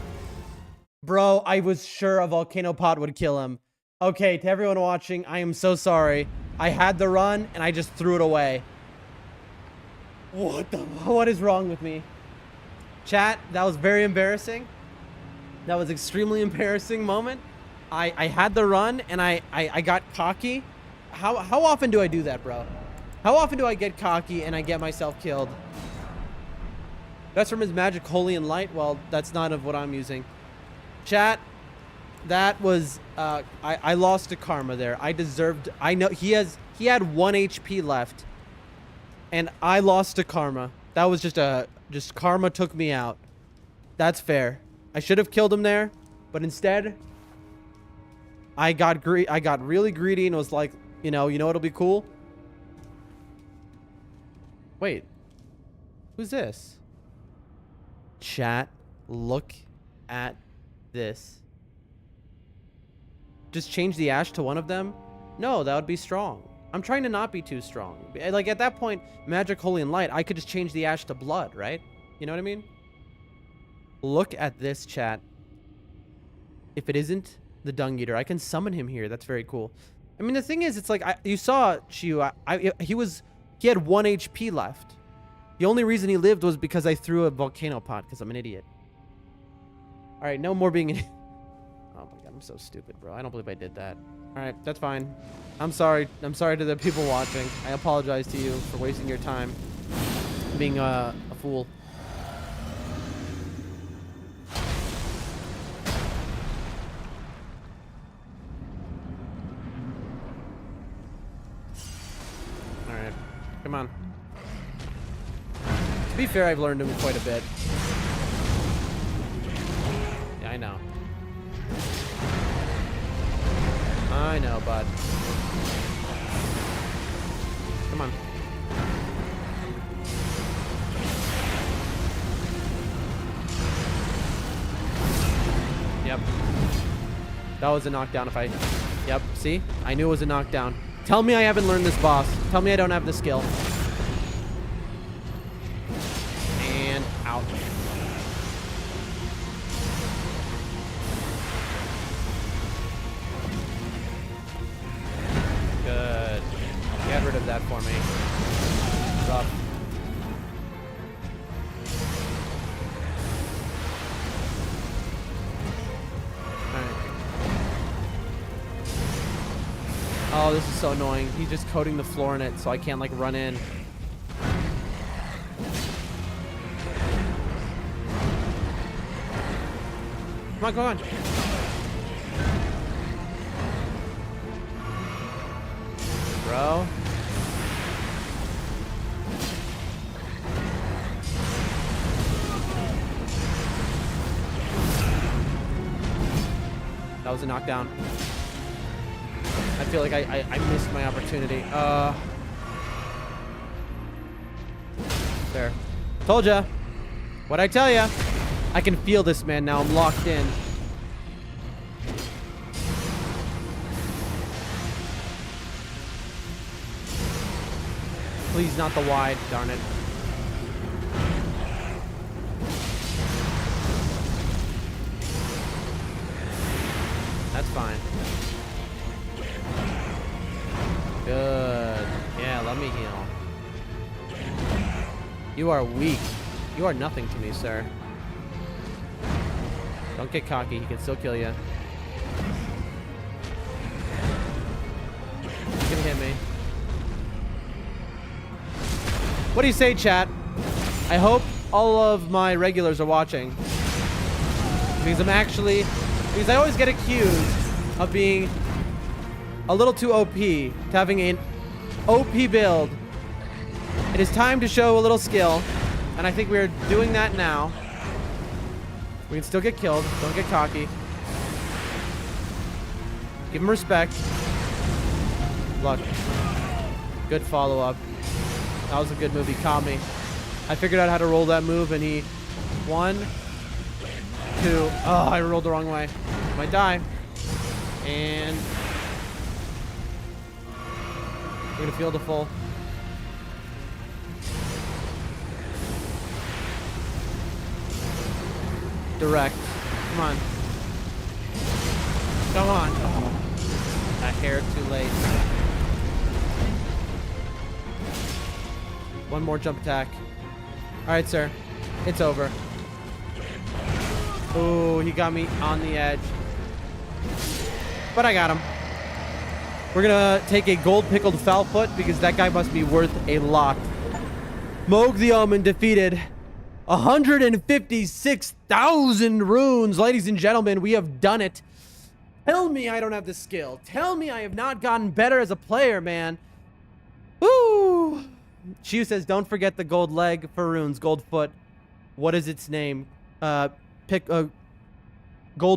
S1: Bro, I was sure a volcano pot would kill him. Okay, to everyone watching, I am so sorry. I had the run, and I just threw it away. What is wrong with me? Chat, that was very embarrassing. That was extremely embarrassing moment. I had the run, and I got cocky. How often do I do that, bro? How often do I get cocky, and I get myself killed? That's from his magic holy and light. Well, that's not of what I'm using. Chat. That was I lost to karma there. I deserved. I know he had 1 HP left, and I lost to karma. That was just karma took me out. That's fair. I should have killed him there, but instead I got really greedy and was like, you know what'll be cool? Wait, who's this? Chat, look at this. Just change the ash to one of them? No, that would be strong. I'm trying to not be too strong. Like, at that point, magic, holy, and light, I could just change the ash to blood, right? You know what I mean? Look at this, chat. If it isn't the Dung Eater, I can summon him here. That's very cool. I mean, the thing is, it's like, you saw Chiyu. He had 1 HP left. The only reason he lived was because I threw a volcano pot, because I'm an idiot. All right, no more being an Oh my god, I'm so stupid, bro. I don't believe I did that. All right, that's fine. I'm sorry. I'm sorry to the people watching. I apologize to you for wasting your time being a fool. All right, come on. To be fair, I've learned him quite a bit. Yeah, I know. I know, bud. Come on. Yep. That was a knockdown if I... Yep, see? I knew it was a knockdown. Tell me I haven't learned this boss. Tell me I don't have the skill. And out. Good. Get rid of that for me. Rough. Oh, this is so annoying. He's just coating the floor in it so I can't, like, run in. Come on, come on. Bro. That was a knockdown. I feel like I missed my opportunity. There. Told ya. What'd I tell ya? I can feel this, man. Now I'm locked in. Please, not the wide. Darn it. That's fine. Good. Yeah, let me heal. You are weak. You are nothing to me, sir. Don't get cocky. He can still kill you. He's gonna hit me. What do you say, chat? I hope all of my regulars are watching. Because because I always get accused of being a little too OP, to having an OP build. It is time to show a little skill, and I think we're doing that now. We can still get killed. Don't get cocky. Give him respect. Look. Good follow-up. That was a good move. He caught me. I figured out how to roll that move, and he... 1, 2... Oh, I rolled the wrong way. Might die. And... we're gonna feel the full. Direct. Come on. Come on. Oh. A hair too late. One more jump attack. Alright, sir. It's over. Oh, he got me on the edge. But I got him. We're gonna take a gold pickled foul foot because that guy must be worth a lot. Moog the Omen defeated 156,000 runes. Ladies and gentlemen, we have done it. Tell me I don't have the skill. Tell me I have not gotten better as a player, man. Woo! Shiu says, don't forget the gold leg for runes. Gold foot. What is its name? Gold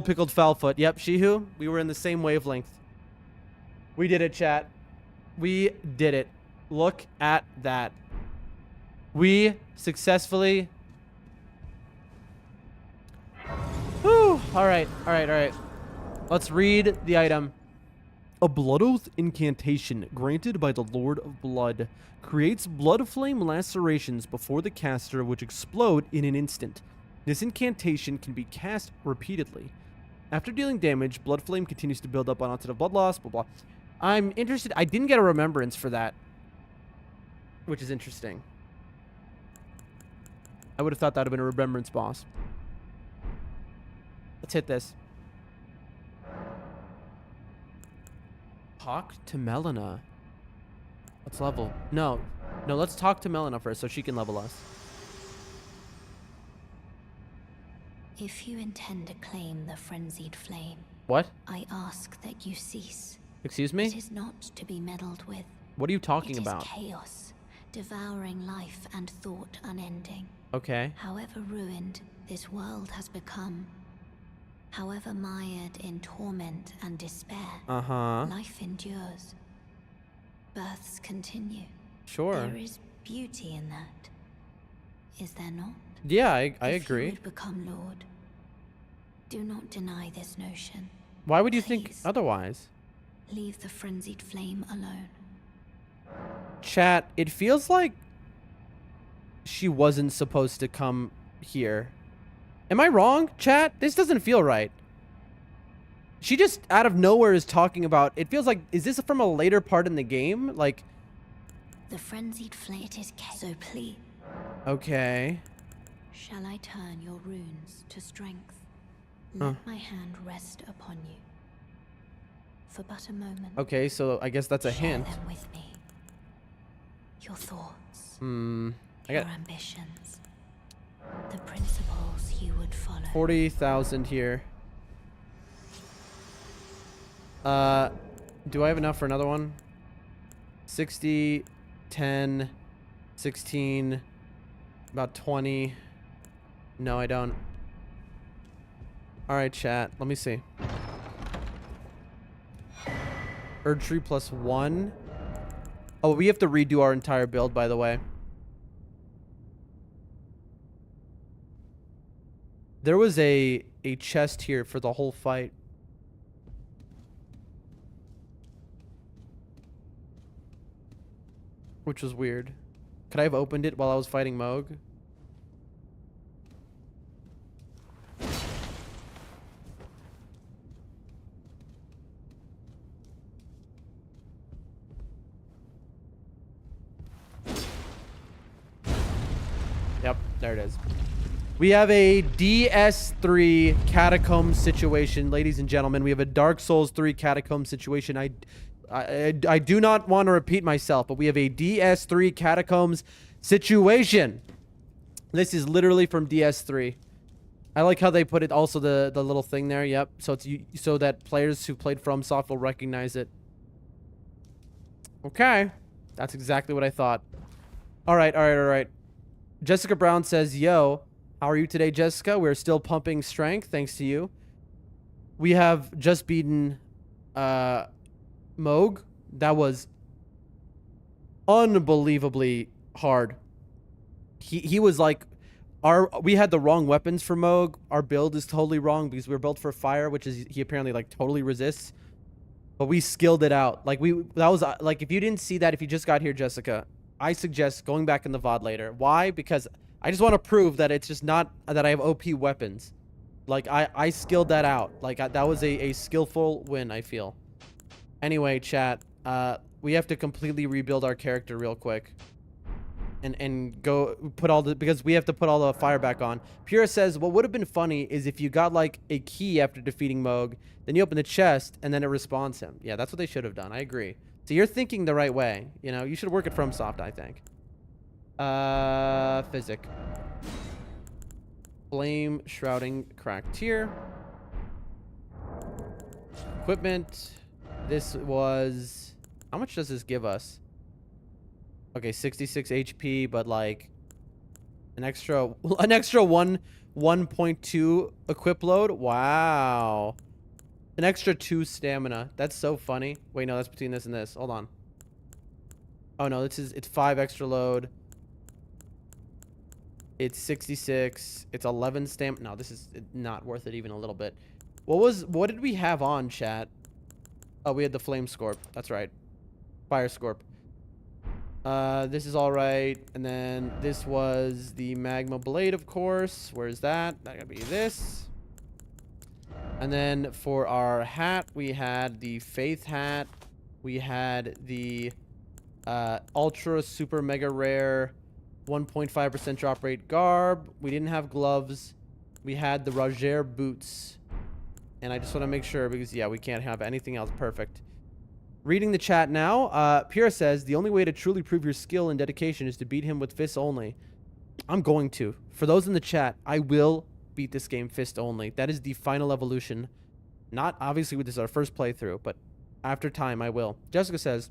S1: pickled foul foot. Yep, Shihu. We were in the same wavelength. We did it, chat. We did it. Look at that. We successfully... Whew. Alright. Let's read the item. A Blood Oath incantation granted by the Lord of Blood creates blood flame lacerations before the caster which explode in an instant. This incantation can be cast repeatedly. After dealing damage, blood flame continues to build up on onset of blood loss, blah blah. I'm interested. I didn't get a remembrance for that, which is interesting. I would have thought that would have been a remembrance boss. Let's hit this. Talk to Melina. Let's level. No, let's talk to Melina first so she can level us.
S3: If you intend to claim the frenzied flame,
S1: What?
S3: I ask that you cease.
S1: Excuse me?
S3: It is not to be meddled with.
S1: What are you talking about?
S3: It is chaos, devouring life and thought unending.
S1: Okay.
S3: However ruined this world has become, however mired in torment and despair, life endures. Births continue.
S1: Sure.
S3: There is beauty in that. Is there not?
S1: Yeah, I
S3: If
S1: agree.
S3: you would become Lord, do not deny this notion.
S1: Why would you think
S3: Please.
S1: otherwise?
S3: Leave the frenzied flame alone.
S1: Chat, it feels like she wasn't supposed to come here. Am I wrong, chat? This doesn't feel right. She just out of nowhere is talking about... It feels like... Is this from a later part in the game? Like...
S3: The frenzied flame, it is so please.
S1: Okay.
S3: Shall I turn your runes to strength? Let my hand rest upon you. for but a moment.
S1: Okay, so I guess that's a
S3: Share
S1: hint.
S3: them with me. Your thoughts,
S1: I
S3: your
S1: got
S3: ambitions, the principles you would follow.
S1: 40,000 here. Do I have enough for another one? 60, 10, 16, about 20. No, I don't. All right, chat. Let me see. Urge tree plus 1. Oh, we have to redo our entire build, by the way. There was a chest here for the whole fight. Which was weird. Could I have opened it while I was fighting Moog? Yep, there it is. We have a DS3 catacomb situation, ladies and gentlemen. We have a Dark Souls 3 catacomb situation. I do not want to repeat myself, but we have a DS3 catacombs situation. This is literally from DS3. I like how they put it, also the little thing there. Yep. So it's so that players who played FromSoft will recognize it. Okay. That's exactly what I thought. All right. Jessica Brown says, "Yo, how are you today, Jessica? We're still pumping strength thanks to you. We have just beaten Moog. That was unbelievably hard. He was like, we had the wrong weapons for Moog. Our build is totally wrong because we were built for fire, which is he apparently like totally resists. But we skilled it out. Like that was like, if you didn't see that, if you just got here, Jessica, I suggest going back in the VOD later. Why? Because I just want to prove that it's just not that I have OP weapons. Like I skilled that out. Like that was a skillful win, I feel. Anyway, chat, we have to completely rebuild our character real quick. And go put all the, because we have to put all the fire back on. Pura says, what would have been funny is if you got like a key after defeating Moog, then you open the chest and then it respawns him. Yeah, that's what they should have done. I agree. So you're thinking the right way. You know, you should work at FromSoft, I think. Physic. Flame shrouding cracked here. Equipment. This was, how much does this give us? Okay, 66 HP, but like an extra 1.2 equip load. Wow. An extra 2 stamina. That's so funny. Wait, no, that's between this and this. Hold on. Oh no, it's 5 extra load. It's 66. It's 11 stamina. No, this is not worth it even a little bit. What did we have on, chat? Oh, we had the Flame Scorp. That's right. Fire Scorp. This is all right. And then this was the Magma Blade, of course. Where's that? That gotta be this. And then for our hat, we had the Faith hat. We had the Ultra Super Mega Rare 1.5% drop rate garb. We didn't have gloves. We had the Roger boots. And I just want to make sure because, yeah, we can't have anything else perfect. Reading the chat now, Pura says, the only way to truly prove your skill and dedication is to beat him with fists only. I'm going to. For those in the chat, I will beat this game fist only. That is the final evolution. Not obviously with this our first playthrough, but after time I will. Jessica says,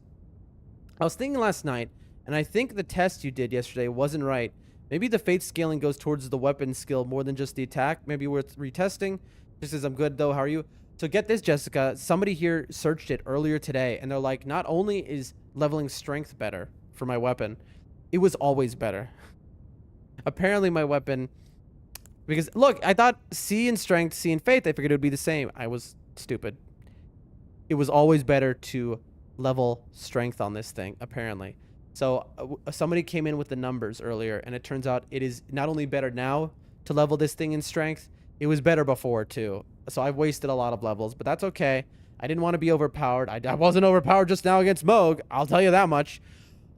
S1: I was thinking last night, and I think the test you did yesterday wasn't right. Maybe the fate scaling goes towards the weapon skill more than just the attack. Maybe worth retesting. She says, I'm good though. How are you? So get this, Jessica. Somebody here searched it earlier today, and they're like, not only is leveling strength better for my weapon, it was always better. Apparently my weapon, because look, I thought C in strength, C in faith, I figured it would be the same. I was stupid. It was always better to level strength on this thing, apparently. So somebody came in with the numbers earlier, and it turns out it is not only better now to level this thing in strength, it was better before too. So I've wasted a lot of levels, but that's okay. I didn't want to be overpowered. I wasn't overpowered just now against Moog. I'll tell you that much.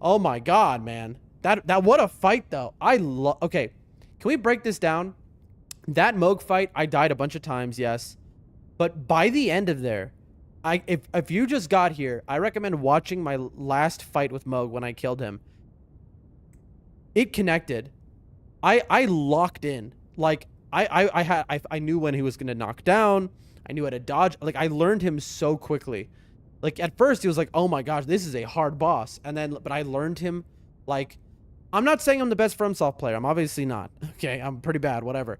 S1: Oh my god, man. That what a fight though. Okay. Can we break this down? That Moog fight, I died a bunch of times, yes. But by the end of there, If you just got here, I recommend watching my last fight with Moog when I killed him. It connected. I locked in. Like I knew when he was gonna knock down. I knew how to dodge. Like I learned him so quickly. Like at first he was like, oh my gosh, this is a hard boss. And then but I learned him. Like I'm not saying I'm the best FromSoft player. I'm obviously not. Okay, I'm pretty bad, whatever.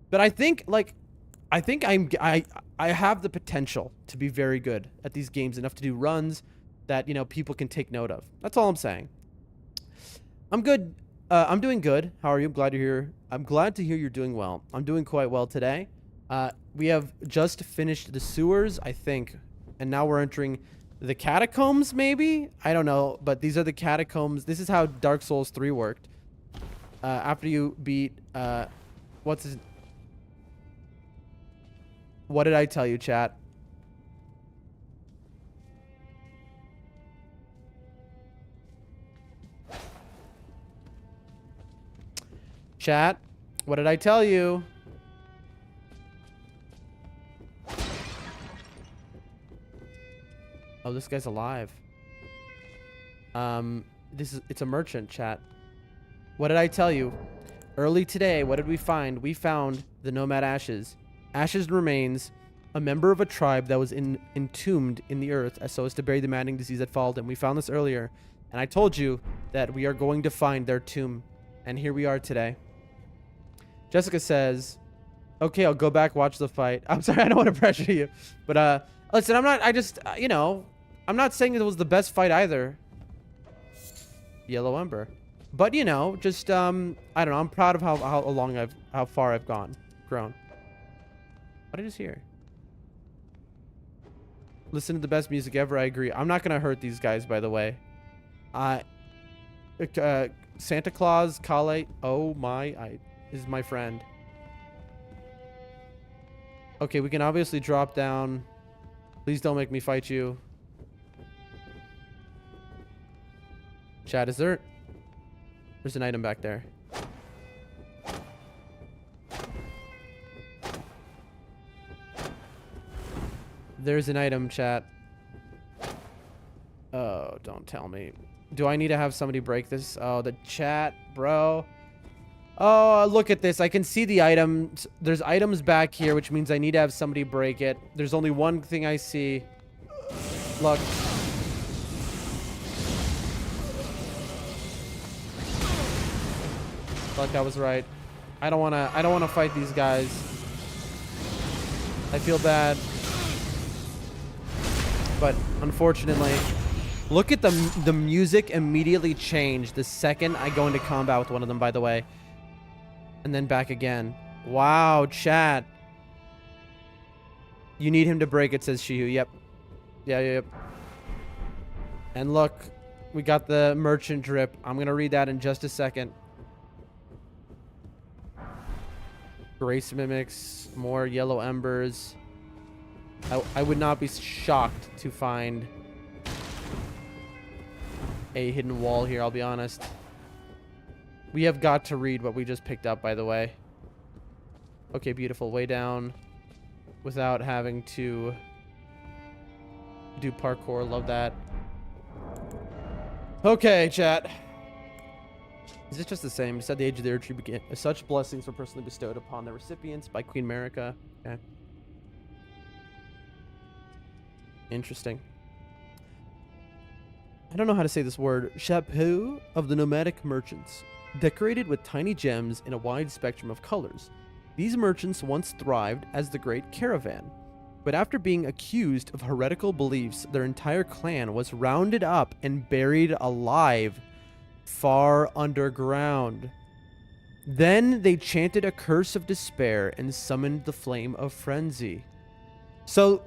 S1: But I think I have the potential to be very good at these games, enough to do runs that, you know, people can take note of. That's all I'm saying. I'm good. I'm doing good. How are you? I'm glad to hear you're doing well. I'm doing quite well today. We have just finished the sewers, I think, and now we're entering the catacombs, maybe? I don't know, but these are the catacombs. This is how Dark Souls 3 worked. After you beat, what did I tell you, chat? Chat, what did I tell you? Oh, this guy's alive. It's a merchant, chat. What did I tell you? Early today, what did we find? We found the Nomad Ashes. Ashes and remains, a member of a tribe that was entombed in the earth so as to bury the maddening disease that followed them. We found this earlier, and I told you that we are going to find their tomb, and here we are today. Jessica says, okay, I'll go back, watch the fight. I'm sorry, I don't want to pressure you. But, listen, you know, I'm not saying it was the best fight either. Yellow Ember. But, you know, just, I don't know. I'm proud of how far I've grown. What did I just hear? Listen to the best music ever. I agree. I'm not going to hurt these guys, by the way. Santa Claus, Kale. Oh my, is my friend. Okay, we can obviously drop down. Please don't make me fight you. Chat, there's an item back there. There's an item, chat. Oh, don't tell me. Do I need to have somebody break this? Oh, the chat, bro. Oh, look at this. I can see the items. There's items back here, which means I need to have somebody break it. There's only one thing I see. Look. Fuck, I was right. I don't wanna fight these guys. I feel bad. But unfortunately, look at the music immediately changed the second I go into combat with one of them, by the way. And then back again. Wow, chat. You need him to break it, says Shihu. Yep. Yep. And look, we got the merchant drip. I'm gonna read that in just a second. Grace mimics, more yellow embers. I would not be shocked to find a hidden wall here, I'll be honest. We have got to read what we just picked up, by the way. Okay, beautiful. Way down without having to do parkour. Love that. Okay, chat. Is it just the same? You said the age of the tree began. Such blessings were personally bestowed upon the recipients by Queen America. Okay. Interesting. I don't know how to say this word. Chapeau of the nomadic merchants. Decorated with tiny gems in a wide spectrum of colors. These merchants once thrived as the Great Caravan. But after being accused of heretical beliefs, their entire clan was rounded up and buried alive far underground. Then they chanted a curse of despair and summoned the flame of frenzy. So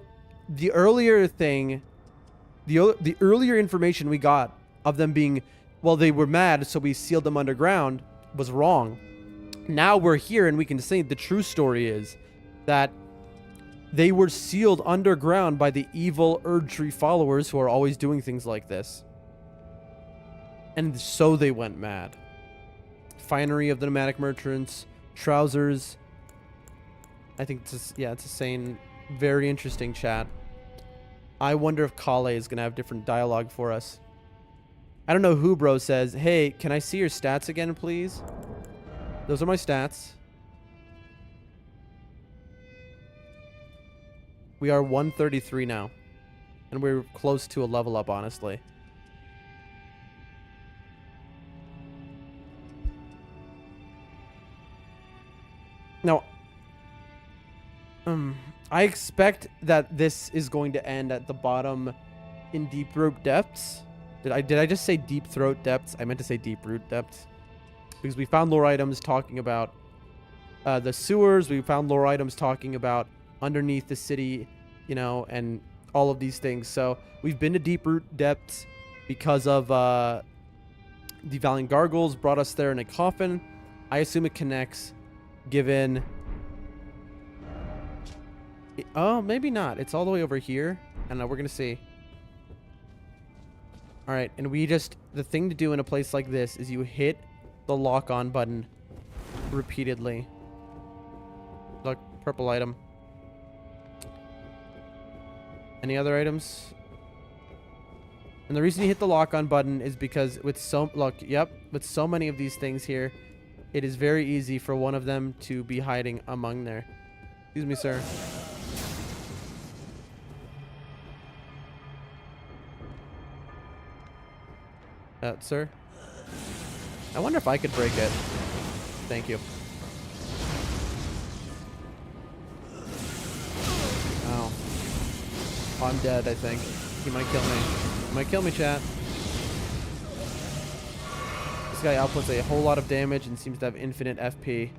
S1: the earlier thing, the earlier information we got of them being, well, they were mad, so we sealed them underground, was wrong. Now we're here and we can say the true story is that they were sealed underground by the evil Erdtree followers who are always doing things like this. And so they went mad. Finery of the nomadic merchants, trousers. I think it's a, yeah, it's a sane, very interesting chat. I wonder if Kale is going to have different dialogue for us. I don't know who bro says, hey, can I see your stats again, please? Those are my stats. We are 133 now. And we're close to a level up, honestly. Now, I expect that this is going to end at the bottom in deep root depths. Did I just say deep throat depths? I meant to say deep root depths. Because we found lore items talking about the sewers. We found lore items talking about underneath the city, you know, and all of these things. So we've been to deep root depths because of the Valiant Gargoyles brought us there in a coffin. I assume it connects, given... Oh, maybe not. It's all the way over here. I don't know. We're going to see. All right. And we just... The thing to do in a place like this is you hit the lock-on button repeatedly. Look, purple item. Any other items? And the reason you hit the lock-on button is because with so... Look, yep. With so many of these things here, it is very easy for one of them to be hiding among there. Excuse me, sir. Sir? I wonder if I could break it. Thank you. Oh. I'm dead, I think. He might kill me. He might kill me, chat. This guy outputs a whole lot of damage and seems to have infinite FP.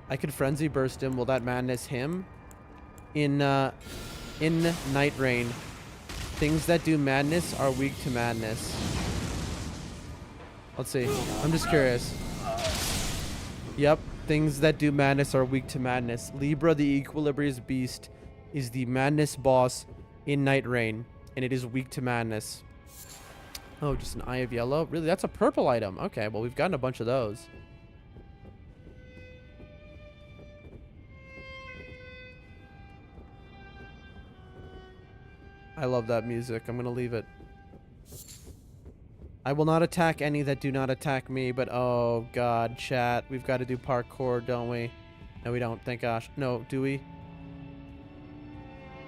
S1: I could frenzy burst him. Will that madness him? In Night Rain, things that do madness are weak to madness. Let's see. I'm just curious. Yep. Things that do madness are weak to madness. Libra, the Equilibrious Beast, is the madness boss in Night Rain, and it is weak to madness. Oh, just an Eye of Yellow? Really? That's a purple item. Okay, well, we've gotten a bunch of those. I love that music. I'm going to leave it. I will not attack any that do not attack me, but oh god, chat. We've got to do parkour, don't we? No, we don't. Thank gosh. No, do we?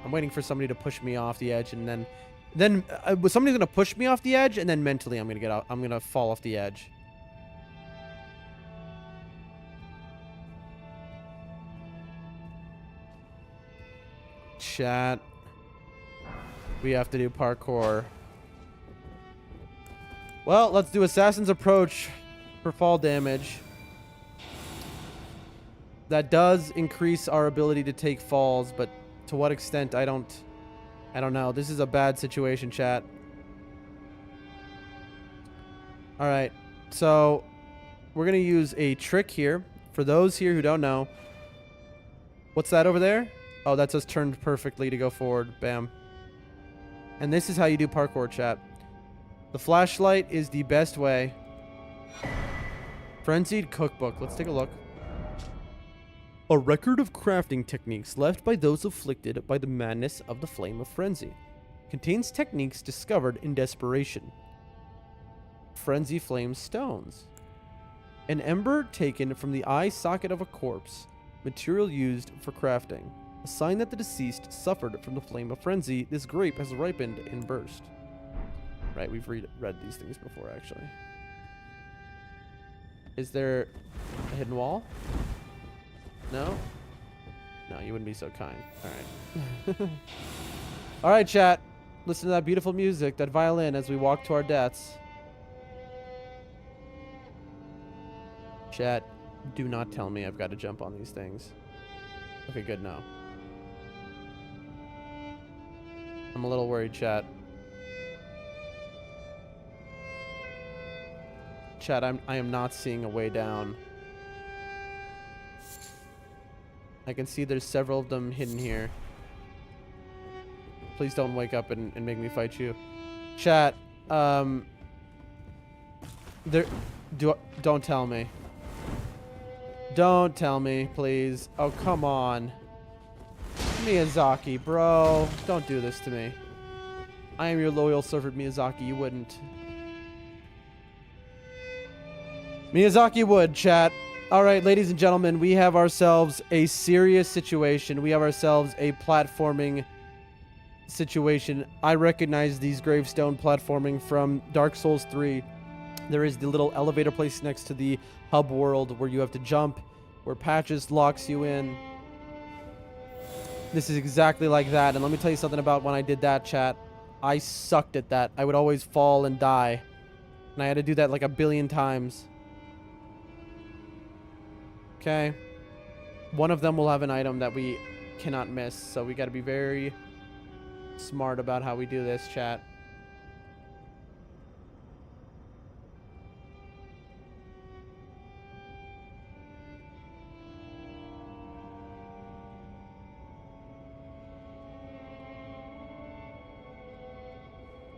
S1: I'm waiting for somebody to push me off the edge, and then somebody's going to push me off the edge, and then mentally I'm going to get out. I'm going to fall off the edge. Chat. We have to do parkour. Well, let's do Assassin's Approach for fall damage. That does increase our ability to take falls, but to what extent, I don't know. This is a bad situation, chat. Alright, so we're going to use a trick here. For those here who don't know, what's that over there? Oh, that's us turned perfectly to go forward. Bam. And this is how you do parkour, chat. The flashlight is the best way. Frenzied Cookbook. Let's take a look. A record of crafting techniques left by those afflicted by the madness of the Flame of Frenzy. Contains techniques discovered in desperation. Frenzy Flame Stones. An ember taken from the eye socket of a corpse. Material used for crafting. A sign that the deceased suffered from the Flame of Frenzy. This grape has ripened and burst. Right, we've read these things before, actually. Is there a hidden wall? No? No, you wouldn't be so kind. Alright. Alright, chat. Listen to that beautiful music, that violin, as we walk to our deaths. Chat, do not tell me I've got to jump on these things. Okay, good, no. I'm a little worried, chat. Chat, I am not seeing a way down. I can see there's several of them hidden here. Please don't wake up and make me fight you. Chat, don't tell me. Don't tell me, please. Oh, come on. Miyazaki, bro. Don't do this to me. I am your loyal servant, Miyazaki. You wouldn't. Miyazaki would, chat. All right, ladies and gentlemen, we have ourselves a serious situation. We have ourselves a platforming situation. I recognize these gravestone platforming from Dark Souls 3. There is the little elevator place next to the hub world where you have to jump, where Patches locks you in. This is exactly like that. And let me tell you something about when I did that, chat. I sucked at that. I would always fall and die. And I had to do that like a billion times. Okay. One of them will have an item that we cannot miss. So we got to be very smart about how we do this, chat.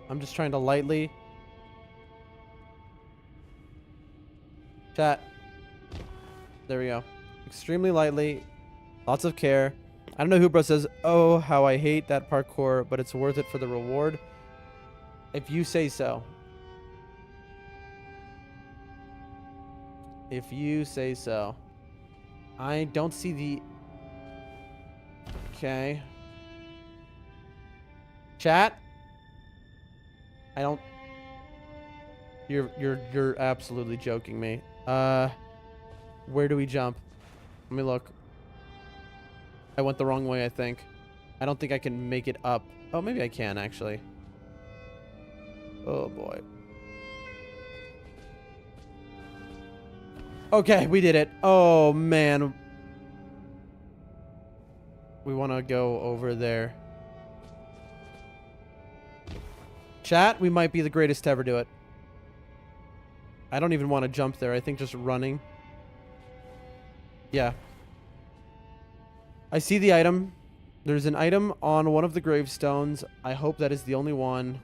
S1: I'm just trying to lightly. Chat. There we go. Extremely lightly. Lots of care. I don't know who bro says, oh, how I hate that parkour, but it's worth it for the reward. If you say so. If you say so. I don't see the... Okay. Chat? I don't... You're absolutely joking me. Where do we jump? Let me look. I went the wrong way, I think. I don't think I can make it up. Oh, maybe I can, actually. Oh, boy. Okay, we did it. Oh, man. We want to go over there. Chat, we might be the greatest to ever do it. I don't even want to jump there. I think just running. Yeah. I see the item. There's an item on one of the gravestones. I hope that is the only one.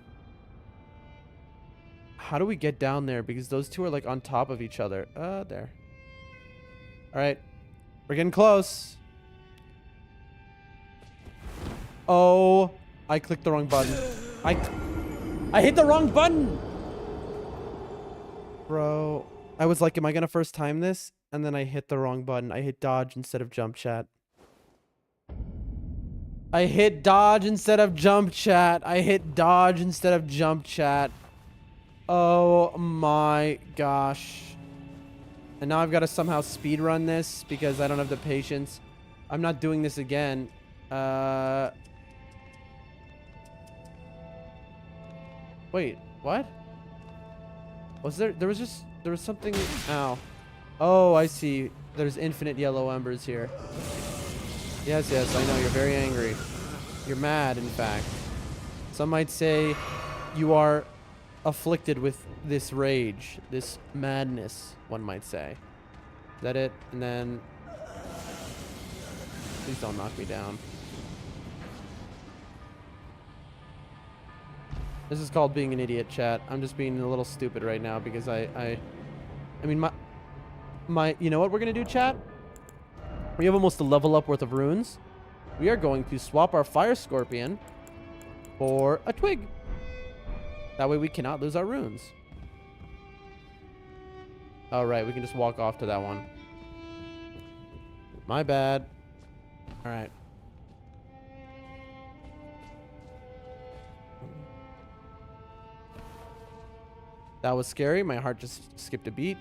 S1: How do we get down there? Because those two are like on top of each other. There. All right. We're getting close. Oh, I clicked the wrong button. I hit the wrong button. Bro, I was like, am I going to first time this? And then I hit the wrong button. I hit dodge instead of jump, chat. I hit dodge instead of jump, chat. I hit dodge instead of jump, chat. Oh my gosh. And now I've got to somehow speed run this because I don't have the patience. I'm not doing this again. Wait, what? Was there was something. Ow. Oh, I see. There's infinite yellow embers here. Yes, yes, I know. You're very angry. You're mad, in fact. Some might say you are afflicted with this rage, this madness, one might say. Is that it? And then... Please don't knock me down. This is called being an idiot, chat. I'm just being a little stupid right now because I mean, you know what we're going to do, chat? We have almost a level up worth of runes. We are going to swap our fire scorpion for a twig. That way we cannot lose our runes. All right, we can just walk off to that one. My bad. All right. That was scary. My heart just skipped a beat.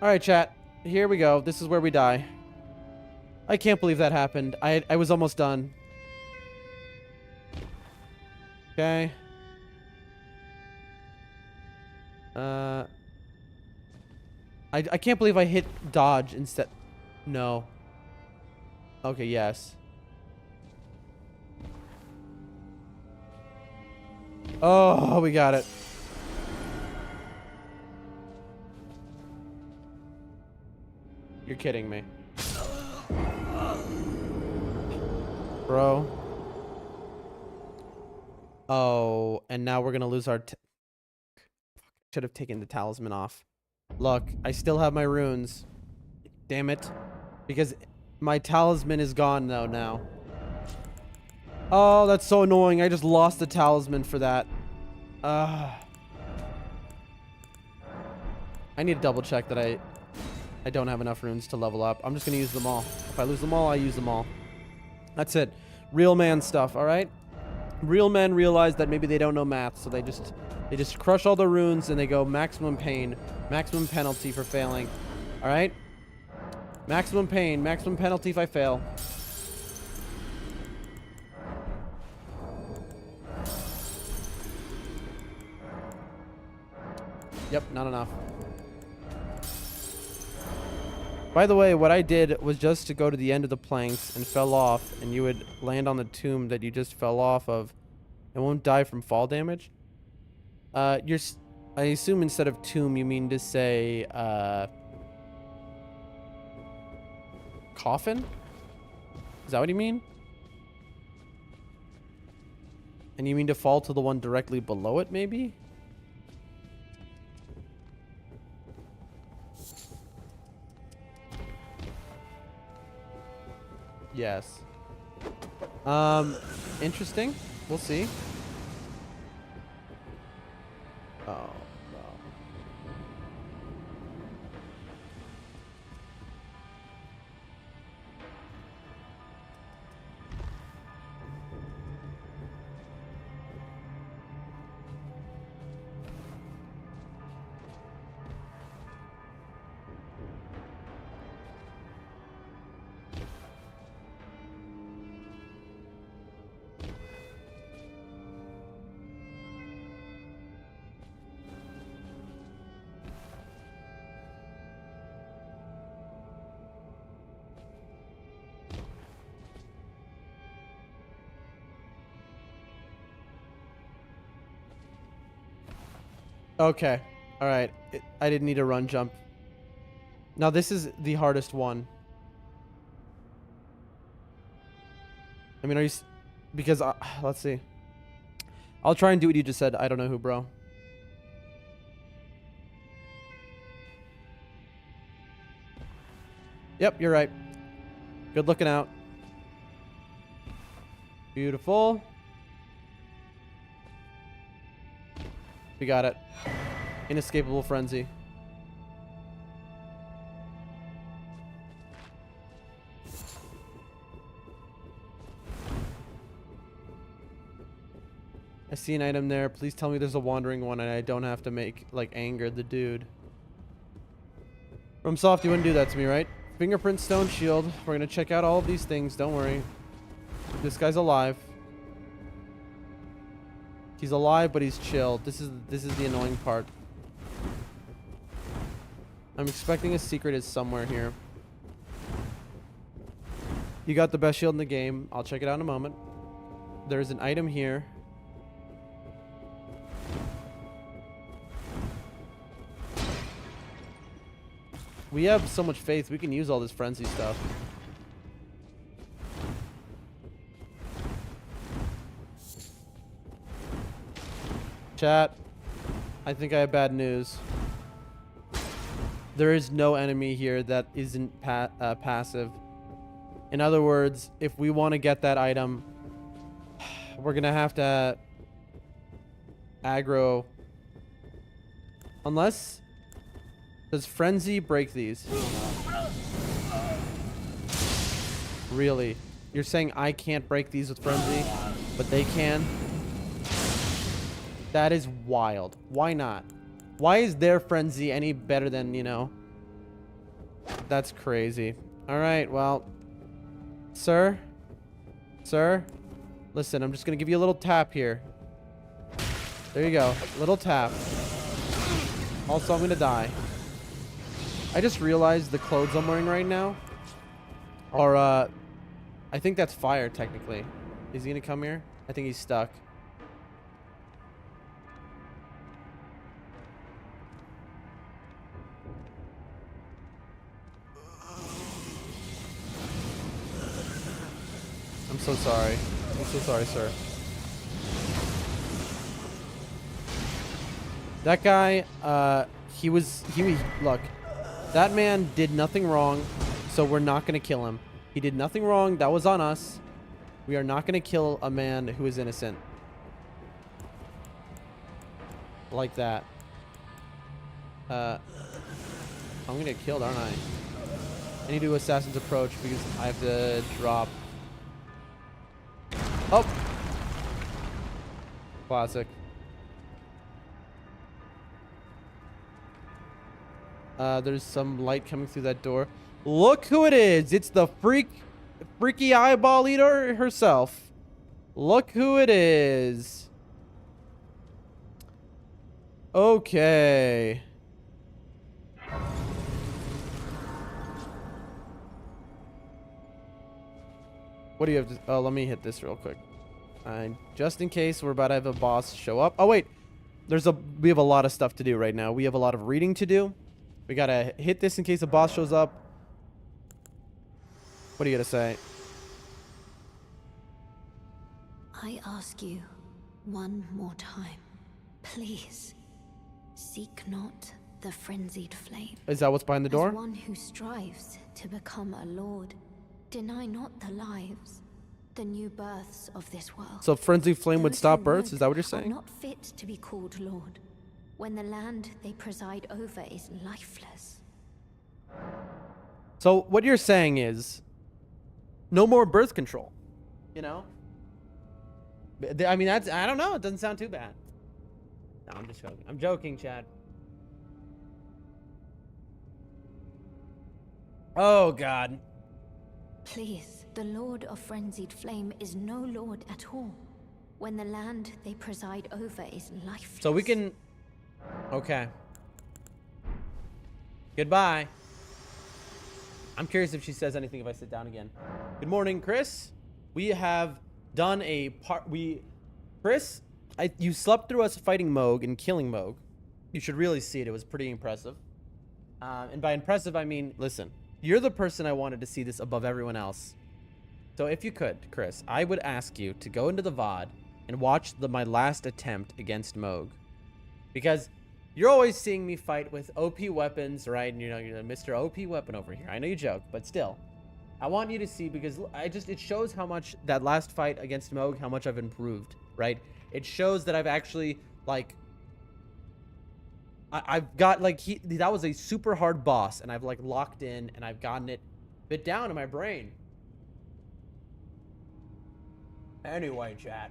S1: All right, chat. Here we go. This is where we die. I can't believe that happened. I was almost done. Okay. I can't believe I hit dodge instead. No. Okay, yes. Oh, we got it. You're kidding me. Bro. Oh, and now we're gonna lose our... Should have taken the talisman off. Look, I still have my runes. Damn it. Because My talisman is gone though now. Oh, that's so annoying. I just lost the talisman for that. I need to double check that I don't have enough runes to level up. I'm just gonna use them all. If I lose them all, I use them all. That's it. Real man stuff, all right? Real men realize that maybe they don't know math, so they just crush all the runes and they go maximum pain, maximum penalty for failing. All right? Maximum pain, maximum penalty if I fail. Yep, not enough. By the way, what I did was just to go to the end of the planks and fell off, and you would land on the tomb that you just fell off of and won't die from fall damage. I assume instead of tomb, you mean to say, coffin? Is that what you mean? And you mean to fall to the one directly below it, maybe? Yes. Interesting. We'll see. Oh, no. Okay. All right. I didn't need a run jump. Now this is the hardest one. I mean, are you... Because, let's see. I'll try and do what you just said. I don't know who, bro. Yep, you're right. Good looking out. Beautiful. We got it. Inescapable frenzy. I see an item there. Please tell me there's a wandering one and I don't have to make, like, anger the dude. From Soft, you wouldn't do that to me, right? Fingerprint stone shield. We're gonna check out all of these things. Don't worry. This guy's alive. He's alive, but he's chilled. This is the annoying part. I'm expecting a secret is somewhere here. You got the best shield in the game. I'll check it out in a moment. There's an item here. We have so much faith. We can use all this frenzy stuff. Chat, I think I have bad news. There is no enemy here that isn't passive. In other words, if we want to get that item, we're going to have to aggro. Unless... Does Frenzy break these? Really? You're saying I can't break these with Frenzy, but they can? That is wild. Why not? Why is their Frenzy any better than, you know? That's crazy. Alright, well. Sir? Sir? Listen, I'm just gonna give you a little tap here. There you go. Little tap. Also, I'm gonna die. I just realized the clothes I'm wearing right now are, I think that's fire, technically. Is he gonna come here? I think he's stuck. I'm so sorry. I'm so sorry, sir. That guy, look, that man did nothing wrong, so we're not gonna kill him. He did nothing wrong. That was on us. We are not going to kill a man who is innocent. Like that. I'm going to get killed, aren't I? I need to do Assassin's Approach because I have to drop. Oh! Classic. There's some light coming through that door. Look who it is! It's the freaky eyeball eater herself. Look who it is. Okay. What do you have to... Oh, let me hit this real quick. Just in case we're about to have a boss show up. Oh, wait. We have a lot of stuff to do right now. We have a lot of reading to do. We gotta hit this in case a boss shows up. What do you gotta say?
S3: I ask you one more time. Please, seek not the frenzied flame.
S1: Is that what's behind the door?
S3: As one who strives to become a lord, deny not the lives, the new births of this world.
S1: So frenzied flame would
S3: Those
S1: stop
S3: who
S1: births?
S3: live
S1: Is that what you're
S3: are
S1: saying?
S3: not fit to be called lord, when the land they preside over is lifeless.
S1: So what you're saying is no more birth control. You know? I mean, that's... I don't know. It doesn't sound too bad. No, I'm just joking. I'm joking, Chad. Oh, God.
S3: Please, the Lord of Frenzied Flame is no lord at all, when the land they preside over is lifeless.
S1: So we can... Okay. Goodbye. I'm curious if she says anything if I sit down again. Good morning, Chris. We have done a part... Chris, you slept through us fighting Moog and killing Moog. You should really see it. It was pretty impressive. And by impressive, I mean, listen. You're the person I wanted to see this above everyone else. So if you could, Chris, I would ask you to go into the VOD and watch my last attempt against Moog. Because you're always seeing me fight with OP weapons, right? And you're Mr. OP weapon over here. I know you joke, but still. I want you to see, because it shows how much that last fight against Moog, how much I've improved, right? It shows that I've actually, like... I've got, like, that was a super hard boss, and I've, like, locked in, and I've gotten it bit down in my brain. Anyway, chat.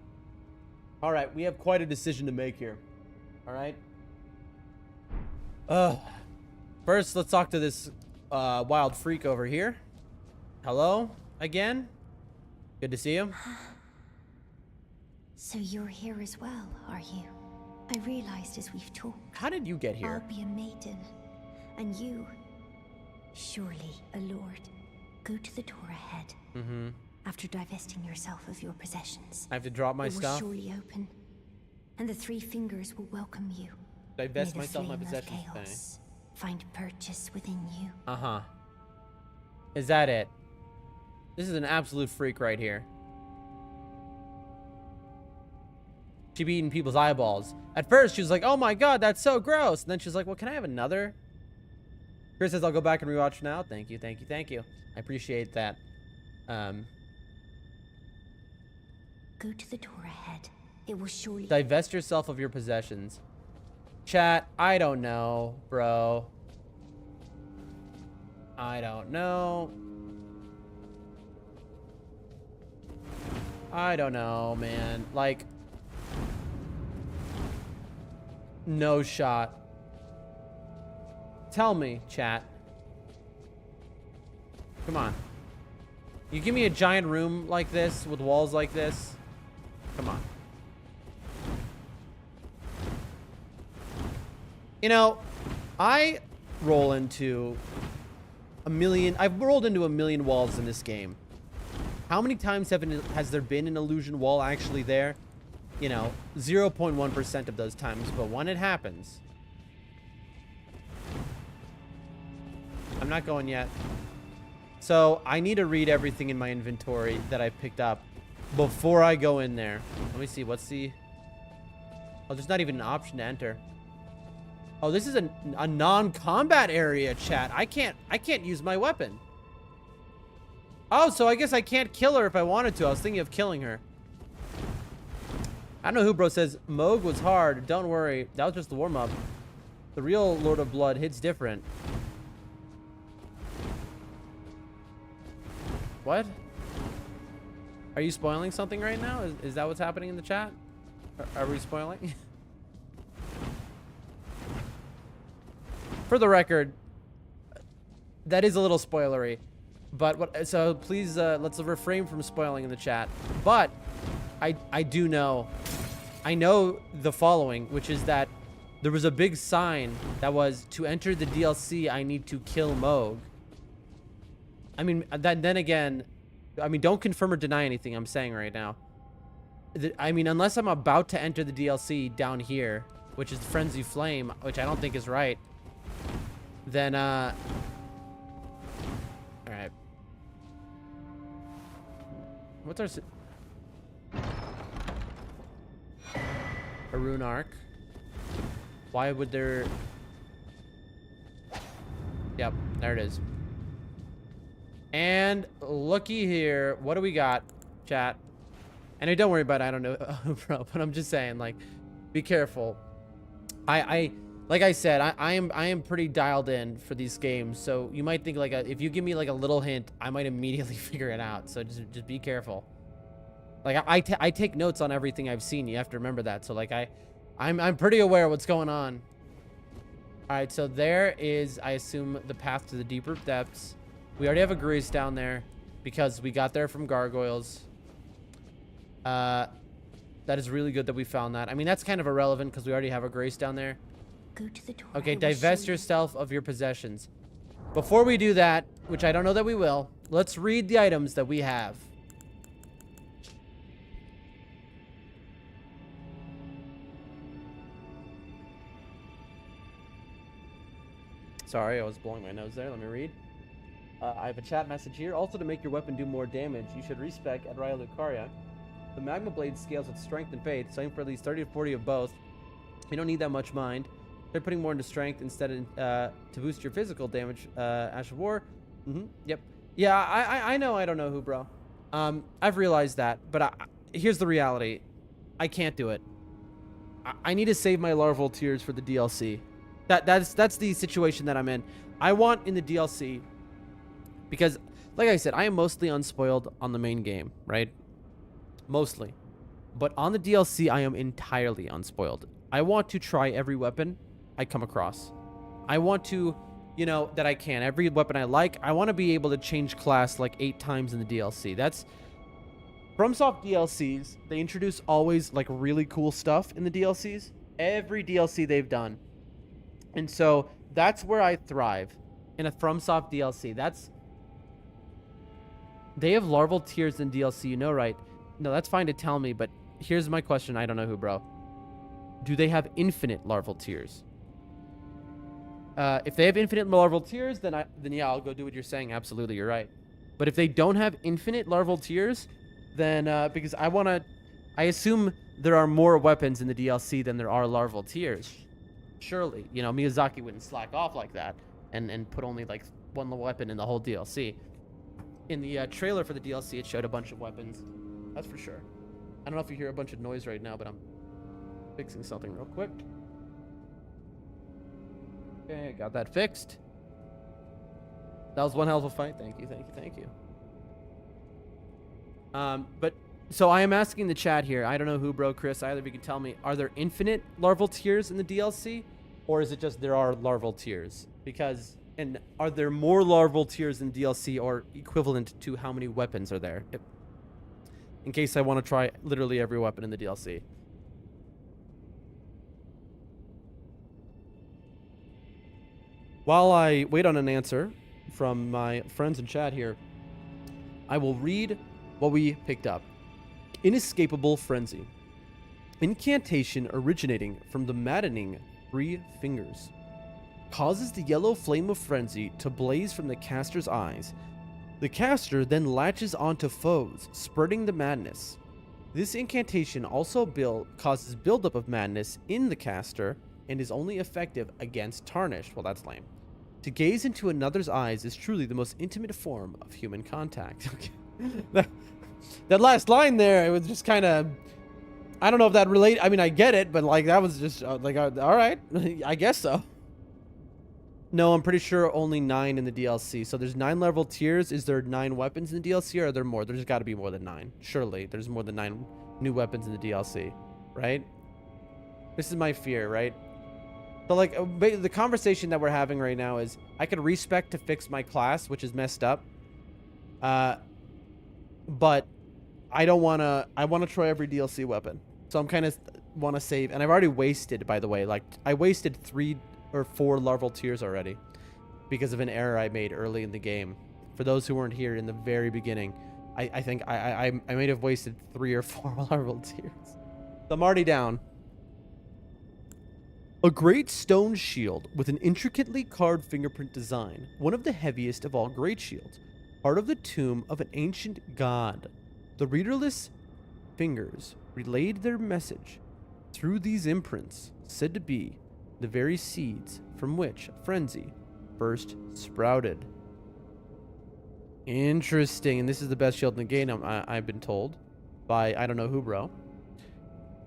S1: All right, we have quite a decision to make here. All right? First, let's talk to this wild freak over here. Hello, again. Good to see you.
S3: So you're here as well, are you? I realized as we've talked.
S1: How did you get here?
S3: I'll be a maiden, and you, surely a lord. Go to the door ahead.
S1: Mm-hmm.
S3: After divesting yourself of your possessions,
S1: I have to drop my stuff.
S3: It will surely open, and the three fingers will welcome you.
S1: Divest
S3: May the
S1: myself of my
S3: flame of
S1: possessions.
S3: chaos find purchase within you.
S1: Uh-huh. Is that it? This is an absolute freak right here. She be eating people's eyeballs. At first, she was like, oh my god, that's so gross. And then she's like, well, can I have another? Chris says, I'll go back and rewatch now. Thank you, thank you, thank you. I appreciate that.
S3: Go to the door ahead. It will surely...
S1: Divest yourself of your possessions. Chat, I don't know, bro. I don't know. I don't know, man. Like... No shot. Tell me, chat. Come on. You give me a giant room like this with walls like this? Come on. You know, I roll into a million... I've rolled into a million walls in this game. How many times has there been an illusion wall actually there? You know, 0.1% of those times, but when it happens... I'm not going yet. So, I need to read everything in my inventory that I picked up before I go in there. Let me see, what's the... Oh, there's not even an option to enter. Oh, this is a non-combat area, chat. I can't use my weapon. Oh, so I guess I can't kill her if I wanted to. I was thinking of killing her. I don't know who bro says Moog was hard. Don't worry. That was just the warm-up. The real Lord of Blood hits different. What? Are you spoiling something right now? Is that what's happening in the chat? Are we spoiling? For the record, that is a little spoilery. But what, so please, let's refrain from spoiling in the chat. But I do know, I know the following, which is that there was a big sign that was, to enter the DLC, I need to kill Moog. I mean, then again, I mean, don't confirm or deny anything I'm saying right now. I mean, unless I'm about to enter the DLC down here, which is Frenzy Flame, which I don't think is right, then, all right. What's our... A rune arc. Why would there... Yep, there it is. And looky here. What do we got, chat? And don't worry about it. I don't know, bro, but I'm just saying, like, be careful. Like I said, I am pretty dialed in for these games. So you might think, like, if you give me like a little hint, I might immediately figure it out. So just be careful. Like I take notes on everything I've seen. You have to remember that. So like I'm pretty aware of what's going on. All right, so there is, I assume, the path to the deeper depths. We already have a grease down there because we got there from gargoyles. That is really good that we found that. I mean, that's kind of irrelevant because we already have a grace down there.
S3: Go to the door.
S1: Okay, divest yourself of your possessions. Before we do that, which I don't know that we will, let's read the items that we have. Sorry, I was blowing my nose there. Let me read. I have a chat message here. Also, to make your weapon do more damage, you should respec at Raya Lucaria. The Magma Blade scales with strength and faith, so aim for at least 30 to 40 of both. You don't need that much mind. They're putting more into strength instead of, to boost your physical damage. Ash of War. Yep. Yeah, I know I don't know who, bro. I've realized that, but here's the reality. I can't do it. I need to save my larval tears for the DLC. That's the situation that I'm in. I want in the DLC, because, like I said, I am mostly unspoiled on the main game, right? Mostly. But on the DLC, I am entirely unspoiled. I want to try every weapon I come across. I want to, you know, that I can. Every weapon I like, I want to be able to change class like 8 times in the DLC. That's... FromSoft DLCs, they introduce always, like, really cool stuff in the DLCs. Every DLC they've done. And so, that's where I thrive. In a FromSoft DLC. That's... They have larval tears in DLC, you know, right? No, that's fine to tell me, but here's my question. I don't know who, bro. Do they have infinite larval tears? If they have infinite larval tears, then yeah, I'll go do what you're saying. Absolutely, you're right. But if they don't have infinite larval tears, then because I assume there are more weapons in the DLC than there are larval tears. Surely, you know, Miyazaki wouldn't slack off like that and put only like one weapon in the whole DLC. In the trailer for the DLC, it showed a bunch of weapons. That's for sure. I don't know if you hear a bunch of noise right now, but I'm fixing something real quick. Okay, got that fixed. That was one hell of a fight. Thank you, thank you, thank you. But so I am asking the chat here. I don't know who, bro, Chris. Either of you can tell me: are there infinite larval tears in the DLC, or is it just there are larval tears? Because, and are there more larval tears in DLC, or equivalent to how many weapons are there? In case I want to try literally every weapon in the DLC. While I wait on an answer from my friends in chat here, I will read what we picked up. Inescapable Frenzy. Incantation originating from the maddening 3 fingers. Causes the yellow flame of frenzy to blaze from the caster's eyes. The caster then latches onto foes, spreading the madness. This incantation also causes buildup of madness in the caster and is only effective against tarnished. Well, that's lame. To gaze into another's eyes is truly the most intimate form of human contact. Okay. that last line there, it was just kind of, I don't know if that relate. I mean, I get it, but like that was just all right, I guess so. No, I'm pretty sure only 9 in the DLC. So there's 9 level tiers. Is there 9 weapons in the DLC, or are there more? There's got to be more than 9. Surely there's more than 9 new weapons in the DLC, right? This is my fear, right? So like the conversation that we're having right now is I could respec to fix my class, which is messed up. But I don't want to. I want to try every DLC weapon. So I'm kind of want to save, and I've already wasted, by the way. Like I wasted 3 or 4 level tiers already because of an error I made early in the game. For those who weren't here in the very beginning, I think I may have wasted 3 or 4 level tiers. So I'm already down. A great stone shield with an intricately carved fingerprint design, one of the heaviest of all great shields, part of the tomb of an ancient god. The readerless fingers relayed their message through these imprints, said to be the very seeds from which frenzy first sprouted. Interesting, and this is the best shield in the game, I've been told by I don't know who, bro.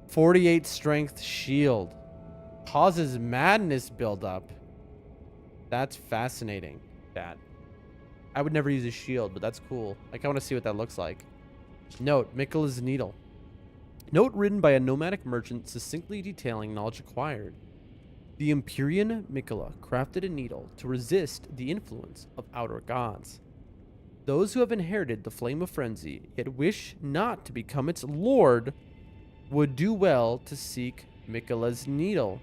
S1: 48 strength shield. Causes madness buildup. That's fascinating, Dad. I would never use a shield, but that's cool. Like, I want to see what that looks like. Note, Mikkela's Needle. Note written by a nomadic merchant succinctly detailing knowledge acquired. The Empyrean Mikkela crafted a needle to resist the influence of outer gods. Those who have inherited the flame of frenzy, yet wish not to become its lord, would do well to seek Mikkela's Needle.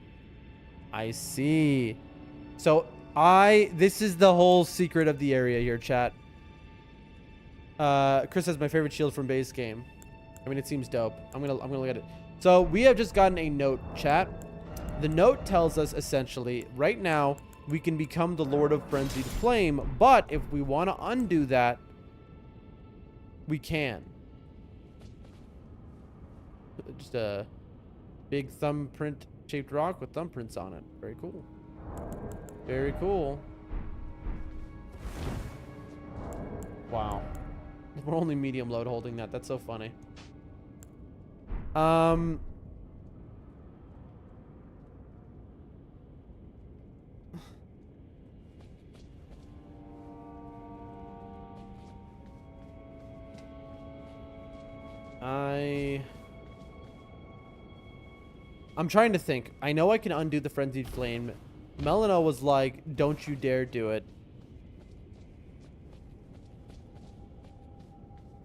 S1: I see. So this is the whole secret of the area here, chat. Chris says my favorite shield from base game. I mean, it seems dope. I'm gonna look at it. So we have just gotten a note, chat. The note tells us essentially right now we can become the Lord of Frenzied Flame, but if we want to undo that, we can. Just a big thumbprint shaped rock with thumbprints on it. Very cool. Very cool. Wow. We're only medium load holding that. That's so funny. I'm trying to think. I know I can undo the Frenzied Flame. Melina was like, don't you dare do it.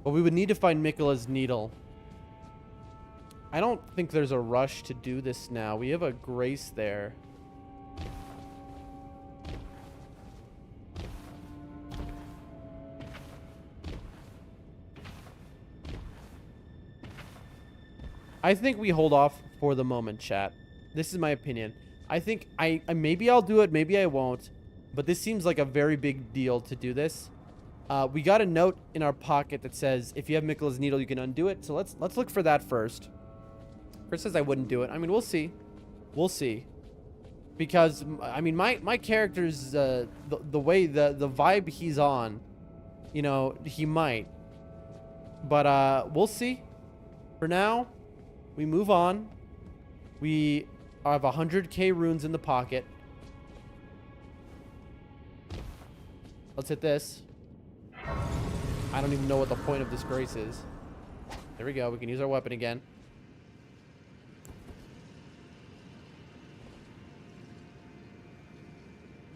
S1: But we would need to find Mikkela's Needle. I don't think there's a rush to do this now. We have a grace there. I think we hold off for the moment, chat. This is my opinion. I think maybe I'll do it, maybe I won't. But this seems like a very big deal to do this. We got a note in our pocket that says if you have Mikkela's Needle, you can undo it. So let's look for that first. Chris says I wouldn't do it. I mean, we'll see. We'll see. Because I mean, my character's the way the vibe he's on, you know, he might. But we'll see. For now, we move on. We have 100k runes in the pocket. Let's hit this. I don't even know what the point of this grace is. There we go. We can use our weapon again.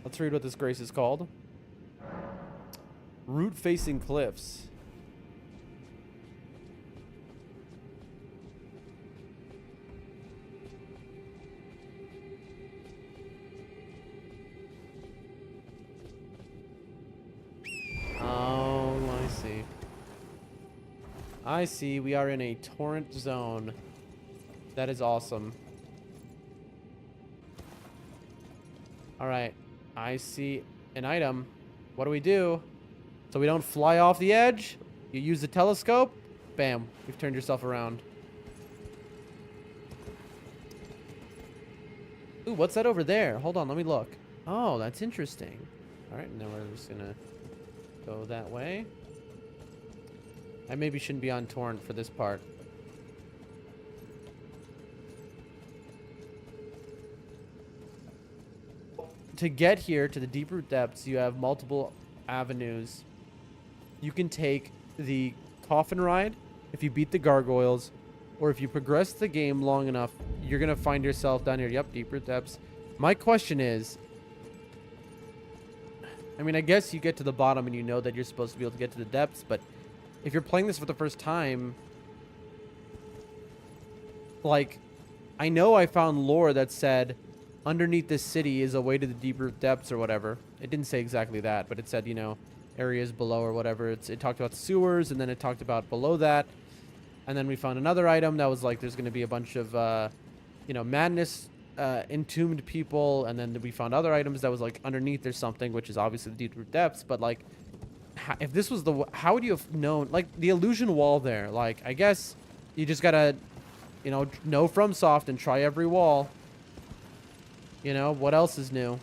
S1: Let's read what this grace is called. Root facing cliffs. Oh, I see. I see. We are in a torrent zone. That is awesome. All right. I see an item. What do we do? So we don't fly off the edge. You use the telescope. Bam. You've turned yourself around. Ooh, what's that over there? Hold on. Let me look. Oh, that's interesting. Alright, and then we're just gonna go that way. I maybe shouldn't be on torrent for this part. To get here to the deep root depths, you have multiple avenues. You can take the coffin ride if you beat the gargoyles, or if you progress the game long enough, you're gonna find yourself down here. Yep, deep root depths. My question is, I mean, I guess you get to the bottom and you know that you're supposed to be able to get to the depths, but if you're playing this for the first time, like, I know I found lore that said underneath this city is a way to the deep root depths or whatever. It didn't say exactly that, but it said, you know, areas below or whatever. It talked about sewers, and then it talked about below that. And then we found another item that was like, there's going to be a bunch of, you know, madness, entombed people. And then we found other items that was like underneath there's something, which is obviously the deep root depths. But like, if this was the, how would you have known, like the illusion wall there? Like, I guess you just got to, you know FromSoft and try every wall. You know, what else is new?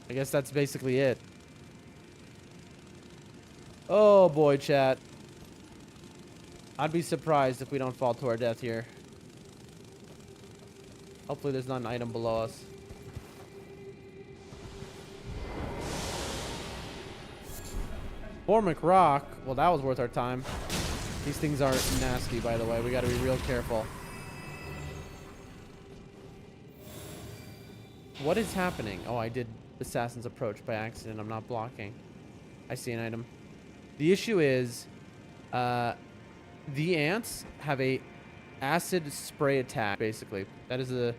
S1: I guess that's basically it. Oh boy, chat. I'd be surprised if we don't fall to our death here. Hopefully there's not an item below us. Formic Rock. Well, that was worth our time. These things are nasty, by the way. We gotta be real careful. What is happening? Oh, I did Assassin's Approach by accident. I'm not blocking. I see an item. The issue is, the ants have a acid spray attack, basically. That is the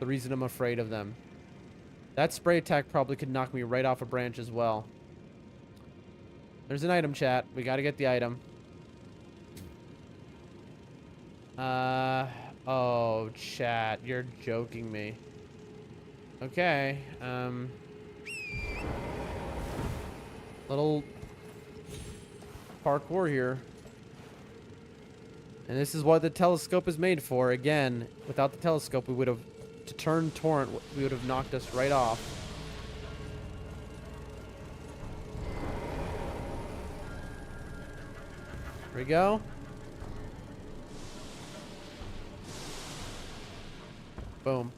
S1: reason I'm afraid of them. That spray attack probably could knock me right off a branch as well. There's an item, chat. We gotta get the item. Oh, chat. You're joking me. Okay, little parkour here. And this is what the telescope is made for. Again, without the telescope, we would have, to turn torrent, we would have knocked us right off. Here we go. Boom.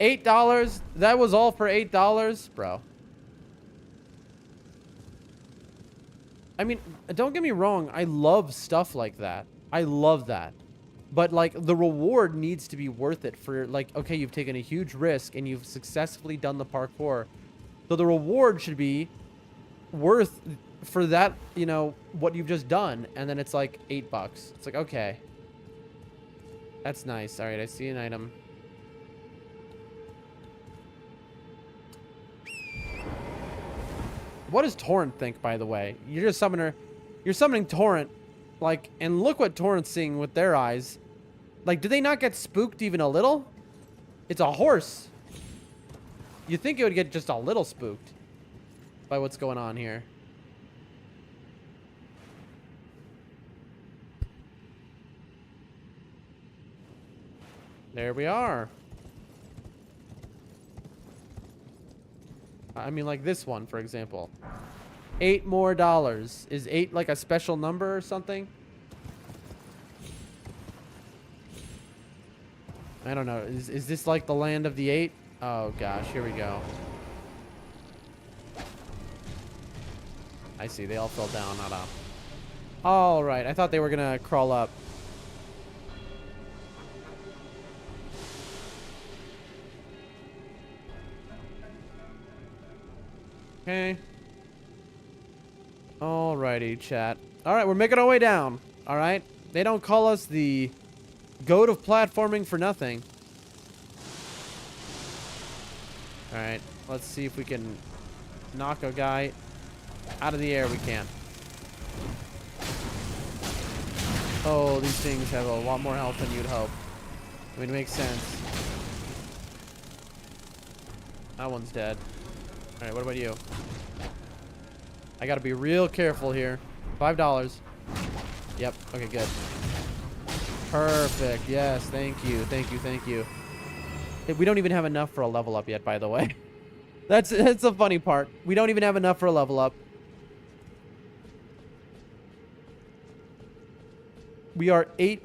S1: $8? That was all for $8? Bro. I mean, don't get me wrong. I love stuff like that. I love that. But, like, the reward needs to be worth it for, like, okay, you've taken a huge risk and you've successfully done the parkour. So the reward should be worth for that, you know, what you've just done. And then it's like $8. It's like, okay. That's nice. All right, I see an item. What does Torrent think, by the way? You're just summoner. You're summoning Torrent, like, and look what Torrent's seeing with their eyes. Like, do they not get spooked even a little? It's a horse. You think it would get just a little spooked by what's going on here. There we are. I mean, like this one, for example. $8 more. Is 8 like a special number or something? I don't know. Is this like the land of the 8? Oh, gosh. Here we go. I see. They all fell down, not up. All right. I thought they were going to crawl up. Okay. Alrighty, chat. Alright, we're making our way down. Alright? They don't call us the goat of platforming for nothing. Alright, let's see if we can knock a guy out of the air. We can. Oh, these things have a lot more health than you'd hope. I mean, it makes sense. That one's dead. Alright, what about you? I gotta be real careful here. $5. Yep, okay, good. Perfect, yes, thank you, thank you, thank you. We don't even have enough for a level up yet, by the way. That's the funny part. We don't even have enough for a level up. We are 8.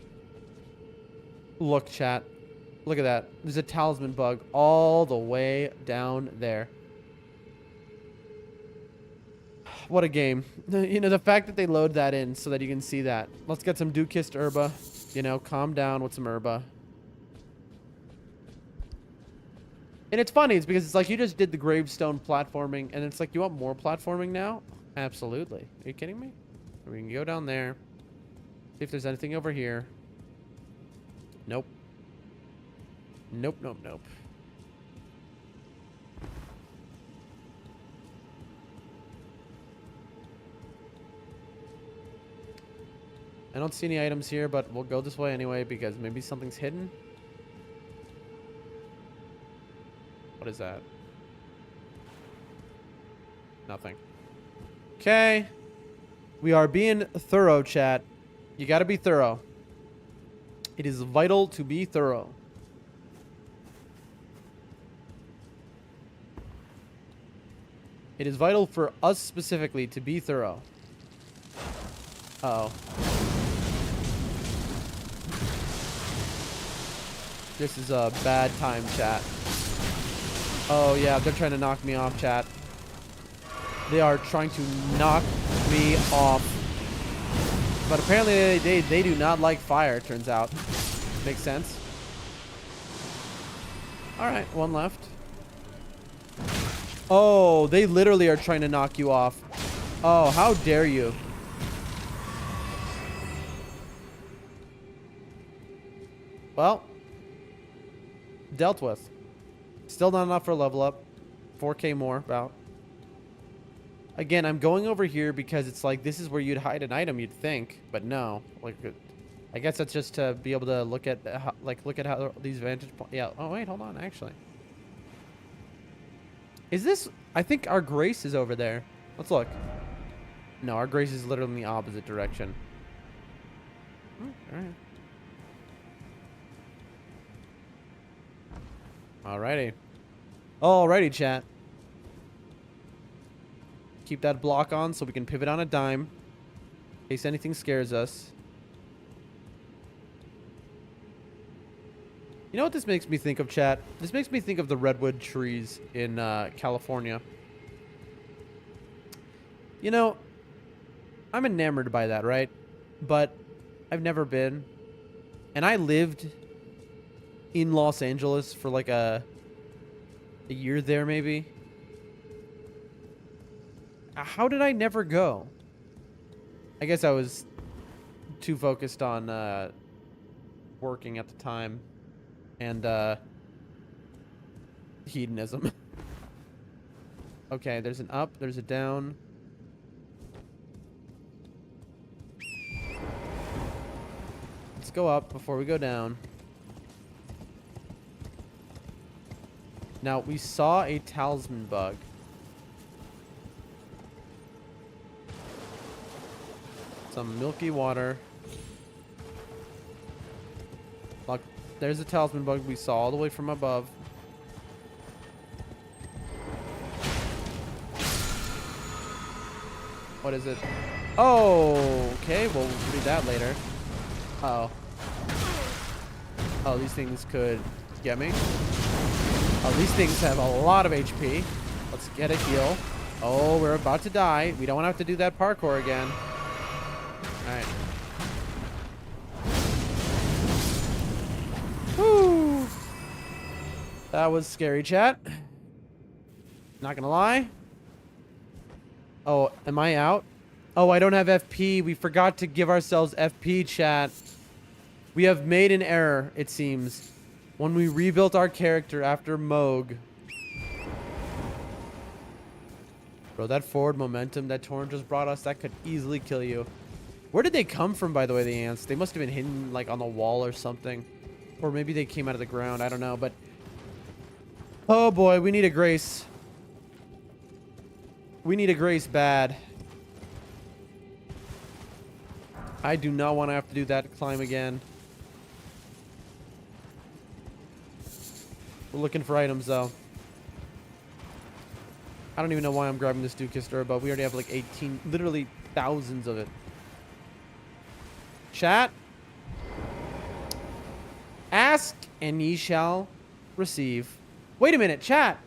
S1: Look, chat. Look at that. There's a talisman bug all the way down there. What a game. You know, the fact that they load that in so that you can see that. Let's get some Dew-Kissed Herba. You know, calm down with some Herba. And it's funny. It's because it's like you just did the gravestone platforming. And it's like, you want more platforming now? Absolutely. Are you kidding me? We can go down there. See if there's anything over here. Nope. Nope, nope, nope. I don't see any items here, but we'll go this way anyway because maybe something's hidden. What is that? Nothing. Okay. We are being thorough, chat. You gotta be thorough. It is vital to be thorough. It is vital for us specifically to be thorough. Uh-oh. This is a bad time, chat. Oh, yeah, they're trying to knock me off, chat. They are trying to knock me off. But apparently they do not like fire, it turns out. Makes sense. Alright, one left. Oh, they literally are trying to knock you off. Oh, how dare you. Well, dealt with. Still not enough for a level up. 4K more, about. Again, I'm going over here because it's like, this is where you'd hide an item, you'd think. But no. Like, I guess that's just to be able to look at, look at how these vantage points. Yeah. Oh, wait, hold on, actually. Is this... I think our Grace is over there. Let's look. No, our Grace is literally in the opposite direction. Alright. Alrighty. Alrighty, chat. Keep that block on so we can pivot on a dime. In case anything scares us. You know what this makes me think of, chat? This makes me think of the redwood trees in California. You know, I'm enamored by that, right? But I've never been. And I lived in Los Angeles for like a year there, maybe. How did I never go? I guess I was too focused on working at the time. And hedonism. Okay, there's an up, there's a down. Let's go up before we go down. Now, we saw a talisman bug. Some milky water. Look, there's a talisman bug we saw all the way from above. What is it? Oh, okay. We'll read that later. Uh-oh. Oh, these things could get me. Oh, these things have a lot of HP. Let's get a heal. Oh, we're about to die. We don't want to have to do that parkour again. Alright. Woo! That was scary, chat. Not gonna lie. Oh, am I out? Oh, I don't have FP. We forgot to give ourselves FP, chat. We have made an error, it seems, when we rebuilt our character after Moog. Bro, that forward momentum that Torn just brought us, that could easily kill you. Where did they come from, by the way, the ants? They must have been hidden, like, on the wall or something. Or maybe they came out of the ground. I don't know, but... Oh, boy, we need a Grace. We need a Grace bad. I do not want to have to do that climb again. We're looking for items, though. I don't even know why I'm grabbing this Dukister, but we already have like 18, literally thousands of it. Chat. Ask and ye shall receive. Wait a minute, chat.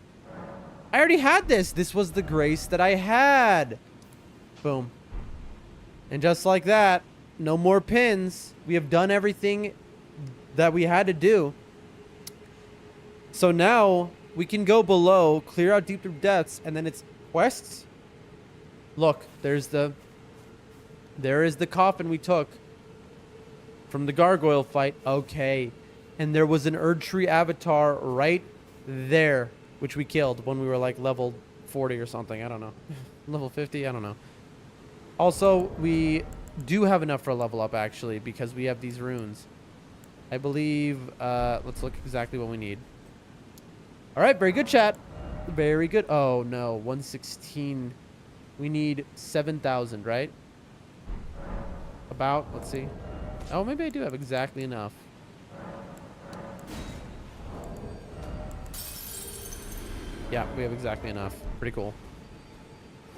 S1: I already had this. This was the grace that I had. Boom. And just like that, no more pins. We have done everything that we had to do. So now we can go below, clear out deeper depths, and then it's quests. Look, there is the coffin we took from the gargoyle fight. Okay. And there was an Erdtree avatar right there, which we killed when we were like level 40 or something. I don't know. Level 50? I don't know. Also, we do have enough for a level up, actually, because we have these runes. I believe, let's look exactly what we need. All right, very good, chat. Very good. Oh, no, 116. We need 7,000, right? About, let's see. Oh, maybe I do have exactly enough. Yeah, we have exactly enough. Pretty cool.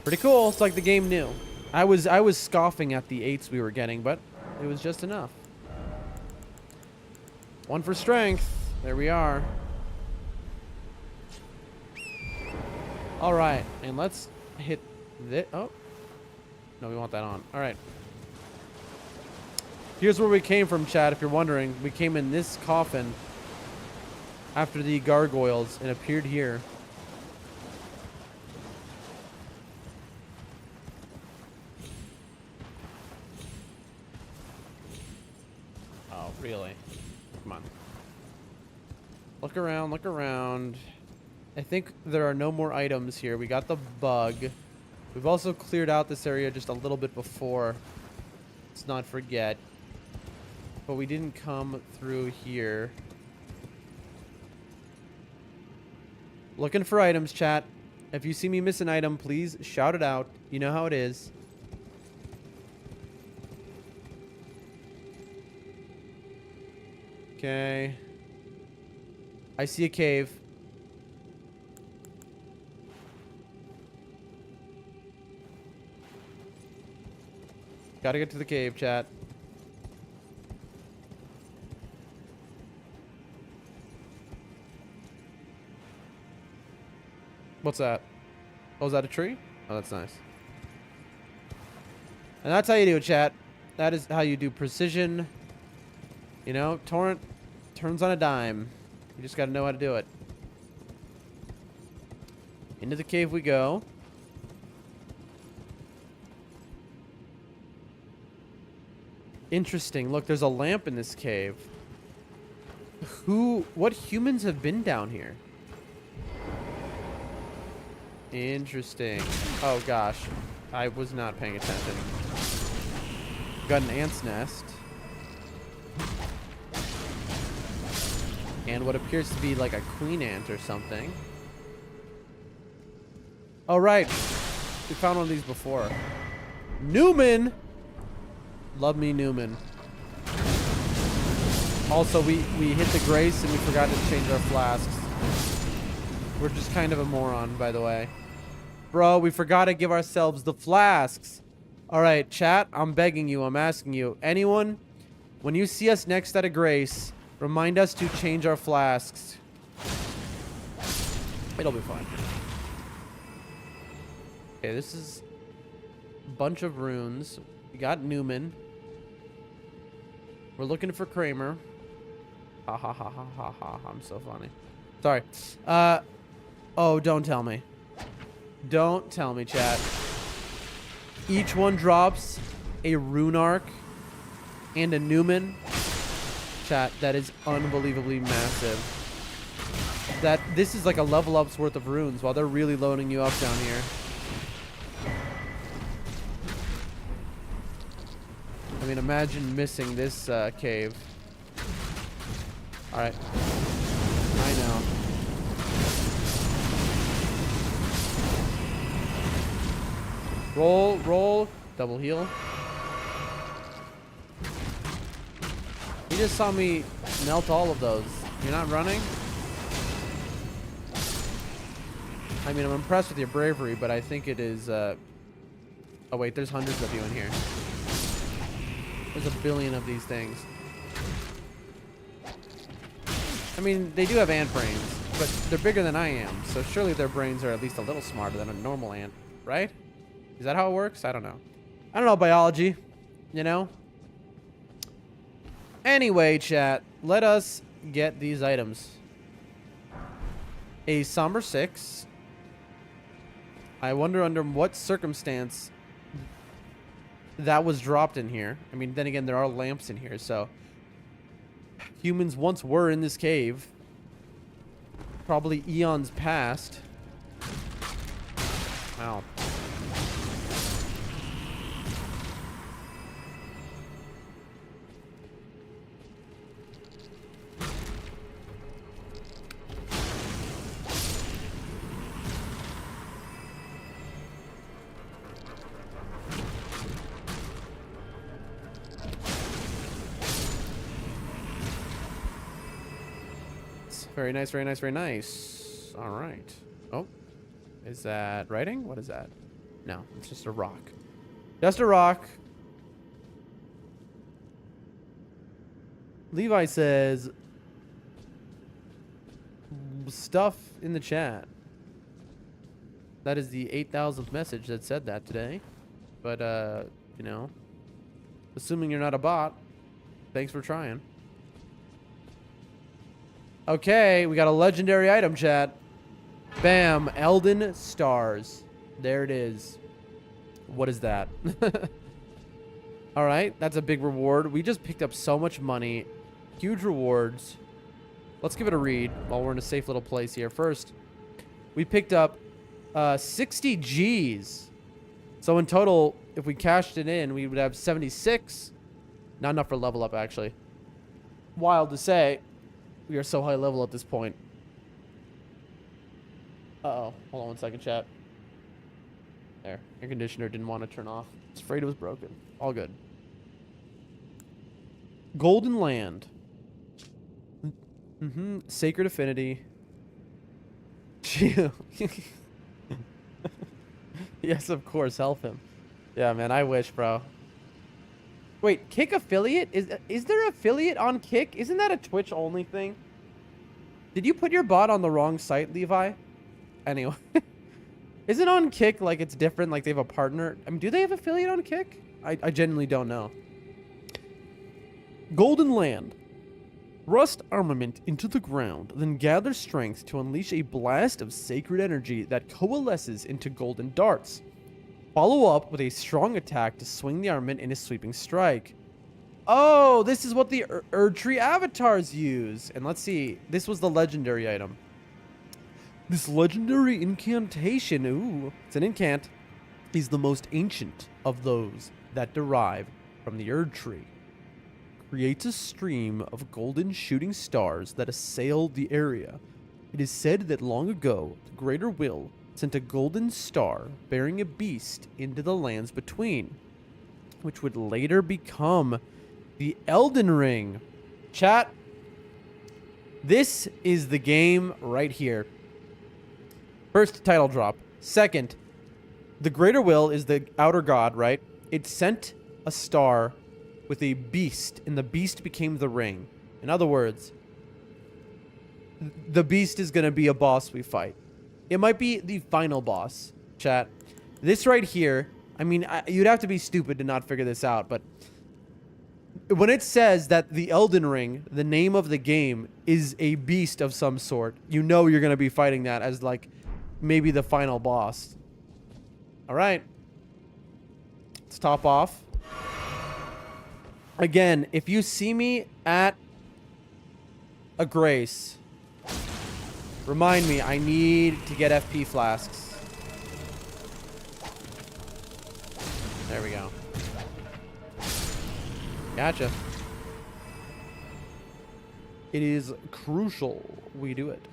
S1: Pretty cool. It's like the game knew. I was scoffing at the 8s we were getting, but it was just enough. 1 for strength. There we are. All right, and let's hit this. Oh, no, we want that on. All right. Here's where we came from, chat. If you're wondering, we came in this coffin after the gargoyles and appeared here. Oh, really? Come on. Look around, look around. I think there are no more items here. We got the bug. We've also cleared out this area just a little bit before. Let's not forget. But we didn't come through here. Looking for items, chat. If you see me miss an item, please shout it out. You know how it is. Okay. I see a cave. Gotta get to the cave, chat. What's that? Oh, is that a tree? Oh, that's nice. And that's how you do it, chat. That is how you do precision. You know, torrent turns on a dime. You just gotta know how to do it. Into the cave we go. Interesting. Look, there's a lamp in this cave. What humans have been down here? Interesting. Oh, gosh. I was not paying attention. Got an ant's nest. And what appears to be like a queen ant or something. Oh, right. We found one of these before. Newman! Love me, Newman. Also, we hit the grace and we forgot to change our flasks. We're just kind of a moron, by the way. Bro, we forgot to give ourselves the flasks. All right, chat, I'm begging you, I'm asking you. Anyone, when you see us next at a grace, remind us to change our flasks. It'll be fine. Okay, this is a bunch of runes. We got Newman. We're looking for Kramer. Ha ha ha ha ha ha. I'm so funny. Sorry. Oh, don't tell me. Don't tell me, chat. Each one drops a rune arc and a Newman. Chat, that is unbelievably massive. This is like a level up's worth of runes while they're really loading you up down here. I mean, imagine missing this cave. All right. I know. Roll, roll, double heal. You just saw me melt all of those. You're not running? I mean, I'm impressed with your bravery, but I think it is, oh wait, there's hundreds of you in here. There's a billion of these things. I mean, they do have ant brains, but they're bigger than I am, so surely their brains are at least a little smarter than a normal ant, right? Is that how it works? I don't know. I don't know biology, you know? Anyway, chat, let us get these items. A somber 6. I wonder under what circumstance that was dropped in here. I mean, then again, there are lamps in here, so humans once were in this cave. Probably eons past. Wow. Very nice, very nice, very nice. All right. Oh, is that writing? What is that? No, it's just a rock. Just a rock. Levi says stuff in the chat. That is the 8,000th message that said that today. But, you know, assuming you're not a bot, thanks for trying. Okay, we got a legendary item, chat. Bam, Elden stars. There it is. What is that? All right, that's a big reward. We just picked up so much money. Huge rewards. Let's give it a read while we're in a safe little place here. First, we picked up 60 G's. So in total, if we cashed it in, we would have 76. Not enough for level up, actually. Wild to say. We are so high level at this point. Uh-oh. Hold on one second, chat. There. Air conditioner didn't want to turn off. I was afraid it was broken. All good. Golden Land. Sacred Affinity. Yes, of course. Help him. Yeah, man. I wish, bro. Wait, Kick affiliate? Is there affiliate on Kick? Isn't that a Twitch only thing? Did you put your bot on the wrong site, Levi? Anyway. Isn't on Kick like it's different, like they have a partner? I mean, do they have affiliate on Kick? I genuinely don't know. Golden Land. Thrust armament into the ground, then gather strength to unleash a blast of sacred energy that coalesces into golden darts. Follow up with a strong attack to swing the armament in a sweeping strike. Oh, this is what the Erdtree avatars use. And let's see. This was the legendary item. This legendary incantation, ooh, it's an incant, is the most ancient of those that derive from the Erdtree. Creates a stream of golden shooting stars that assail the area. It is said that long ago, the Greater Will sent a golden star bearing a beast into the lands between, which would later become the Elden Ring. Chat, this is the game right here. First, title drop. Second, the Greater Will is the outer god, right? It sent a star with a beast, and the beast became the ring. In other words, the beast is going to be a boss we fight. It might be the final boss, chat. This right here, I mean, you'd have to be stupid to not figure this out, but when it says that the Elden Ring, the name of the game, is a beast of some sort, you know you're going to be fighting that as, like, maybe the final boss. All right. Let's top off. Again, if you see me at a Grace, remind me, I need to get FP flasks. There we go. Gotcha. It is crucial we do it.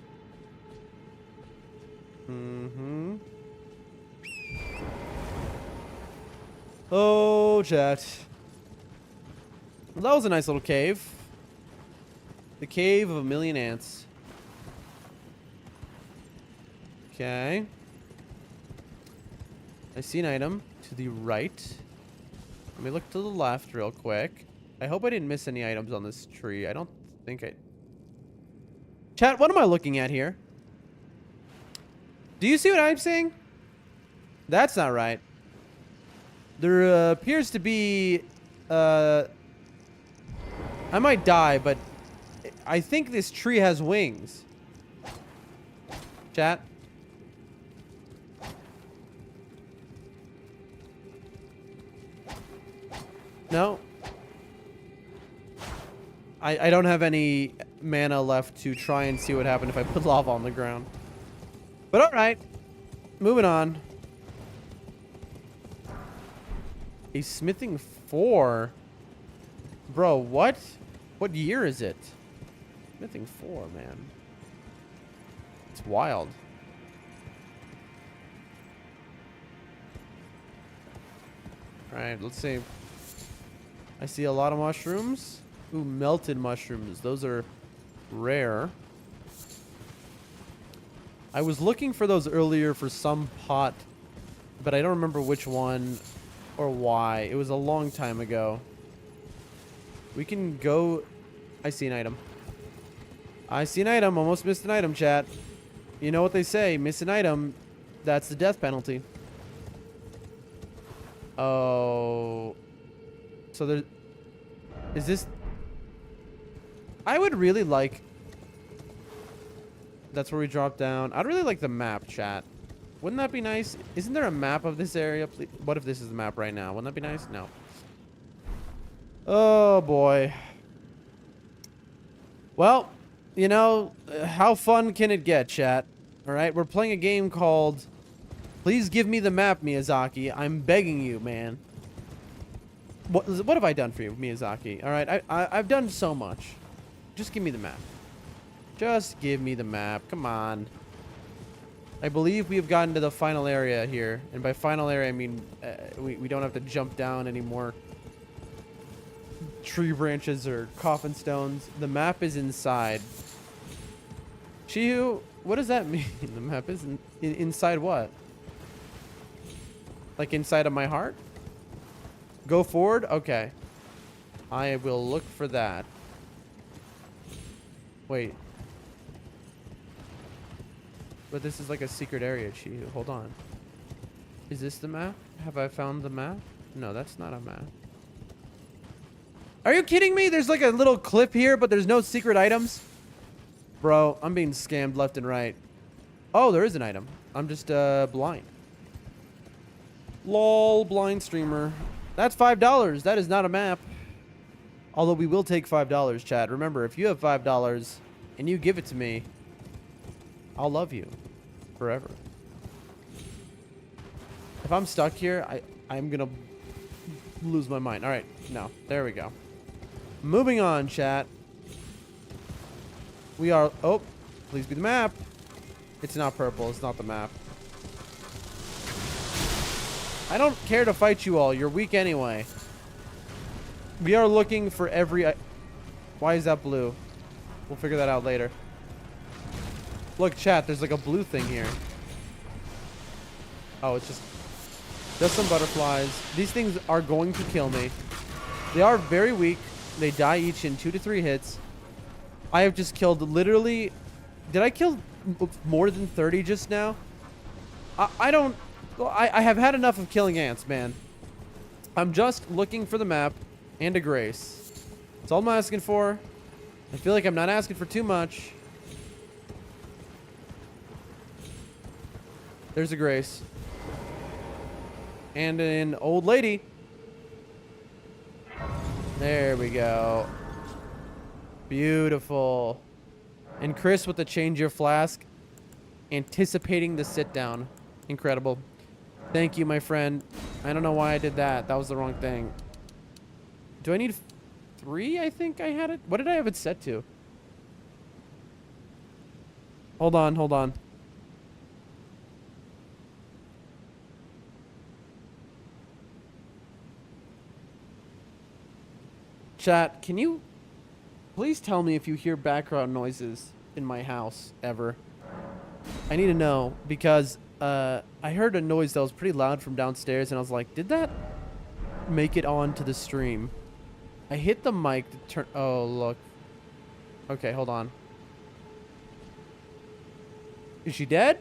S1: Oh, chat. Well, that was a nice little cave. The cave of a million ants. Okay. I see an item to the right. Let me look to the left real quick. I hope I didn't miss any items on this tree. I don't think I... Chat, what am I looking at here? Do you see what I'm seeing? That's not right. There appears to be... I might die, but I think this tree has wings. Chat. No. I don't have any mana left to try and see what happened if I put lava on the ground. But alright. Moving on. A smithing 4. Bro, what? What year is it? Smithing 4, man. It's wild. Alright, let's see. I see a lot of mushrooms. Ooh, melted mushrooms. Those are rare. I was looking for those earlier for some pot, but I don't remember which one or why. It was a long time ago. We can go... I see an item. I see an item. Almost missed an item, chat. You know what they say. Miss an item. That's the death penalty. Oh... So there... Is this... I would really like... That's where we drop down. I'd really like the map, chat. Wouldn't that be nice? Isn't there a map of this area? Please? What if this is the map right now? Wouldn't that be nice? No. Oh, boy. Well, you know, how fun can it get, chat? All right, we're playing a game called... Please give me the map, Miyazaki. I'm begging you, man. What have I done for you, Miyazaki? All right, I've done so much. Just give me the map. Just give me the map. Come on. I believe we have gotten to the final area here. And by final area, I mean we don't have to jump down anymore. Tree branches or coffin stones. The map is inside. Chihu, what does that mean? The map is inside what? Like inside of my heart? Go forward? Okay. I will look for that. Wait. But this is like a secret area, Chihu. Hold on. Is this the map? Have I found the map? No, that's not a map. Are you kidding me? There's like a little clip here, but there's no secret items? Bro, I'm being scammed left and right. Oh, there is an item. I'm just blind. Lol, blind streamer. That's $5. That is not a map. Although we will take $5, chat. Remember, if you have $5 and you give it to me, I'll love you forever. If I'm stuck here, I'm gonna lose my mind. All right, no, there we go. Moving on, chat. We are... Oh, please be the map. It's not purple. It's not the map. I don't care to fight you all. You're weak anyway. We are looking for every... Why is that blue? We'll figure that out later. Look, chat, there's like a blue thing here. Oh, it's just some butterflies. These things are going to kill me. They are very weak. They die each in 2 to 3 hits. I have just killed literally... Did I kill more than 30 just now? I don't... I have had enough of killing ants, man. I'm just looking for the map and a grace. That's all I'm asking for. I feel like I'm not asking for too much. There's a grace. And an old lady. There we go. Beautiful. And Chris with the change your flask. Anticipating the sit down. Incredible. Thank you, my friend. I don't know why I did that. That was the wrong thing. Do I need 3? I think I had it. What did I have it set to? Hold on, hold on. Chat, can you please tell me if you hear background noises in my house ever? I need to know because I heard a noise that was pretty loud from downstairs, and I was like, did that make it onto the stream? I hit the mic to turn. Oh, look. Okay, hold on. Is she dead?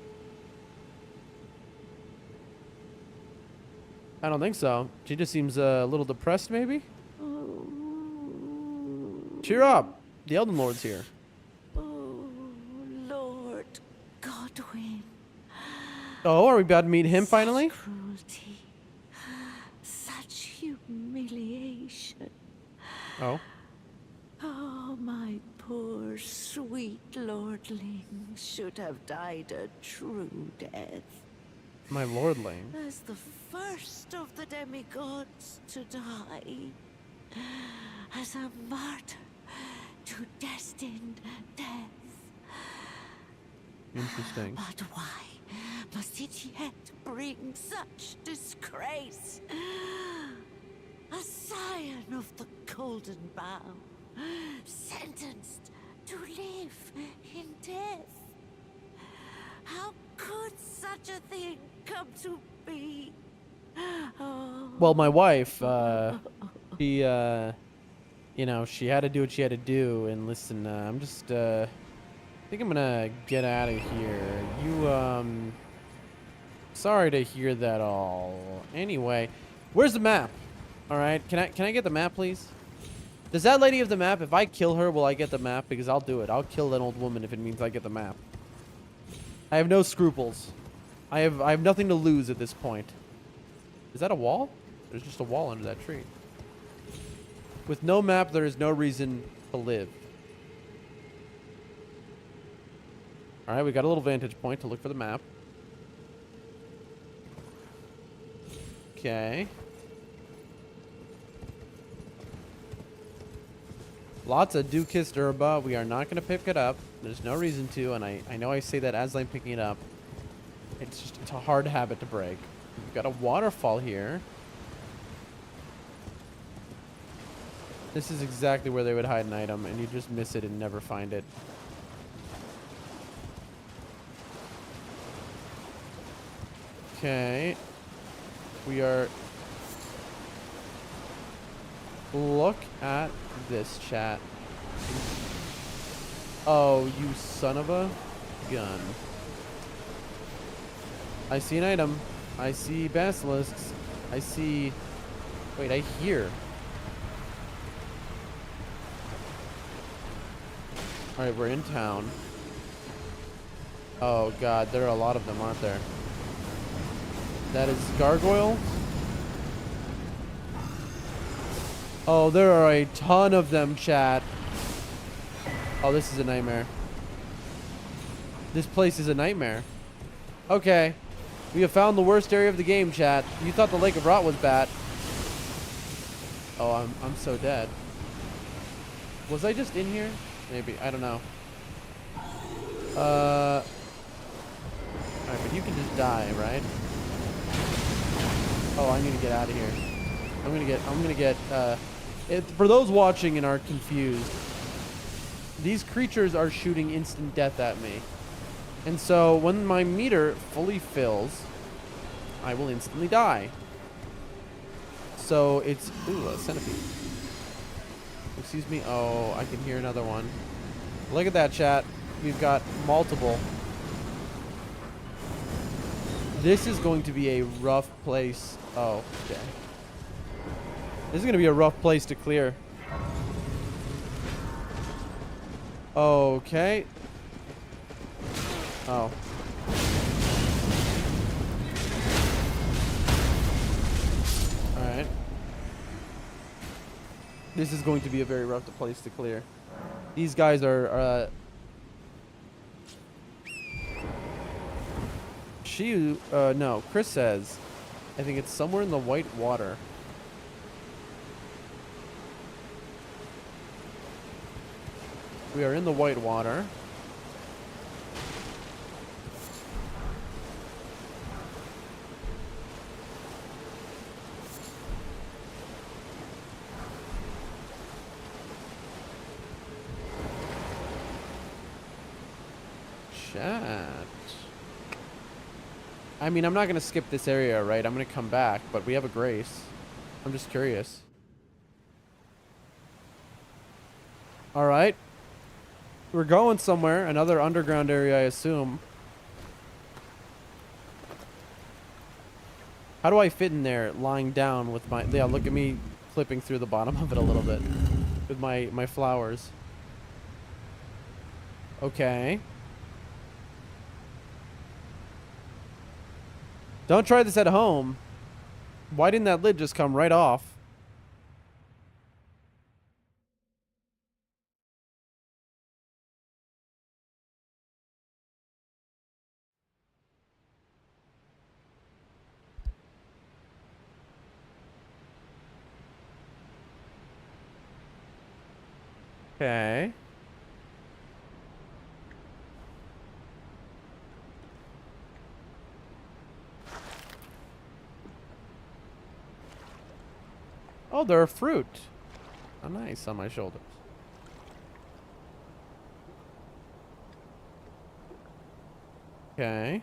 S1: I don't think so. She just seems a little depressed, maybe? Cheer up. The Elden Lord's here.
S4: Oh, Lord Godwin.
S1: Oh, are we about to meet him finally?
S4: Such cruelty. Such humiliation.
S1: Oh.
S4: Oh, my poor sweet lordling should have died a true death.
S1: My lordling.
S4: As the first of the demigods to die. As a martyr to destined death.
S1: Interesting.
S4: But why must it yet bring such disgrace? A scion of the Golden Bough, sentenced to live in death. How could such a thing come to be? Oh.
S1: Well, my wife, she, you know, she had to do what she had to do. And listen, I'm just, I think I'm gonna get out of here. You, sorry to hear that all. Anyway, where's the map? All right, can I get the map, please? Does that lady have the map? If I kill her, will I get the map? Because I'll do it. I'll kill that old woman if it means I get the map. I have no scruples. I have nothing to lose at this point. Is that a wall? There's just a wall under that tree. With no map, there is no reason to live. All right, we got a little vantage point to look for the map. Okay. Lots of Dukist Herba. We are not going to pick it up. There's no reason to, and I know I say that as I'm picking it up. It's a hard habit to break. We've got a waterfall here. This is exactly where they would hide an item, and you just miss it and never find it. Okay. We are... Look at this, chat. Oh, you son of a gun. I see an item. I see basilisks. I see... Wait, I hear. Alright, we're in town. Oh god, there are a lot of them, aren't there? That is gargoyle. Oh, there are a ton of them, chat. Oh, this is a nightmare. This place is a nightmare. Okay. We have found the worst area of the game, chat. You thought the Lake of Rot was bad. Oh, I'm so dead. Was I just in here? Maybe. I don't know. Alright, but you can just die, right? Oh, I need to get out of here. I'm gonna get, for those watching and are confused, these creatures are shooting instant death at me. And so when my meter fully fills, I will instantly die. So it's, ooh, a centipede. Excuse me. Oh, I can hear another one. Look at that, chat. We've got multiple. This is going to be a rough place. Oh, okay. This is going to be a rough place to clear. Okay. Oh. Alright. This is going to be a very rough place to clear. These guys are, no, Chris says, I think it's somewhere in the white water. We are in the white water. Chat. I mean, I'm not going to skip this area, right? I'm going to come back, but we have a grace. I'm just curious. All right. We're going somewhere. Another underground area, I assume. How do I fit in there lying down with my... Yeah, look at me clipping through the bottom of it a little bit with my flowers. Okay. Don't try this at home. Why didn't that lid just come right off? Okay. Oh, they're a fruit. Oh, nice on my shoulders. Okay.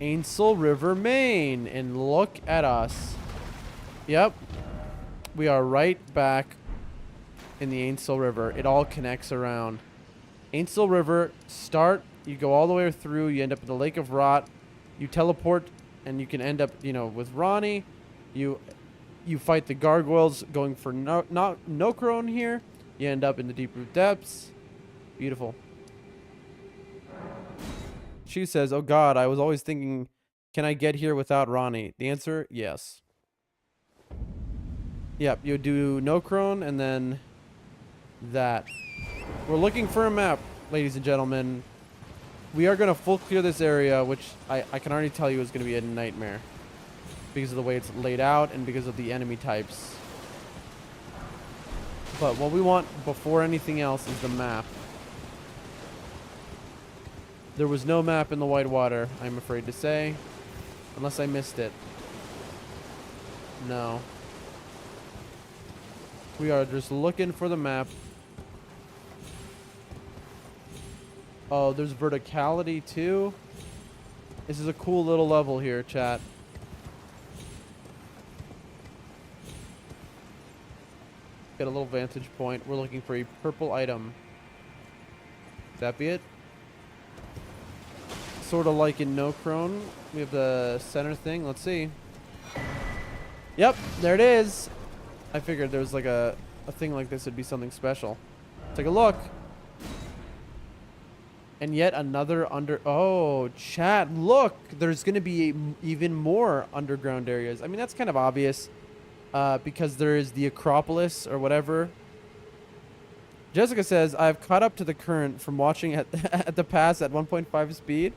S1: Ainsel River, Maine. And look at us. Yep. We are right back in the Ainsel River. It all connects around. Ainsel River, start. You go all the way through. You end up in the Lake of Rot. You teleport, and you can end up, you know, with Ronnie. You fight the gargoyles going for Nocrone here. You end up in the Deep Root Depths. Beautiful. She says, oh god, I was always thinking, can I get here without Ronnie? The answer, yes. Yep, you do Nocrone and then that. We're looking for a map, ladies and gentlemen. We are going to full clear this area, which I can already tell you is going to be a nightmare. Because of the way it's laid out and because of the enemy types. But what we want before anything else is the map. There was no map in the Whitewater, I'm afraid to say. Unless I missed it. No. We are just looking for the map. Oh, there's verticality too. This is a cool little level here, chat. Get a little vantage point. We're looking for a purple item. Could that be it? Sort of like in Nocrone. We have the center thing. Let's see. Yep, there it is. I figured there was like a thing like this would be something special. Take a look. And yet another Oh, chat, look. There's going to be even more underground areas. I mean, that's kind of obvious. Because there is the Acropolis or whatever. Jessica says, I've caught up to the current from watching at the pass at 1.5 speed.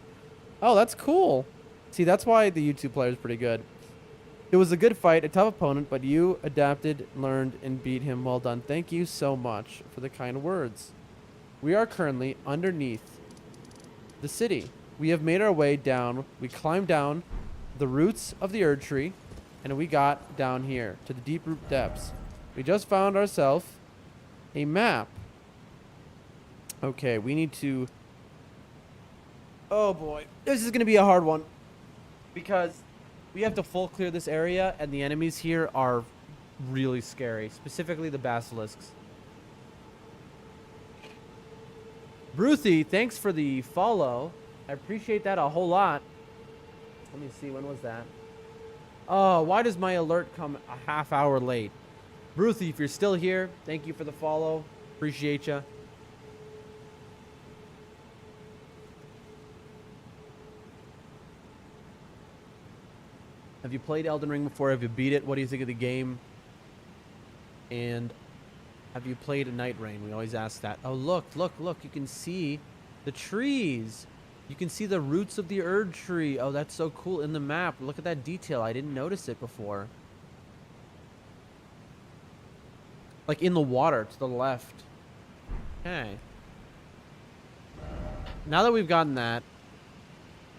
S1: Oh, that's cool. See, that's why the YouTube player is pretty good. It was a good fight, a tough opponent, but you adapted, learned, and beat him. Well done. Thank you so much for the kind words. We are currently underneath the city. We have made our way down. We climbed down the roots of the Erd Tree, and we got down here to the Deep Root Depths. We just found ourselves a map. Okay, we need to... Oh boy, this is going to be a hard one. Because we have to full clear this area, and the enemies here are really scary. Specifically the basilisks. Bruthy, thanks for the follow. I appreciate that a whole lot. Let me see, when was that? Oh, why does my alert come a half hour late? Bruthy, if you're still here, thank you for the follow. Appreciate you. Have you played Elden Ring before? Have you beat it? What do you think of the game? And have you played a Night Rain? We always ask that. Oh, look, look, look. You can see the trees. You can see the roots of the Erd Tree. Oh, that's so cool in the map. Look at that detail. I didn't notice it before. Like in the water to the left. Okay. Now that we've gotten that.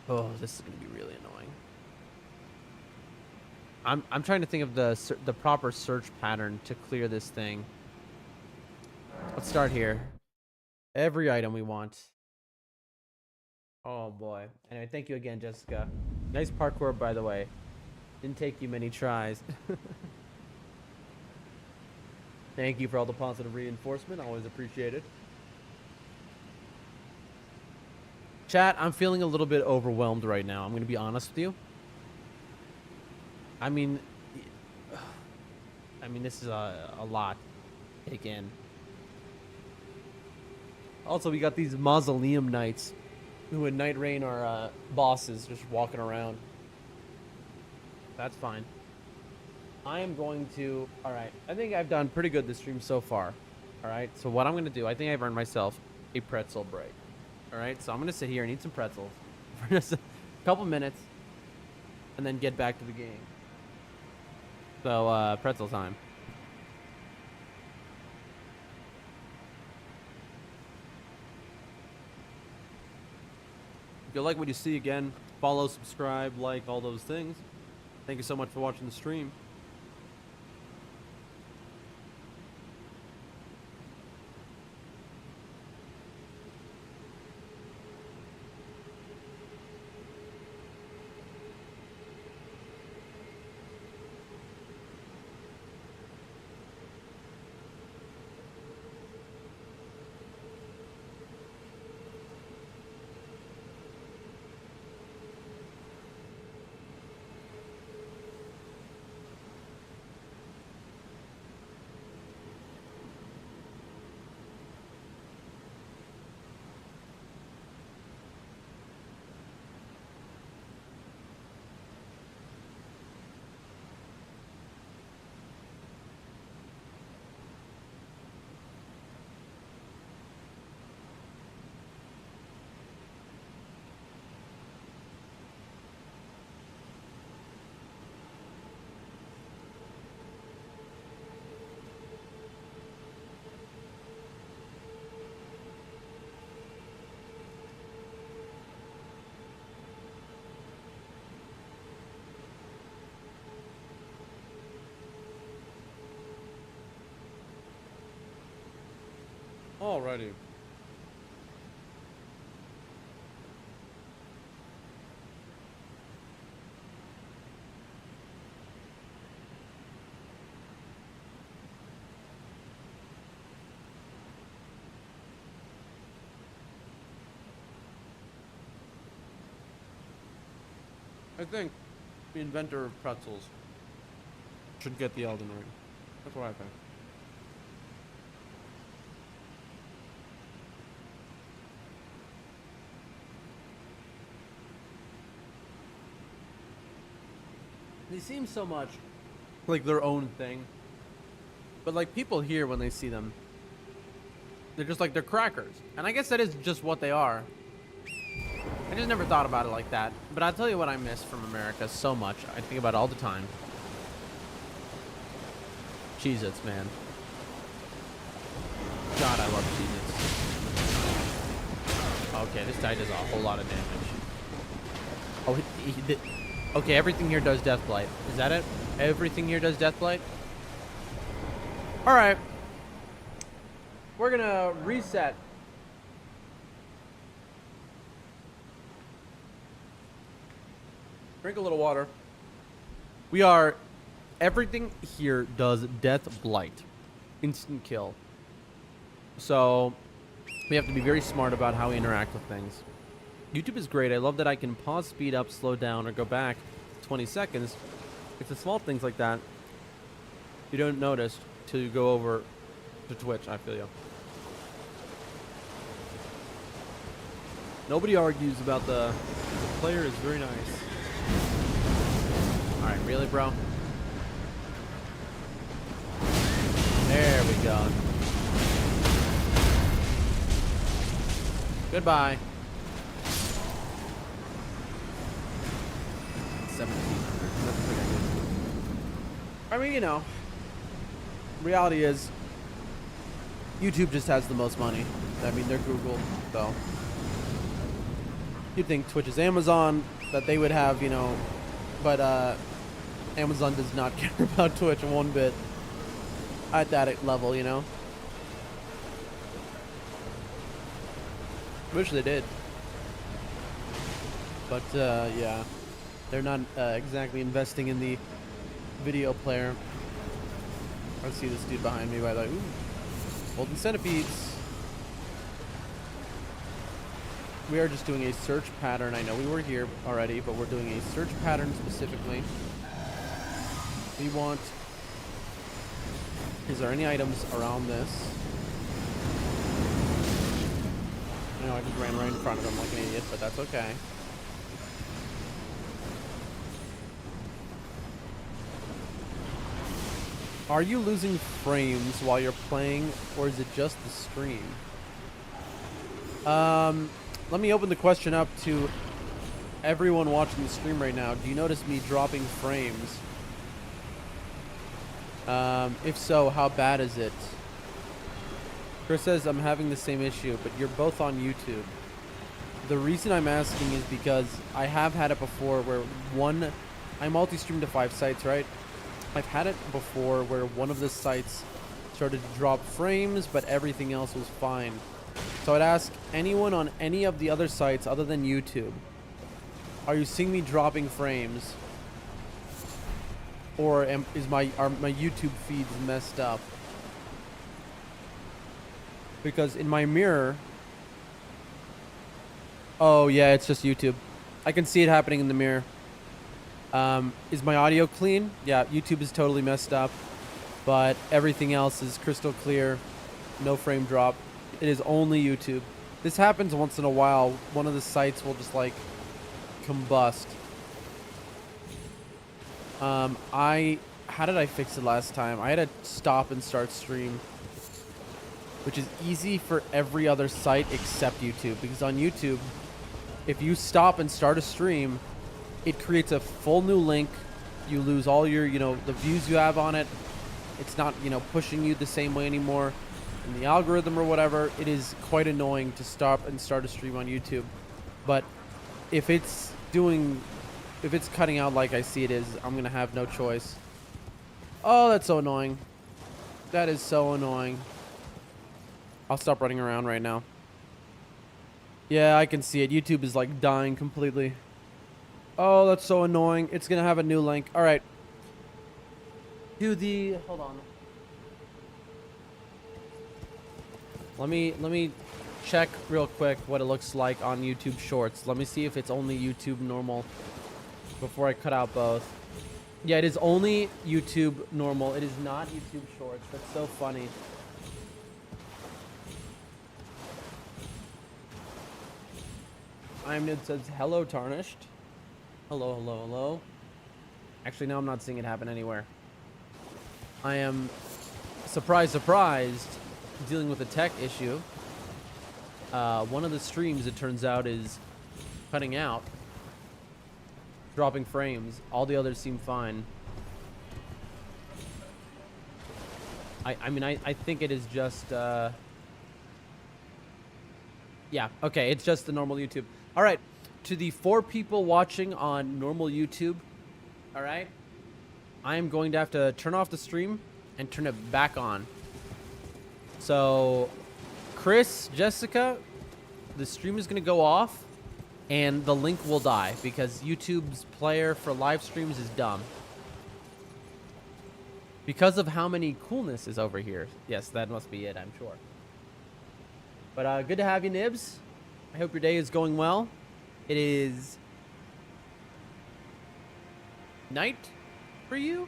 S1: Oh, this is going to be really annoying. I'm trying to think of the proper search pattern to clear this thing. Let's start here. Every item we want. Oh boy. Anyway, thank you again, Jessica. Nice parkour, by the way. Didn't take you many tries. Thank you for all the positive reinforcement. Always appreciate it. Chat, I'm feeling a little bit overwhelmed right now. I'm going to be honest with you. I mean, this is a lot to take in. Also, we got these Mausoleum Knights, who in Night Rain are bosses, just walking around. That's fine. I am going to... Alright, I think I've done pretty good this stream so far. Alright, so what I'm going to do, I think I've earned myself a pretzel break. Alright, so I'm going to sit here and eat some pretzels for just a couple minutes, and then get back to the game. So, pretzel time. If you like what you see, again, follow, subscribe, like, all those things. Thank you so much for watching the stream. Alrighty. I think the inventor of pretzels should get the Elden Ring. That's what I think. They seem so much like their own thing. But like people here, when they see them, they're just like, they're crackers. And I guess that is just what they are. I just never thought about it like that. But I'll tell you what I miss from America so much. I think about it all the time. Cheez-Its, man. God, I love Cheez-Its. Okay, this guy does a whole lot of damage. Oh, he did. Okay, everything here does Death Blight. Is that it? Everything here does Death Blight? Alright. We're gonna reset. Drink a little water. We are... Everything here does Death Blight. Instant kill. So, we have to be very smart about how we interact with things. YouTube is great. I love that I can pause, speed up, slow down, or go back 20 seconds. It's the small things like that you don't notice till you go over to Twitch. I feel you. Nobody argues about the player is very nice. Alright, really, bro? There we go. Goodbye. 1700. I mean, you know, reality is YouTube just has the most money. I mean, they're Google, though. You'd think Twitch is Amazon, that they would have, you know, but Amazon does not care about Twitch one bit at that level, you know. Wish they did. But yeah, they're not exactly investing in the video player. I see this dude behind me by the ooh, golden centipedes. We are just doing a search pattern. I know we were here already, but we're doing a search pattern specifically. We want... Is there any items around this? I know I just ran right in front of him like an idiot, but that's okay. Are you losing frames while you're playing, or is it just the stream? Let me open the question up to everyone watching the stream right now. Do you notice me dropping frames? If so, how bad is it? Chris says I'm having the same issue, but you're both on YouTube. The reason I'm asking is because I have had it before where I multi-stream to 5 sites, right? I've had it before where one of the sites started to drop frames, but everything else was fine. So I'd ask anyone on any of the other sites other than YouTube, are you seeing me dropping frames? Or are my YouTube feeds messed up? Because in my mirror... Oh yeah, it's just YouTube. I can see it happening in the mirror. Is my audio clean? Yeah, YouTube is totally messed up. But everything else is crystal clear. No frame drop. It is only YouTube. This happens once in a while. One of the sites will just like combust. How did I fix it last time? I had to stop and start stream, which is easy for every other site except YouTube, because on YouTube, if you stop and start a stream, it creates a full new link. You lose all your, the views you have on it. It's not, pushing you the same way anymore. In the algorithm or whatever, it is quite annoying to stop and start a stream on YouTube. But if it's cutting out like I see it is, I'm gonna have no choice. Oh, that's so annoying. That is so annoying. I'll stop running around right now. Yeah, I can see it. YouTube is like dying completely. Oh, that's so annoying. It's gonna have a new link. All right. Hold on. Let me check real quick what it looks like on YouTube Shorts. Let me see if it's only YouTube normal before I cut out both. Yeah, it is only YouTube normal. It is not YouTube Shorts. That's so funny. IamNid says, hello, Tarnished. Hello, hello, hello. Actually, no, I'm not seeing it happen anywhere. I am, surprised, dealing with a tech issue. One of the streams, it turns out, is cutting out, dropping frames. All the others seem fine. I mean, I think it is just, yeah, okay, it's just the normal YouTube. All right, to the 4 people watching on normal YouTube, all right, I am going to have to turn off the stream and turn it back on. So, Chris, Jessica, the stream is going to go off and the link will die because YouTube's player for live streams is dumb. Because of how many coolness is over here. Yes, that must be it, I'm sure. But good to have you, Nibs. I hope your day is going well. It is night for you?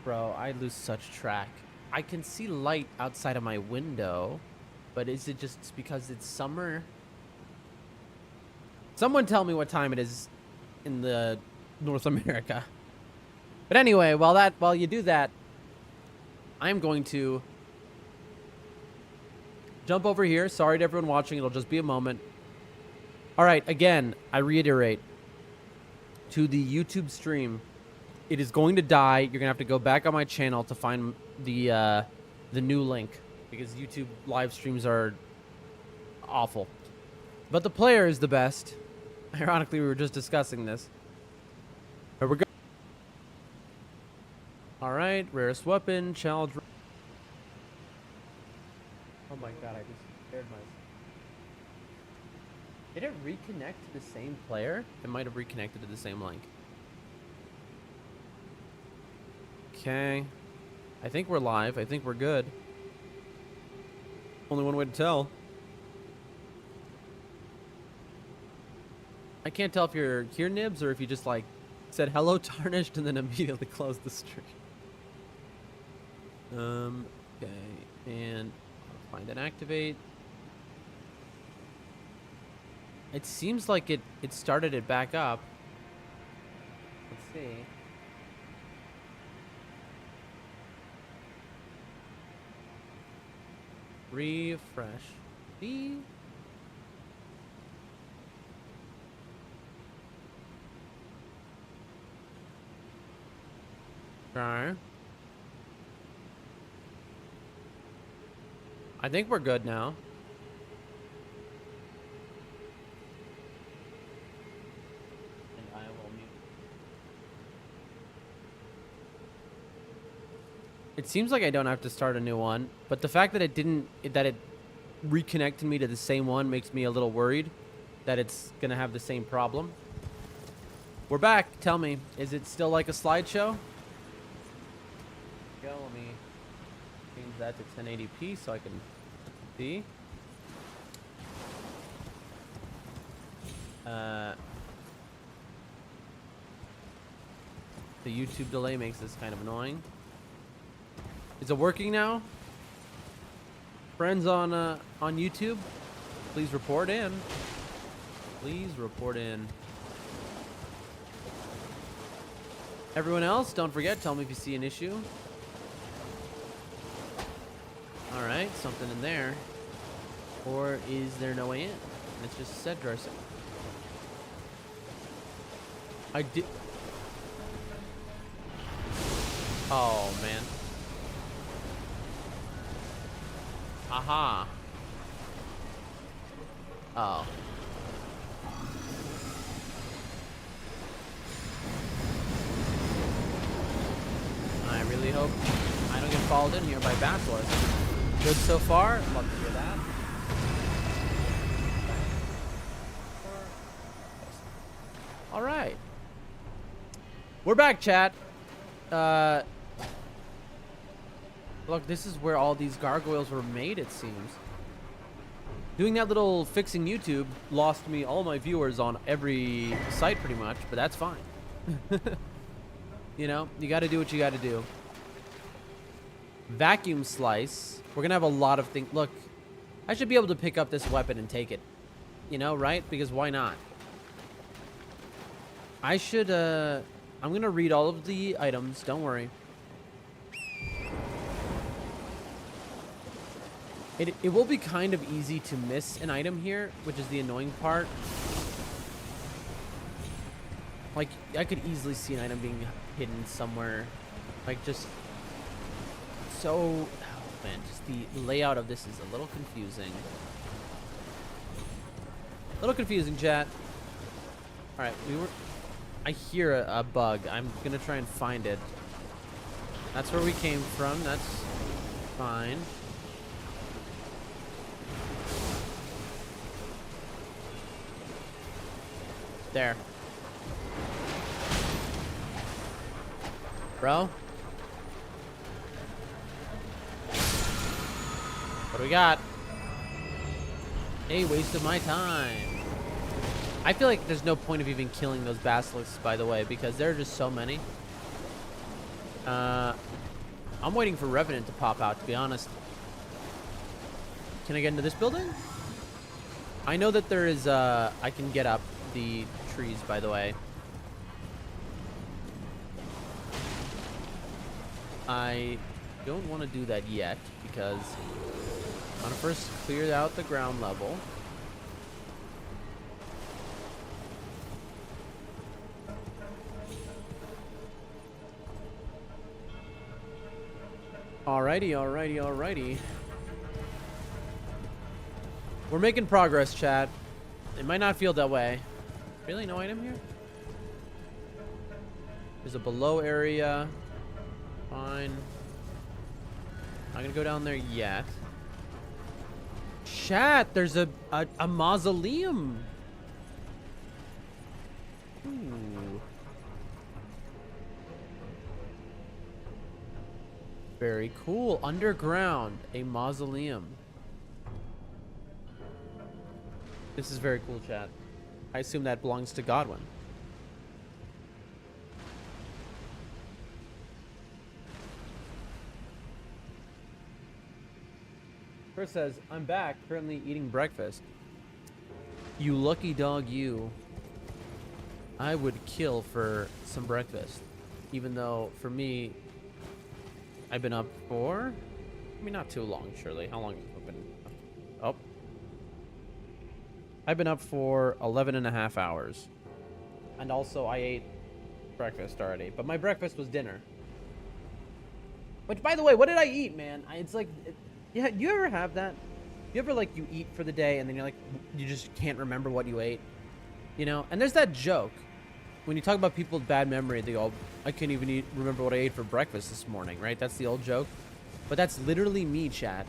S1: Bro, I lose such track. I can see light outside of my window, but is it just because it's summer? Someone tell me what time it is in the North America. But anyway, while you do that, I'm going to jump over here. Sorry to everyone watching. It'll just be a moment. All right, again, I reiterate to the YouTube stream, it is going to die. You're gonna have to go back on my channel to find the new link because YouTube live streams are awful. But the player is the best. Ironically, we were just discussing this. Here we go. All right, rarest weapon, challenge. Oh my god, I just scared myself. Did it reconnect to the same player? It might have reconnected to the same link. Okay. I think we're live. I think we're good. Only one way to tell. I can't tell if you're here, Nibs, or if you just, like, said hello, Tarnished, and then immediately closed the stream. Okay. And find and activate. It seems like it started it back up. Let's see. Refresh. B. Okay. I think we're good now. And I will mute. It seems like I don't have to start a new one, but the fact that it reconnected me to the same one makes me a little worried that it's gonna have the same problem. We're back. Tell me, is it still like a slideshow? Go, let me change that to 1080p so I can see. The YouTube delay makes this kind of annoying. Is it working now? Friends on YouTube, please report in. Please report in. Everyone else, don't forget, tell me if you see an issue. All right, something in there. Or is there no way in? And it's just set dressing. I did. Oh, man. Aha. Oh. I really hope I don't get followed in here by Basilisk. Good so far. Love to hear that. All right. We're back, chat. Look, this is where all these gargoyles were made, it seems. Doing that little fixing YouTube lost me all my viewers on every site pretty much, but that's fine. You know, you got to do what you got to do. Vacuum slice. We're going to have a lot of things. Look, I should be able to pick up this weapon and take it. You know, right? Because why not? I should, I'm going to read all of the items. Don't worry. It will be kind of easy to miss an item here, which is the annoying part. Like, I could easily see an item being hidden somewhere. Like, just so... Oh, man, just the layout of this is a little confusing. A little confusing, chat. Alright, I hear a bug. I'm gonna try and find it. That's where we came from. That's fine. There. Bro? What do we got? A waste of my time. I feel like there's no point of even killing those basilisks, by the way, because there are just so many. I'm waiting for Revenant to pop out, to be honest. Can I get into this building? I know that there is, I can get up the trees, by the way. I don't want to do that yet because I want to first clear out the ground level. Alrighty. We're making progress, chat. It might not feel that way. Really? No item here? There's a below area. Fine. Not gonna go down there yet. Chat, there's a mausoleum. Ooh. Very cool. Underground, a mausoleum. This is very cool, chat. I assume that belongs to Godwin. Chris says, I'm back, currently eating breakfast. You lucky dog, you. I would kill for some breakfast. Even though, for me, I've been up for... I mean, not too long, surely. How long have I been up? Oh. I've been up for 11 and a half hours. And also, I ate breakfast already. But my breakfast was dinner. Which, by the way, what did I eat, man? It's like... Yeah, do you ever have that? You ever, like, you eat for the day and then you're like, you just can't remember what you ate? You know? And there's that joke. When you talk about people with bad memory, they go, I can't even remember what I ate for breakfast this morning, right? That's the old joke. But that's literally me, chat.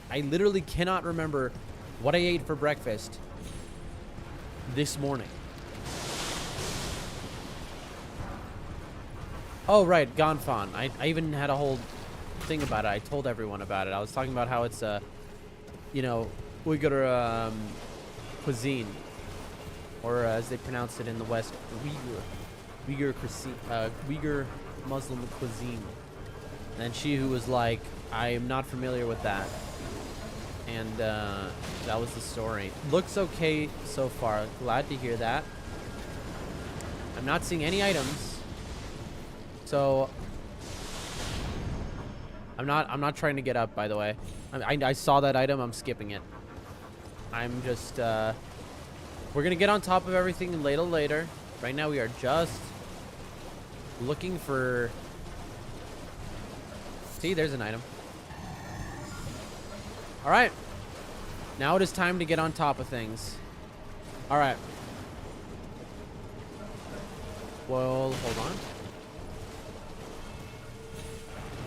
S1: I literally cannot remember what I ate for breakfast this morning. Oh, right, Gonfon. I even had a whole thing about it. I told everyone about it. I was talking about how it's you know, Uyghur cuisine, or as they pronounce it in the West, Uyghur Muslim cuisine. And she who was like, I am not familiar with that, and that was the story. Looks okay so far. Glad to hear that. I'm not seeing any items, so. I'm not trying to get up, by the way. I saw that item. I'm skipping it. I'm just, we're gonna get on top of everything a little later. Right now we are just looking for... See, there's an item. All right. Now it is time to get on top of things. All right. Well, hold on.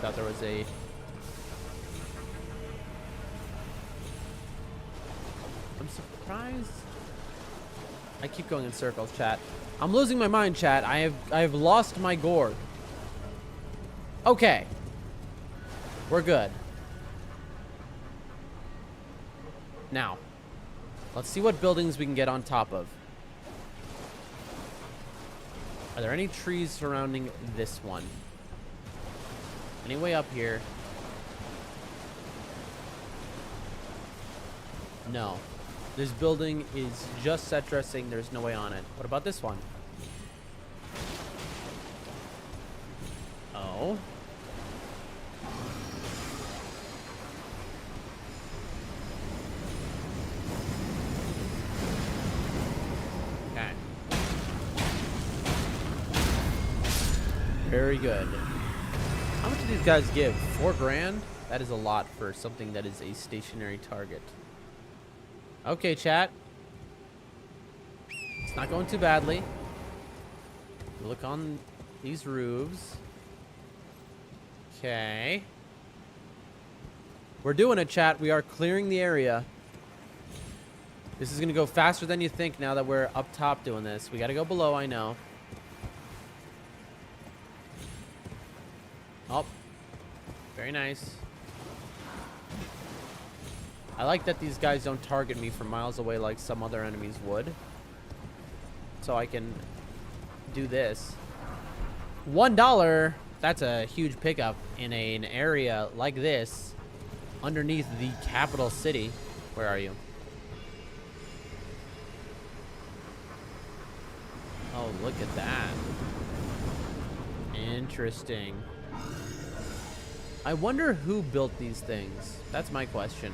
S1: Thought there was a... I'm surprised. I keep going in circles, chat. I'm losing my mind, chat. I have lost my gourd. Okay. We're good. Now, let's see what buildings we can get on top of. Are there any trees surrounding this one? Any way up here? No. This building is just set dressing. There's no way on it. What about this one? Oh. Okay. Very good. How much do these guys give? 4 grand? That is a lot for something that is a stationary target. Okay, chat. It's not going too badly. Look on these roofs. Okay. We're doing it, chat. We are clearing the area. This is going to go faster than you think now that we're up top doing this. We got to go below, I know. Oh. Very nice. I like that these guys don't target me from miles away like some other enemies would. So I can do this. $1. That's a huge pickup in an area like this underneath the capital city. Where are you? Oh, look at that. Interesting. I wonder who built these things. That's my question.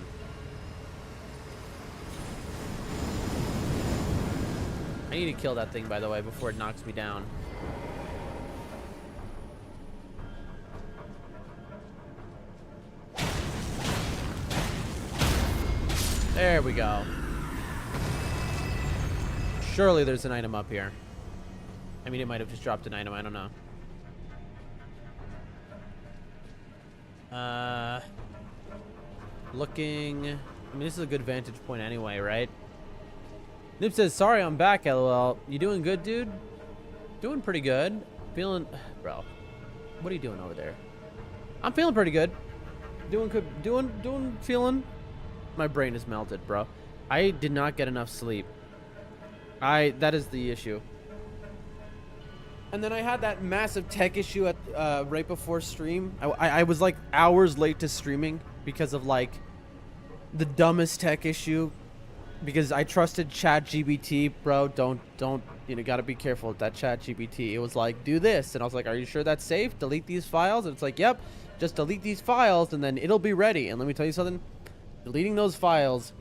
S1: I need to kill that thing, by the way, before it knocks me down. There we go. Surely there's an item up here. I mean, it might have just dropped an item. I don't know. Looking. I mean, this is a good vantage point anyway, right? Nip says, sorry, I'm back, LOL. You doing good, dude? Doing pretty good. Feeling... Bro, what are you doing over there? I'm feeling pretty good. Doing good. Feeling... My brain is melted, bro. I did not get enough sleep. That is the issue. And then I had that massive tech issue at right before stream. I was like hours late to streaming because of like the dumbest tech issue. Because I trusted ChatGPT, bro. Don't you know? Gotta be careful with that ChatGPT. It was like, do this, and I was like, are you sure that's safe? Delete these files, and it's like, yep. Just delete these files, and then it'll be ready. And let me tell you something. Deleting those files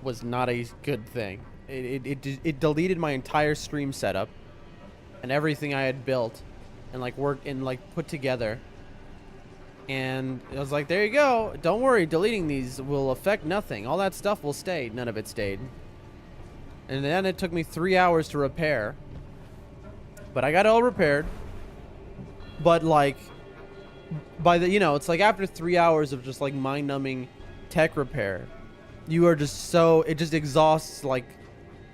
S1: was not a good thing. It deleted my entire stream setup and everything I had built and like worked and like put together. And I was like, there you go. Don't worry, deleting these will affect nothing. All that stuff will stay. None of it stayed. And then it took me 3 hours to repair. But I got it all repaired. But like, by the, you know, it's like after 3 hours of just like mind-numbing tech repair, you are just so, it just exhausts, like,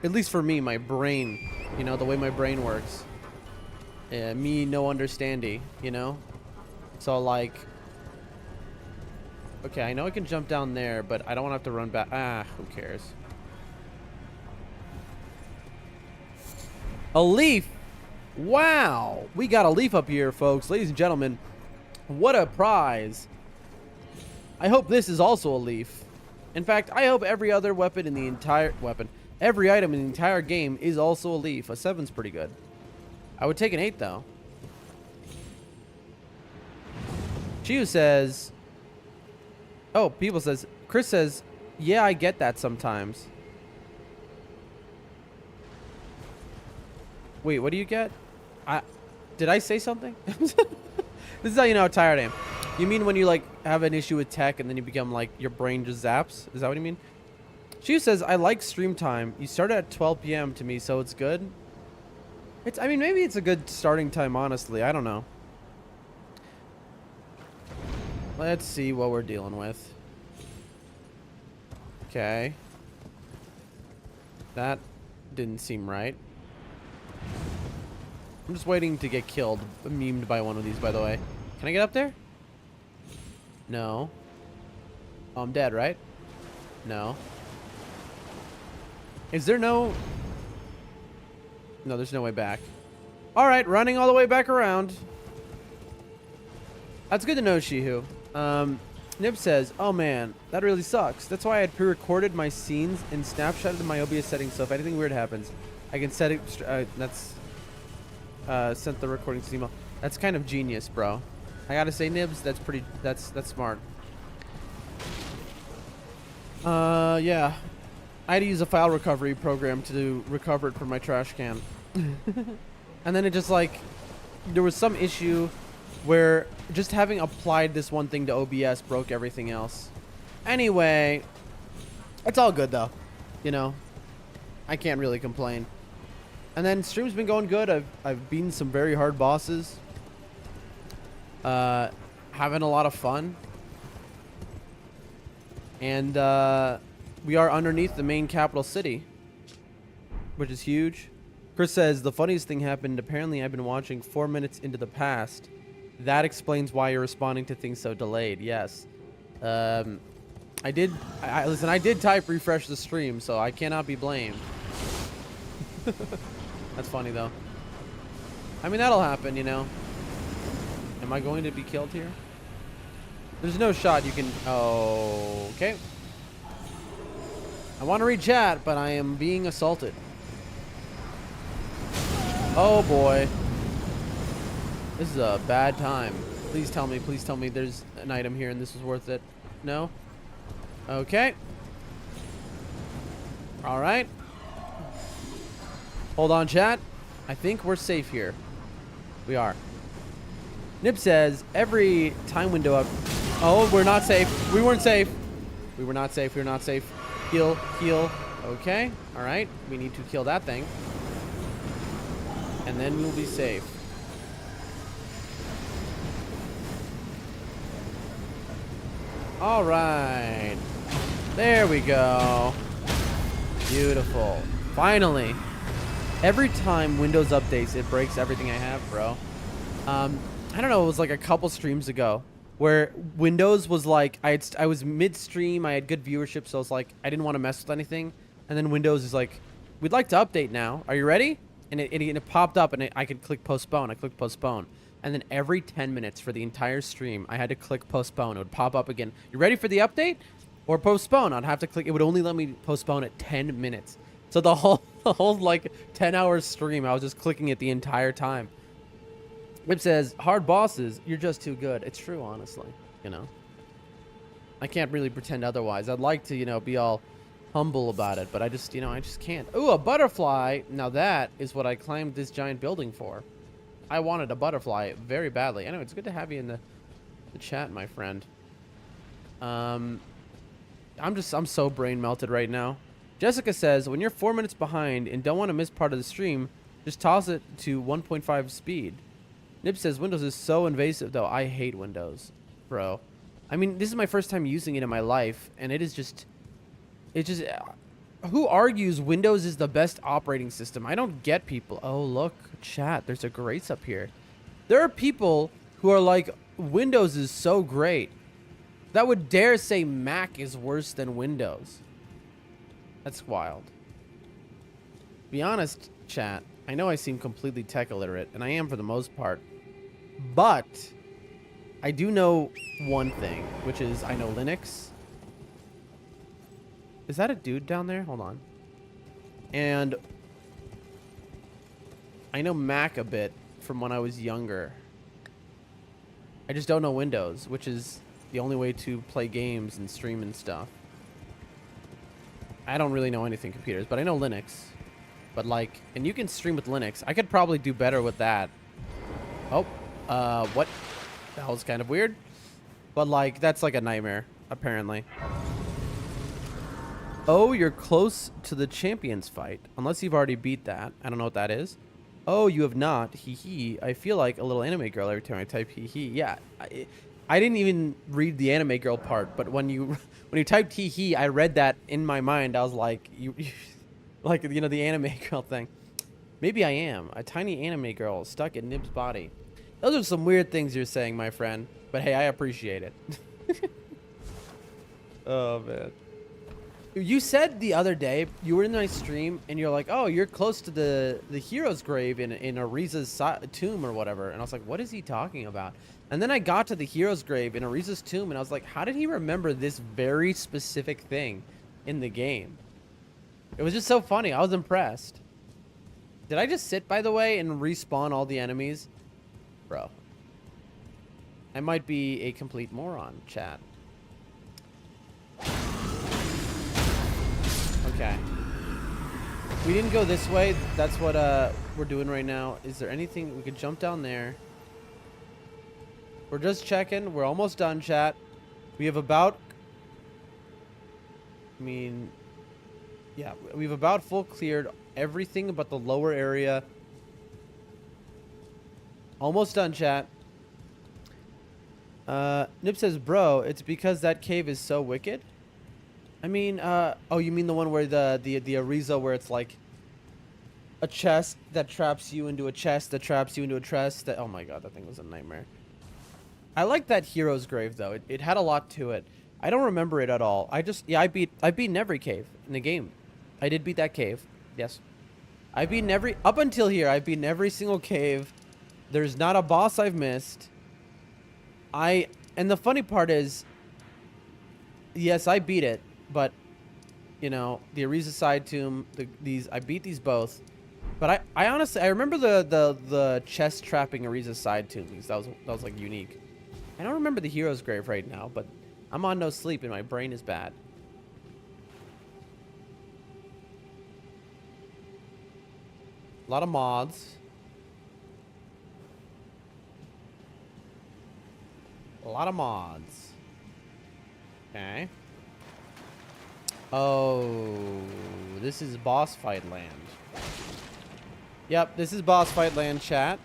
S1: at least for me, my brain, you know, the way my brain works. Me, no understanding, you know? So like, okay, I know I can jump down there, but I don't want to have to run back. Ah, who cares? A leaf. Wow. We got a leaf up here, folks. Ladies and gentlemen, what a prize. I hope this is also a leaf. In fact, I hope every other weapon in the entire... Every item in the entire game is also a leaf. A 7's pretty good. I would take an 8, though. Chiu says... Oh, people says... Chris says, yeah, I get that sometimes. Wait, what do you get? Did I say something? This is how you know how tired I am. You mean when you like have an issue with tech and then you become like your brain just zaps? Is that what you mean? She says, I like stream time. You start at 12 p.m. to me, so it's good. I mean, maybe it's a good starting time, honestly. I don't know. Let's see what we're dealing with. Okay. That didn't seem right. I'm just waiting to get killed, memed by one of these, by the way. Can I get up there? No. Oh, I'm dead, right? No. Is there no... No, there's no way back. Alright, running all the way back around. That's good to know, Shihu. Nib says, oh man, that really sucks. That's why I had pre-recorded my scenes and snapshotted my OBS settings, so if anything weird happens, I can set it... sent the recording to email. That's kind of genius, bro. I gotta say, Nibs, that's pretty... That's smart. Yeah. I had to use a file recovery program to recover it from my trash can. And then it just like, there was some issue where just having applied this one thing to OBS broke everything else. Anyway, it's all good though. You know, I can't really complain. And then stream's been going good. I've beaten some very hard bosses. Having a lot of fun. And we are underneath the main capital city, which is huge. Chris says, the funniest thing happened. Apparently, I've been watching 4 minutes into the past. That explains why you're responding to things so delayed. Yes. Listen, I did type refresh the stream, so I cannot be blamed. That's funny, though. I mean, that'll happen, you know. Am I going to be killed here? There's no shot you can... Oh, okay. I want to read chat, but I am being assaulted. Oh, boy. This is a bad time. Please tell me there's an item here and this is worth it. No? Okay. All right. Hold on, chat. I think we're safe here. We are. Nip says, every time window up... Oh, we're not safe. We weren't safe. We were not safe. We were not safe. Heal, heal. Okay. All right. We need to kill that thing. And then we'll be safe. All right. There we go. Beautiful. Finally. Every time Windows updates, it breaks everything I have, bro. I don't know, it was like a couple streams ago where Windows was like, I was mid-stream, I had good viewership, so I was like, I didn't want to mess with anything. And then Windows is like, we'd like to update now. Are you ready? And it popped up, and I could click postpone. I clicked postpone. And then every 10 minutes for the entire stream, I had to click postpone. It would pop up again. You ready for the update? Or postpone. I'd have to click. It would only let me postpone at 10 minutes. So the whole like 10-hour stream, I was just clicking it the entire time. It says, hard bosses, you're just too good. It's true, honestly. You know, I can't really pretend otherwise. I'd like to, you know, be all humble about it, but I just, you know, I just can't. Ooh, a butterfly. Now that is what I climbed this giant building for. I wanted a butterfly very badly. Anyway, it's good to have you in the chat, my friend. I'm so brain melted right now. Jessica says, when you're 4 minutes behind and don't want to miss part of the stream, just toss it to 1.5 speed. Nib says, Windows is so invasive, though. I hate Windows, bro. I mean, this is my first time using it in my life, and it just, who argues Windows is the best operating system? I don't get people. Oh, look, chat, there's a grace up here. There are people who are like, Windows is so great, that would dare say Mac is worse than Windows. That's wild. Be honest, chat, I know I seem completely tech illiterate, and I am for the most part, but I do know one thing, which is I know Linux. Is that a dude down there? Hold on. And I know Mac a bit from when I was younger. I just don't know Windows, which is the only way to play games and stream and stuff. I don't really know anything computers, but I know Linux. But like, and you can stream with Linux. I could probably do better with that. Oh, what? That was kind of weird. But like, that's like a nightmare, apparently. Oh, you're close to the champions fight. Unless you've already beat that. I don't know what that is. Oh, you have not. Hee hee. I feel like a little anime girl every time I type hee hee. Yeah. I didn't even read the anime girl part, but when you typed hee hee, I read that in my mind. I was like, you like, you know, the anime girl thing. Maybe I am a tiny anime girl stuck in Nib's body. Those are some weird things you're saying, my friend. But hey, I appreciate it. Oh man. You said the other day you were in my stream and you're like, oh, you're close to the hero's grave in Ariza's tomb or whatever. And I was like, what is he talking about? And then I got to the hero's grave in Ariza's tomb and I was like, how did he remember this very specific thing in the game? It was just so funny. I was impressed. Did I just sit, by the way, and respawn all the enemies? Bro. I might be a complete moron, chat. Okay. We didn't go this way. That's what we're doing right now. Is there anything we could jump down there? We're just checking. We're almost done, chat. We have about, I mean, yeah, we've about full cleared everything but the lower area. Almost done, chat. Nip says, bro, it's because that cave is so wicked. I mean, oh, you mean the one where the Ariza, where it's like a chest that traps you into a chest that traps you into a chest that, oh my god, that thing was a nightmare. I like that hero's grave though. It had a lot to it. I don't remember it at all. I've beaten every cave in the game. I did beat that cave. Yes. I've beaten up until here, I've beaten every single cave. There's not a boss I've missed. And the funny part is, yes, I beat it, but you know, the Ariza side tomb, I beat these both. But I honestly, I remember the chest trapping Ariza side tomb because that was like unique. I don't remember the hero's grave right now, but I'm on no sleep and my brain is bad. A lot of mods. A lot of mods. Okay. Oh, this is boss fight land. Yep, this is boss fight land, chat.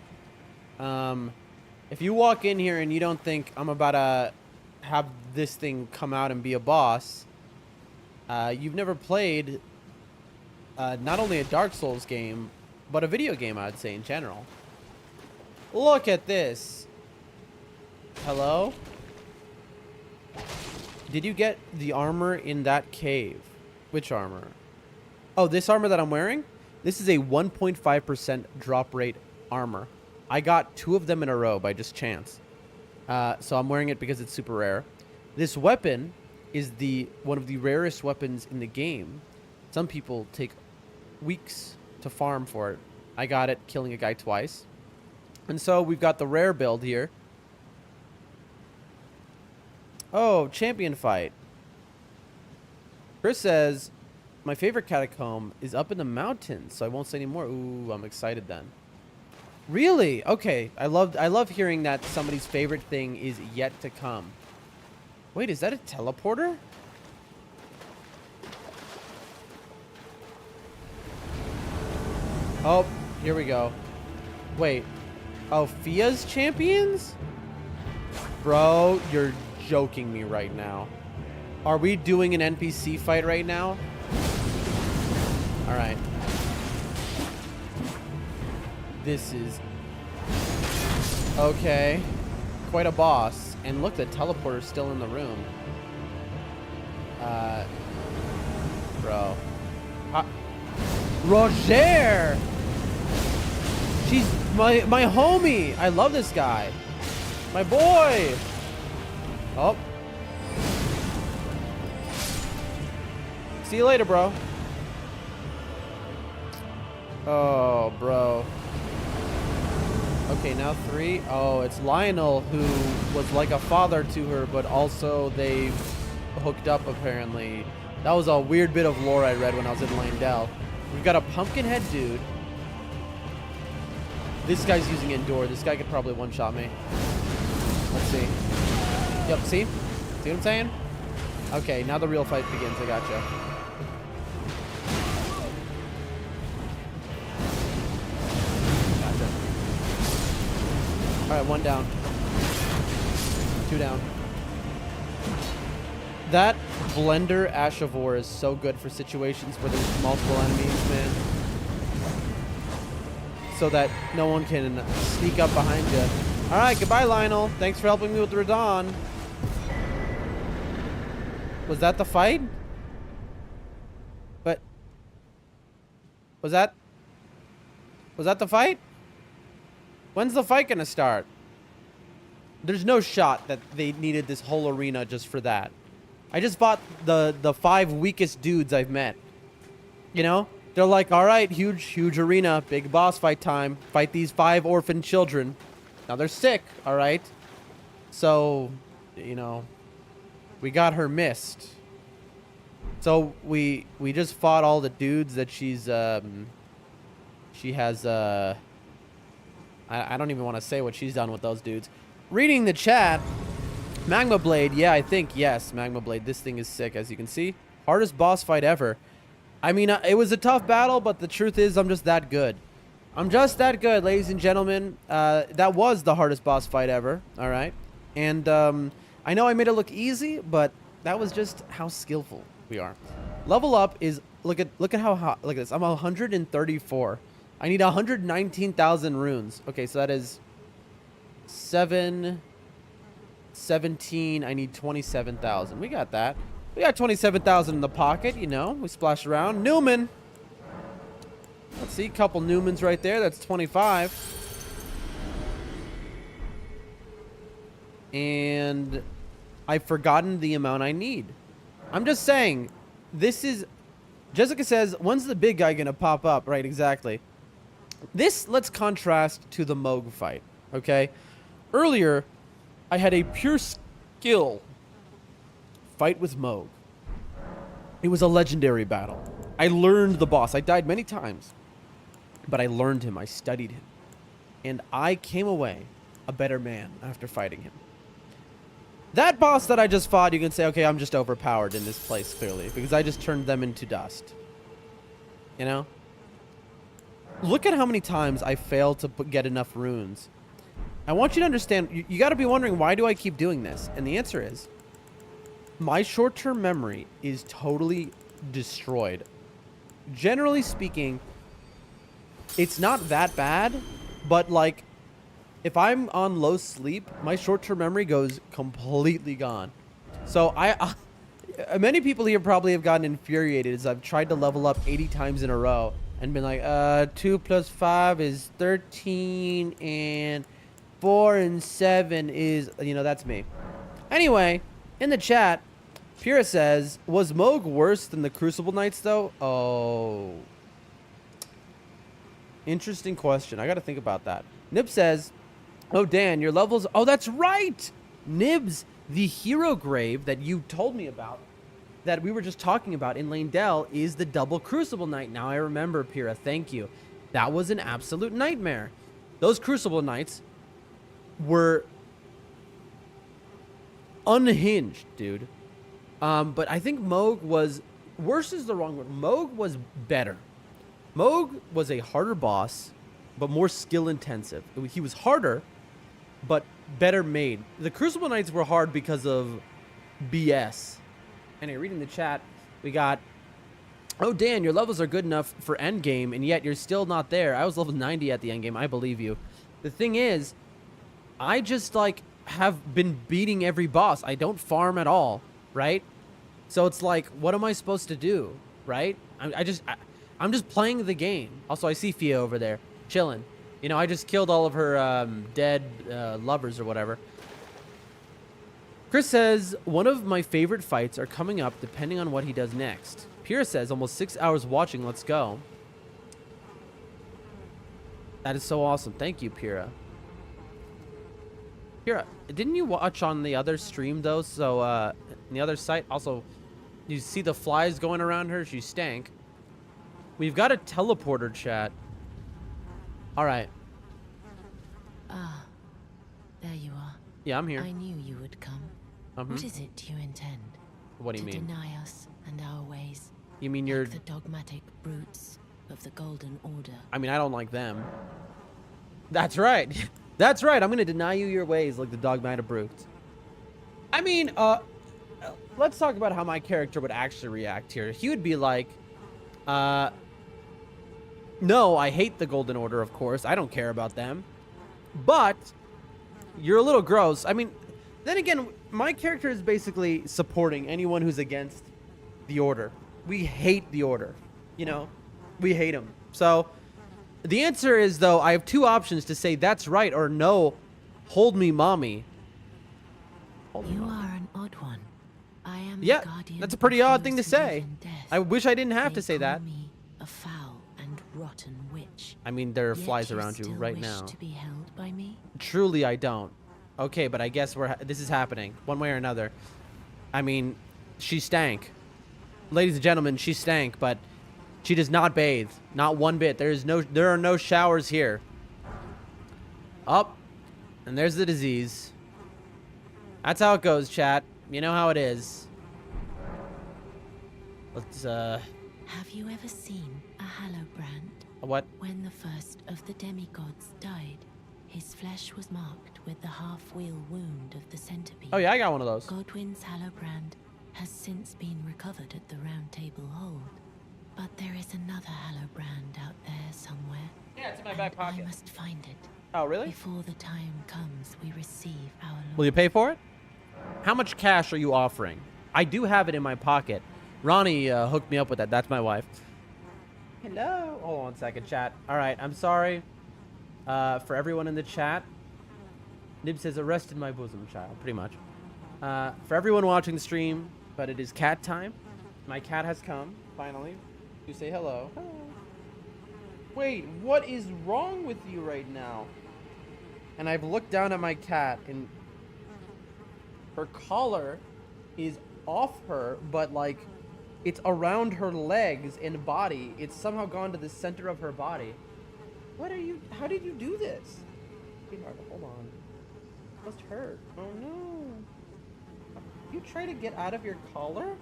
S1: If you walk in here and you don't think I'm about to have this thing come out and be a boss, you've never played not only a Dark Souls game, but a video game, I'd say, in general. Look at this. Hello? Did you get the armor in that cave? Which armor? Oh, this armor that I'm wearing? This is a 1.5% drop rate armor. I got 2 of them in a row by just chance. So I'm wearing it because it's super rare. This weapon is one of the rarest weapons in the game. Some people take weeks to farm for it. I got it killing a guy twice. And so we've got the rare build here. Oh, champion fight. Chris says, my favorite catacomb is up in the mountains, so I won't say anymore. Ooh, I'm excited then. Really? Okay. I love hearing that somebody's favorite thing is yet to come. Wait, is that a teleporter? Oh, here we go. Wait. Oh, Fia's champions? Bro, you're joking me right now. Are we doing an NPC fight right now? Alright. This is... okay. Quite a boss. And look, the teleporter's still in the room. Bro. Roger! She's my homie! I love this guy. My boy! Oh. See you later, bro. Oh, bro. Okay, now 3. Oh, it's Lionel who was like a father to her, but also they hooked up apparently. That was a weird bit of lore I read when I was in Lindell. We've got a Pumpkinhead dude. This guy's using Endure. This guy could probably one-shot me. Let's see. Yep, see? See what I'm saying? Okay, now the real fight begins. I gotcha. Alright, 1 down. 2 down. That Blender Ash of War is so good for situations where there's multiple enemies, man. So that no one can sneak up behind you. Alright, goodbye, Lionel. Thanks for helping me with Radon. Was that the fight? What? Was that the fight? When's the fight gonna start? There's no shot that they needed this whole arena just for that. I just fought the 5 weakest dudes I've met. You know? They're like, alright, huge arena, big boss fight time. Fight these 5 orphan children. Now they're sick, alright? So, you know, we got her missed. So we just fought all the dudes that she has, I don't even want to say what she's done with those dudes. Reading the chat, Magma Blade, yeah, I think, yes, Magma Blade. This thing is sick, as you can see. Hardest boss fight ever. I mean, it was a tough battle, but the truth is I'm just that good. I'm just that good, ladies and gentlemen. That was the hardest boss fight ever, all right? And I know I made it look easy, but that was just how skillful we are. Level up is, look at how hot, look at this. I'm 134. I need 119,000 runes. Okay, so that is 17. I need 27,000. We got that. We got 27,000 in the pocket, you know. We splash around. Newman. Let's see, couple Newmans right there. That's 25. And I've forgotten the amount I need. I'm just saying, this is... Jessica says, when's the big guy gonna pop up? Right, exactly. This, let's contrast to the Moog fight, okay? Earlier, I had a pure skill fight with Moog. It was a legendary battle. I learned the boss. I died many times, but I learned him. I studied him. And I came away a better man after fighting him. That boss that I just fought, you can say, okay, I'm just overpowered in this place, clearly, because I just turned them into dust. You know? Look at how many times I failed to get enough runes. I want you to understand, you got to be wondering, why do I keep doing this? And the answer is, my short-term memory is totally destroyed. Generally speaking, it's not that bad, but like if I'm on low sleep, my short-term memory goes completely gone. So many people here probably have gotten infuriated as I've tried to level up 80 times in a row and been like, 2 plus 5 is 13 and 4 and 7 is, that's me. Anyway, in the chat, Pyrrha says, was Moog worse than the Crucible Knights though? Oh. Interesting question. I got to think about that. Nib says, oh, Dan, your levels... Oh, that's right! Nibs, the hero grave that you told me about, that we were just talking about in Lanedell, is the double Crucible Knight. Now I remember, Pyrrha. Thank you. That was an absolute nightmare. Those Crucible Knights were unhinged, dude. But I think Moog was... Worse is the wrong word. Moog was better. Moog was a harder boss, but more skill intensive. He was harder, but better made. The Crucible Knights were hard because of BS. Anyway, reading the chat, we got, oh, Dan, your levels are good enough for endgame, and yet you're still not there. I was level 90 at the endgame. I believe you. The thing is, I just, like, have been beating every boss. I don't farm at all, right? So it's like, what am I supposed to do, right? I'm just playing the game. Also, I see Fia over there, chilling. I just killed all of her dead lovers or whatever. Chris says, one of my favorite fights are coming up depending on what he does next. Pyrrha says, almost 6 hours watching. Let's go. That is so awesome. Thank you, Pyrrha. Pyrrha, didn't you watch on the other stream, though? So, on the other site, also, you see the flies going around her? She stank. We've got a teleporter, chat. All right.
S4: Ah, there you are.
S1: Yeah, I'm here.
S4: I knew you would come. What is it you intend?
S1: What do you mean?
S4: To deny us and our ways.
S1: You mean
S4: like the dogmatic brutes of the Golden Order.
S1: I mean, I don't like them. That's right. That's right. I'm going to deny you your ways like the dogmatic brutes. I mean, let's talk about how my character would actually react here. He would be like, no, I hate the Golden Order, of course. I don't care about them. But you're a little gross. I mean, then again, my character is basically supporting anyone who's against the Order. We hate the Order. We hate them. So the answer is, though, I have two options to say that's right or no. Hold me, mommy.
S4: You are an odd one. I am the
S1: Yeah,
S4: guardian
S1: that's a pretty
S4: of
S1: odd thing to
S4: those who live
S1: say.
S4: in death.
S1: I wish I didn't have
S4: They
S1: to say
S4: call
S1: that.
S4: me a foul and rotten witch.
S1: I mean, there are
S4: Yet
S1: flies around you
S4: still
S1: right
S4: wish
S1: now.
S4: to be held by me?
S1: Truly, I don't. Okay, but I guess this is happening one way or another. I mean, she stank. Ladies and gentlemen, she stank, but she does not bathe. Not one bit. There are no showers here. Up. And there's the disease. That's how it goes, chat. You know how it is. Let's,
S4: Have you ever seen a Hallowbrand?
S1: what?
S4: When the first of the demigods died, his flesh was marked with the half-wheel wound of the centipede.
S1: Oh, yeah, I got one of those.
S4: Godwin's Hallowbrand has since been recovered at the Round Table Hold. But there is another Hallowbrand out there somewhere.
S1: Yeah, it's in my back pocket.
S4: I must find it.
S1: Oh, really?
S4: Before the time comes, we receive our Lord.
S1: Will you pay for it? How much cash are you offering? I do have it in my pocket. Ronnie hooked me up with that. That's my wife. Hello. Hold on 1 second, chat. All right, I'm sorry for everyone in the chat. Nib says, arrested my bosom child, pretty much. For everyone watching the stream, but it is cat time. My cat has come, finally. You say hello. Hello. Wait, what is wrong with you right now? And I've looked down at my cat, and her collar is off her, but like it's around her legs and body. It's somehow gone to the center of her body. What are you? How did you do this? Sweetheart, hold on. It must hurt. Oh no. You try to get out of your collar?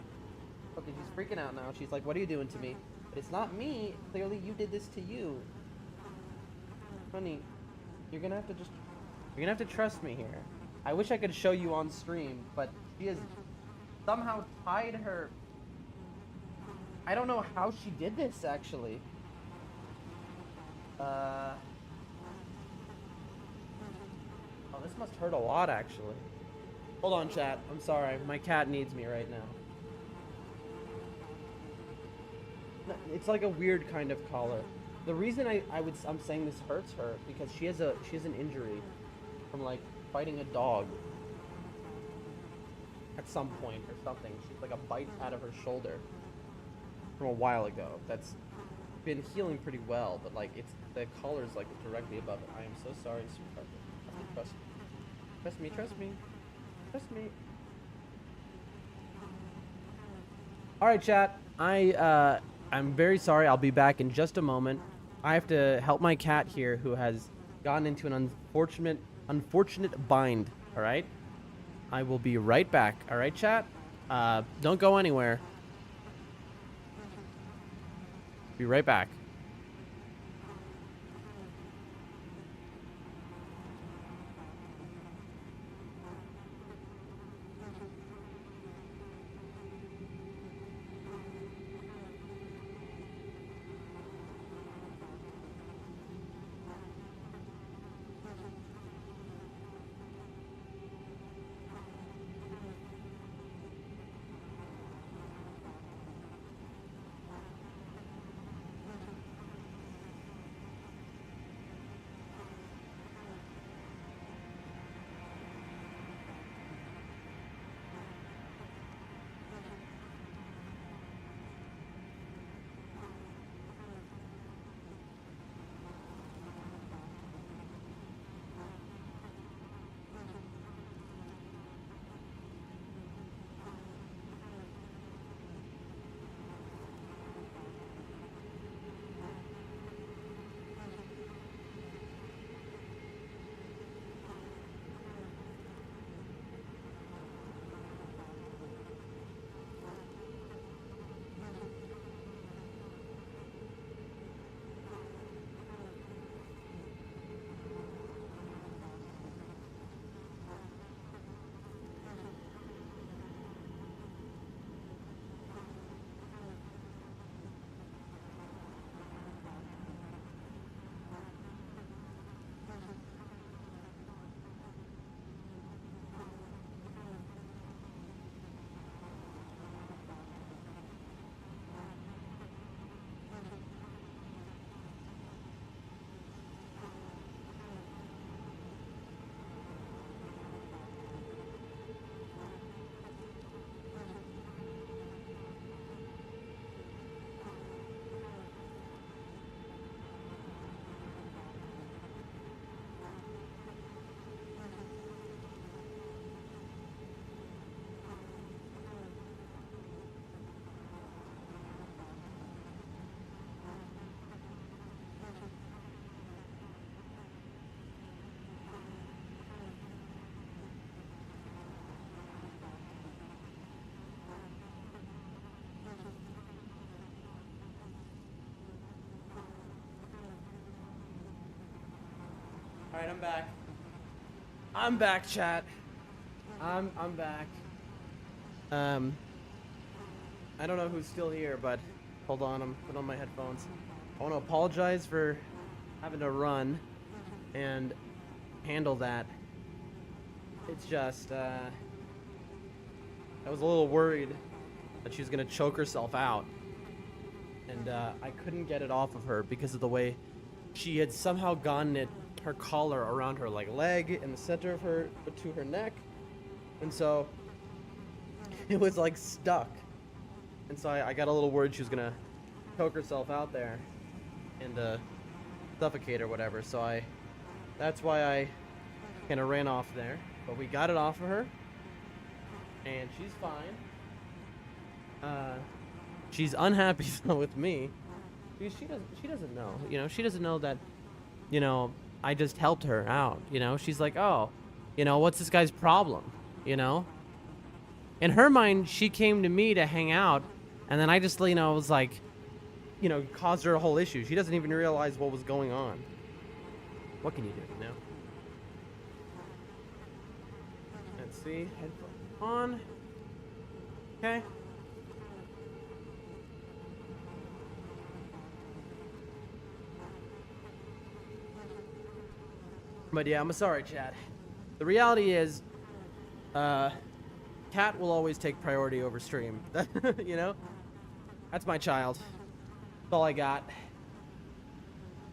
S1: Okay, she's freaking out now. She's like, what are you doing to me? But it's not me. Clearly you did this to you. Honey, you're gonna have to trust me here. I wish I could show you on stream, but somehow tied her. I don't know how she did this, actually. Oh, this must hurt a lot, actually. Hold on, chat. I'm sorry. My cat needs me right now. It's like a weird kind of collar. The reason I'm saying this hurts her because she has an injury from like fighting a dog at some point or something. She's like a bite out of her shoulder from a while ago. That's been healing pretty well, but like the collar's like directly above it. I am so sorry, sweetheart. Trust me. Trust me. Trust me. Trust me. All right, chat. I'm very sorry. I'll be back in just a moment. I have to help my cat here who has gotten into an unfortunate bind. All right. I will be right back. All right, chat. Don't go anywhere. Be right back. All right, I'm back. I'm back, chat. I'm back. I don't know who's still here, but hold on, I'm putting on my headphones. I want to apologize for having to run and handle that. It's just, I was a little worried that she was gonna choke herself out, and I couldn't get it off of her because of the way she had somehow gotten her collar around her like leg in the center of her to her neck, and so it was like stuck, and so I got a little worried she was gonna choke herself out there and suffocate or whatever. So that's why I kind of ran off there, but we got it off of her and she's fine. She's unhappy with me because she doesn't know, she doesn't know that, I just helped her out. She's like, oh, what's this guy's problem? In her mind, she came to me to hang out, and then I just, was like, caused her a whole issue. She doesn't even realize what was going on. What can you do, Let's see. Headphones on. Okay. But yeah, I'm sorry, Chad. The reality is, Cat will always take priority over stream. You know? That's my child. That's all I got.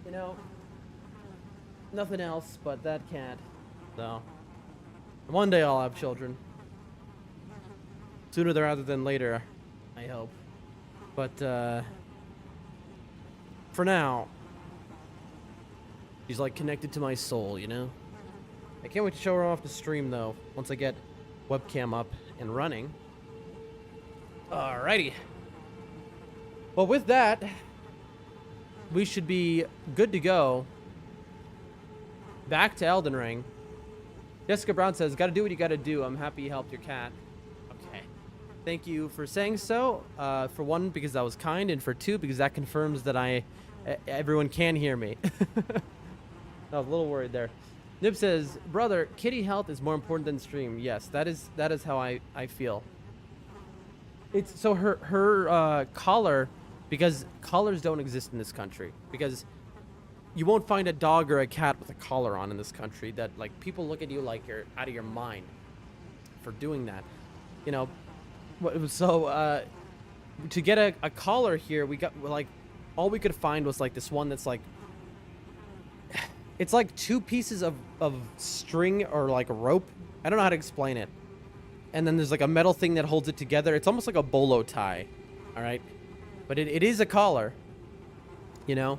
S1: You know? Nothing else but that cat. So. One day I'll have children. Sooner rather than later, I hope. But, for now, she's like connected to my soul, you know? I can't wait to show her off the stream, though, once I get webcam up and running. Alrighty. Well, with that, we should be good to go. Back to Elden Ring. Jessica Brown says, gotta do what you gotta do. I'm happy you helped your cat. Okay. Thank you for saying so. For one, because that was kind, and for two, because that confirms that everyone can hear me. I was a little worried there. Nib says, brother, kitty health is more important than stream. Yes, that is how I feel. It's so her collar, because collars don't exist in this country, because you won't find a dog or a cat with a collar on in this country. That, like, people look at you like you're out of your mind for doing that, you know. So to get a collar here, we got, like, all we could find was like this one that's like, it's like two pieces of string or like rope. I don't know how to explain it. And then there's like a metal thing that holds it together. It's almost like a bolo tie. All right. But it is a collar, you know.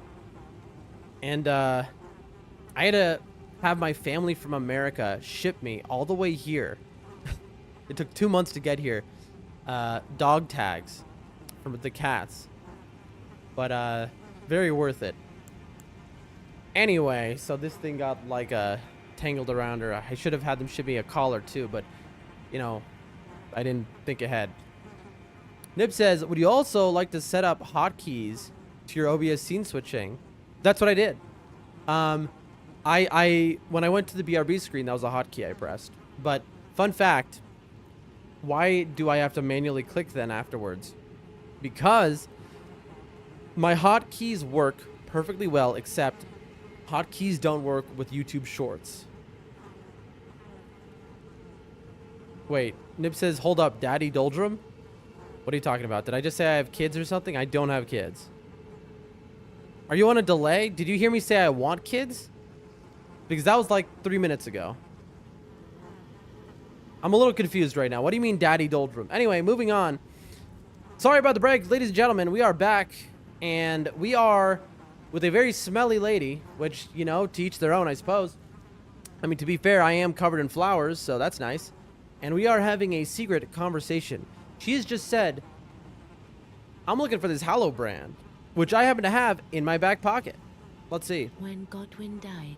S1: And I had to have my family from America ship me all the way here. It took 2 months to get here. Dog tags from the cats. But very worth it. Anyway, so this thing got like tangled around her. I should have had them ship me a collar too, but you know, I didn't think ahead. Nib says, would you also like to set up hotkeys to your OBS scene switching? That's what I did. When I went to the BRB screen, that was a hotkey I pressed. But fun fact, why do I have to manually click then afterwards? Because my hotkeys work perfectly well, except hotkeys don't work with YouTube Shorts. Wait, Nib says, hold up, Daddy Doldrum? What are you talking about? Did I just say I have kids or something? I don't have kids. Are you on a delay? Did you hear me say I want kids? Because that was like 3 minutes ago. I'm a little confused right now. What do you mean, Daddy Doldrum? Anyway, moving on. Sorry about the break, ladies and gentlemen. We are back, and we are with a very smelly lady, which, you know, to each their own, I suppose. I mean, to be fair, I am covered in flowers, so that's nice. And we are having a secret conversation. She has just said, I'm looking for this Hallow brand, which I happen to have in my back pocket. Let's see.
S4: When Godwin died,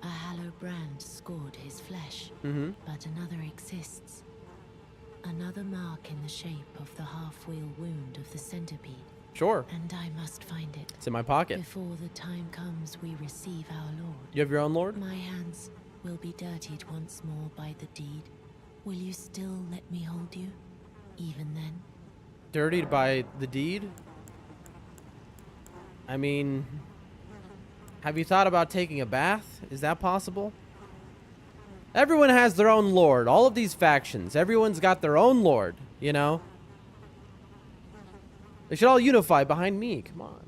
S4: a Hallow brand scored his flesh. But another exists. Another mark in the shape of the half-wheel wound of the centipede.
S1: Sure.
S4: And I must find it.
S1: It's in my pocket.
S4: Before the time comes we receive our Lord.
S1: You have your own Lord?
S4: My hands will be dirtied once more by the deed. Will you still let me hold you, even then?
S1: Dirtied by the deed? I mean, have you thought about taking a bath? Is that possible? Everyone has their own lord. All of these factions, everyone's got their own lord, you know? They should all unify behind me. Come on.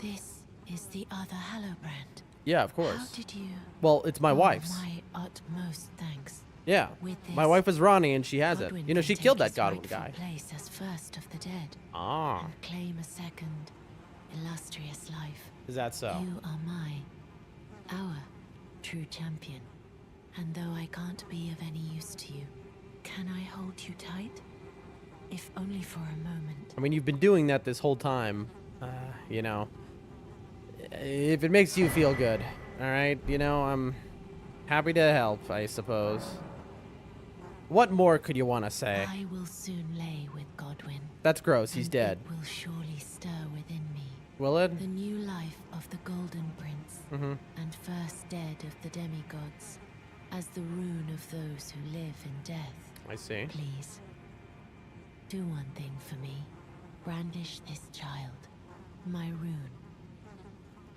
S4: This is the other Hallow brand.
S1: Yeah, of course.
S4: How did you...
S1: Well, it's my wife's.
S4: My utmost thanks.
S1: Yeah.
S4: With this,
S1: my wife is Ronnie, and she has
S4: Godwin
S1: it. You know,
S4: can
S1: she
S4: take
S1: killed that
S4: his
S1: Godwin
S4: rightful
S1: guy.
S4: place as first of the dead.
S1: Ah.
S4: And claim a second, illustrious life.
S1: Is that so?
S4: You are our true champion. And though I can't be of any use to you, can I hold you tight? If only for a moment.
S1: I mean, you've been doing that this whole time. You know, if it makes you feel good, all right? You know, I'm happy to help, I suppose. What more could you want to say?
S4: I will soon lay with Godwin.
S1: That's gross. He's dead.
S4: It will surely stir within me.
S1: Will it?
S4: The new life of the Golden Prince. And first dead of the demigods. As the rune of those who live in death.
S1: I see.
S4: Please. Do one thing for me. Brandish this child, my rune,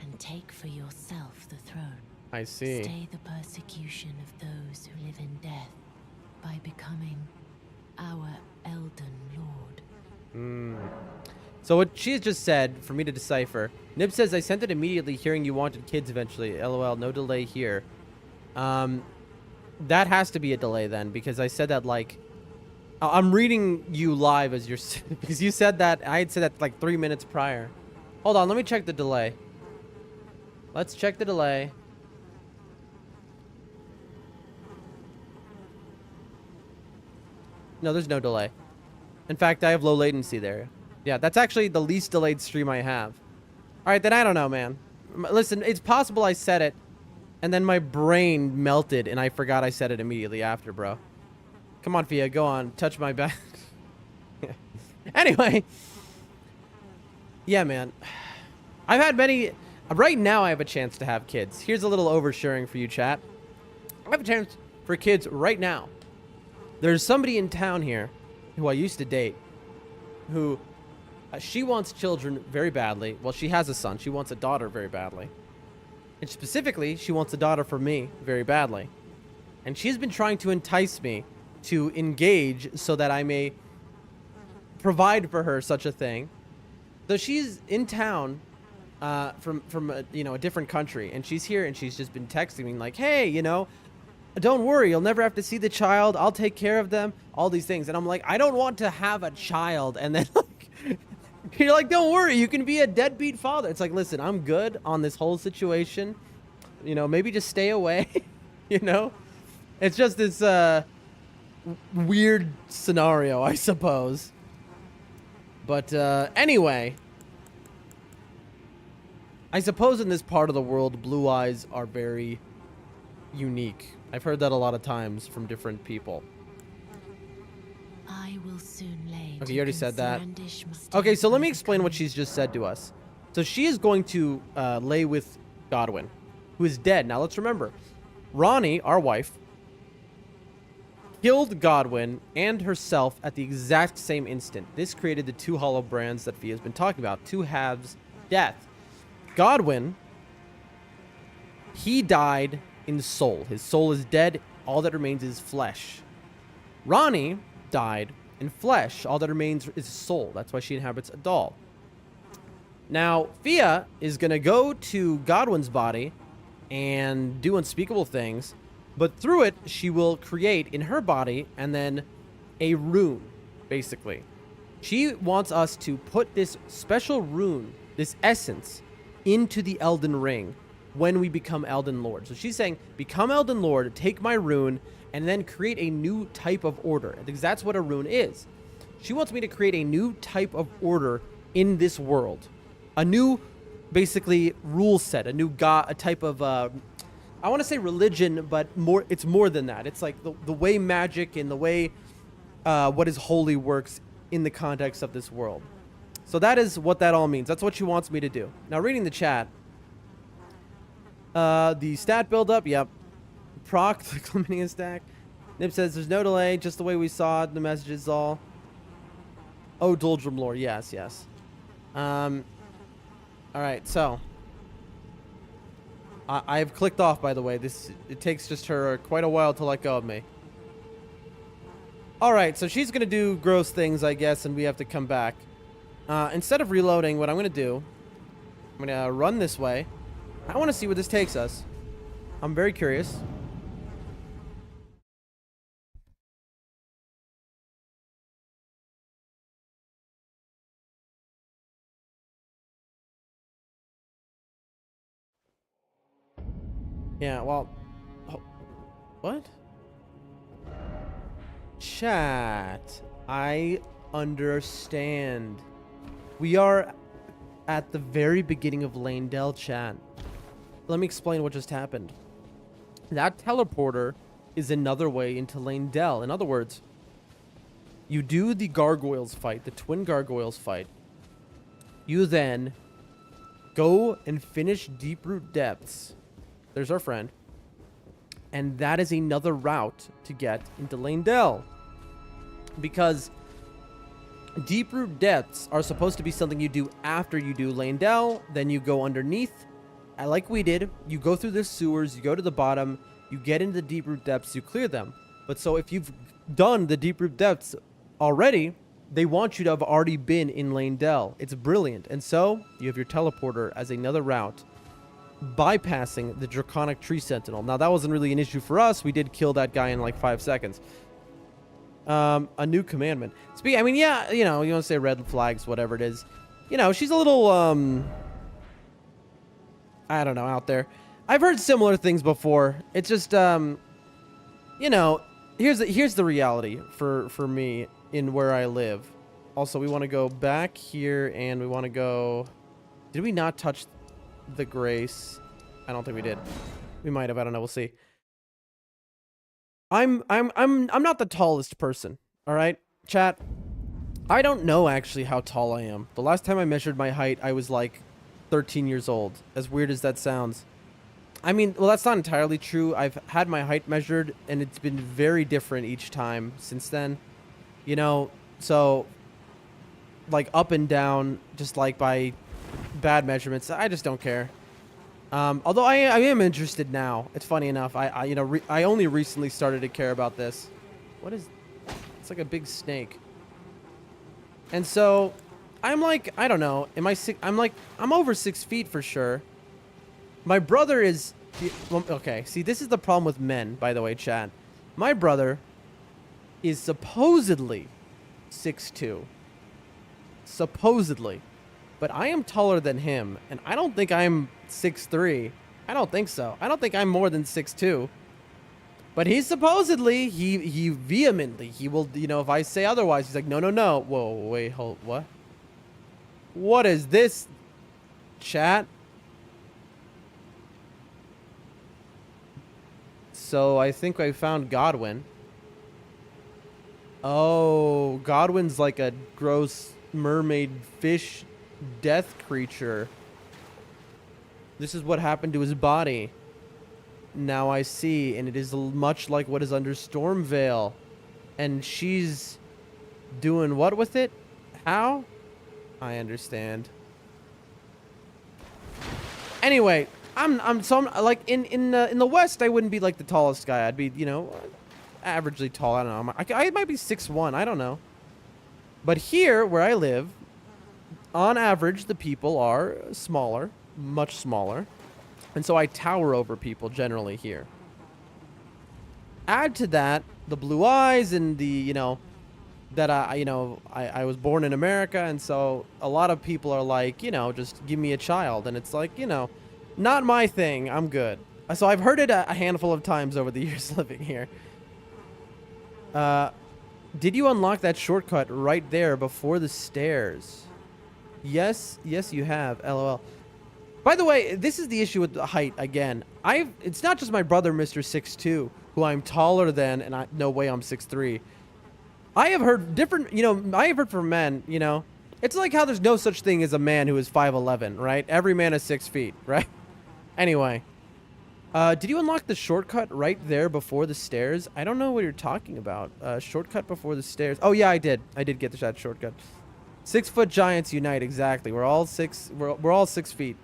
S4: and take for yourself the throne.
S1: I see.
S4: Stay the persecution of those who live in death by becoming our Elden Lord.
S1: So what she just said, for me to decipher, Nib says, I sent it immediately hearing you wanted kids eventually. LOL, no delay here. That has to be a delay then, because I said that like... I'm reading you live as you're... because you said that... I had said that like 3 minutes prior. Hold on, let me check the delay. Let's check the delay. No, there's no delay. In fact, I have low latency there. Yeah, that's actually the least delayed stream I have. All right, then I don't know, man. Listen, it's possible I said it, and then my brain melted, and I forgot I said it immediately after, bro. Come on, Fia, go on. Touch my back. Anyway. Yeah, man. I've had many... Right now, I have a chance to have kids. Here's a little oversharing for you, chat. I have a chance for kids right now. There's somebody in town here who I used to date who... she wants children very badly. Well, she has a son. She wants a daughter very badly. And specifically, she wants a daughter for me very badly. And she's been trying to entice me to engage so that I may provide for her such a thing. So she's in town from a different country, and she's here, and she's just been texting me like, hey, don't worry, you'll never have to see the child. I'll take care of them. All these things. And I'm like, I don't want to have a child. And then you're like, don't worry, you can be a deadbeat father. It's like, listen, I'm good on this whole situation. Maybe just stay away. It's just this weird scenario, I suppose. But anyway, I suppose in this part of the world, blue eyes are very unique. I've heard that a lot of times from different people.
S4: I will soon lay.
S1: Okay, you already said that. Okay, so let me explain what she's just said to us. So she is going to lay with Godwin, who is dead. Now let's remember, Ronnie, our wife, killed Godwin and herself at the exact same instant. This created the two hollow brands that Fia's been talking about. Two halves, death. Godwin, he died in soul. His soul is dead. All that remains is flesh. Ronnie died in flesh. All that remains is soul. That's why she inhabits a doll. Now, Fia is going to go to Godwin's body and do unspeakable things, but through it, she will create in her body and then a rune, basically. She wants us to put this special rune, this essence, into the Elden Ring when we become Elden Lord. So she's saying, become Elden Lord, take my rune, and then create a new type of order. Because that's what a rune is. She wants me to create a new type of order in this world. A new, basically, rule set, a new god, a type of, I want to say religion, but it's more than that. It's like the way magic and the way what is holy works in the context of this world. So that is what that all means. That's what she wants me to do. Now, reading the chat. The stat buildup, yep. Proc, the Chlamydia stack. Nib says, there's no delay, just the way we saw it. The message is all. Oh, Doldrum lore. Yes, yes. Alright, so. I've clicked off, by the way. It takes just her quite a while to let go of me. Alright, so she's going to do gross things, I guess, and we have to come back. Instead of reloading, what I'm going to do, I'm going to run this way. I want to see where this takes us. I'm very curious. Yeah, well... what? Chat. I understand. We are at the very beginning of Lanedell, chat. Let me explain what just happened. That teleporter is another way into Lanedell. In other words, you do the gargoyles fight, the twin gargoyles fight. You then go and finish Deeproot Depths. There's our friend. And that is another route to get into Lanedell. Because Deep root depths are supposed to be something you do after you do Leyndell, then you go underneath. Like we did, you go through the sewers, you go to the bottom, you get into the deep root depths, you clear them. But so if you've done the deep root depths already, they want you to have already been in Leyndell. It's brilliant. And so you have your teleporter as another route, bypassing the Draconic Tree Sentinel. Now, that wasn't really an issue for us. We did kill that guy in like 5 seconds. A new commandment. I mean, yeah, you know, you want to say red flags, whatever it is. You know, she's a little, I don't know, out there. I've heard similar things before. It's just, you know, here's the reality for me in where I live. Also, we want to go back here, and we want to go... Did we not touch the Grace? I don't think we did. We might have. I don't know. We'll see. I'm not the tallest person. All right, chat. I don't know actually how tall I am. The last time I measured my height, I was like 13 years old. As weird as that sounds. I mean, well, that's not entirely true. I've had my height measured, and it's been very different each time since then. You know, so like up and down, just like by bad measurements. I just don't care. Although I am interested now. It's funny enough. I only recently started to care about this. What is? It's like a big snake. And so, I'm like, I don't know. I'm over 6 feet for sure. My brother is, well, okay. See, this is the problem with men, by the way, chat. My brother is supposedly 6'2". Supposedly. But I am taller than him, and I don't think I'm 6'3". I don't think so. I don't think I'm more than 6'2". But he's supposedly, he vehemently, he will, you know, if I say otherwise, he's like, no, no, no. Whoa, wait, hold, what? What is this, chat? So I think I found Godwin. Oh, Godwin's like a gross mermaid fish death creature. This is what happened to his body. Now I see, and it is much like what is under Stormvale. And she's doing what with it? How? I understand. Anyway, I'm like in the West, I wouldn't be like the tallest guy. I'd be, you know, averagely tall. I don't know. I might be 6'1". I don't know. But here, where I live, on average, the people are smaller, much smaller. And so I tower over people generally here. Add to that the blue eyes and the, you know, that I was born in America. And so a lot of people are like, you know, just give me a child. And it's like, you know, not my thing. I'm good. So I've heard it a handful of times over the years living here. Did you unlock that shortcut right there before the stairs? Yes, you have. LOL. By the way, this is the issue with the height again. It's not just my brother, Mr. 6'2", who I'm taller than, and no way I'm 6'3". I have heard different, you know, I have heard from men, you know, it's like how there's no such thing as a man who is 5'11", right? Every man is 6 feet, right? Anyway, did you unlock the shortcut right there before the stairs? I don't know what you're talking about. Shortcut before the stairs. Oh yeah, I did get that shortcut. 6 foot giants unite. Exactly. We're all 6 feet.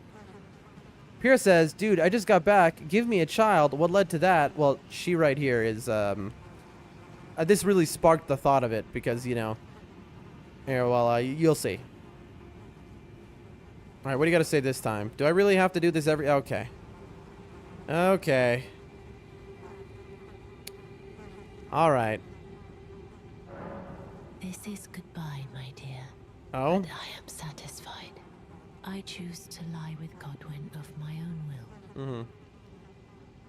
S1: Pierre says, dude, I just got back. Give me a child. What led to that? Well, she right here is, this really sparked the thought of it because, you know, here, well, you'll see. All right, what do you got to say this time? Do I really have to do this every, okay. Okay. All right.
S4: This is goodbye, my dear.
S1: Oh?
S4: But I am satisfied. I choose to lie with Godwin of my own will. Mm-hmm.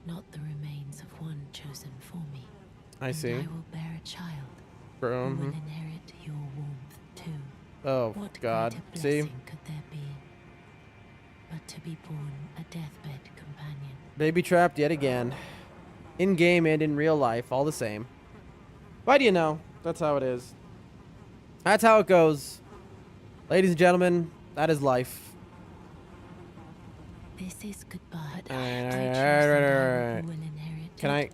S4: Not the remains of one chosen for me.
S1: I see.
S4: I will bear a child who will inherit your warmth too.
S1: Oh,
S4: what
S1: God.
S4: See? Could there be but to be born a deathbed companion?
S1: Baby trapped yet again. In game and in real life, all the same. Why do you know? That's how it is. That's how it goes. Ladies and gentlemen, that is life.
S4: This is goodbye.
S1: All right. Can I?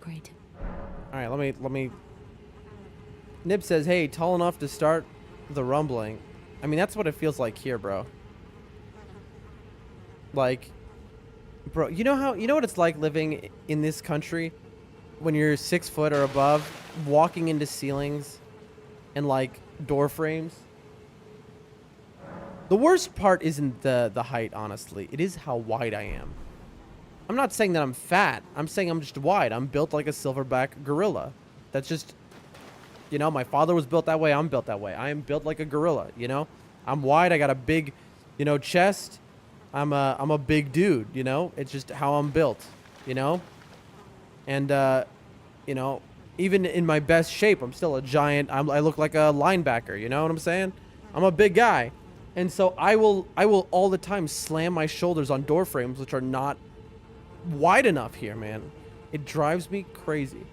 S1: All right, let me. Nib says, "Hey, tall enough to start the rumbling. I mean, that's what it feels like here, bro. Like, bro, you know what it's like living in this country when you're 6 foot or above, walking into ceilings and like door frames? The worst part isn't the height, honestly. It is how wide I am. I'm not saying that I'm fat. I'm saying I'm just wide. I'm built like a silverback gorilla. That's just, you know, my father was built that way. I'm built that way. I am built like a gorilla, you know? I'm wide. I got a big, you know, chest. I'm a big dude, you know? It's just how I'm built, you know? And, you know, even in my best shape, I'm still a giant. I look like a linebacker, you know what I'm saying? I'm a big guy. And so I will all the time slam my shoulders on door frames, which are not wide enough here, man. It drives me crazy.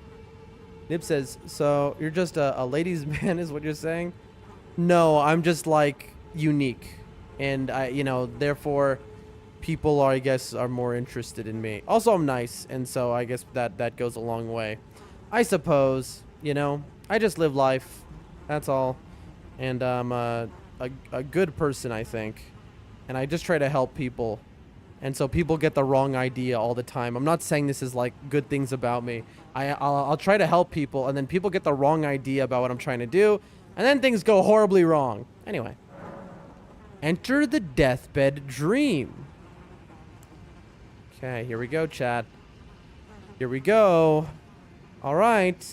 S1: Nib says, so you're just a ladies' man is what you're saying? No, I'm just like unique. And you know, therefore people are, I guess, are more interested in me. Also, I'm nice. And so I guess that goes a long way. I suppose, you know, I just live life. That's all. And I'm a good person, I think. And I just try to help people. And so people get the wrong idea all the time. I'm not saying this is like good things about me. I'll try to help people, and then people get the wrong idea about what I'm trying to do, and then things go horribly wrong. Anyway. Enter the deathbed dream. Okay, here we go, chat. Here we go. All right.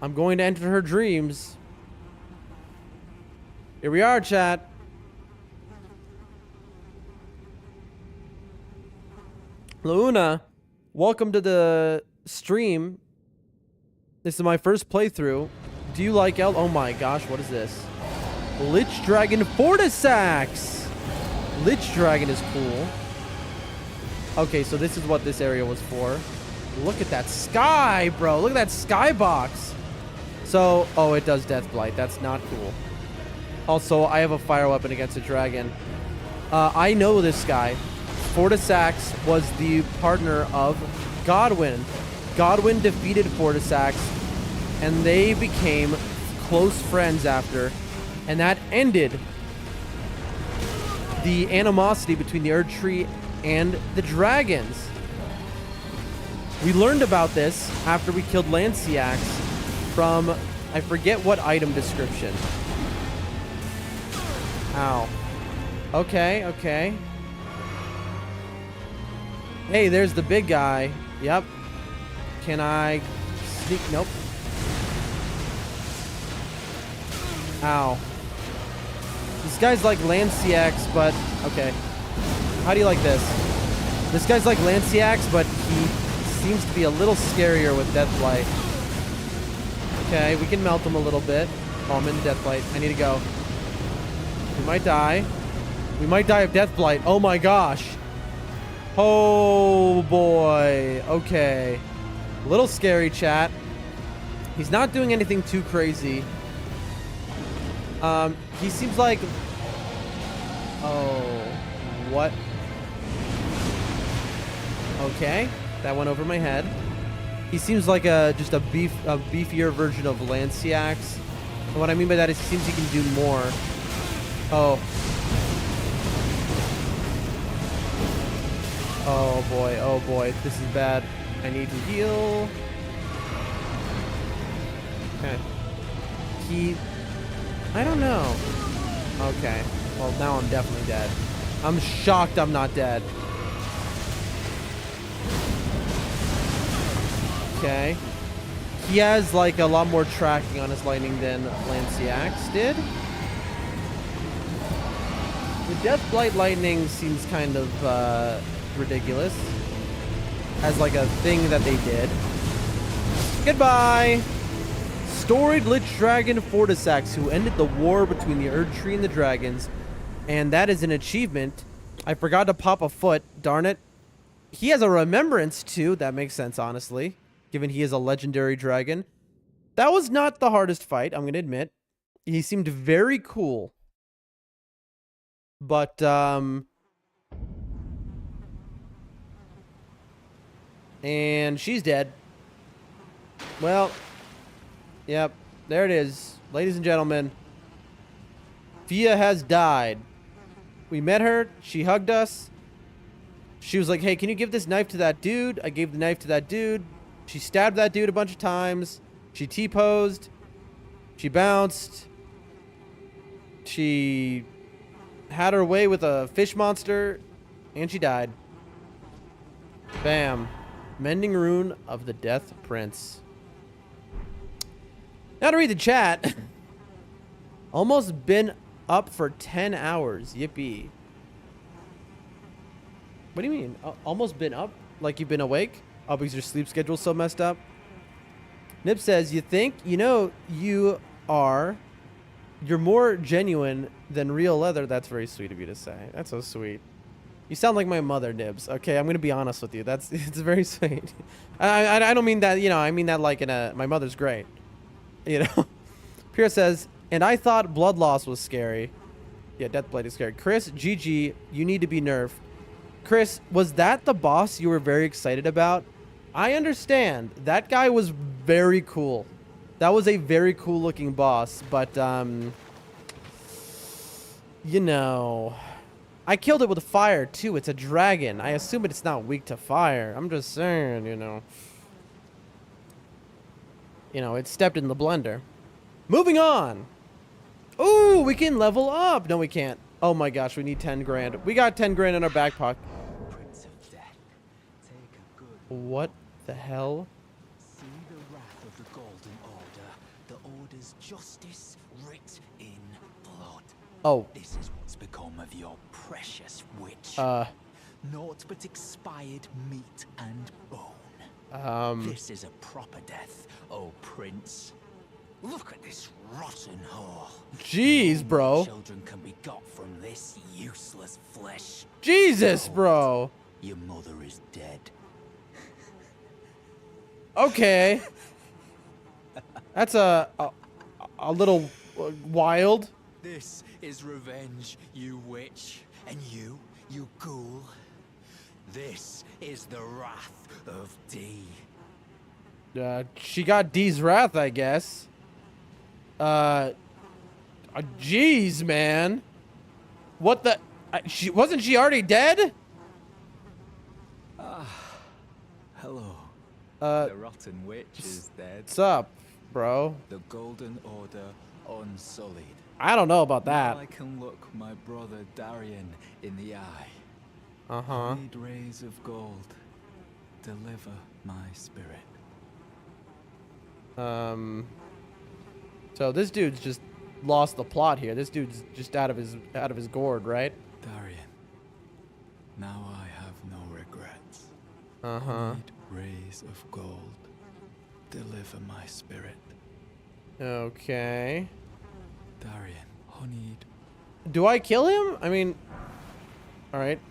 S1: I'm going to enter her dreams. Here we are, chat. Luna, welcome to the stream. This is my first playthrough. Do you like Oh my gosh, what is this? Lich Dragon Fortisax! Lich Dragon is cool. Okay, so this is what this area was for. Look at that sky, bro. Look at that skybox. So, oh, it does Death Blight. That's not cool. Also, I have a fire weapon against a dragon. I know this guy. Fortisax was the partner of Godwyn. Godwyn defeated Fortisax, and they became close friends after, and that ended the animosity between the Erdtree and the dragons. We learned about this after we killed Lanciax from, I forget what item description. Ow. Okay, okay. Hey, there's the big guy. Yep. Can I sneak? Nope. Ow. This guy's like Lanciax, but... Okay. How do you like this? This guy's like Lanciax, but he seems to be a little scarier with Deathblight. Okay, we can melt him a little bit. Oh, I'm in Deathblight. I need to go. We might die. We might die of Deathblight. Oh my gosh. Oh boy. Okay. A little scary, chat. He's not doing anything too crazy. He seems like... Oh. What? Okay. That went over my head. He seems like just a beefier version of Lanciax. And what I mean by that is he seems he can do more. Oh. Oh boy, oh boy, this is bad. I need to heal. Okay. I don't know. Okay. Well, now I'm definitely dead. I'm shocked I'm not dead. Okay. He has like a lot more tracking on his lightning than Lanciax did. The Deathblight lightning seems kind of ridiculous as like a thing that they did. Goodbye. Storied Lich Dragon Fortisax, who ended the war between the Erdtree and the dragons, and that is an achievement. I forgot to pop a foot. Darn it. He has a remembrance too. That makes sense, honestly, given he is a legendary dragon. That was not the hardest fight, I'm gonna admit. He seemed very cool. But, and she's dead. Well, yep. There it is. Ladies and gentlemen. Fia has died. We met her. She hugged us. She was like, hey, can you give this knife to that dude? I gave the knife to that dude. She stabbed that dude a bunch of times. She T-posed. She bounced. She had her way with a fish monster. And she died. Bam. Mending rune of the Death Prince. Now to read the chat. Almost been up for 10 hours. Yippee. What do you mean? Almost been up? Like you've been awake? Oh, because your sleep schedule's so messed up? Nip says, you think, you know, you're more genuine than real leather. That's very sweet of you to say. That's so sweet. You sound like my mother, Nibs. Okay, I'm going to be honest with you. It's very sweet. I don't mean that, you know, I mean that like in a, my mother's great. You know? Pierre says, and I thought blood loss was scary. Yeah, Deathblade is scary. Chris, GG, you need to be nerfed. Chris, was that the boss you were very excited about? I understand. That guy was very cool. That was a very cool looking boss, but, you know, I killed it with fire too. It's a dragon. I assume it's not weak to fire. I'm just saying, you know. You know, it stepped in the blender. Moving on. Ooh, we can level up. No, we can't. Oh my gosh, we need 10 grand. We got 10 grand in our back pocket.
S2: Prince of Death, take a good
S1: What the hell?
S2: see the wrath of the Golden Order, the Order's justice writ in blood.
S1: Oh,
S2: This is what's become of your precious witch. Naught but expired meat and bone. This is a proper death, oh prince. Look at this rotten whore.
S1: jeez, bro.
S2: Children can be got from this useless flesh.
S1: Jesus, bro.
S2: Your mother is dead.
S1: Okay. That's a little wild.
S2: This is revenge, you witch. And you ghoul. This is the wrath of D.
S1: She got D's wrath, I guess. Jeez, man. What the? Wasn't she already dead?
S2: Hello.
S1: The
S2: rotten witch is dead.
S1: What's up, bro?
S2: The Golden Order unsullied.
S1: I don't know about that.
S2: Now I can look my brother Darian in the eye.
S1: Uh-huh.
S2: Need rays of gold. Deliver my spirit.
S1: So this dude's just lost the plot here. This dude's just out of his gourd, right?
S2: Darian. Now I have no regrets.
S1: Uh-huh.
S2: Need rays of gold. Deliver my spirit.
S1: Okay.
S2: Darian, honeyed.
S1: Do I kill him? I mean, all right.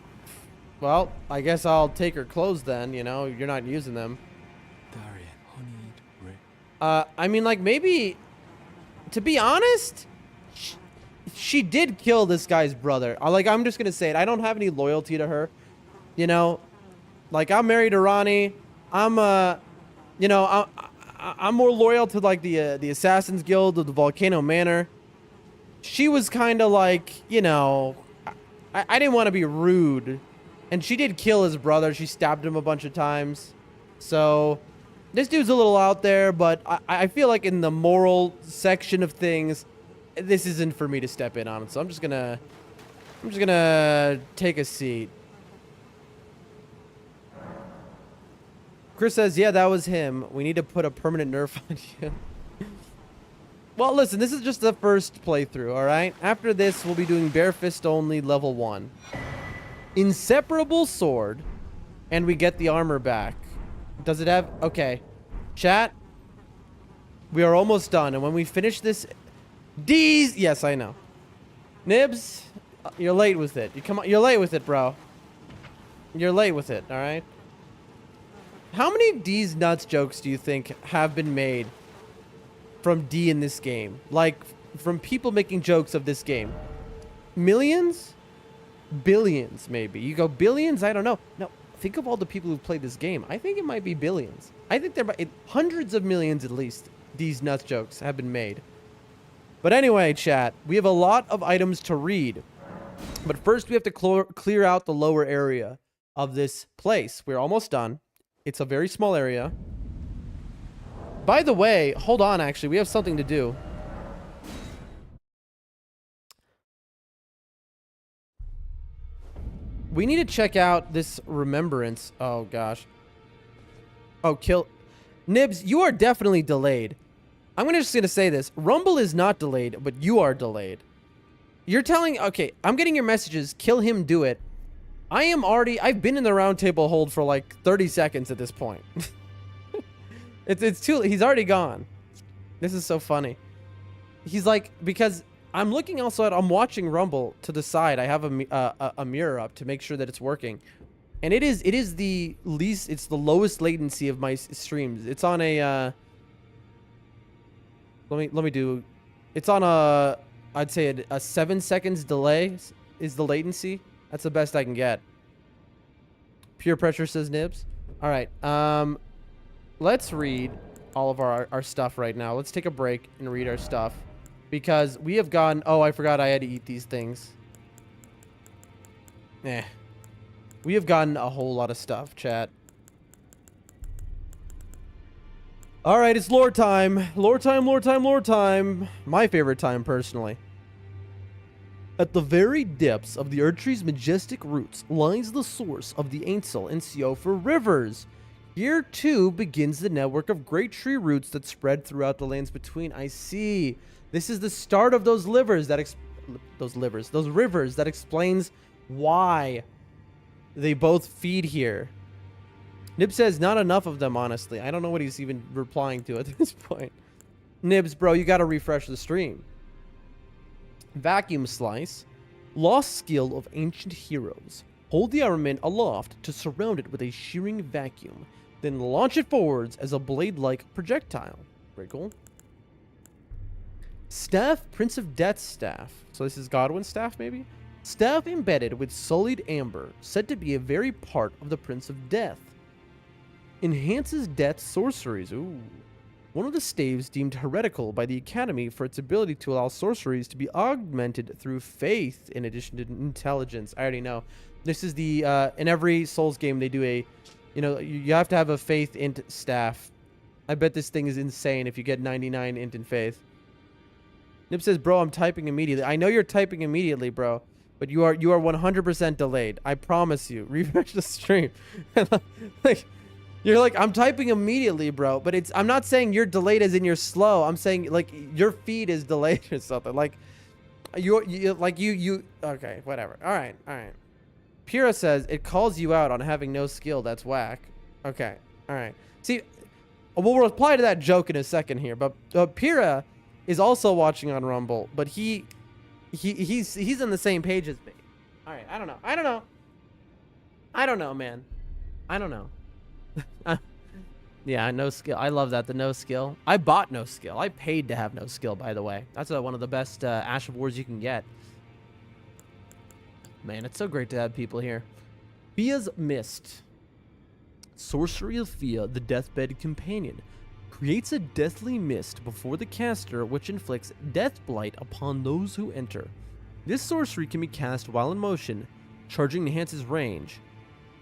S1: Well, I guess I'll take her clothes then, you know. You're not using them.
S2: Darian, honeyed.
S1: I mean, like, maybe, to be honest, she did kill this guy's brother. I'm just gonna say it. I don't have any loyalty to her, you know. Like, I'm married to Ronnie. I'm more loyal to, like, the Assassin's Guild of the Volcano Manor. She was kind of like, you know, I didn't want to be rude. And she did kill his brother. She stabbed him a bunch of times. So, this dude's a little out there, but I feel like in the moral section of things, this isn't for me to step in on. So I'm just gonna take a seat. Chris says, yeah, that was him. We need to put a permanent nerf on you. Well, listen, this is just the first playthrough, all right? After this, we'll be doing bare fist only level 1. Inseparable sword, and we get the armor back. Does it have... Okay. Chat, we are almost done, and when we finish this... D's... Yes, I know. Nibs, you're late with it. You're late with it, bro. You're late with it, all right? How many D's nuts jokes do you think have been made from D in this game? Like, from people making jokes of this game? Millions? Billions, maybe. You go billions? I don't know. No, think of all the people who've played this game. I think it might be billions. I think there might be hundreds of millions at least these nuts jokes have been made. But anyway, chat, we have a lot of items to read. But first, we have to clear out the lower area of this place. We're almost done. It's a very small area. By the way, hold on, actually. We have something to do. We need to check out this remembrance. Oh, gosh. Oh, kill. Nibs, you are definitely delayed. I'm just going to say this. Rumble is not delayed, but you are delayed. You're telling... Okay, I'm getting your messages. Kill him, do it. I've been in the round table hold for like 30 seconds at this point. It's too... He's already gone. This is so funny. He's like... Because I'm looking also at... I'm watching Rumble to the side. I have a mirror up to make sure that it's working. And it is the least... It's the lowest latency of my streams. It's on a... Let me do... It's on a... I'd say a 7 seconds delay is the latency. That's the best I can get. Pure pressure, says Nibs. All right. Let's read all of our stuff right now. Let's take a break and read our stuff. Because we have gone... Oh, I forgot I had to eat these things. We have gotten a whole lot of stuff, chat. All right, it's lore time. Lore time, lore time, lore time. My favorite time, personally. At the very depths of the Erdtree's majestic roots lies the source of the Ainsel and Siofer rivers. Here, too, begins the network of great tree roots that spread throughout the lands between. I see. This is the start of those rivers that explains why they both feed here. Nibs says not enough of them, honestly. I don't know what he's even replying to at this point. Nibs, bro, you gotta refresh the stream. Vacuum Slice. Lost skill of ancient heroes. Hold the armament aloft to surround it with a shearing vacuum. Then launch it forwards as a blade-like projectile. Very cool. Staff, Prince of Death's staff. So this is Godwin's staff, maybe? Staff embedded with sullied amber, said to be a very part of the Prince of Death. Enhances death sorceries. Ooh. One of the staves deemed heretical by the Academy for its ability to allow sorceries to be augmented through faith in addition to intelligence. I already know. This is the, in every Souls game they do a, you know, you have to have a faith int staff. I bet this thing is insane if you get 99 int in faith. Nib says, bro, I'm typing immediately. I know you're typing immediately, bro. But you are 100% delayed. I promise you. Refresh the stream. Like... You're like, I'm typing immediately, bro. But I'm not saying you're delayed as in you're slow. I'm saying, like, your feed is delayed or something. Like, you okay, whatever. All right. Pyrrha says, it calls you out on having no skill. That's whack. Okay. All right. See, we'll reply to that joke in a second here. But Pyrrha is also watching on Rumble. But he's on the same page as me. All right. I don't know, man. I don't know. Yeah, no skill. I love that, the no skill. I bought no skill. I paid to have no skill, by the way. That's one of the best Ash of Wars you can get. Man, it's so great to have people here. Fia's Mist. Sorcery of Fia, the Deathbed Companion. Creates a deathly mist before the caster, which inflicts death blight upon those who enter. This sorcery can be cast while in motion, charging enhances range.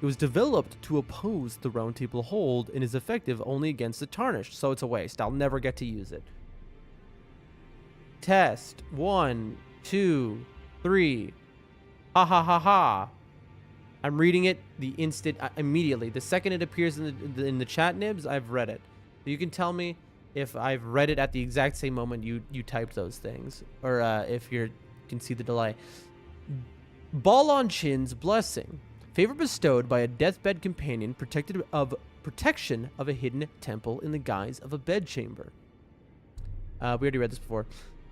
S1: It was developed to oppose the Round Table Hold and is effective only against the Tarnished, so it's a waste. I'll never get to use it. Test. 1, 2, 3. Ha ha ha ha. I'm reading it the instant, immediately. The second it appears in the chat, Nibs, I've read it. You can tell me if I've read it at the exact same moment you typed those things, or if you can see the delay. Ball on Chin's Blessing. Favor bestowed by a deathbed companion protection of a hidden temple in the guise of a bedchamber. We already read this before.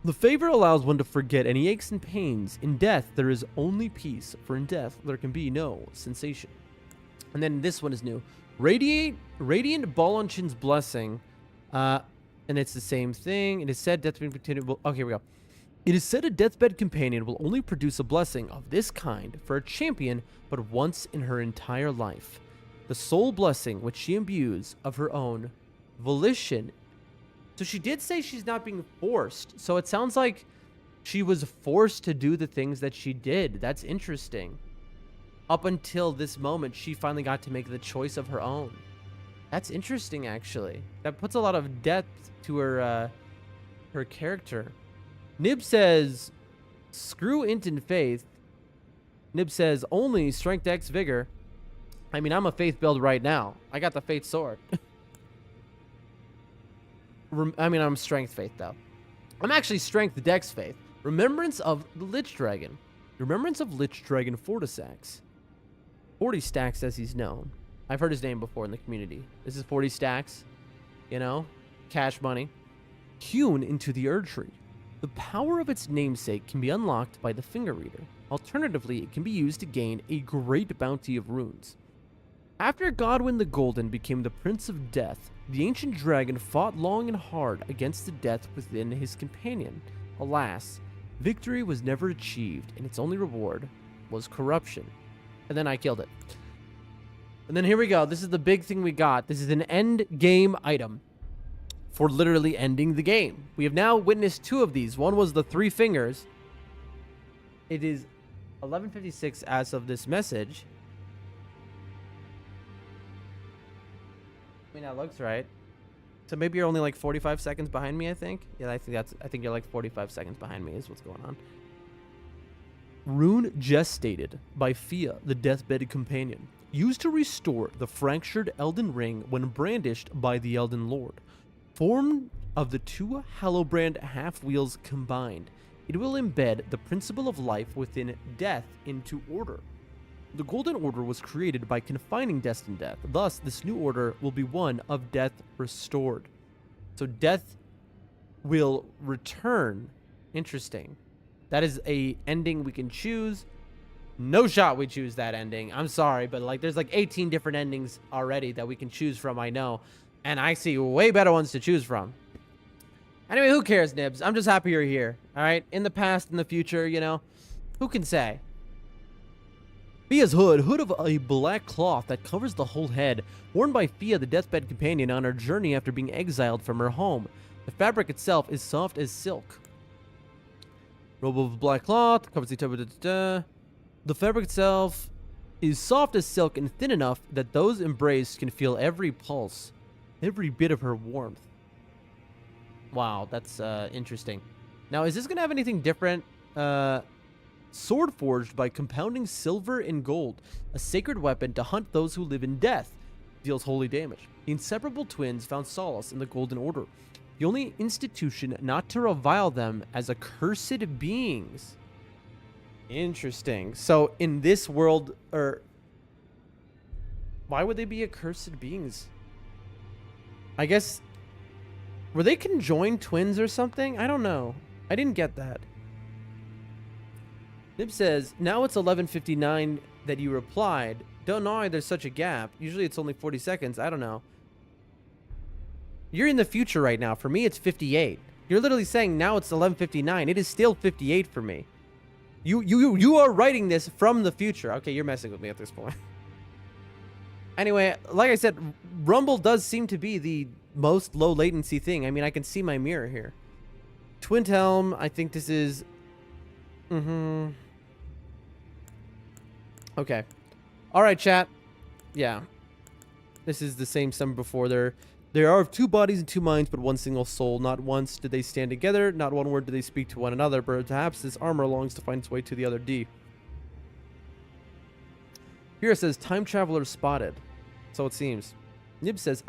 S1: The favor allows one to forget any aches and pains. In death, there is only peace, for in death, there can be no sensation. And then this one is new. Radiant Balanchin's Blessing. And it's the same thing. It is said deathbed companion will... Okay, here we go. It is said a deathbed companion will only produce a blessing of this kind for a champion but once in her entire life. The sole blessing which she imbues of her own volition So she did say she's not being forced. So it sounds like she was forced to do the things that she did. That's interesting. Up until this moment, she finally got to make the choice of her own. That's interesting, actually. That puts a lot of depth to her her character. Nib says, screw int and faith. Nib says, only strength X vigor. I mean, I'm a faith build right now. I got the faith sword. I mean, I'm strength faith, though. I'm actually strength dex faith. Remembrance of the Lich Dragon. Remembrance of Lich Dragon Fortisax. 40 stacks as he's known. I've heard his name before in the community. This is 40 stacks. You know? Cash money. Hewn into the Erd Tree. The power of its namesake can be unlocked by the Finger Reader. Alternatively, it can be used to gain a great bounty of runes. After Godwyn the Golden became the Prince of Death, the ancient dragon fought long and hard against the death within his companion. Alas, victory was never achieved, and its only reward was corruption. And then I killed it. And then here we go. This is the big thing we got. This is an end game item for literally ending the game. We have now witnessed 2 of these. One was the 3 fingers. It is 11:56 as of this message. I mean, that looks right. So maybe you're only like 45 seconds behind me, I think. Yeah, I think you're like 45 seconds behind me is what's going on. Rune gestated by Fia, the deathbed companion, used to restore the fractured Elden ring when brandished by the Elden Lord. Formed of the 2 Hallowbrand half-wheels combined, it will embed the principle of life within death into order. The Golden Order was created by confining destined death. Thus, this new order will be one of death restored. So death will return. Interesting. That is a ending we can choose. No shot we choose that ending. I'm sorry, but like there's like 18 different endings already that we can choose from, I know. And I see way better ones to choose from. Anyway, who cares, Nibs? I'm just happy you're here. All right? In the past, in the future, you know. Who can say? Fia's hood of a black cloth that covers the whole head, worn by Fia, the deathbed companion, on her journey after being exiled from her home. The fabric itself is soft as silk. Robe of black cloth covers the top of the. The fabric itself is soft as silk and thin enough that those embraced can feel every pulse, every bit of her warmth. Wow, that's interesting. Now, is this gonna have anything different? Sword forged by compounding silver and gold, a sacred weapon to hunt those who live in death, deals holy damage. The inseparable twins found solace in the Golden Order, the only institution not to revile them as accursed beings. Interesting. So in this world, why would they be accursed beings? I guess, were they conjoined twins or something? I don't know. I didn't get that. Nib says, now it's 11:59 that you replied. Don't know why there's such a gap. Usually it's only 40 seconds. I don't know. You're in the future right now. For me, it's 58. You're literally saying now it's 11:59. It is still 58 for me. You are writing this from the future. Okay, you're messing with me at this point. Anyway, like I said, Rumble does seem to be the most low latency thing. I mean, I can see my mirror here. Twin Helm, I think this is... Okay. Alright, chat. Yeah. This is the same sum before. There are 2 bodies and 2 minds, but 1 single soul. Not once did they stand together. Not one word do they speak to one another. But perhaps this armor longs to find its way to the other D. Here it says, time traveler spotted. So it seems. Nib says,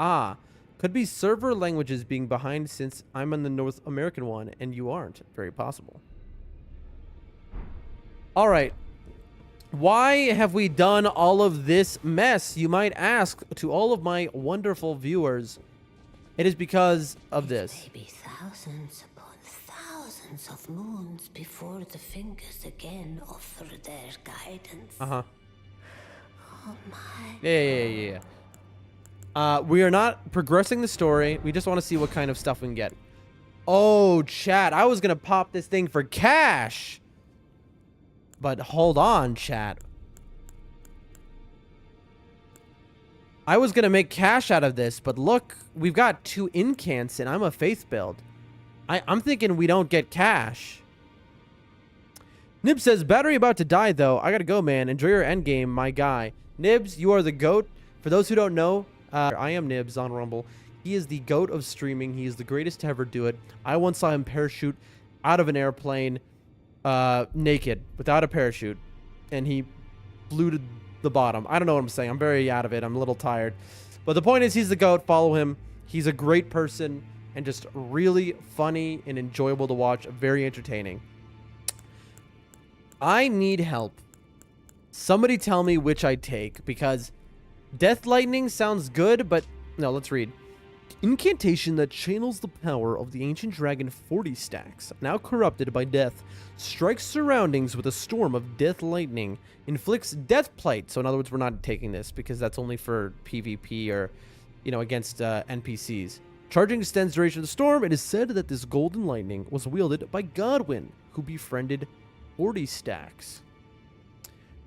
S1: could be server languages being behind since I'm on the North American one and you aren't. Very possible. All right. Why have we done all of this mess, you might ask, to all of my wonderful viewers? It is because of this.
S5: Maybe thousands upon thousands of moons before the fingers again offer their guidance.
S1: Uh-huh.
S5: Oh my.
S1: Yeah. We are not progressing the story. We just want to see what kind of stuff we can get. Oh, chat. I was going to pop this thing for cash. But hold on, chat. I was going to make cash out of this, but look, we've got 2 incants and I'm a faith build. I'm thinking we don't get cash. Nibs says, battery about to die though. I gotta go, man. Enjoy your endgame, my guy. Nibs, you are the GOAT. For those who don't know, I am Nibs on Rumble. He is the GOAT of streaming. He is the greatest to ever do it. I once saw him parachute out of an airplane naked, without a parachute. And he flew to the bottom. I don't know what I'm saying. I'm very out of it. I'm a little tired. But the point is, he's the GOAT. Follow him. He's a great person and just really funny and enjoyable to watch. Very entertaining. I need help. Somebody tell me which I take, because Death Lightning sounds good, but no, let's read. Incantation that channels the power of the ancient dragon 40 stacks, now corrupted by death, strikes surroundings with a storm of death lightning, inflicts death plight. So in other words, we're not taking this because that's only for PvP or, you know, against NPCs. Charging extends duration of the storm. It is said that this golden lightning was wielded by Godwin, who befriended 40 stacks.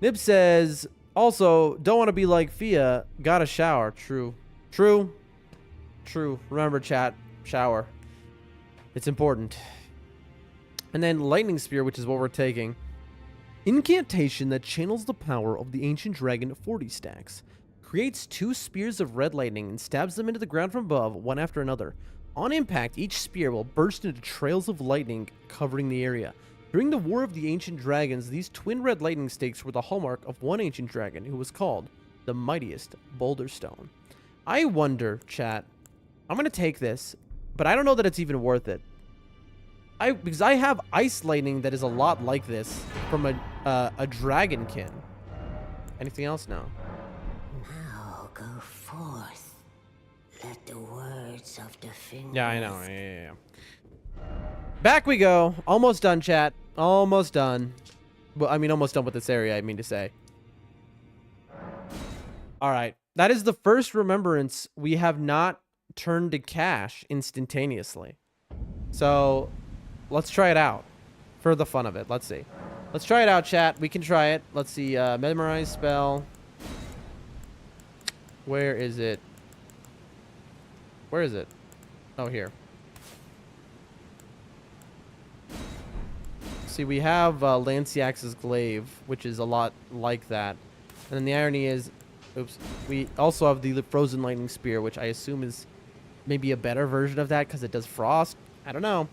S1: Nib says, also, don't want to be like Fia. Got a shower. True. True. True. Remember, chat. Shower. It's important. And then Lightning Spear, which is what we're taking. Incantation that channels the power of the ancient dragon 40 stacks. Creates 2 spears of red lightning and stabs them into the ground from above, one after another. On impact, each spear will burst into trails of lightning covering the area. During the War of the Ancient Dragons, these twin red lightning stakes were the hallmark of one ancient dragon who was called the mightiest Boulder Stone. I wonder, chat, I'm going to take this, but I don't know that it's even worth it. Because I have ice lightning that is a lot like this from a dragonkin. Anything else now?
S5: Now go forth. Let the words of the fingers...
S1: Yeah, I know. Yeah. Back we go. Almost done, chat. Almost done. Well, I mean, almost done with this area, I mean to say. All right. That is the first remembrance we have not turned to cash instantaneously. So, let's try it out for the fun of it. Let's see. Let's try it out, chat. We can try it. Let's see. Memorize spell. Where is it? Where is it? Oh, here. See, we have Lanciax's Glaive, which is a lot like that. And then the irony is, oops, we also have the Frozen Lightning Spear, which I assume is maybe a better version of that because it does frost. I don't know.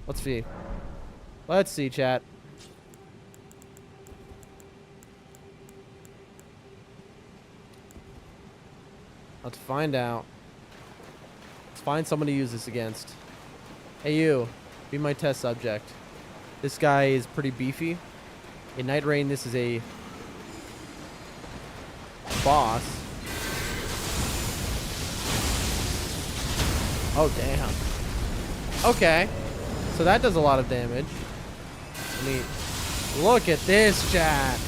S1: Let's see. Let's see, chat. Let's find out. Let's find someone to use this against. Hey, you. Be my test subject. This guy is pretty beefy. In Night Rain, this is a boss. Oh, damn. Okay. So that does a lot of damage. I mean, look at this, chat.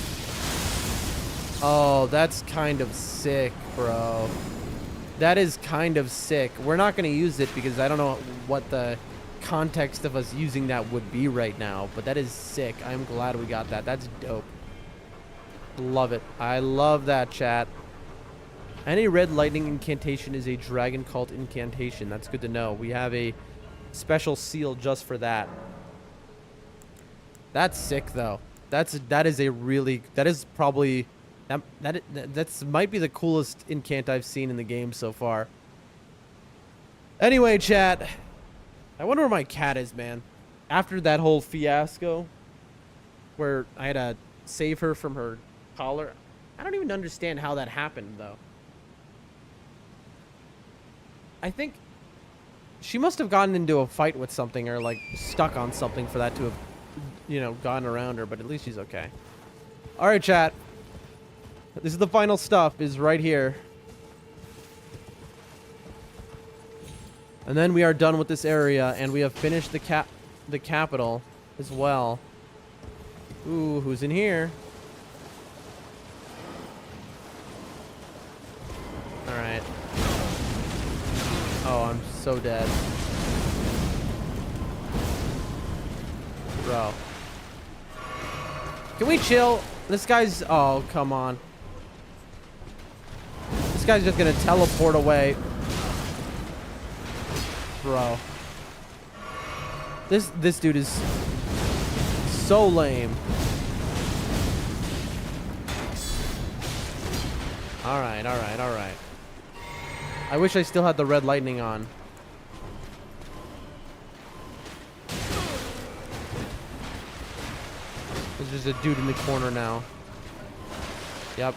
S1: Oh, that's kind of sick, bro. That is kind of sick. We're not going to use it because I don't know what the context of us using that would be right now, but that is sick. I'm glad we got that. That's dope. Love it. I love that, chat. Any red lightning incantation is a dragon cult incantation. That's good to know. We have a special seal just for that. That's sick, though. That is probably that's might be the coolest incant I've seen in the game so far. Anyway, chat, I wonder where my cat is, man. After that whole fiasco where I had to save her from her collar, I don't even understand how that happened, though. I think she must have gotten into a fight with something or, like, stuck on something for that to have, you know, gone around her, but at least she's okay. All right, chat. This is the final stuff, is right here. And then we are done with this area, and we have finished the capital as well. Ooh, who's in here? All right. Oh, I'm so dead. Bro. Can we chill? This guy's... Oh, come on. This guy's just gonna teleport away. Bro. This dude is so lame. Alright, alright, alright. I wish I still had the red lightning on. There's just a dude in the corner now. Yep.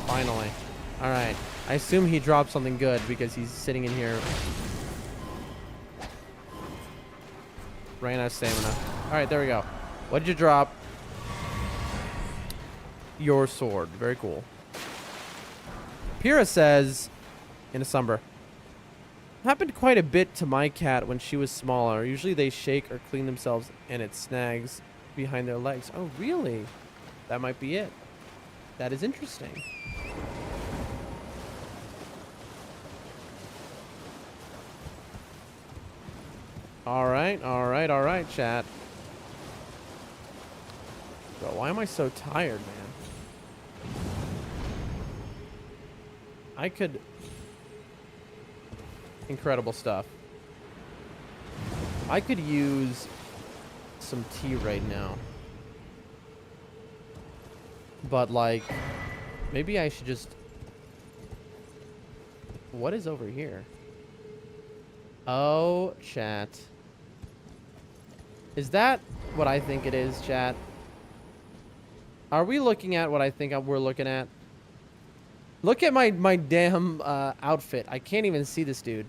S1: Finally. Alright. I assume he dropped something good because he's sitting in here. Ran out of stamina. Alright, there we go. What did you drop? Your sword. Very cool. Pyrrha says, in a slumber, happened quite a bit to my cat when she was smaller. Usually they shake or clean themselves and it snags behind their legs. Oh, really? That might be it. That is interesting. All right, all right, all right, chat. Bro, why am I so tired, man? I could... Incredible stuff. I could use some tea right now. But, like, maybe I should just... What is over here? Oh, chat. Is that what I think it is, chat? Are we looking at what I think we're looking at? Look at my damn outfit. I can't even see this dude.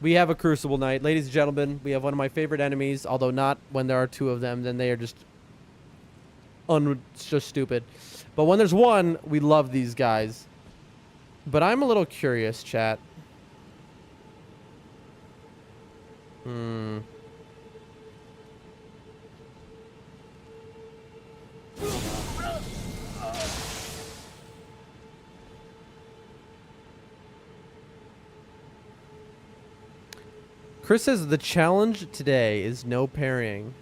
S1: We have a Crucible Knight. Ladies and gentlemen, we have one of my favorite enemies, although not when there are two of them. Then they are just just stupid. But when there's one, we love these guys. But I'm a little curious, chat. Chris says the challenge today is no parrying.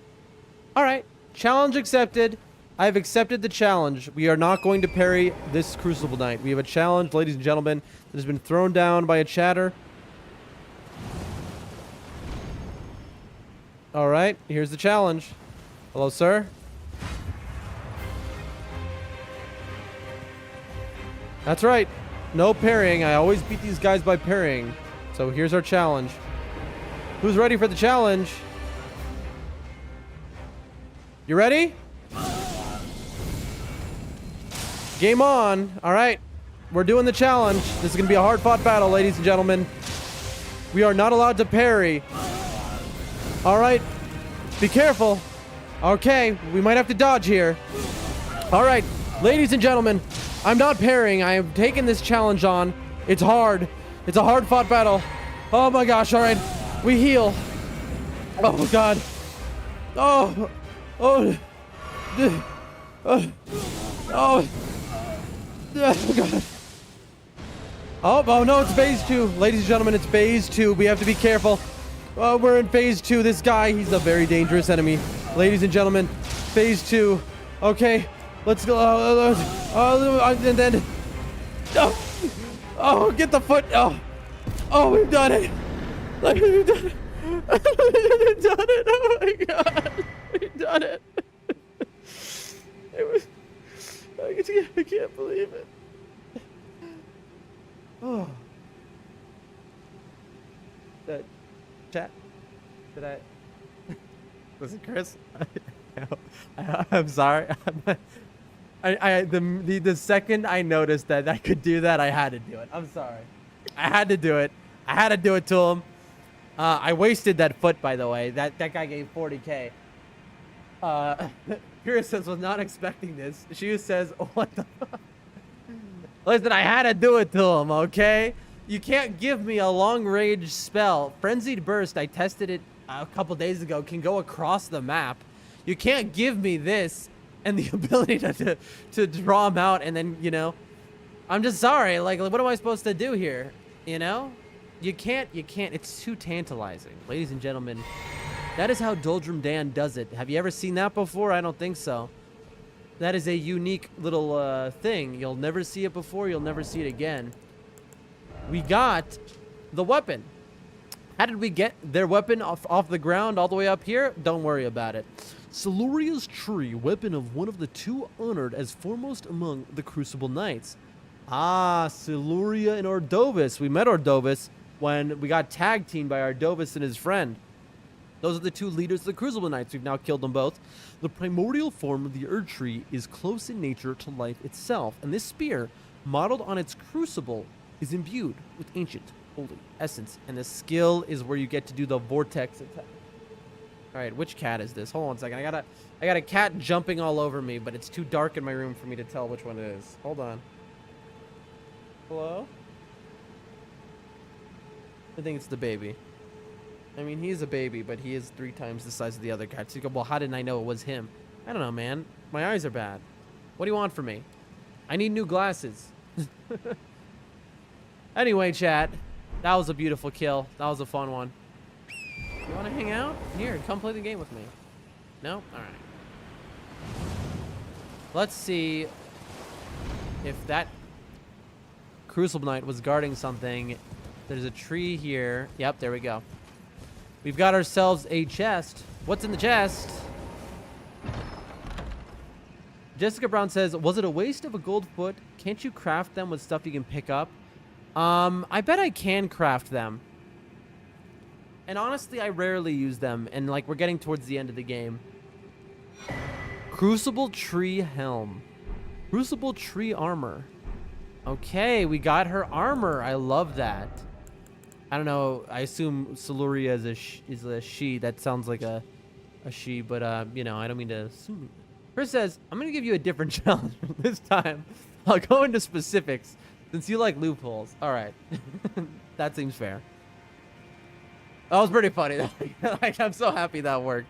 S1: All right, challenge accepted. I've accepted the challenge. We are not going to parry this Crucible Knight. We have a challenge, ladies and gentlemen, that has been thrown down by a chatter. All right, here's the challenge. Hello, sir. That's right. No parrying. I always beat these guys by parrying. So here's our challenge. Who's ready for the challenge? You ready? Game on. All right. We're doing the challenge. This is going to be a hard-fought battle, ladies and gentlemen. We are not allowed to parry. All right. Be careful. Okay. We might have to dodge here. All right. Ladies and gentlemen, I'm not parrying. I have taken this challenge on. It's hard. It's a hard-fought battle. Oh, my gosh. All right. We heal. Oh, God. Oh. Oh. Oh. Oh. God. Oh, no, it's phase 2. Ladies and gentlemen, it's phase 2. We have to be careful. Oh, we're in phase 2. This guy, he's a very dangerous enemy. Ladies and gentlemen, phase 2. Okay, let's go. And then... Oh, get the foot. Oh, we've done it. We've done it. We've done it. Oh, my God. We've done it. It was... I can't believe it. Oh. That chat. Did I? Listen, Chris. I'm sorry. The second I noticed that I could do that, I had to do it. I'm sorry. I had to do it. I had to do it to him. I wasted that foot, by the way. That guy gave 40K. Kira says, was not expecting this. She says, what the fuck? Listen, I had to do it to him, okay? You can't give me a long-range spell. Frenzied Burst, I tested it a couple days ago, can go across the map. You can't give me this and the ability to draw him out and then, you know. I'm just sorry. Like, what am I supposed to do here? You know? You can't. It's too tantalizing. Ladies and gentlemen, that is how Doldrum Dan does it. Have you ever seen that before? I don't think so. That is a unique little thing. You'll never see it before. You'll never see it again. We got the weapon. How did we get their weapon off the ground all the way up here? Don't worry about it. Siluria's tree, weapon of one of the two honored as foremost among the Crucible Knights. Ah, Siluria and Ordovis. We met Ordovis when we got tag teamed by Ordovis and his friend. Those are the two leaders of the Crucible Knights. We've now killed them both. The primordial form of the Erd Tree is close in nature to life itself, and this spear, modeled on its crucible, is imbued with ancient, holy essence, and the skill is where you get to do the vortex attack. All right, which cat is this? Hold on a second. I got a cat jumping all over me, but it's too dark in my room for me to tell which one it is. Hold on. Hello? I think it's the baby. I mean, he is a baby, but he is 3 times the size of the other cat. So you go, well, how didn't I know it was him? I don't know, man. My eyes are bad. What do you want from me? I need new glasses. Anyway, chat. That was a beautiful kill. That was a fun one. You want to hang out? Here, come play the game with me. No? All right. Let's see if that Crucible Knight was guarding something. There's a tree here. Yep, there we go. We've got ourselves a chest. What's in the chest? Jessica Brown says, was it a waste of a gold foot? Can't you craft them with stuff you can pick up? I bet I can craft them. And honestly, I rarely use them. And like, we're getting towards the end of the game. Crucible Tree Helm. Crucible Tree Armor. Okay, we got her armor. I love that. I don't know. I assume Siluria is a she. That sounds like a she, but you know, I don't mean to assume. Chris says, I'm going to give you a different challenge this time. I'll go into specifics since you like loopholes. All right. That seems fair. That was pretty funny. Like, I'm so happy that worked.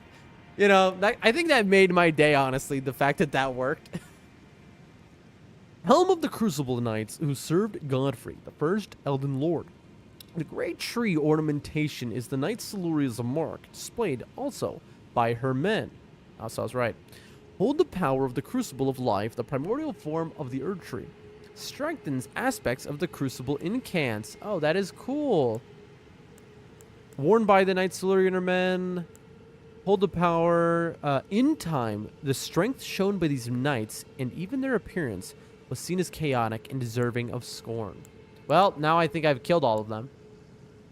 S1: You know, I think that made my day, honestly, the fact that that worked. Helm of the Crucible Knights who served Godfrey, the first Elden Lord. The great tree ornamentation is the Knight Siluria's mark, displayed also by her men. Oh, so I was right. Hold the power of the Crucible of Life, the primordial form of the Erd Tree. Strengthens aspects of the Crucible incants. Oh, that is cool. Worn by the Knight Siluria and her men. Hold the power. In time, the strength shown by these knights, and even their appearance, was seen as chaotic and deserving of scorn. Well, now I think I've killed all of them.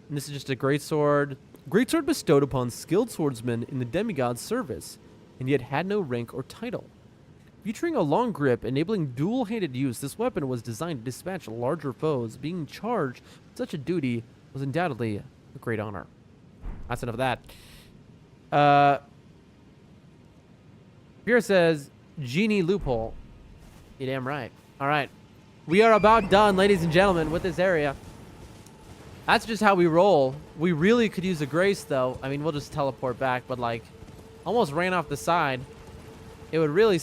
S1: And this is just a greatsword. Greatsword bestowed upon skilled swordsmen in the demigod's service, and yet had no rank or title. Featuring a long grip, enabling dual-handed use, this weapon was designed to dispatch larger foes. Being charged with such a duty was undoubtedly a great honor. That's enough of that. Pierre says, Genie loophole. You damn right. All right. We are about done, ladies and gentlemen, with this area. That's just how we roll. We really could use a grace, though. I mean, we'll just teleport back, but, like, almost ran off the side. It would really...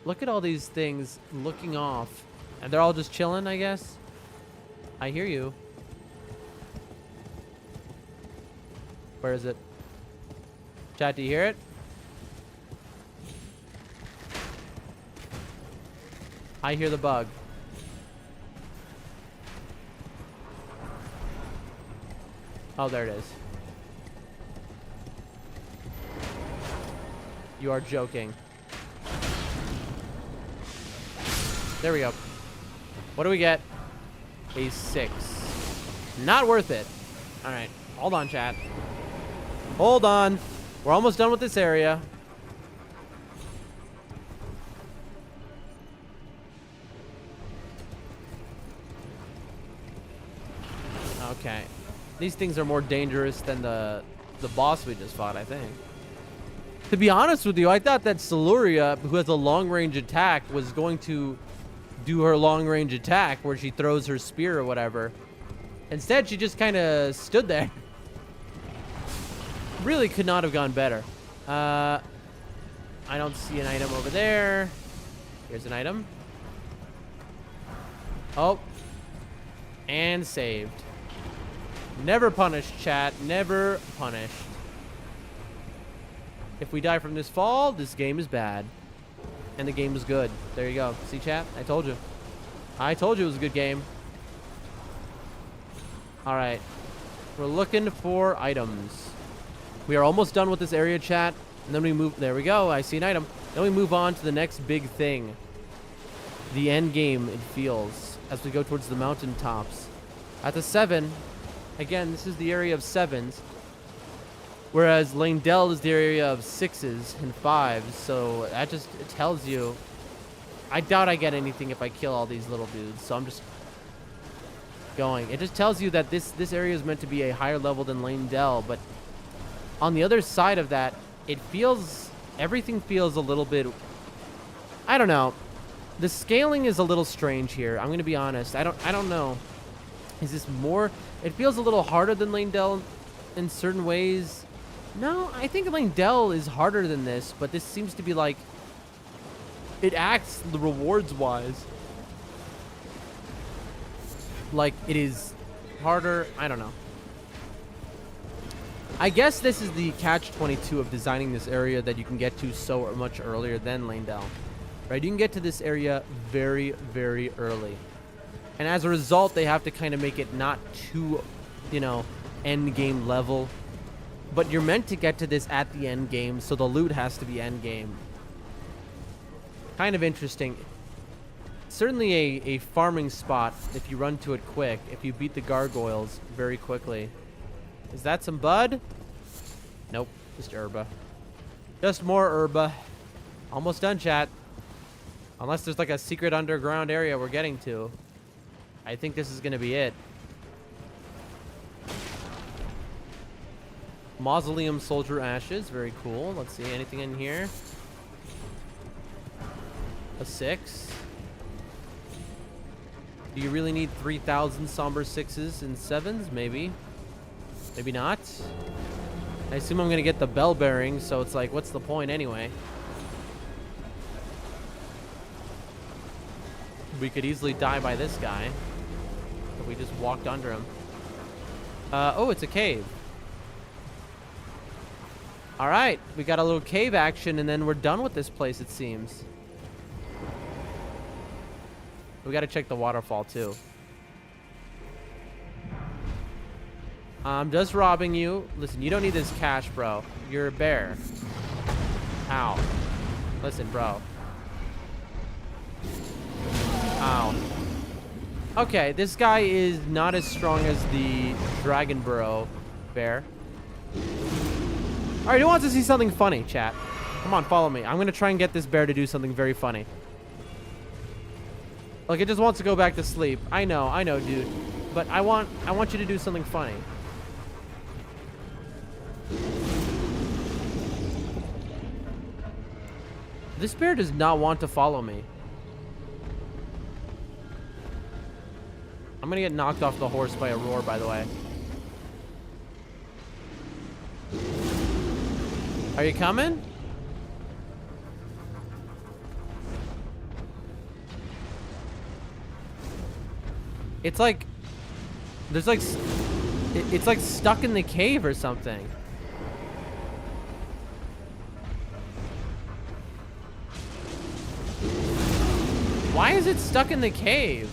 S1: Look at all these things looking off. And they're all just chilling, I guess. I hear you. Where is it? Chat, do you hear it? I hear the bug. Oh, there it is. You are joking. There we go. What do we get? A 6. Not worth it. All right. Hold on, chat. Hold on. We're almost done with this area. Okay. These things are more dangerous than the boss we just fought, I think. To be honest with you, I thought that Siluria, who has a long-range attack, was going to do her long-range attack where she throws her spear or whatever. Instead, she just kind of stood there. Really could not have gone better. I don't see an item over there. Here's an item. Oh. And saved. Never punished, chat. Never punished. If we die from this fall, this game is bad. And the game is good. There you go. See, chat? I told you. I told you it was a good game. Alright. We're looking for items. We are almost done with this area, chat. And then we move... There we go. I see an item. Then we move on to the next big thing. The end game, it feels, as we go towards the mountaintops. At the 7, again, this is the area of 7s. Whereas Langdell is the area of 6s and 5s. So that just tells you... I doubt I get anything if I kill all these little dudes. So I'm just going. It just tells you that this area is meant to be a higher level than Langdell. But on the other side of that, it feels... Everything feels a little bit... I don't know. The scaling is a little strange here. I'm going to be honest. I don't know. Is this more... It feels a little harder than Langdell in certain ways. No, I think Langdell is harder than this, but this seems to be like... It acts the rewards-wise like it is harder. I don't know. I guess this is the catch-22 of designing this area that you can get to so much earlier than Langdell. Right? You can get to this area very, very early. And as a result, they have to kind of make it not too, you know, end game level. But you're meant to get to this at the end game, so the loot has to be end game. Kind of interesting. Certainly a farming spot if you run to it quick, if you beat the gargoyles very quickly. Is that some bud? Nope, just herba. Just more herba. Almost done, chat. Unless there's like a secret underground area we're getting to. I think this is going to be it. Mausoleum soldier ashes. Very cool. Let's see. Anything in here? A 6. Do you really need 3,000 somber 6s and 7s? Maybe. Maybe not. I assume I'm going to get the bell bearing, so it's like, what's the point anyway? We could easily die by this guy if we just walked under him. Oh, it's a cave. All right, we got a little cave action, and then we're done with this place, it seems. We got to check the waterfall, too. I'm just robbing you. Listen, you don't need this cash, bro. You're a bear. Ow. Listen, bro. Ow. Okay, this guy is not as strong as the Dragon Burrow bear. Alright, who wants to see something funny, chat? Come on, follow me. I'm going to try and get this bear to do something very funny. Like, it just wants to go back to sleep. I know, dude. But I want you to do something funny. This bear does not want to follow me. I'm gonna get knocked off the horse by a roar, by the way. Are you coming? It's like... There's like... It's like stuck in the cave or something. Why is it stuck in the cave?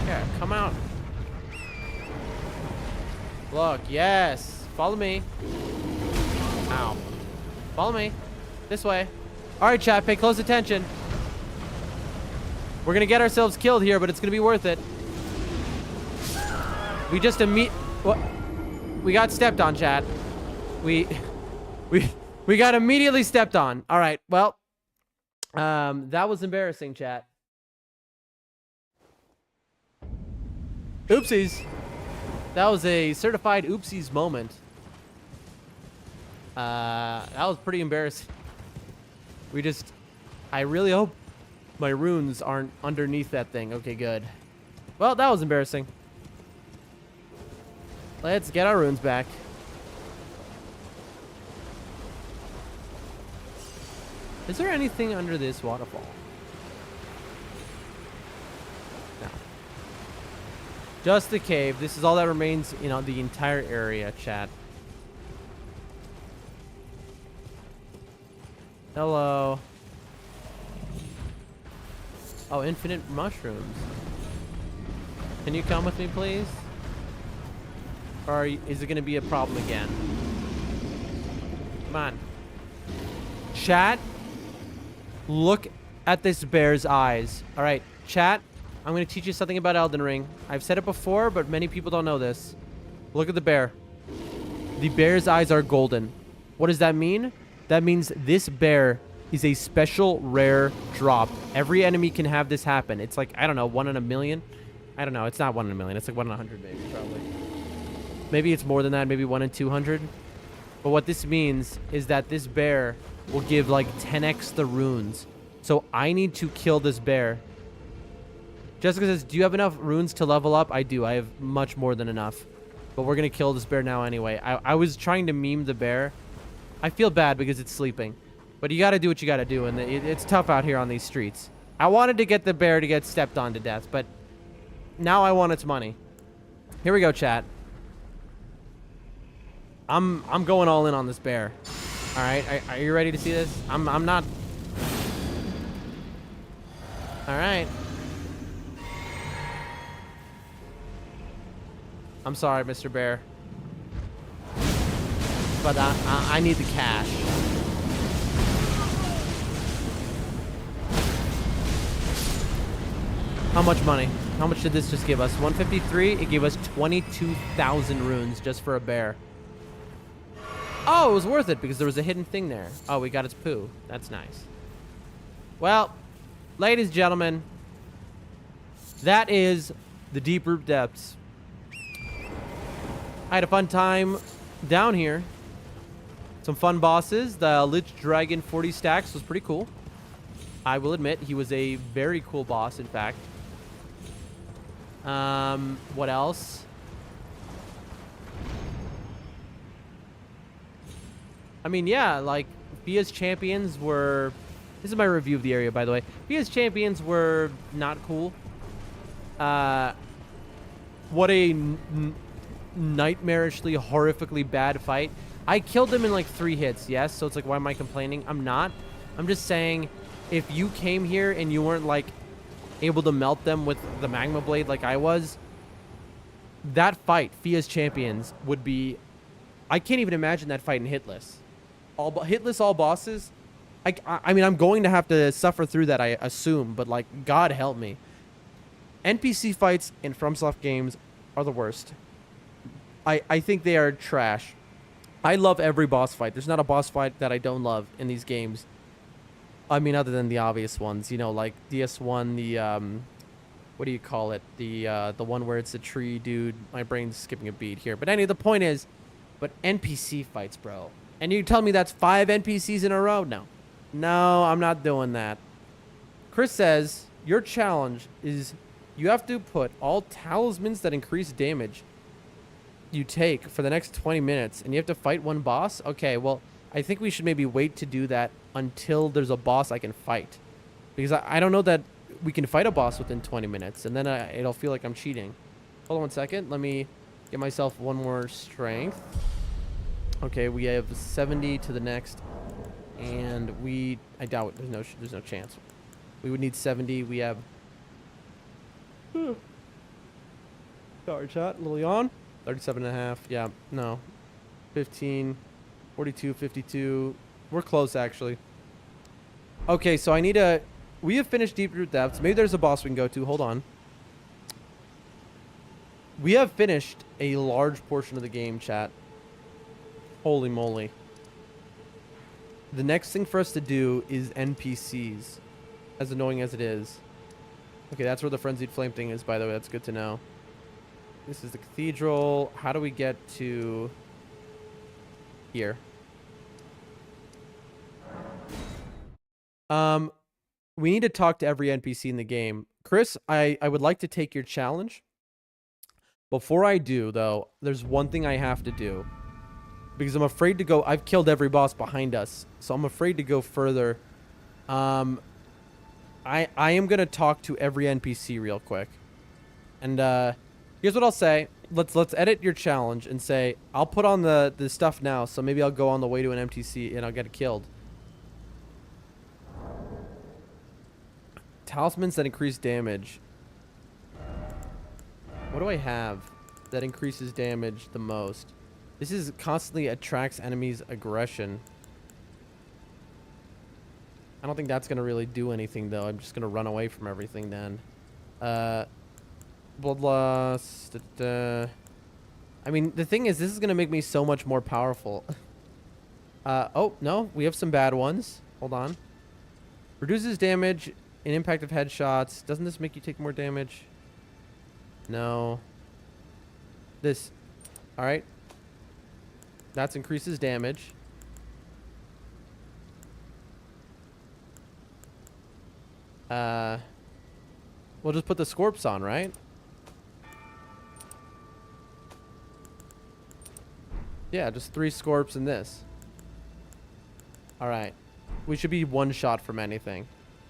S1: Yeah, come out. Look, yes. Follow me. Ow. Follow me. This way. Alright, chat, pay close attention. We're gonna get ourselves killed here, but it's gonna be worth it. We just what? We got stepped on, chat. We got immediately stepped on. Alright, well. That was embarrassing, chat. Oopsies. That was a certified oopsies moment. That was pretty embarrassing. I really hope my runes aren't underneath that thing. Okay, good. Well, that was embarrassing. Let's get our runes back. Is there anything under this waterfall? No. Just the cave. This is all that remains, you know, the entire area, chat. Hello. Oh, infinite mushrooms. Can you come with me, please? Or is it going to be a problem again? Come on. Chat, look at this bear's eyes. All right, chat, I'm going to teach you something about Elden Ring. I've said it before, but many people don't know this. Look at the bear. The bear's eyes are golden. What does that mean? That means this bear is a special rare drop. Every enemy can have this happen. It's like, I don't know, 1 in a million. I don't know. It's not 1 in a million. It's like 1 in 100 maybe, probably. Maybe it's more than that. Maybe 1 in 200. But what this means is that this bear will give like 10x the runes. So I need to kill this bear. Jessica says, do you have enough runes to level up? I do. I have much more than enough. But we're going to kill this bear now anyway. I was trying to meme the bear. I feel bad because it's sleeping. But you got to do what you got to do. And it's tough out here on these streets. I wanted to get the bear to get stepped on to death. But now I want its money. Here we go, chat. I'm going all in on this bear. All right, are you ready to see this? I'm not. All right. I'm sorry, Mr. Bear, but I need the cash. How much money? How much did this just give us? 153. It gave us 22,000 runes just for a bear. Oh, it was worth it because there was a hidden thing there. Oh, we got its poo. That's nice. Well, ladies and gentlemen, that is the Deep Root Depths. I had a fun time down here. Some fun bosses. The Lich Dragon 40 stacks was pretty cool. I will admit, he was a very cool boss, in fact. What else? I mean, yeah, like, Fia's champions were... This is my review of the area, by the way. Fia's champions were not cool. What a nightmarishly, horrifically bad fight. I killed them in, like, 3 hits, yes? So it's like, why am I complaining? I'm not. I'm just saying, if you came here and you weren't, like, able to melt them with the magma blade like I was, that fight, Fia's champions, would be... I can't even imagine that fight in hitless. Hitless all bosses. I mean, I'm going to have to suffer through that, I assume, but like, God help me. NPC fights in FromSoft games are the worst. I think they are trash. I love every boss fight. There's not a boss fight that I don't love in these games. I mean, other than the obvious ones, you know, like DS1, the what do you call it? The one where it's a tree dude. My brain's skipping a beat here. But anyway, the point is, but NPC fights, bro. And you tell me that's 5 NPCs in a row? No. No, I'm not doing that. Chris says, your challenge is you have to put all talismans that increase damage you take for the next 20 minutes, and you have to fight 1 boss? Okay, well, I think we should maybe wait to do that until there's a boss I can fight. Because I don't know that we can fight a boss within 20 minutes, and then it'll feel like I'm cheating. Hold on 1 second. Let me get myself 1 more strength. Okay, we have 70 to the next, and I doubt it. There's no chance. We would need 70. We have... Sorry, chat. A little yawn. 37 and a half. Yeah, no. 15, 42, 52. We're close, actually. Okay, so I need a... We have finished Deep Root Depths. Maybe there's a boss we can go to. Hold on. We have finished a large portion of the game, chat. Holy moly. The next thing for us to do is NPCs. As annoying as it is. Okay, that's where the Frenzied Flame thing is, by the way. That's good to know. This is the cathedral. How do we get to here? We need to talk to every NPC in the game. Chris, I would like to take your challenge. Before I do, though, there's one thing I have to do. Because I'm afraid to go... I've killed every boss behind us. So I'm afraid to go further. I am going to talk to every NPC real quick. And Here's what I'll say. Let's edit your challenge and say I'll put on the stuff now, so maybe I'll go on the way to an MTC and I'll get killed. Talismans that increase damage. What do I have that increases damage the most? This is constantly attracts enemies' aggression. I don't think that's gonna really do anything though. I'm just gonna run away from everything then. Bloodlust. I mean, the thing is, this is gonna make me so much more powerful. Oh no, we have some bad ones. Hold on. Reduces damage in impact of headshots. Doesn't this make you take more damage? No. This. All right. That increases damage. We'll just put the Scorps on, right? Yeah, just 3 Scorps in this. All right. We should be one shot from anything.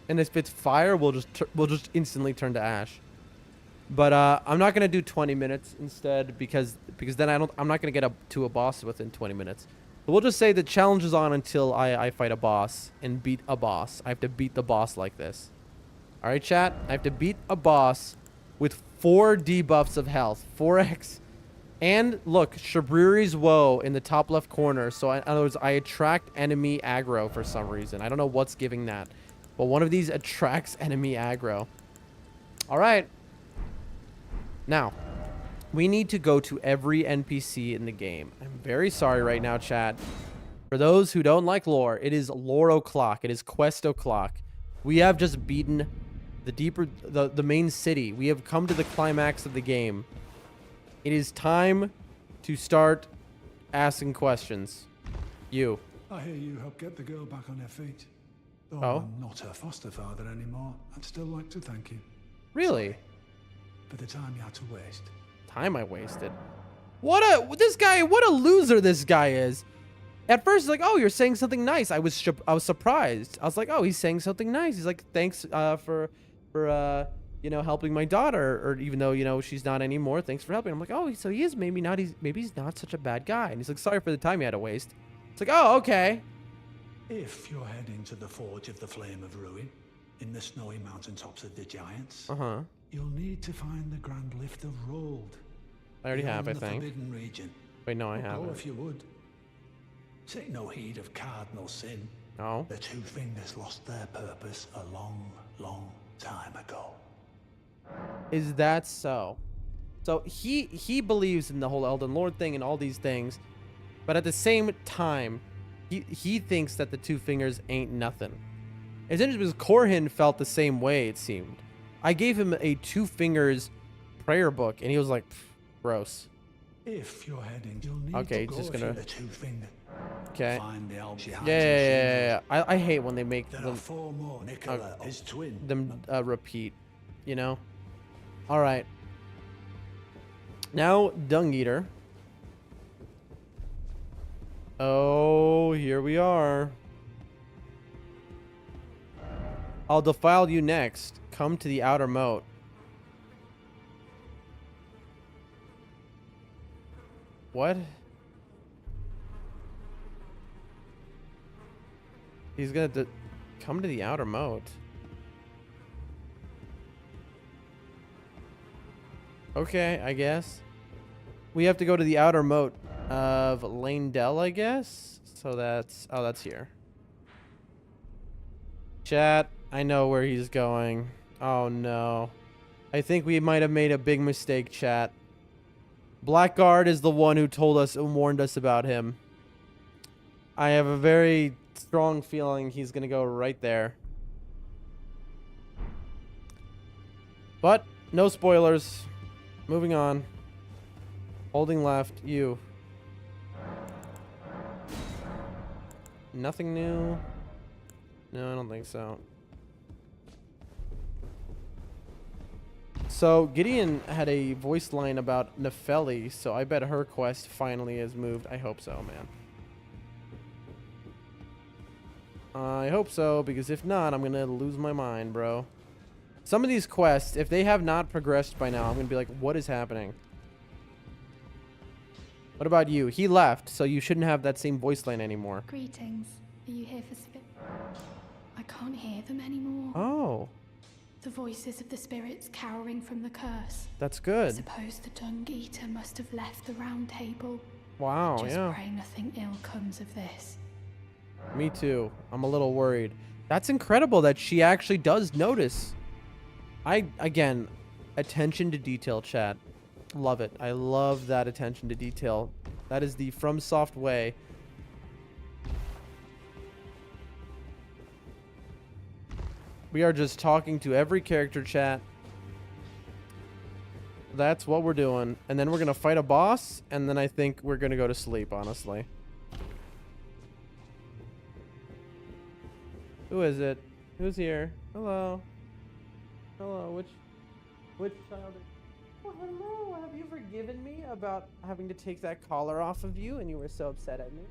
S1: And if it's fire, we'll just instantly turn to ash. But I'm not gonna do 20 minutes instead because then I'm not gonna get up to a boss within 20 minutes. But we'll just say the challenge is on until I fight a boss and beat a boss. I have to beat the boss like this. All right, chat. I have to beat a boss with 4 debuffs of health, 4x, and look, Shabriri's Woe in the top left corner. So in other words, I attract enemy aggro for some reason. I don't know what's giving that, but one of these attracts enemy aggro. All right. Now, we need to go to every NPC in the game. I'm very sorry right now, chat. For those who don't like lore, it is lore o'clock. It is quest o'clock. We have just beaten the main city. We have come to the climax of the game. It is time to start asking questions. You.
S6: I hear you helped get the girl back on her feet. Though
S1: Oh?
S6: I'm not her foster father anymore, I'd still like to thank you
S1: Really?
S6: for the time you had to waste.
S1: Time I wasted. What a loser this guy is. At first, it's like, oh, you're saying something nice. I was surprised. I was like, oh, he's saying something nice. He's like, thanks for you know, helping my daughter, or even though, you know, she's not anymore, thanks for helping. I'm like, oh, so he is maybe he's not such a bad guy. And he's like, sorry for the time you had to waste. It's like, oh, okay.
S6: If you're heading to the Forge of the Flame of Ruin, in the snowy mountaintops of the Giants, you'll need to find the Grand Lift of Rold.
S1: I already have, I
S6: beyond the
S1: think.
S6: Forbidden Region.
S1: Wait, no, I
S6: Go
S1: haven't.
S6: if you would. Take no heed of cardinal sin.
S1: No.
S6: The Two Fingers lost their purpose a long, long time ago.
S1: Is that so? So he believes in the whole Elden Lord thing and all these things, but at the same time, he thinks that the Two Fingers ain't nothing. It's interesting because Korhin felt the same way, it seemed. I gave him a Two Fingers prayer book, and he was like, gross.
S6: If you're heading, you'll need
S1: Okay,
S6: to go
S1: just
S6: through
S1: gonna-
S6: the Two Finger.
S1: Okay.
S6: Find the Alb
S1: Yeah. I hate when they make
S6: There are 4 more. Nicola, his twin.
S1: them repeat, you know? All right. Now, Dung Eater. Oh, here we are. I'll defile you next. Come to the outer moat. What? He's gonna come to the outer moat. Okay, I guess. We have to go to the outer moat of Lanedell, I guess. So that's... Oh, that's here. Chat, I know where he's going. Oh, no. I think we might have made a big mistake, chat. Blackguard is the one who told us and warned us about him. I have a very strong feeling he's going to go right there. But, no spoilers. Moving on. Holding left. You. Nothing new? No, I don't think so. So, Gideon had a voice line about Nefeli, so I bet her quest finally has moved. I hope so, man. I hope so, because if not, I'm gonna lose my mind, bro. Some of these quests, if they have not progressed by now, I'm going to be like, what is happening? What about you? He left, so you shouldn't have that same voice line anymore.
S7: Greetings. Are you here for I can't hear them anymore.
S1: Oh.
S7: The voices of the spirits cowering from the curse.
S1: That's good.
S7: I suppose the Dung Eater must have left the round table.
S1: Wow,
S7: Just
S1: yeah.
S7: pray nothing ill comes of this.
S1: Me too. I'm a little worried. That's incredible that she actually does notice. Again, attention to detail, chat. Love it. I love that attention to detail. That is the FromSoft way. We are just talking to every character, chat. That's what we're doing. And then we're going to fight a boss, and then I think we're going to go to sleep, honestly. Who is it? Who's here? Hello. Hello. Which child? Oh, hello. Have you forgiven me about having to take that collar off of you, and you were so upset at me?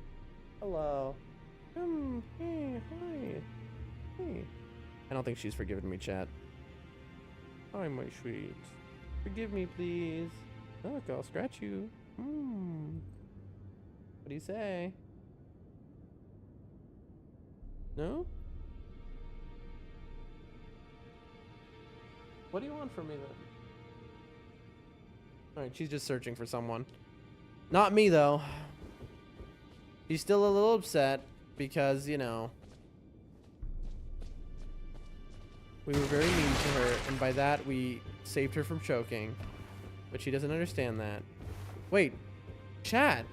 S1: Hello. Hey, hi. Hey. I don't think she's forgiven me, chat. Hi, my sweet. Forgive me, please. Look, I'll scratch you. What do you say? No? What do you want from me, then? Alright, she's just searching for someone. Not me, though. She's still a little upset because, you know, we were very mean to her, and by that we saved her from choking. But she doesn't understand that. Wait, chat.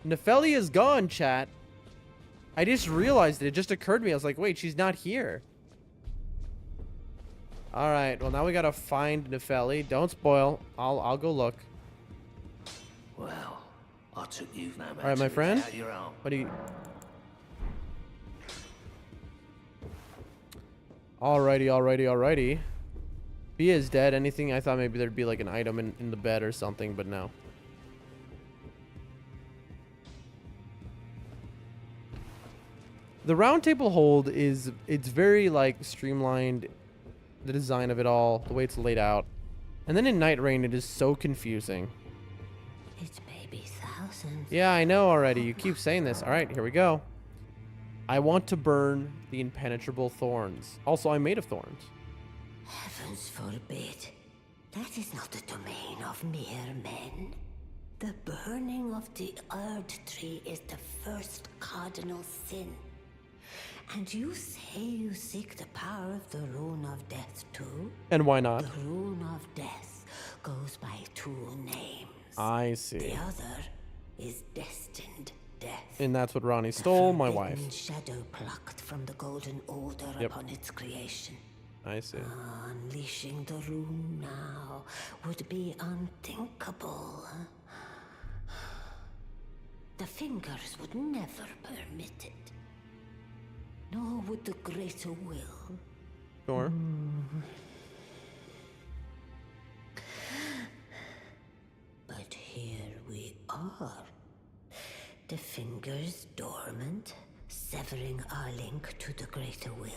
S1: Nefeli is gone, chat. I just realized it. It just occurred to me. I was like, wait, she's not here. Alright, well now we gotta find Nefeli. Don't spoil. I'll go look.
S2: Well, I took you no matter.
S1: Alright, my friend.
S2: Your own.
S1: What do you... Alrighty. Bia is dead. Anything? I thought maybe there'd be like an item in the bed or something, but no. The round table hold is, it's very like streamlined, the design of it all, the way it's laid out. And then in Night Rain it is so confusing.
S5: It may be thousands.
S1: Yeah, I know already. You keep saying this. Alright, here we go. I want to burn the impenetrable thorns. Also, I'm made of thorns.
S5: Heavens forbid. That is not the domain of mere men. The burning of the Erd Tree is the first cardinal sin. And you say you seek the power of the Rune of Death too?
S1: And why not?
S5: The Rune of Death goes by two names.
S1: I see.
S5: The other is Destined Death.
S1: And that's what Ronnie stole, my
S5: forbidden
S1: wife.
S5: shadow plucked from the Golden Order upon its creation.
S1: I see.
S5: Unleashing the rune now would be unthinkable. The fingers would never permit it. Nor would the greater will.
S1: Sure.
S5: But here we are. The fingers dormant, severing our link to the greater will.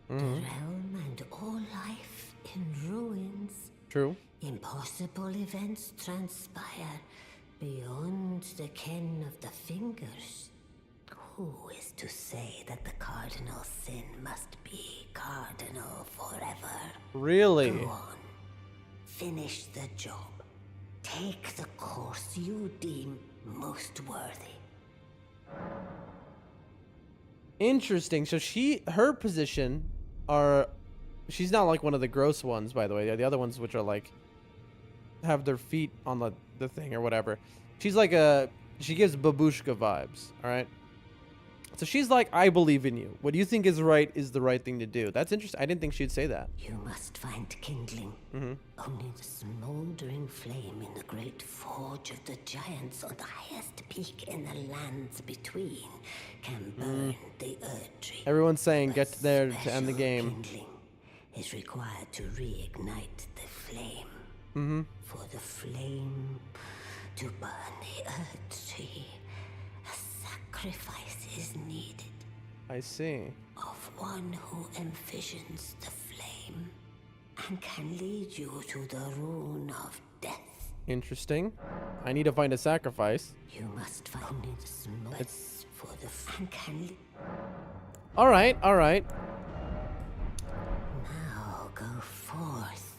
S5: The realm and all life in ruins.
S1: True.
S5: Impossible events transpire beyond the ken of the fingers. Who is to say that the cardinal sin must be cardinal forever?
S1: Really?
S5: Go on. Finish the job. Take the course you deem most worthy.
S1: Interesting. So her position are, she's not like one of the gross ones, by the way. The other ones, which are like, have their feet on the thing or whatever. She's like she gives babushka vibes, all right? So she's like, I believe in you. What you think is right is the right thing to do. That's interesting. I didn't think she'd say that.
S5: You must find kindling. Only the smoldering flame in the great forge of the giants on the highest peak in the lands between can burn the Erd Tree.
S1: Everyone's saying
S5: But
S1: get there to end the
S5: special
S1: game.
S5: Kindling is required to reignite the flame. For the flame to burn the Erd Tree, a sacrifice is needed
S1: I see.
S5: of one who envisions the flame and can lead you to the rune of death.
S1: Interesting. I need to find a sacrifice.
S5: You must find it smooth for the and can.
S1: All right, all right.
S5: Now go forth.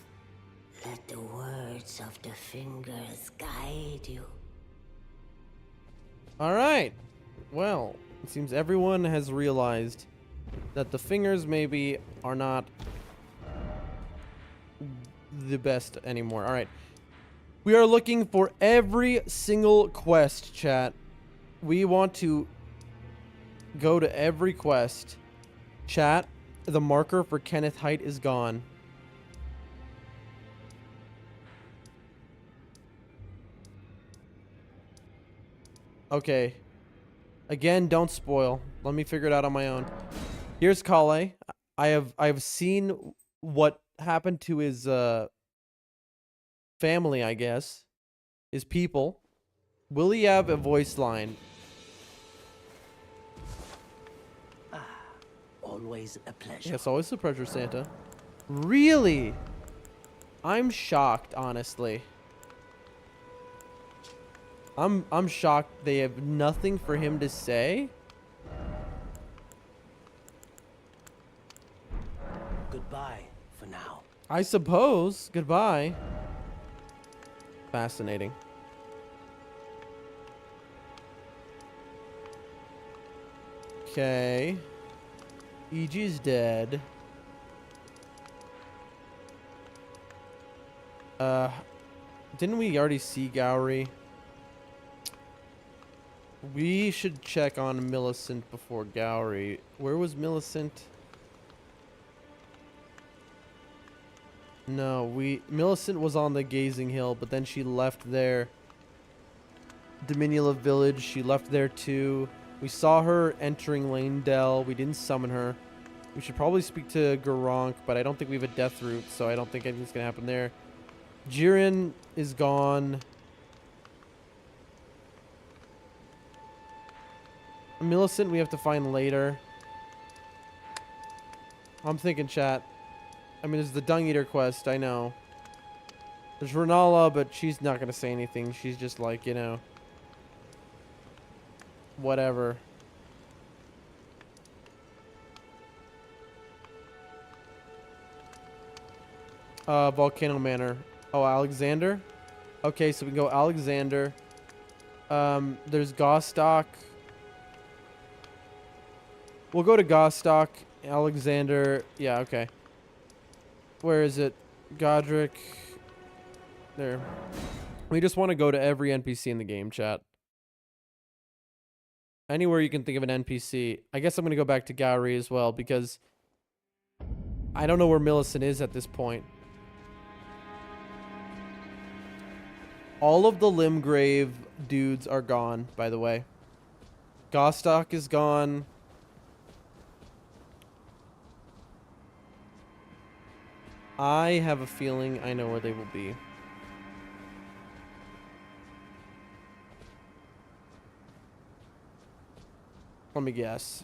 S5: Let the words of the fingers guide you.
S1: All right. Well, it seems everyone has realized that the fingers maybe are not the best anymore. All right. We are looking for every single quest, chat. We want to go to every quest. Chat, the marker for Kenneth Height is gone. Okay. Again, don't spoil. Let me figure it out on my own. Here's Kale. I've seen what happened to his family, I guess. His people. Will he have a voice line?
S8: Always a pleasure.
S1: Yes, always a pleasure, Santa. Really? I'm shocked, honestly. I'm shocked they have nothing for him to say.
S8: Goodbye for now.
S1: I suppose. Goodbye. Fascinating. Okay. EG's dead. Didn't we already see Gowry? We should check on Millicent before Gowry. Where was Millicent? No, Millicent was on the Gazing Hill, but then she left there. Dominula Village, she left there too. We saw her entering Lanedell. We didn't summon her. We should probably speak to Garank, but I don't think we have a death route, so I don't think anything's gonna happen there. Jiren is gone. Millicent we have to find later. I'm thinking, chat. I mean, there's the Dung Eater quest, I know. There's Renala, but she's not gonna say anything. She's just like, you know, whatever. Volcano Manor. Oh, Alexander? Okay, so we can go Alexander. There's Gostock. We'll go to Gostock. Alexander. Yeah, okay. Where is it? Godric. There. We just want to go to every NPC in the game, chat. Anywhere you can think of an NPC. I guess I'm going to go back to Gowry as well, because I don't know where Millicent is at this point. All of the Limgrave dudes are gone, by the way. Gostock is gone. I have a feeling I know where they will be. Let me guess.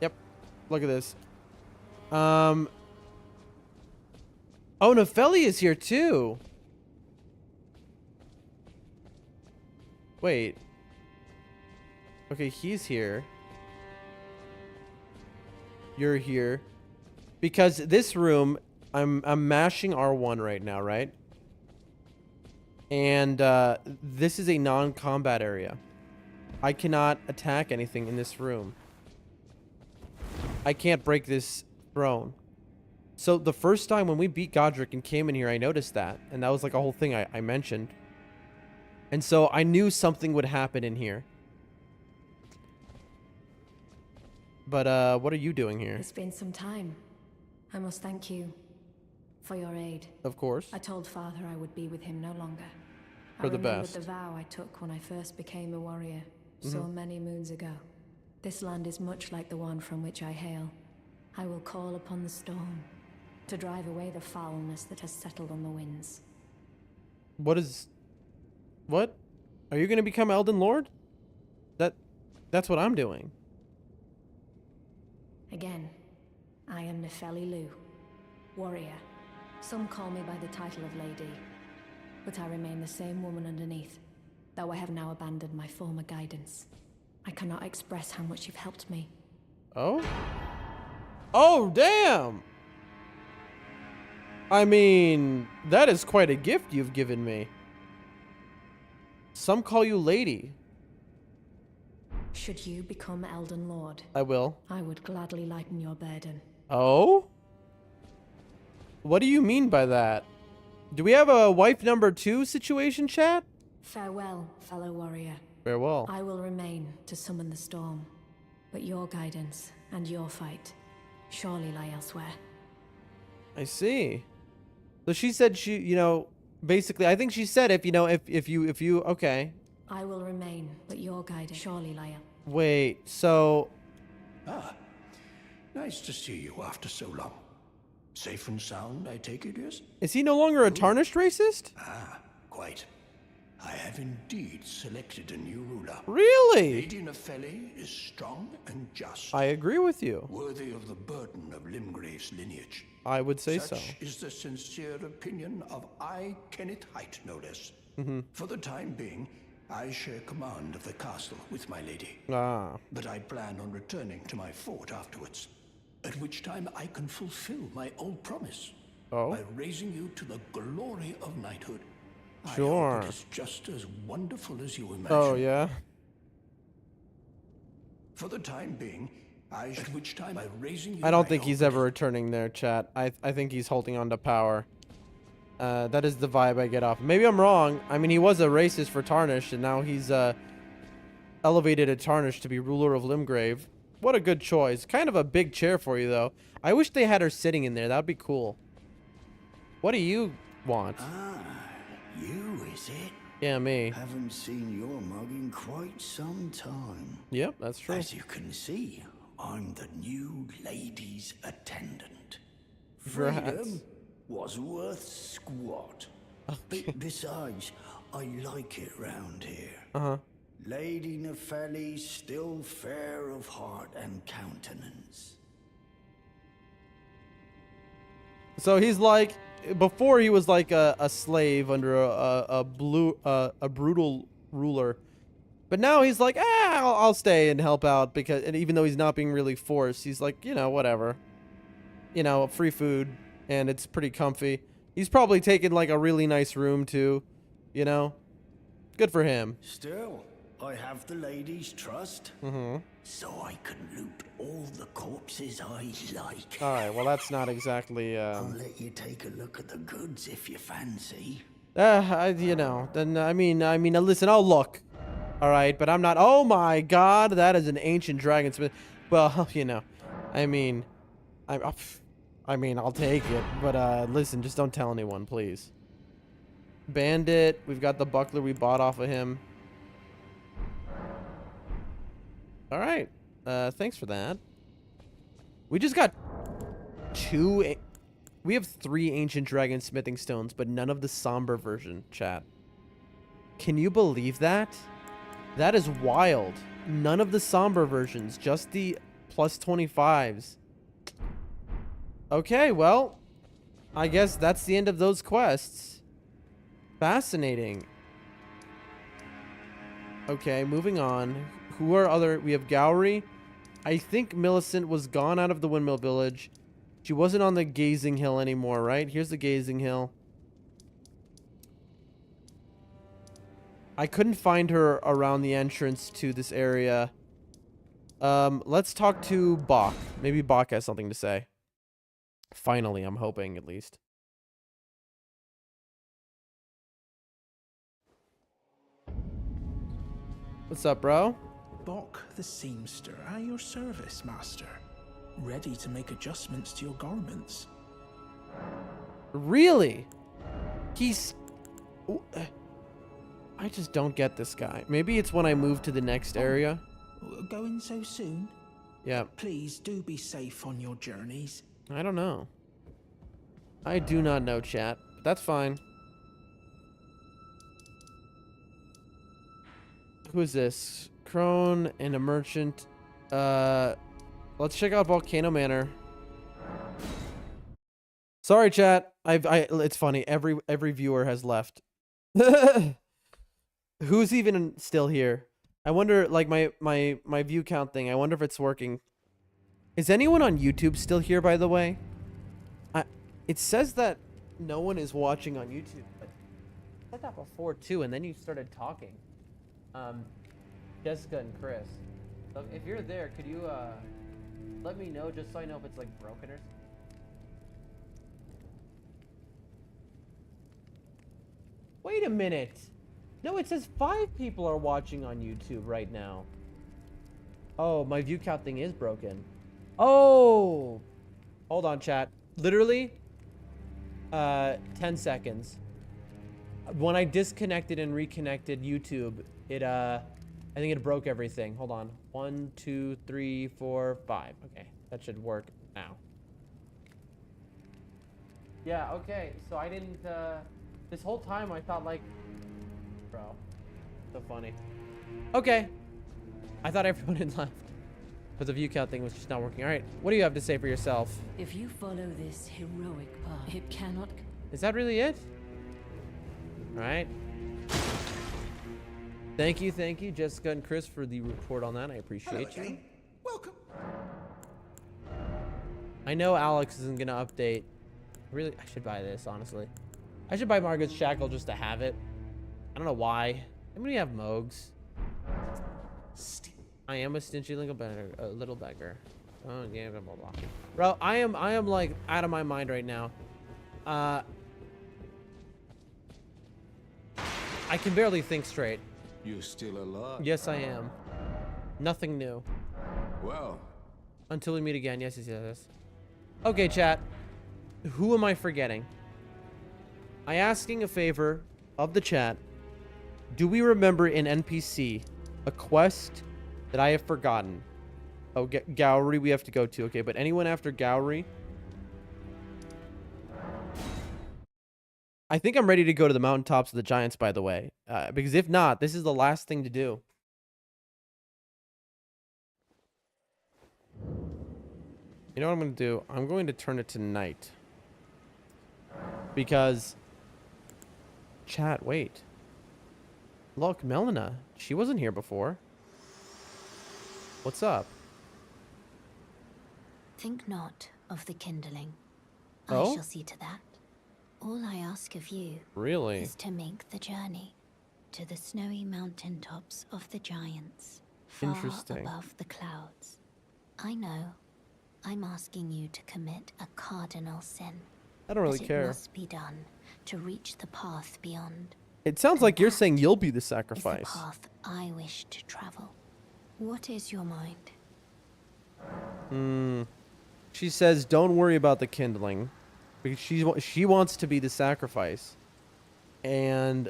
S1: Yep. Look at this. Oh, Nefeli is here too. Wait. Okay, he's here. You're here. Because this room, I'm mashing R1 right now, right? And this is a non-combat area. I cannot attack anything in this room. I can't break this throne. So the first time when we beat Godric and came in here, I noticed that. And that was like a whole thing I mentioned. And so I knew something would happen in here. But what are you doing here?
S9: It's been some time. I must thank you for your aid.
S1: Of course.
S9: I told Father I would be with him no longer.
S1: For the
S9: I remembered
S1: best.
S9: the vow I took when I first became a warrior, so many moons ago. This land is much like the one from which I hail. I will call upon the storm to drive away the foulness that has settled on the winds.
S1: What? Are you going to become Elden Lord? That's what I'm doing.
S9: Again, I am Nefeli Lu, warrior. Some call me by the title of Lady, but I remain the same woman underneath, though I have now abandoned my former guidance. I cannot express how much you've helped me.
S1: Oh? Oh, damn! I mean, that is quite a gift you've given me. Some call you Lady.
S9: Should you become Elden Lord,
S1: I will.
S9: I would gladly lighten your burden.
S1: Oh? What do you mean by that? Do we have a wife number 2 situation, chat?
S9: Farewell, fellow warrior.
S1: Farewell.
S9: I will remain to summon the storm, but your guidance and your fight surely lie elsewhere.
S1: I see. So she said she, you know, basically, I think she said if you, okay.
S9: I will remain, but your guidance surely lie elsewhere.
S1: Wait, so...
S2: Ah, nice to see you after so long. Safe and sound, I take it, yes?
S1: Is he no longer a tarnished racist?
S2: Ah, quite. I have indeed selected a new ruler.
S1: Really?
S2: Lady Nefeli is strong and just.
S1: I agree with you.
S2: Worthy of the burden of Limgrave's lineage.
S1: I would say so.
S2: Such is the sincere opinion of I, Kenneth Height, no less. For the time being, I share command of the castle with my lady.
S1: Ah.
S2: But I plan on returning to my fort afterwards, at which time I can fulfill my old promise.
S1: Oh?
S2: By raising you to the glory of knighthood.
S1: Sure.
S2: I hope it is just as wonderful as you imagine.
S1: Oh, yeah?
S2: For the time being, at which time I raising you.
S1: I don't think he's ever returning there, chat. I think he's holding on to power. That is the vibe I get off. Maybe I'm wrong. I mean, he was a racist for Tarnish, and now he's elevated a Tarnish to be ruler of Limgrave. What a good choice. Kind of a big chair for you, though. I wish they had her sitting in there. That would be cool. What do you want?
S10: Ah, you, is it?
S1: Yeah, me.
S10: Haven't seen your mug in quite some time.
S1: Yep, that's true.
S10: As you can see, I'm the new lady's attendant.
S1: Rats.
S10: Freedom was worth squat. Besides, I like it round here.
S1: Uh-huh.
S10: Lady Nefeli's still fair of heart and countenance.
S1: So he's like, before he was like a slave under a brutal ruler, but now he's like, I'll stay and help out because, and even though he's not being really forced, he's like, you know, whatever, you know, free food and it's pretty comfy. He's probably taken like a really nice room too, you know, good for him.
S10: Still, I have the lady's trust, so I can loot all the corpses I like.
S1: All right, well that's not exactly.
S10: I'll let you take a look at the goods if you fancy.
S1: You know, then I mean, listen, I'll look. All right, but I'm not. Oh my God, that is an ancient dragon smith. Well, you know, I mean, I'll take it, but listen, just don't tell anyone, please. Bandit, we've got the buckler we bought off of him. All right, thanks for that. We just got we have 3 ancient dragon smithing stones, but none of the somber version, chat. Can you believe that? That is wild. None of the somber versions, just the plus 25s. Okay, well, I guess that's the end of those quests. Fascinating. Okay, moving on. Who are other? We have Gowry. I think Millicent was gone out of the Windmill Village. She wasn't on the Gazing Hill anymore, right? Here's the Gazing Hill. I couldn't find her around the entrance to this area. Let's talk to Bach. Maybe Bach has something to say. Finally, I'm hoping, at least. What's up, bro?
S11: Bach the seamster at your service, master. Ready to make adjustments to your garments.
S1: Really? He's... I just don't get this guy. Maybe it's when I move to the next area.
S11: Going so soon?
S1: Yeah.
S11: Please do be safe on your journeys.
S1: I don't know. I do not know, chat. But that's fine. Who is this? Crone and a merchant. Let's check out Volcano Manor. Sorry, chat. It's funny. Every viewer has left. Who's even still here? I wonder, like, my view count thing. I wonder if it's working. Is anyone on YouTube still here, by the way? It says that no one is watching on YouTube, but I said that before too, and then you started talking. Jessica and Chris. So if you're there, could you let me know just so I know if it's like broken or something? Wait a minute. No, it says 5 people are watching on YouTube right now. Oh, my view count thing is broken. Oh, hold on, chat. Literally, 10 seconds. When I disconnected and reconnected YouTube, it I think it broke everything. Hold on. 1, 2, 3, 4, 5. Okay, that should work now. Yeah. Okay. So I didn't. This whole time I thought like, bro, so funny. Okay. I thought everyone had left. But the view count thing was just not working. All right, what do you have to say for yourself?
S4: If you follow this heroic path, it cannot...
S1: Is that really it? All right. Thank you, Jessica and Chris, for the report on that. I appreciate you.
S2: Welcome.
S1: I know Alex isn't gonna update. Really, I should buy this, honestly. I should buy Margaret's Shackle just to have it. I don't know why. I'm gonna have Mogs. I am a stingy little beggar. Oh yeah, blah blah blah. Bro, I am like out of my mind right now. I can barely think straight.
S2: You're still alive.
S1: Yes, I am. Nothing new.
S2: Well.
S1: Until we meet again. Yes. Okay, chat. Who am I forgetting? I asking a favor of the chat. Do we remember in NPC a quest that I have forgotten? Oh, Gowrie we have to go to. Okay, but anyone after Gowrie? I think I'm ready to go to the mountaintops of the giants, by the way. Because if not, this is the last thing to do. You know what I'm going to do? I'm going to turn it to night. Because... Chat, wait. Look, Melina. She wasn't here before. What's up?
S3: Think not of the kindling.
S1: Oh?
S3: I shall see to that. All I ask of you
S1: Really?
S3: is to make the journey to the snowy mountaintops of the giants, far
S1: Interesting.
S3: above the clouds. I know I'm asking you to commit a cardinal sin.
S1: I don't really
S3: but
S1: care.
S3: It must be done to reach the path beyond.
S1: It sounds like you're saying you'll be the
S3: Is the
S1: sacrifice.
S3: path I wish to travel. What is your mind?
S1: She says, don't worry about the kindling. Because she wants to be the sacrifice. And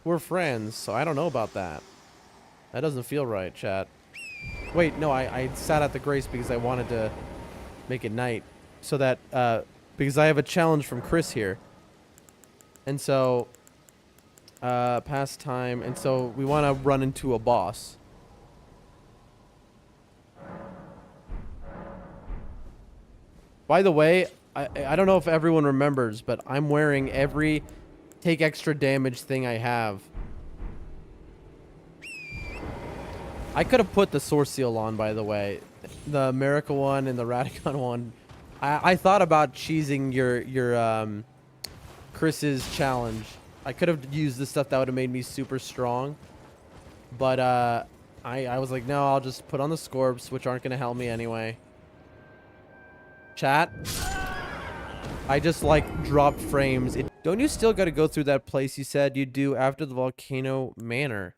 S1: we're friends, so I don't know about that. That doesn't feel right, chat. Wait, no, I sat at the grace because I wanted to make it night. So that, because I have a challenge from Chris here. And so, past time, and so we want to run into a boss. By the way, I don't know if everyone remembers, but I'm wearing every take extra damage thing I have. I could have put the Source Seal on, by the way. The America one and the Radicon one. I thought about cheesing your Chris's challenge. I could have used the stuff that would have made me super strong. But I was like, no, I'll just put on the Scorps, which aren't going to help me anyway. Chat. I just like dropped frames. Don't you still got to go through that place you said you'd do after the Volcano Manor?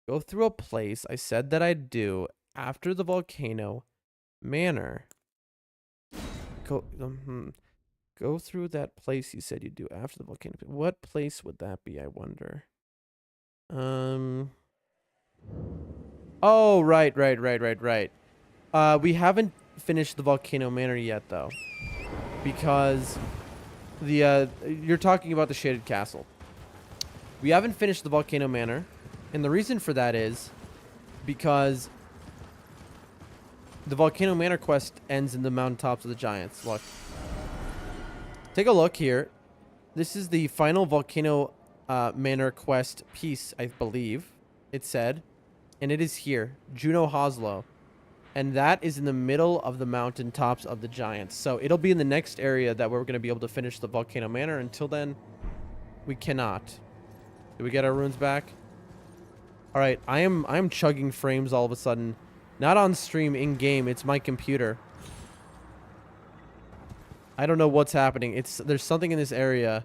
S1: Go through a place I said that I'd do after the Volcano Manor. Go through that place you said you'd do after the volcano. What place would that be, I wonder? Oh, right. We haven't finished the Volcano Manor yet, though. Because the you're talking about the Shaded Castle. We haven't finished the Volcano Manor. And the reason for that is because The Volcano Manor quest ends in the mountaintops of the giants. Look. Take a look here. This is the final Volcano Manor quest piece, I believe it said. And it is here. Juno Hoslow. And that is in the middle of the mountaintops of the giants. So it'll be in the next area that we're going to be able to finish the Volcano Manor. Until then, we cannot. Did we get our runes back? All right, I'm chugging frames all of a sudden. Not on stream, in game. It's my computer. I don't know what's happening. There's something in this area.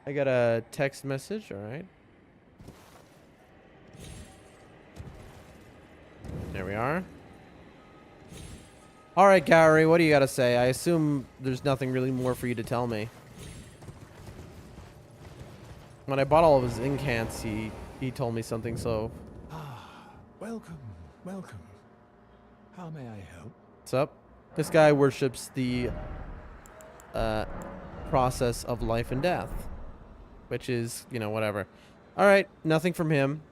S1: I got a text message. All right. There we are. All right, Gary, what do you got to say? I assume there's nothing really more for you to tell me. When I bought all of his incants, he told me something, so...
S2: Welcome, welcome. How may I help?
S1: What's up? This guy worships the process of life and death. Which is, you know, whatever. All right, nothing from him.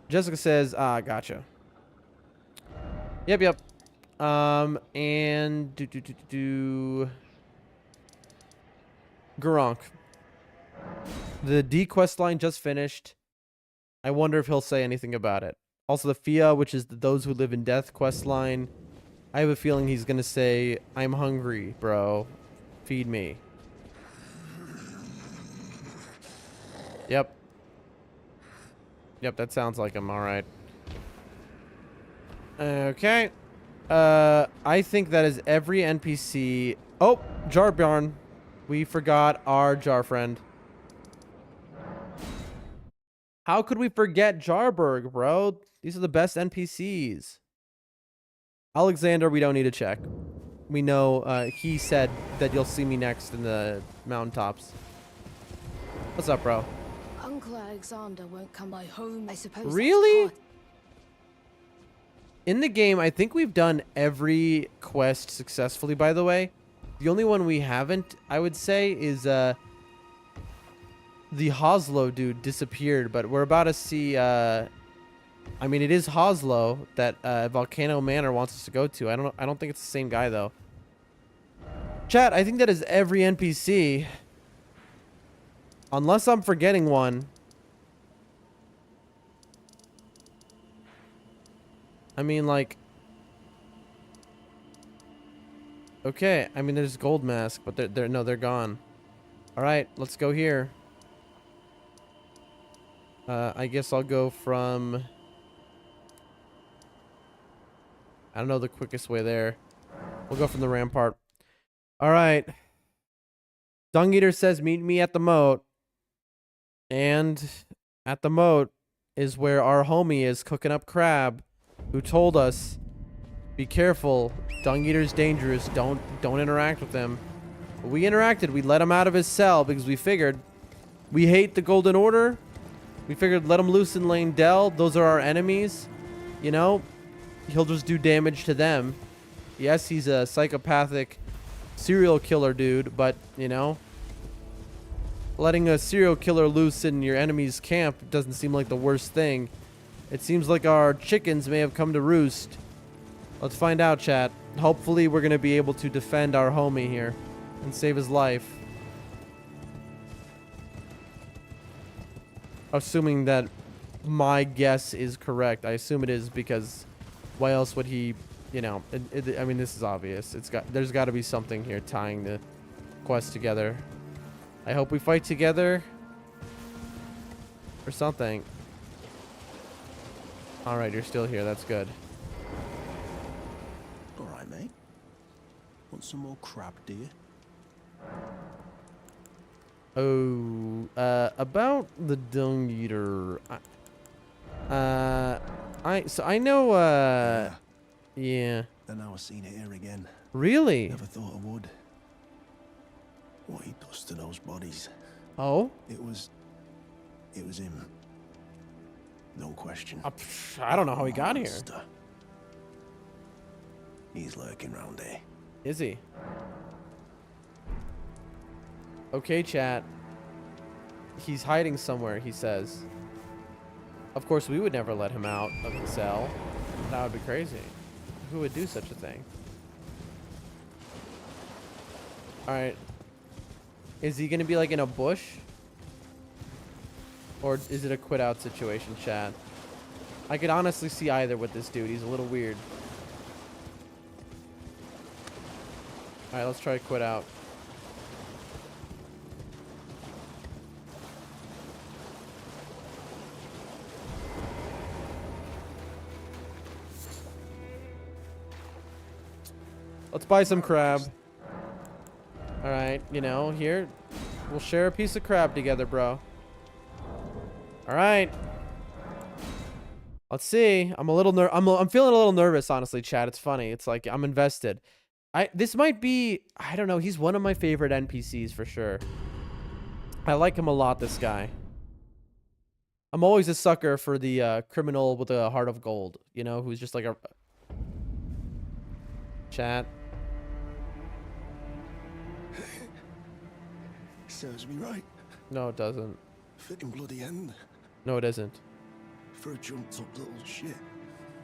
S1: Jessica says, gotcha. Yep. And Gronk. The D quest line just finished. I wonder if he'll say anything about it. Also, the Fia, which is the Those Who Live in Death quest line. I have a feeling he's gonna say, "I'm hungry, bro. Feed me." Yep. Yep, that sounds like him. All right. Okay. I think that is every NPC. Oh, Jarbarn. We forgot our Jar friend. How could we forget Jarberg, bro? These are the best NPCs. Alexander, we don't need to check. We know he said that you'll see me next in the mountaintops. What's up, bro?
S12: Uncle Alexander won't come by home, I suppose.
S1: Really? In the game, I think we've done every quest successfully, by the way. The only one we haven't, I would say, is the Hoslow dude disappeared, but we're about to see I mean, it is Hoslow that Volcano Manor wants us to go to. I don't think it's the same guy though. Chat, I think that is every NPC. Unless I'm forgetting one. I mean, like... Okay, I mean, there's Gold Mask, but they're gone. Alright, let's go here. I guess I'll go from... I don't know the quickest way there. We'll go from the rampart. Alright. Dung Eater says, meet me at the moat. And at the moat is where our homie is cooking up crab, who told us, be careful, Dung Eater's dangerous, don't interact with him. But we interacted, we let him out of his cell because we figured we hate the Golden Order. We figured let him loose in Lane Dell, those are our enemies. You know, he'll just do damage to them. Yes, he's a psychopathic serial killer dude, but, you know, letting a serial killer loose in your enemy's camp doesn't seem like the worst thing. It seems like our chickens may have come to roost. Let's find out, chat. Hopefully we're going to be able to defend our homie here and save his life. Assuming that my guess is correct. I assume it is because why else would he, you know, I mean, this is obvious. There's got to be something here tying the quest together. I hope we fight together or something. All right, you're still here. That's good.
S10: All right, mate. Want some more crab, do you?
S1: Oh, about the Dung Eater. So I know, yeah.
S10: Then now I've seen it here again.
S1: Really?
S10: Never thought I would. What he does to those bodies.
S1: Oh?
S10: It was him. No question.
S1: I don't know how he got here.
S10: He's lurking round there.
S1: Is he? Okay, chat. He's hiding somewhere, he says. Of course, we would never let him out of his cell. That would be crazy. Who would do such a thing? Alright. Is he gonna be like in a bush? Or is it a quit out situation, chat? I could honestly see either with this dude. He's a little weird. Alright, let's try to quit out. Let's buy some crab. Alright, you know, here. We'll share a piece of crab together, bro. Alright. Let's see. I'm feeling a little nervous, honestly, chat. It's funny. It's like I'm invested. This might be, I don't know, he's one of my favorite NPCs for sure. I like him a lot, this guy. I'm always a sucker for the criminal with a heart of gold, you know, who's just like a chat.
S10: Serves me right.
S1: No, it doesn't.
S10: Fitting bloody end.
S1: No, it isn't.
S10: For a jumped up little shit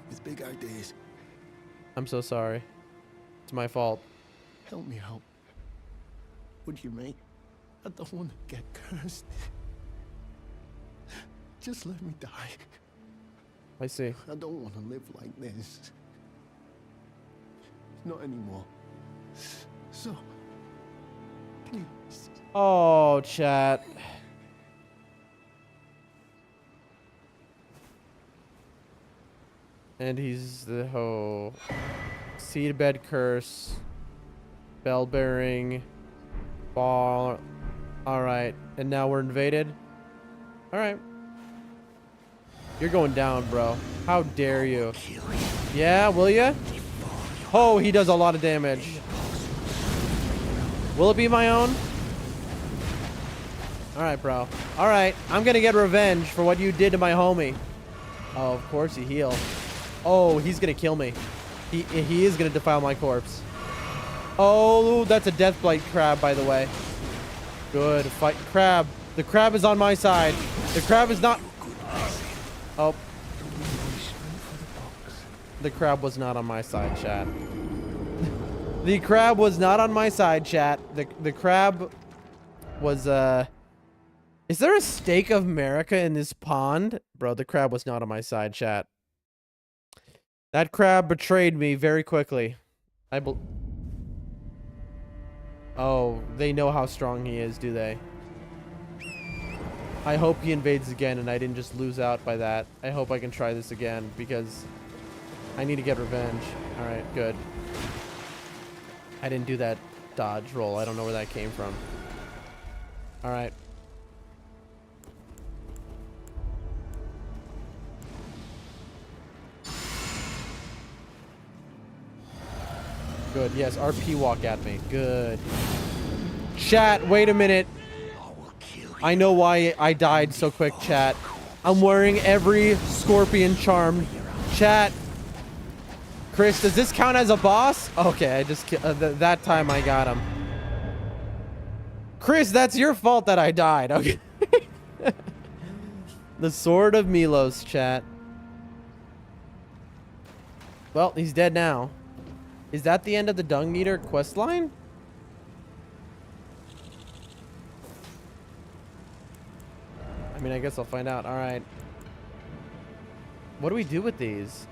S10: with big ideas.
S1: I'm so sorry. It's my fault.
S10: Help me out. Would you, mate? I don't want to get cursed. Just let me die.
S1: I see.
S10: I don't want to live like this. Not anymore. So, please.
S1: Oh, chat. And he's the seedbed curse, bell bearing, ball. All right, and now we're invaded. All right, you're going down, bro. How dare you? Yeah, will ya? Oh, he does a lot of damage. Will it be my own? All right, bro. All right, I'm gonna get revenge for what you did to my homie. Oh, of course he healed. Oh, he's gonna kill me. He is gonna defile my corpse. Oh, that's a death blight crab, by the way. Good fight, crab. The crab is on my side. The crab is not. Oh, the crab was not on my side, chat. The crab was not on my side, chat. The crab was Is there a Stake of America in this pond? Bro, the crab was not on my side, chat. That crab betrayed me very quickly. Oh, they know how strong he is, do they? I hope he invades again and I didn't just lose out by that. I hope I can try this again because I need to get revenge. Alright, good. I didn't do that dodge roll. I don't know where that came from. Alright. Good. Yes, RP walk at me. Good. Chat, wait a minute. I know why I died so quick, chat. I'm wearing every scorpion charm. Chat. Chris, does this count as a boss? Okay, I just that time I got him. Chris, that's your fault that I died. Okay. The Sword of Milos, chat. Well, he's dead now. Is that the end of the Dung Eater quest line? I mean, I guess I'll find out. All right. What do we do with these?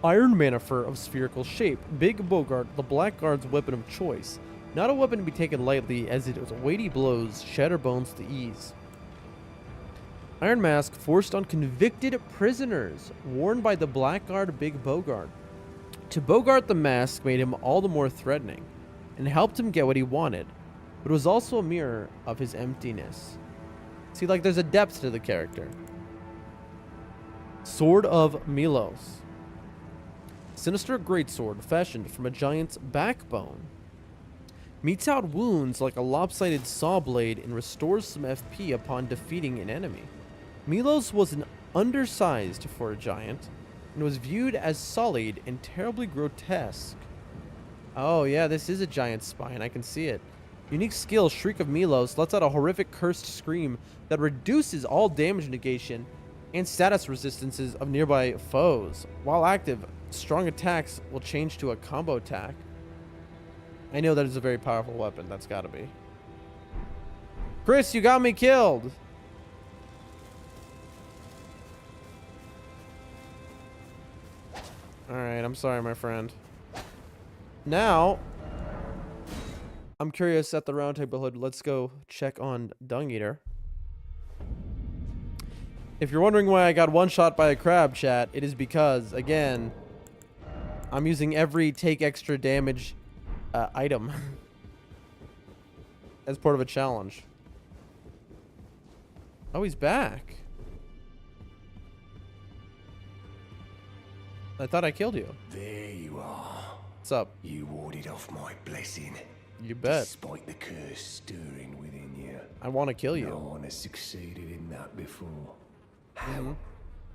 S1: Iron Manifer of spherical shape. Big Bogart, the Blackguard's weapon of choice. Not a weapon to be taken lightly, as it was weighty blows shatter bones to ease. Iron Mask forced on convicted prisoners, worn by the Blackguard Big Bogart. To Bogart, the mask made him all the more threatening, and helped him get what he wanted, but it was also a mirror of his emptiness. See, like, there's a depth to the character. Sword of Milos. Sinister greatsword fashioned from a giant's backbone. Meets out wounds like a lopsided saw blade and restores some FP upon defeating an enemy. Milos was an undersized for a giant and was viewed as solid and terribly grotesque. Oh yeah, this is a giant spine. I can see it. Unique skill, Shriek of Milos, lets out a horrific cursed scream that reduces all damage negation and status resistances of nearby foes. While active, strong attacks will change to a combo attack. I know that is a very powerful weapon. That's got to be. Chris, you got me killed. All right, I'm sorry, my friend. Now, I'm curious at the round table hood. Let's go check on Dung Eater. If you're wondering why I got one shot by a crab, chat, it is because, again, I'm using every take extra damage item as part of a challenge. Oh, he's back. I thought I killed you.
S2: There you are.
S1: What's up?
S2: You warded off my blessing.
S1: You bet.
S2: Despite the curse stirring within you.
S1: I want to kill you.
S2: No one has succeeded in that before. How?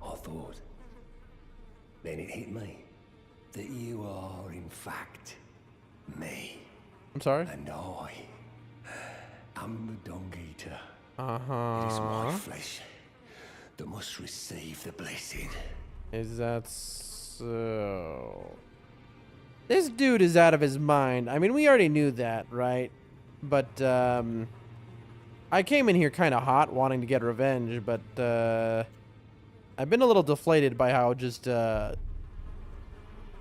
S2: I thought. Then it hit me that you are, in fact, me.
S1: I'm sorry?
S2: And I'm the Dung Eater.
S1: Uh-huh.
S2: It is my flesh that must receive the blessing.
S1: Is that so? This dude is out of his mind. I mean, we already knew that, right? But, I came in here kind of hot, wanting to get revenge, but, I've been a little deflated by how just,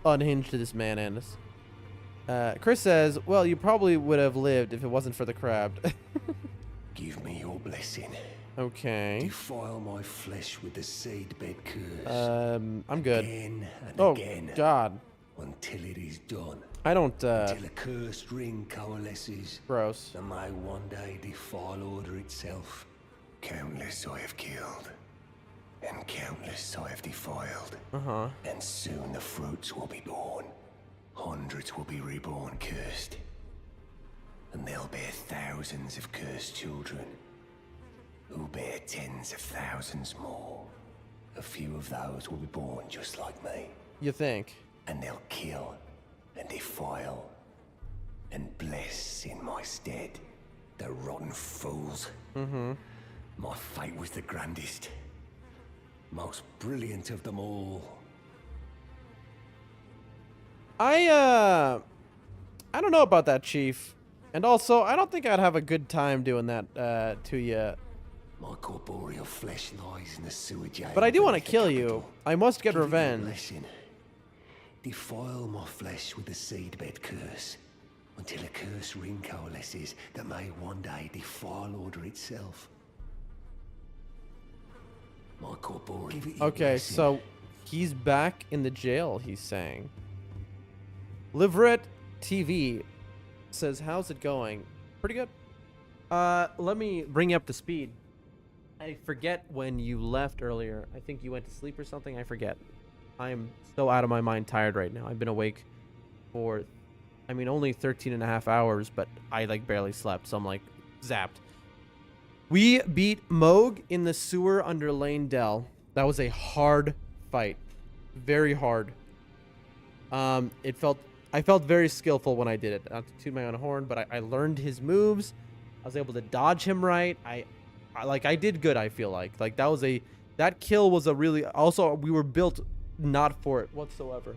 S1: unhinged this man is. Chris says, well, you probably would have lived if it wasn't for the crab.
S2: Give me your blessing.
S1: Okay.
S2: Defile my flesh with the seedbed curse.
S1: I'm good.
S2: Again and again.
S1: Oh, God.
S2: Until it is done.
S1: I don't,
S2: Until a cursed ring coalesces.
S1: Gross.
S2: And may one day defile order itself. Countless I have killed. And countless I have defiled.
S1: Uh-huh.
S2: And soon the fruits will be born. Hundreds will be reborn cursed. And they'll bear thousands of cursed children. Who bear tens of thousands more. A few of those will be born just like me.
S1: You think?
S2: And they'll kill and defile and bless in my stead. The rotten fools.
S1: Mm-hmm.
S2: My fate was the grandest. Most brilliant of them all.
S1: I don't know about that, Chief. And also, I don't think I'd have a good time doing that to you.
S2: My corporeal flesh lies in the sewer jail.
S1: But I do want to kill you. I must get revenge.
S2: Defile my flesh with the seedbed curse. Until a curse ring coalesces that may one day defile order itself. My corporeal.
S1: Okay, so he's back in the jail, he's saying. Liveret TV says, how's it going? Pretty good. Let me bring you up to speed. I forget when you left earlier. I think you went to sleep or something. I forget. I am so out of my mind tired right now. I've been awake for, I mean, only 13 and a half hours, but I like barely slept. So I'm like zapped. We beat Moog in the sewer under Lane Dell. That was a hard fight. Very hard. I felt very skillful when I did it. Not to toot my own horn, but I learned his moves. I was able to dodge him right. I did good, I feel like. Like that kill was a really, also we were built not for it whatsoever.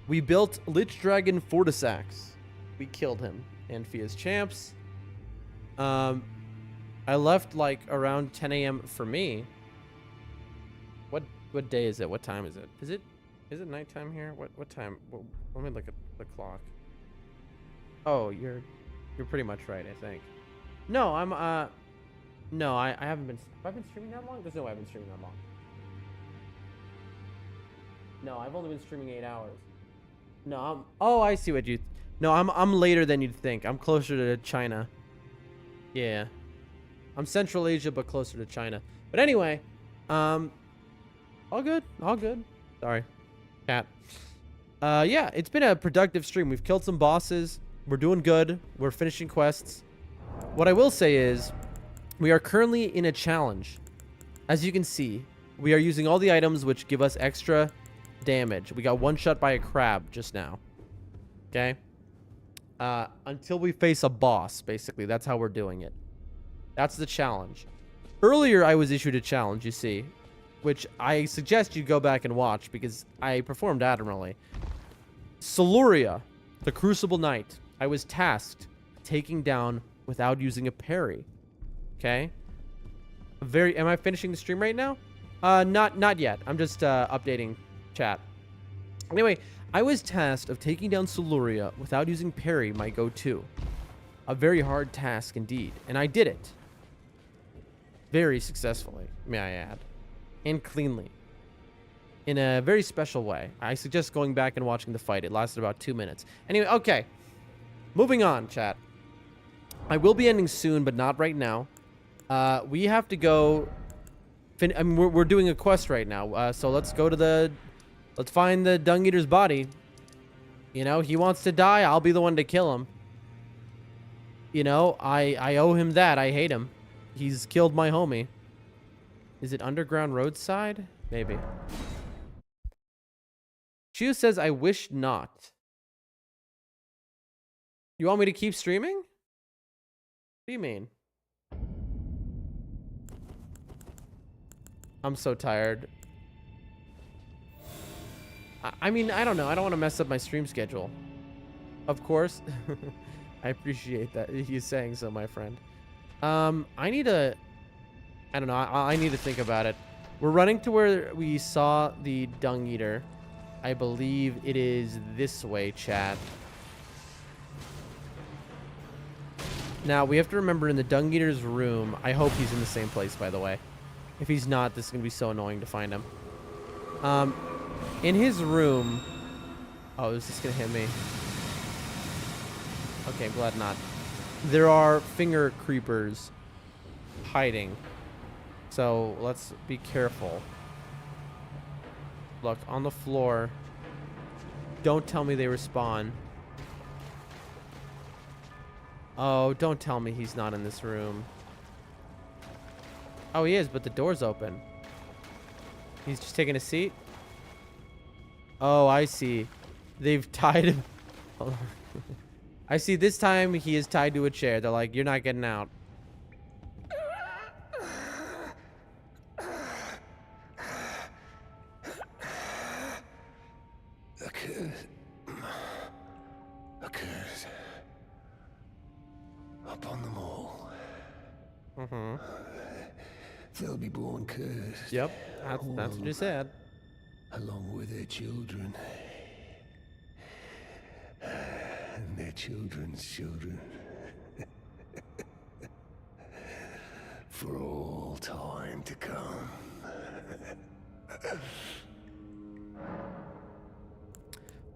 S1: We built Lich Dragon Fortisax. We killed him. And Fia's champs. I left like around 10 a.m. for me. What day is it? What time is it? Is it nighttime here? What time? Well, let me look at the clock. Oh, you're pretty much right, I think. No, no, I haven't been. Have I been streaming that long? There's no way I've been streaming that long. No, I've only been streaming 8 hours. No, oh, I see what you. No, I'm later than you'd think. I'm closer to China. Yeah, I'm Central Asia, but closer to China. But anyway, all good, all good. Sorry, cat. Yeah, it's been a productive stream. We've killed some bosses. We're doing good. We're finishing quests. What I will say is, we are currently in a challenge. As you can see, we are using all the items which give us extra damage. We got one shot by a crab just now. Okay. until we face a boss, basically. That's how we're doing it. That's the challenge. Earlier, I was issued a challenge, you see, which I suggest you go back and watch because I performed admirably. Siluria, the Crucible Knight. I was tasked taking down without using a parry. Okay? Am I finishing the stream right now? Not yet. I'm just updating chat. Anyway, I was tasked of taking down Siluria without using parry, my go-to. A very hard task indeed, and I did it. Very successfully, may I add. And cleanly. In a very special way. I suggest going back and watching the fight. It lasted about 2 minutes. Anyway, okay. Moving on, chat. I will be ending soon, but not right now. We have to go... I mean, we're doing a quest right now. So let's go to the... Let's find the Dung Eater's body. You know, he wants to die. I'll be the one to kill him. You know, I owe him that. I hate him. He's killed my homie. Is it Underground Roadside? Maybe. Chu says, I wish not. You want me to keep streaming? What do you mean? I'm so tired. I mean, I don't know. I don't want to mess up my stream schedule. Of course. I appreciate that you saying so, my friend. I need to... I don't know. I need to think about it. We're running to where we saw the Dung Eater. I believe it is this way, chat. Now, we have to remember in the Dung Eater's room... I hope he's in the same place, by the way. If he's not, this is going to be so annoying to find him. In his room... Oh, is this going to hit me? Okay, I'm glad not. There are finger creepers hiding. So, let's be careful. Look, on the floor. Don't tell me they respawn. Oh, don't tell me he's not in this room. Oh, he is, but the door's open. He's just taking a seat? Oh, I see. They've tied him. Hold on. I see this time he is tied to a chair. They're like, you're not getting out.
S2: A curse upon them all.
S1: Mm-hmm.
S2: They'll be born cursed.
S1: Yep, that's what you said.
S2: Along with their children. And their children's children. For all time to come.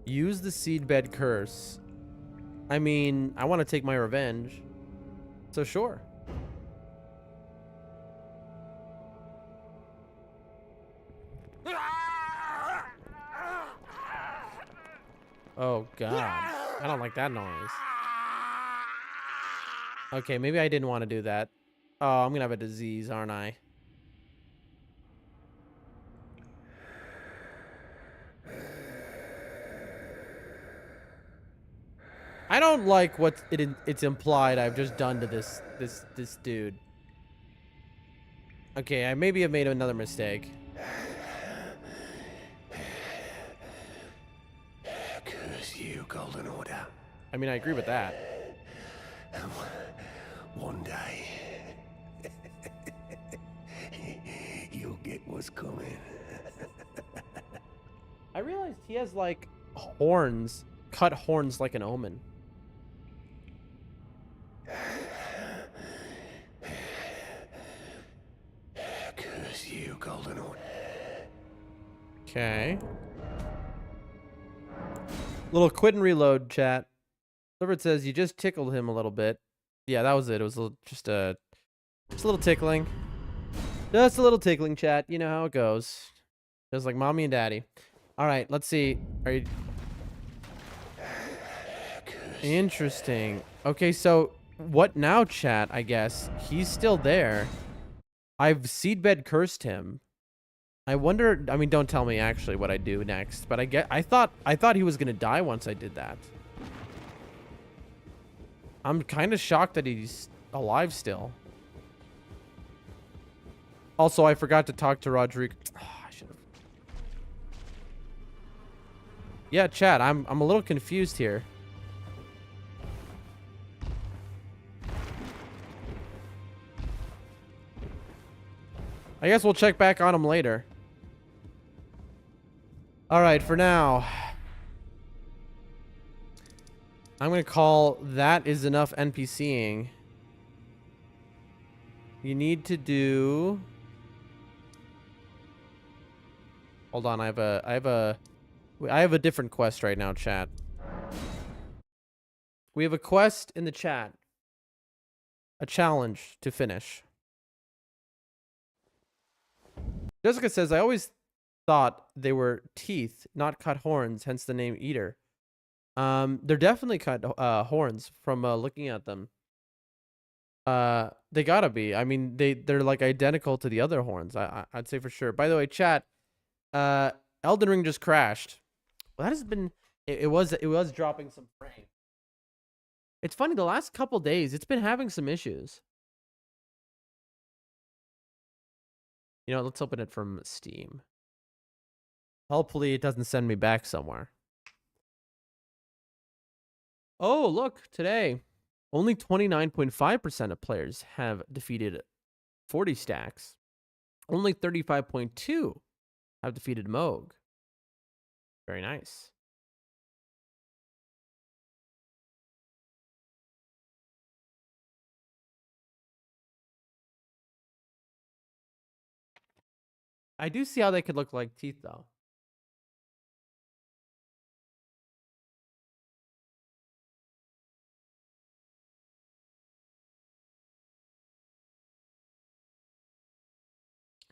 S1: Use the seedbed curse. I mean, I want to take my revenge. So sure. Oh, God. I don't like that noise. Okay, maybe I didn't want to do that. Oh, I'm going to have a disease, aren't I? I don't like what it's implied I've just done to this dude. Okay, I maybe have made another mistake.
S2: Curse you, Golden Order.
S1: I mean, I agree with that.
S2: One day, you'll get what's coming.
S1: I realized he has, like, horns. Cut horns like an omen.
S2: Curse you, Golden Order.
S1: Okay. Little quit and reload, chat. Silver says you just tickled him a little bit. Yeah, that was it. It was just a little tickling. Just a little tickling, chat. You know how it goes. Just like mommy and daddy. All right, let's see. Are you... Interesting. Okay, so what now, chat? I guess he's still there. I've seedbed cursed him. I wonder. I mean, don't tell me actually what I do next. But I thought he was gonna die once I did that. I'm kind of shocked that he's alive still. Also, I forgot to talk to Rodrigo. I should have. Yeah, chat. I'm a little confused here. I guess we'll check back on him later. All right, for now, I'm going to call that is enough NPCing. You need to do... Hold on, I have a different quest right now, chat. We have a quest in the chat. A challenge to finish. Jessica says, I always thought they were teeth, not cut horns, hence the name Eater. They're definitely cut horns from looking at them. They gotta be. I mean, they're like identical to the other horns. I'd say for sure. By the way, chat, Elden Ring just crashed. Well, that has been it was dropping some frame. It's funny, the last couple days it's been having some issues. You know, let's open it from Steam. Hopefully it doesn't send me back somewhere. Oh, look, today, only 29.5% of players have defeated 40 stacks. Only 35.2 have defeated Moog. Very nice. I do see how they could look like teeth, though.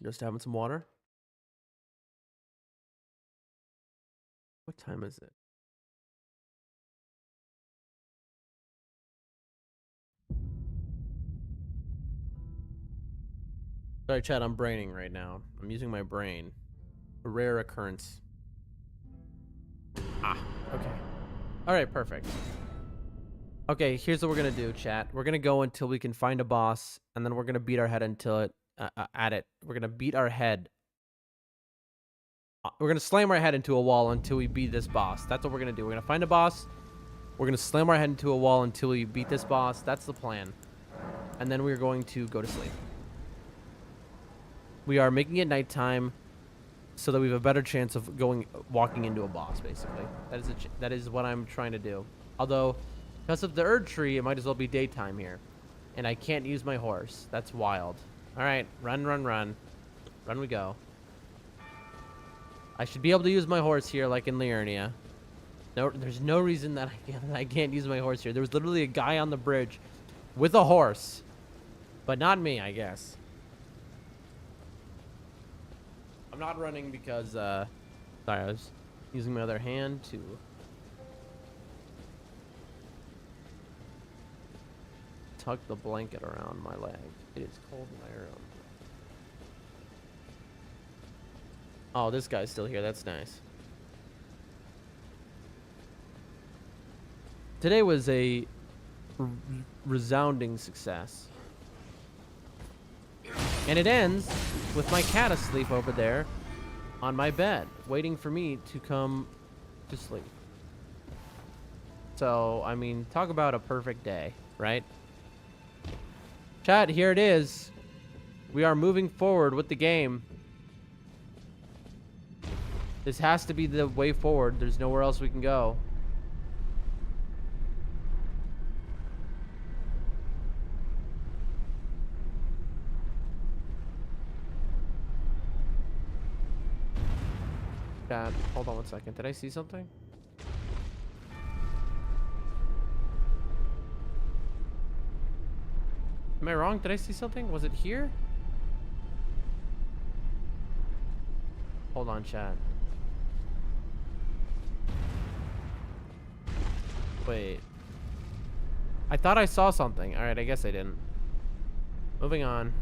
S1: Just having some water. What time is it? Sorry, chat, I'm braining right now. I'm using my brain. A rare occurrence. Ah, okay. All right, perfect. Okay, here's what we're going to do, chat. We're going to go until we can find a boss, and then we're going to beat our head until it, at it. We're going to beat our head. We're going to slam our head into a wall until we beat this boss. That's what we're going to do. We're going to find a boss. We're going to slam our head into a wall until we beat this boss. That's the plan. And then we're going to go to sleep. We are making it nighttime so that we have a better chance of walking into a boss, basically. That is what I'm trying to do. Although, because of the Erd tree, it might as well be daytime here. And I can't use my horse. That's wild. All right, run, run, run. Run we go. I should be able to use my horse here like in Liurnia. No, there's no reason that I can't use my horse here. There was literally a guy on the bridge with a horse. But not me, I guess. I'm not running because, sorry, I was using my other hand to... tuck the blanket around my leg. It is cold in my room. Oh, this guy's still here. That's nice. Today was a resounding success. And it ends with my cat asleep over there on my bed, waiting for me to come to sleep. So, I mean, talk about a perfect day, right? Chat, here it is. We are moving forward with the game. This has to be the way forward. There's nowhere else we can go. Chat, hold on one second. Did I see something? Am I wrong? Did I see something? Was it here? Hold on, chat. Wait. I thought I saw something. Alright, I guess I didn't. Moving on.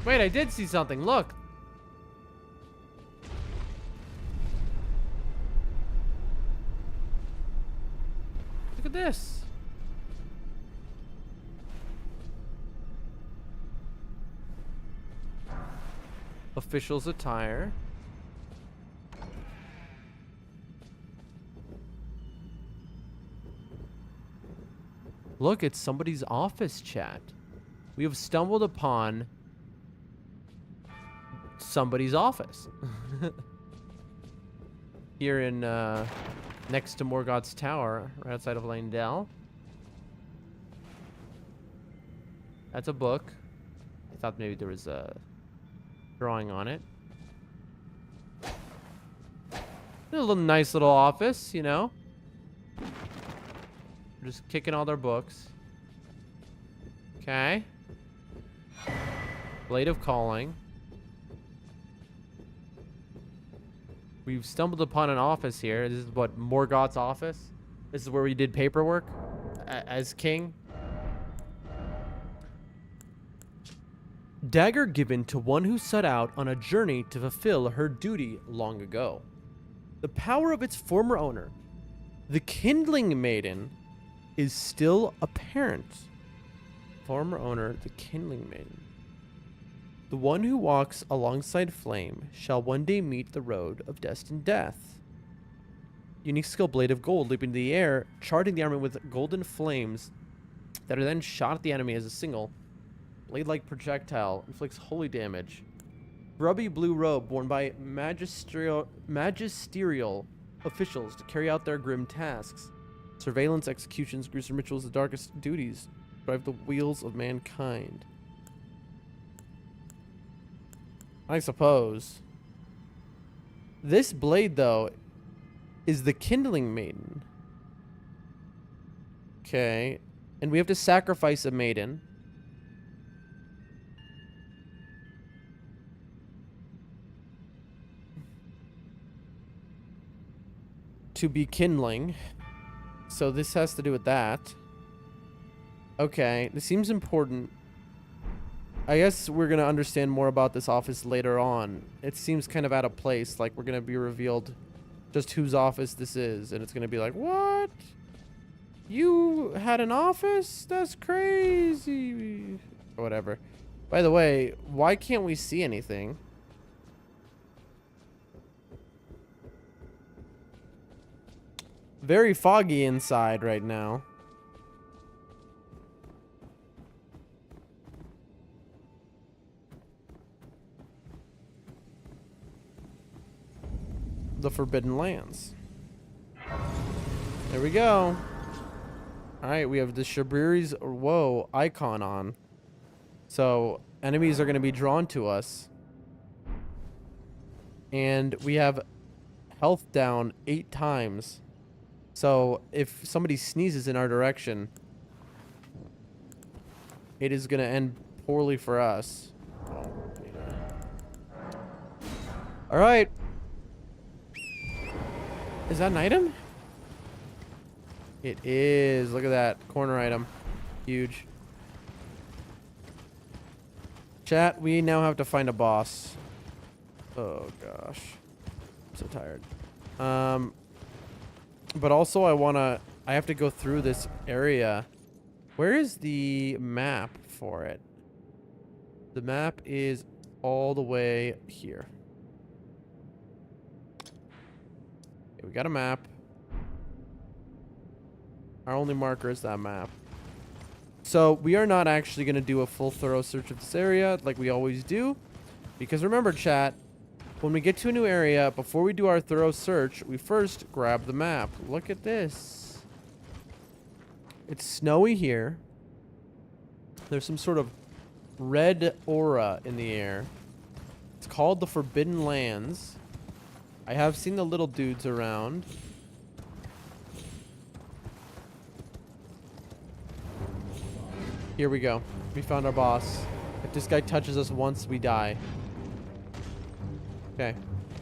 S1: Wait, I did see something. Look. Official's attire. Look, it's somebody's office, chat. We have stumbled upon somebody's office. Here in, next to Morgoth's Tower, right outside of Langdell. That's a book. I thought maybe there was a drawing on it. A little nice little office, you know. We're just kicking all their books. Okay. Blade of Calling. We've stumbled upon an office here. This is what, Morgoth's office? This is where we did paperwork as king. Dagger given to one who set out on a journey to fulfill her duty long ago. The power of its former owner, the Kindling Maiden, is still apparent. Former owner, the Kindling Maiden. The one who walks alongside flame shall one day meet the road of destined death. Unique skill, Blade of Gold, leaping into the air, charting the armor with golden flames that are then shot at the enemy as a single blade-like projectile, inflicts holy damage. Grubby blue robe worn by magisterial officials to carry out their grim tasks. Surveillance, executions, gruesome rituals, the darkest duties drive the wheels of mankind. I suppose. This blade, though, is the Kindling Maiden. Okay. And we have to sacrifice a maiden. To be kindling. So this has to do with that. Okay, this seems important. I guess we're going to understand more about this office later on. It seems kind of out of place, like we're going to be revealed just whose office this is. And it's going to be like, what? You had an office? That's crazy. Or whatever. By the way, why can't we see anything? Very foggy inside right now. The Forbidden Lands. There we go. Alright, we have the Shabriri's Woe icon on. So, enemies are going to be drawn to us. And we have health down 8 times. So, if somebody sneezes in our direction, it is going to end poorly for us. Alright. Is that an item? It is. Look at that. Corner item. Huge. Chat, we now have to find a boss. Oh, gosh. I'm so tired. But also I have to go through this area. Where is the map for it? The map is all the way here. Okay, we got a map. Our only marker is that map. So we are not actually going to do a full thorough search of this area like we always do. Because remember, chat, when we get to a new area, before we do our thorough search, we first grab the map. Look at this. It's snowy here. There's some sort of red aura in the air. It's called the Forbidden Lands. I have seen the little dudes around. Here we go. We found our boss. If this guy touches us once, we die. Okay.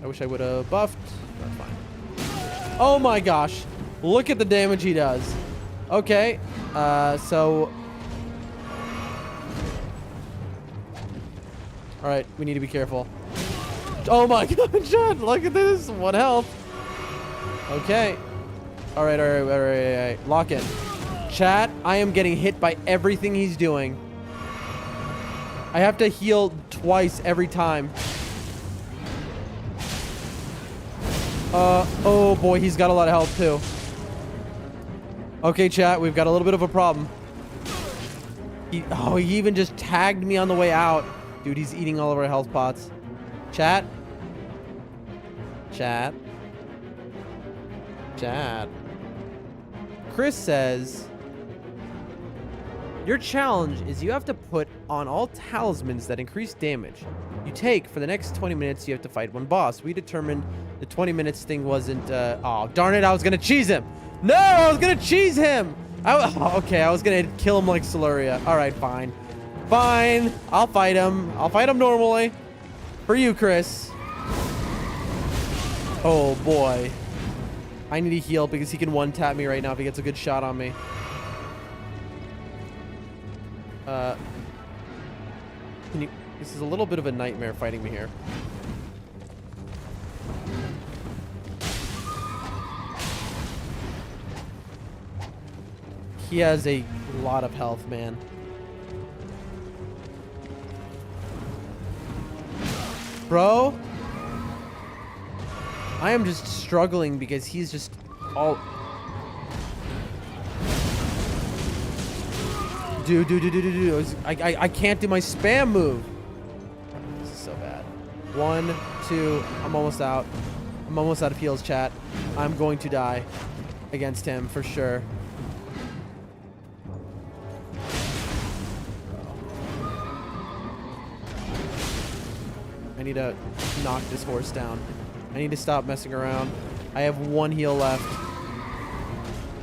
S1: I wish I would have buffed. That's fine. Oh my gosh. Look at the damage he does. Okay. So... Alright, we need to be careful. Oh my god, John, look at this. 1 health. Okay. Alright. Lock in. Chat, I am getting hit by everything he's doing. I have to heal twice every time. Oh boy, he's got a lot of health too. Okay, chat, we've got a little bit of a problem. He even just tagged me on the way out. Dude, he's eating all of our health pots. Chat. Chat. Chat. Chris says, your challenge is you have to put on all talismans that increase damage you take for the next 20 minutes. You have to fight one boss. We determined the 20 minutes thing wasn't, oh, darn it. I was going to cheese him. No, I was going to cheese him. Okay, I was going to kill him like Siluria. All right, fine. Fine. I'll fight him. I'll fight him normally. For you, Chris. Oh, boy. I need to heal because he can one-tap me right now if he gets a good shot on me. This is a little bit of a nightmare fighting me here. He has a lot of health, man. Bro, I am just struggling because he's just all... Dude. I can't do my spam move. This is so bad. 1, 2, I'm almost out. I'm almost out of heals, chat. I'm going to die against him for sure. I need to knock this horse down. I need to stop messing around. I have 1 heal left.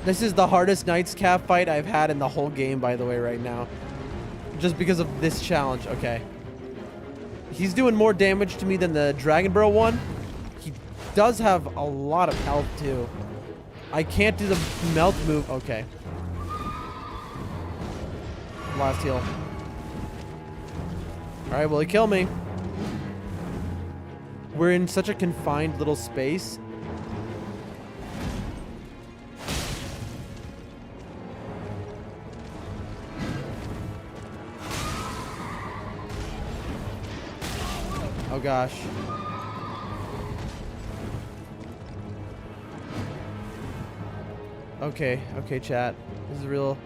S1: This is the hardest Knight's Cap fight I've had in the whole game, by the way, right now. Just because of this challenge. Okay. He's doing more damage to me than the Dragon Bro one. He does have a lot of health, too. I can't do the melt move. Okay. Last heal. Alright, will he kill me? We're in such a confined little space. Oh gosh. Okay, chat. This is real.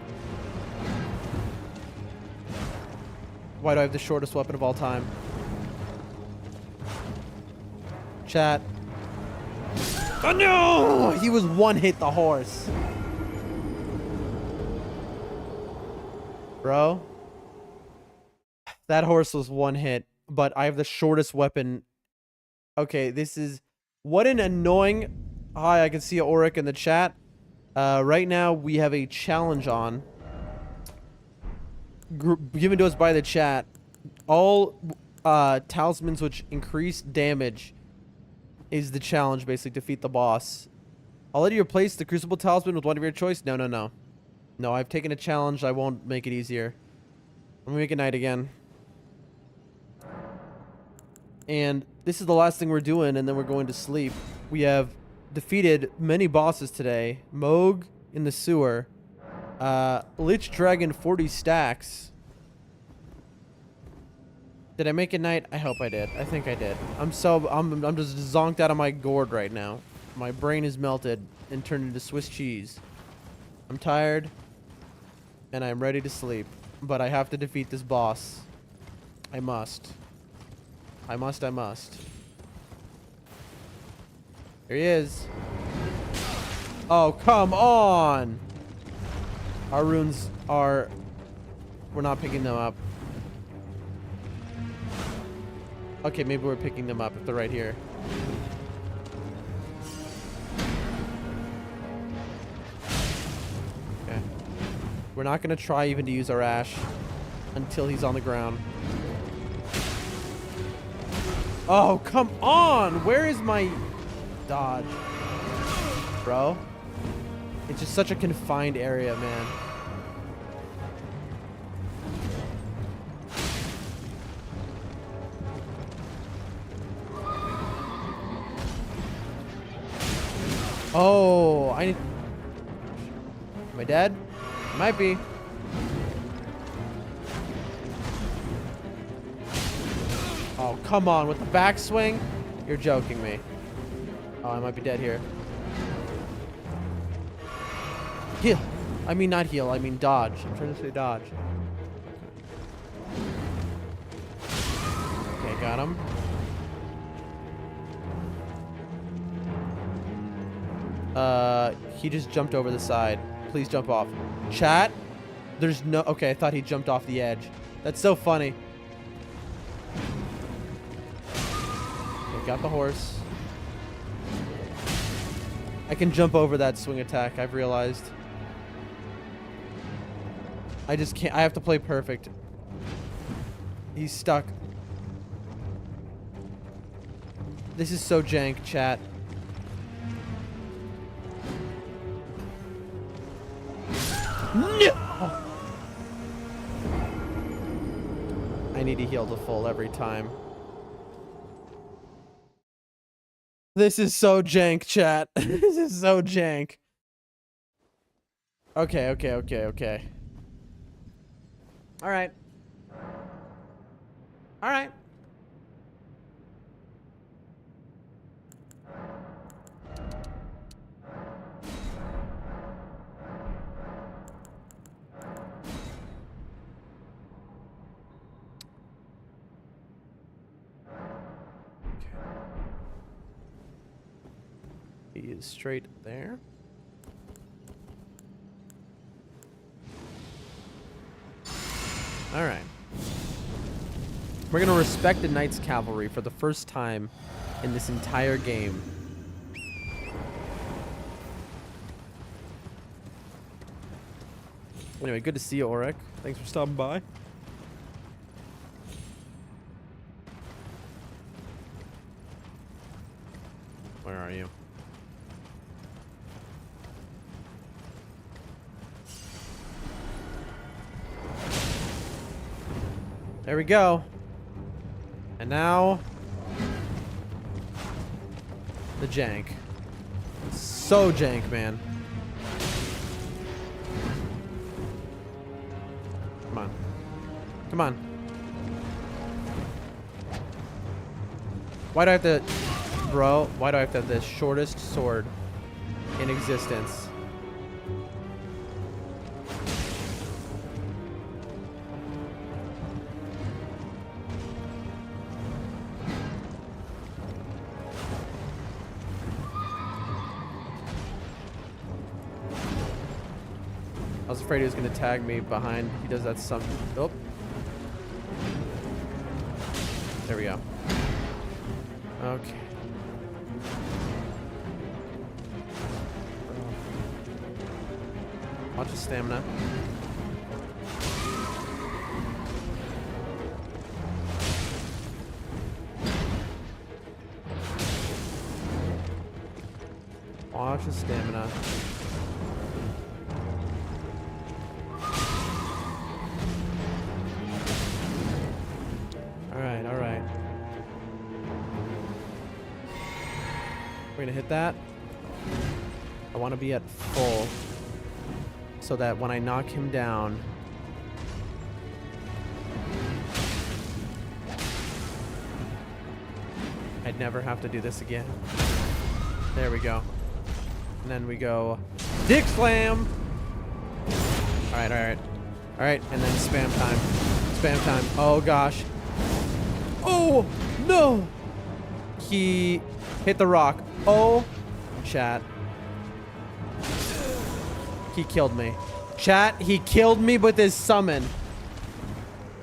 S1: Why do I have the shortest weapon of all time? Chat. Oh no! He was 1 hit the horse. Bro. That horse was 1 hit. But I have the shortest weapon. Okay, this is... What an annoying... Hi, I can see Auric in the chat. Right now, we have a challenge on. Given to us by the chat. All talismans which increase damage is the challenge, basically. Defeat the boss. I'll let you replace the Crucible Talisman with one of your choice. No. No, I've taken a challenge. I won't make it easier. I'm gonna make it night again. And this is the last thing we're doing, and then we're going to sleep. We have defeated many bosses today. Moog in the sewer. Lich Dragon 40 stacks. Did I make it night? I hope I did. I think I did. I'm just zonked out of my gourd right now. My brain is melted and turned into Swiss cheese. I'm tired, and I'm ready to sleep. But I have to defeat this boss. I must. I must. Here he is. Oh, come on! Our runes are... We're not picking them up. Okay, maybe we're picking them up if they're right here. Okay. We're not going to try even to use our Ash until he's on the ground. Oh, come on! Where is my dodge? Bro. It's just such a confined area, man. Oh, I need... Am I dead? Might be. Oh, come on. With the backswing? You're joking me. Oh, I might be dead here. Heal. I mean, not heal. I mean dodge. I'm trying to say dodge. Okay, got him. He just jumped over the side. Please jump off. Chat? There's no... Okay, I thought he jumped off the edge. That's so funny. Okay, got the horse. I can jump over that swing attack, I've realized. I just can't... I have to play perfect. He's stuck. This is so jank, chat. No! I need to heal to full every time. This is so jank, chat. This is so jank. Okay. Alright. Alright. He is straight there. All right. We're going to respect the Knight's Cavalry for the first time in this entire game. Anyway, good to see you, Auric. Thanks for stopping by. Where are you? There we go. And now the jank. So jank, man. Come on. Come on. Why do I have to... Bro, why do I have to have the shortest sword in existence? I was afraid he was going to tag me behind. He does that some... Oh. There we go. Okay. Watch his stamina. Watch his stamina. Alright. We're gonna hit that. I want to be at full so that when I knock him down, I'd never have to do this again. There we go. And then we go Dick Slam. Alright, and then spam time. Spam time. Oh gosh. Oh no! He hit the rock. Oh, chat. He killed me. Chat, he killed me with his summon.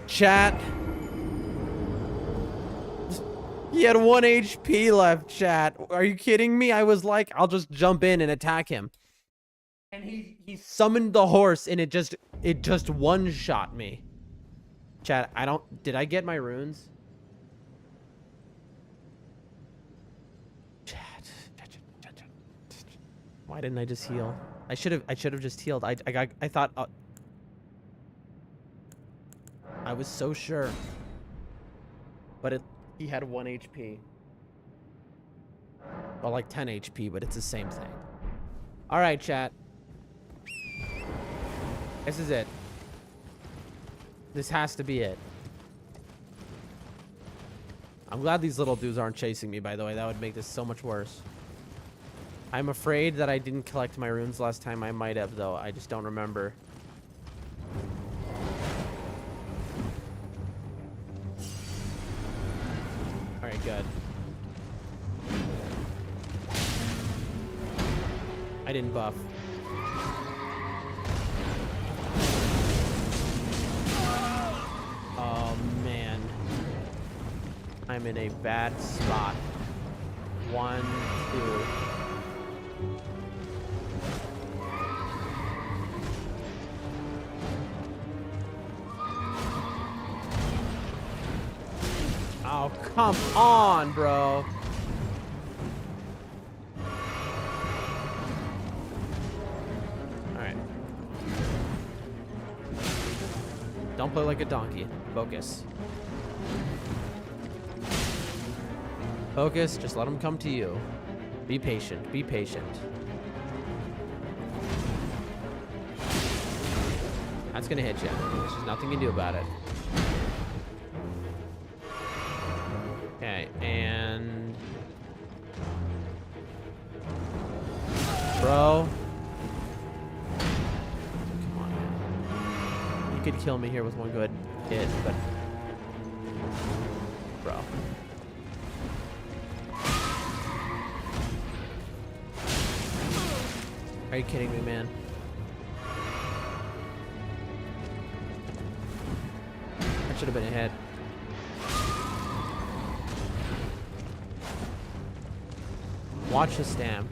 S1: Chat. He had 1 HP left, chat. Are you kidding me? I was like, I'll just jump in and attack him. And he summoned the horse and it just one-shot me. Chat, did I get my runes? Chat. Why didn't I just heal? I should have just healed. I thought I was so sure. But he had 1 HP. Well, like 10 HP, but it's the same thing. All right, chat. This is it. This has to be it. I'm glad these little dudes aren't chasing me, by the way. That would make this so much worse. I'm afraid that I didn't collect my runes last time. I might have, though. I just don't remember. Alright, good. I didn't buff. Oh, man. I'm in a bad spot. 1, 2. Oh, come on, bro. Alright. Don't play like a donkey. Focus. Focus, just let them come to you. Be patient, be patient. That's gonna hit you. There's just nothing you can do about it. Okay, and... Bro. Come on, man. You could kill me here with one good hit, but... Bro. Are you kidding me, man? That should have been a hit. Watch the stam.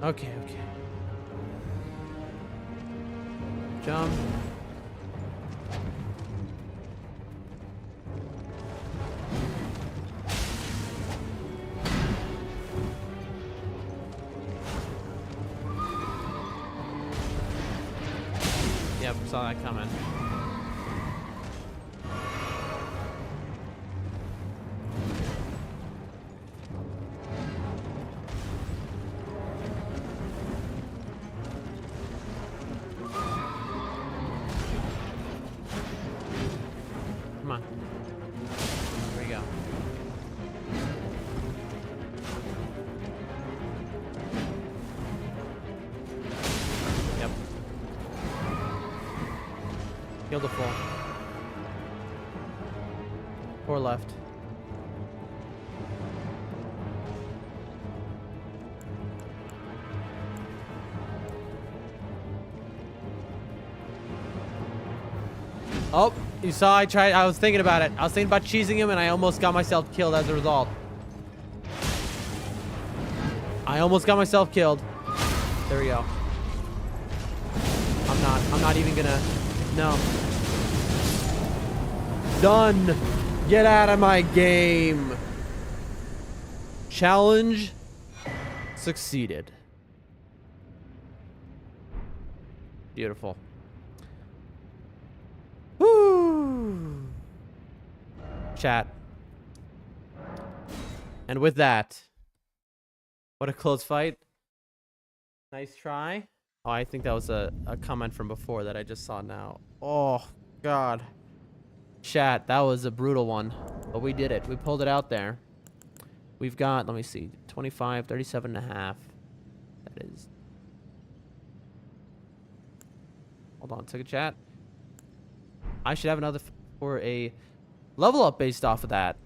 S1: Okay, okay. Jump. Yep, saw that coming. Come on. Here we go. Yep. Kill the full. 4 left. Oh, you saw I was thinking about it. I was thinking about cheesing him and I almost got myself killed as a result. I almost got myself killed. There we go. I'm not even gonna, no. Done. Get out of my game. Challenge succeeded. Beautiful. Woo! Chat. And with that, what a close fight. Nice try. Oh, I think that was a comment from before that I just saw now. Oh, God. Chat, that was a brutal one. But we did it. We pulled it out there. We've got, let me see, 25, 37 and a half. That is... Hold on, take a chat. I should have another for a level up based off of that.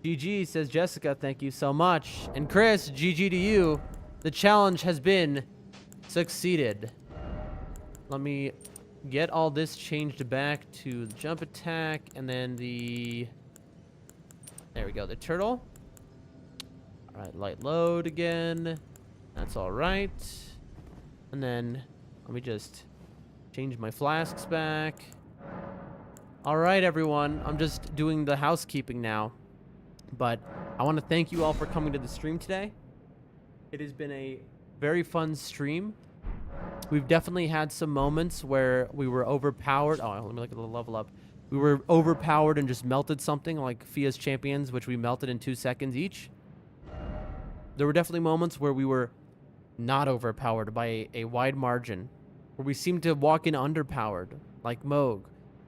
S1: GG, says Jessica, thank you so much. And Chris, GG to you. The challenge has been succeeded. Let me get all this changed back to the jump attack and then the... There we go, the turtle. All right, light load again. That's all right. And then let me just change my flasks back. All right, everyone. I'm just doing the housekeeping now. But I want to thank you all for coming to the stream today. It has been a very fun stream. We've definitely had some moments where we were overpowered. Oh, let me look at the level up. We were overpowered and just melted something like Fia's Champions, which we melted in 2 seconds each. There were definitely moments where we were not overpowered by a wide margin, where we seemed to walk in underpowered, like Moog,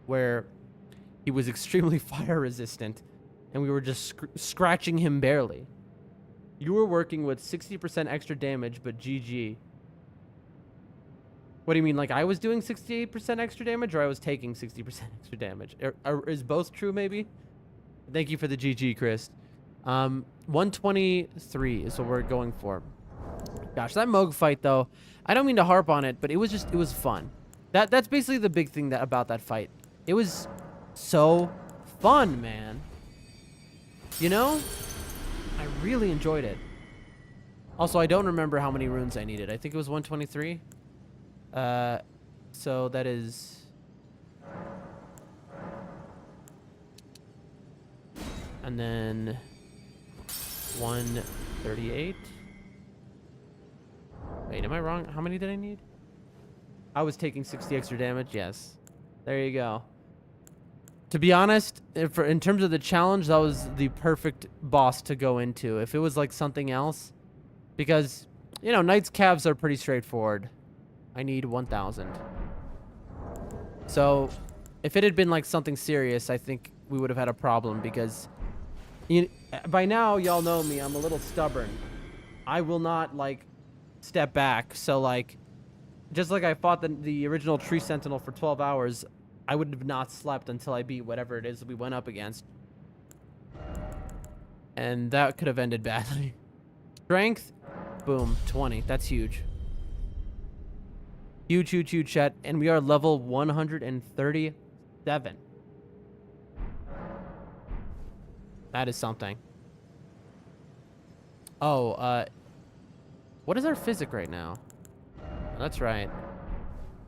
S1: where He was extremely fire resistant, and we were just scratching him barely. You were working with 60% extra damage, but GG. What do you mean? Like I was doing 68% extra damage, or I was taking 60% extra damage? Is both true, maybe? Thank you for the GG, Chris. 123 is what we're going for. Gosh, that Moog fight, though, I don't mean to harp on it, but it was fun. That's basically the big thing about that fight. It was so fun, man. You know? I really enjoyed it. Also, I don't remember how many runes I needed. I think it was 123. So that is... And then 138. Wait, am I wrong? How many did I need? I was taking 60 extra damage. Yes. There you go. To be honest, in terms of the challenge, that was the perfect boss to go into. If it was like something else, because, you know, Knight's Calves are pretty straightforward. I need 1,000. So, if it had been like something serious, I think we would have had a problem because by now, y'all know me. I'm a little stubborn. I will not, like, step back. So, like, just like I fought the original Tree Sentinel for 12 hours, I would have not slept until I beat whatever it is we went up against. And that could have ended badly. Strength, boom, 20. That's huge. Huge, huge, huge, chat. And we are level 137. That is something. Oh, what is our physic right now? That's right.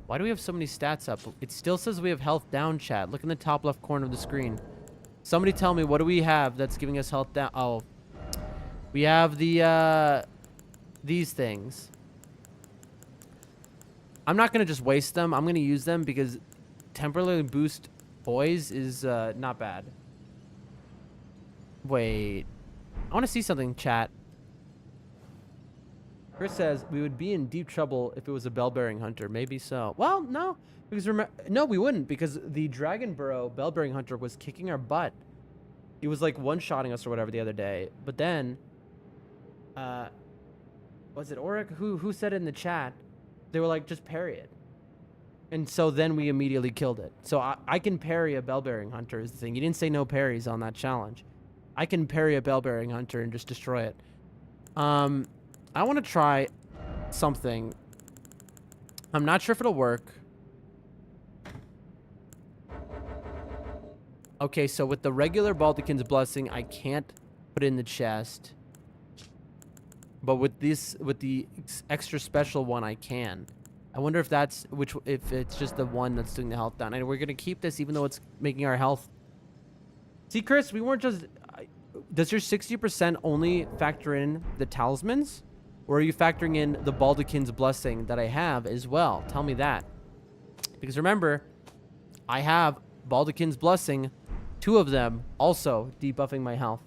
S1: Why do we have so many stats up? It still says we have health down, chat. Look in the top left corner of the screen. Somebody tell me, what do we have that's giving us health down? Oh, we have the, these things. I'm not going to just waste them. I'm going to use them because temporarily boost boys is not bad. Wait. I want to see something, chat. Chris says we would be in deep trouble if it was a bell-bearing hunter. Maybe so. Well, no. Because no, we wouldn't, because the Dragon Burrow bell-bearing hunter was kicking our butt. He was like one-shotting us or whatever the other day. But then, was it Auric? Who said it in the chat? They were like, just parry it. And so then we immediately killed it. So I can parry a bell-bearing hunter is the thing. You didn't say no parries on that challenge. I can parry a bell-bearing hunter and just destroy it. I want to try something. I'm not sure if it'll work. Okay, so with the regular Baldekin's Blessing, I can't put it in the chest. But with the extra special one, I can. I wonder if that's if it's just the one that's doing the health down. And we're gonna keep this even though it's making our health. See, Chris, we weren't just. Does your 60% only factor in the talismans, or are you factoring in the Baldekin's Blessing that I have as well? Tell me that, because remember, I have Baldekin's Blessing, 2 of them also debuffing my health.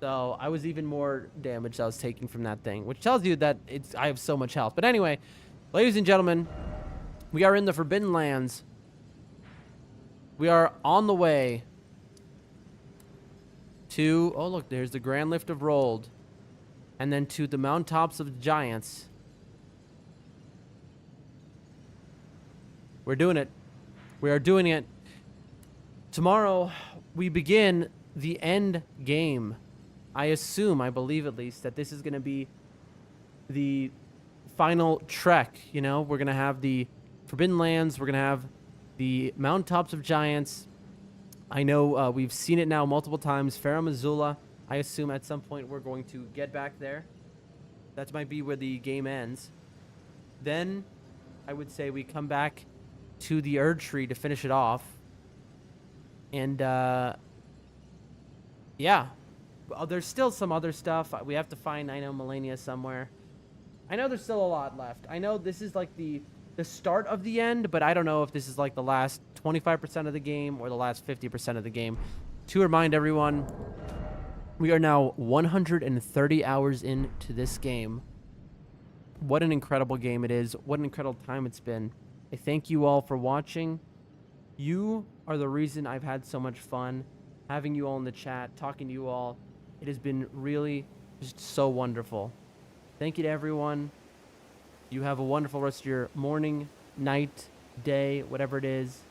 S1: So I was even more damage I was taking from that thing, which tells you that I have so much health. But anyway, ladies and gentlemen, we are in the Forbidden Lands. We are on the way to, oh look, there's the Grand Lift of Rold, and then to the Mountaintops of the Giants. We're doing it. We are doing it. Tomorrow, we begin the end game. I believe at least, that this is going to be the final trek. You know, we're going to have the Forbidden Lands. We're going to have the Mountaintops of Giants. I know we've seen it now multiple times. Farum Azula, I assume at some point we're going to get back there. That might be where the game ends. Then I would say we come back to the Erd Tree to finish it off. And, yeah. Well, there's still some other stuff. We have to find, I know, Melania somewhere. I know there's still a lot left. I know this is like the start of the end, but I don't know if this is like the last 25% of the game or the last 50% of the game. To remind everyone, we are now 130 hours into this game. What an incredible game it is. What an incredible time it's been. I thank you all for watching. You are the reason I've had so much fun having you all in the chat, talking to you all. It has been really just so wonderful. Thank you to everyone. You have a wonderful rest of your morning, night, day, whatever it is.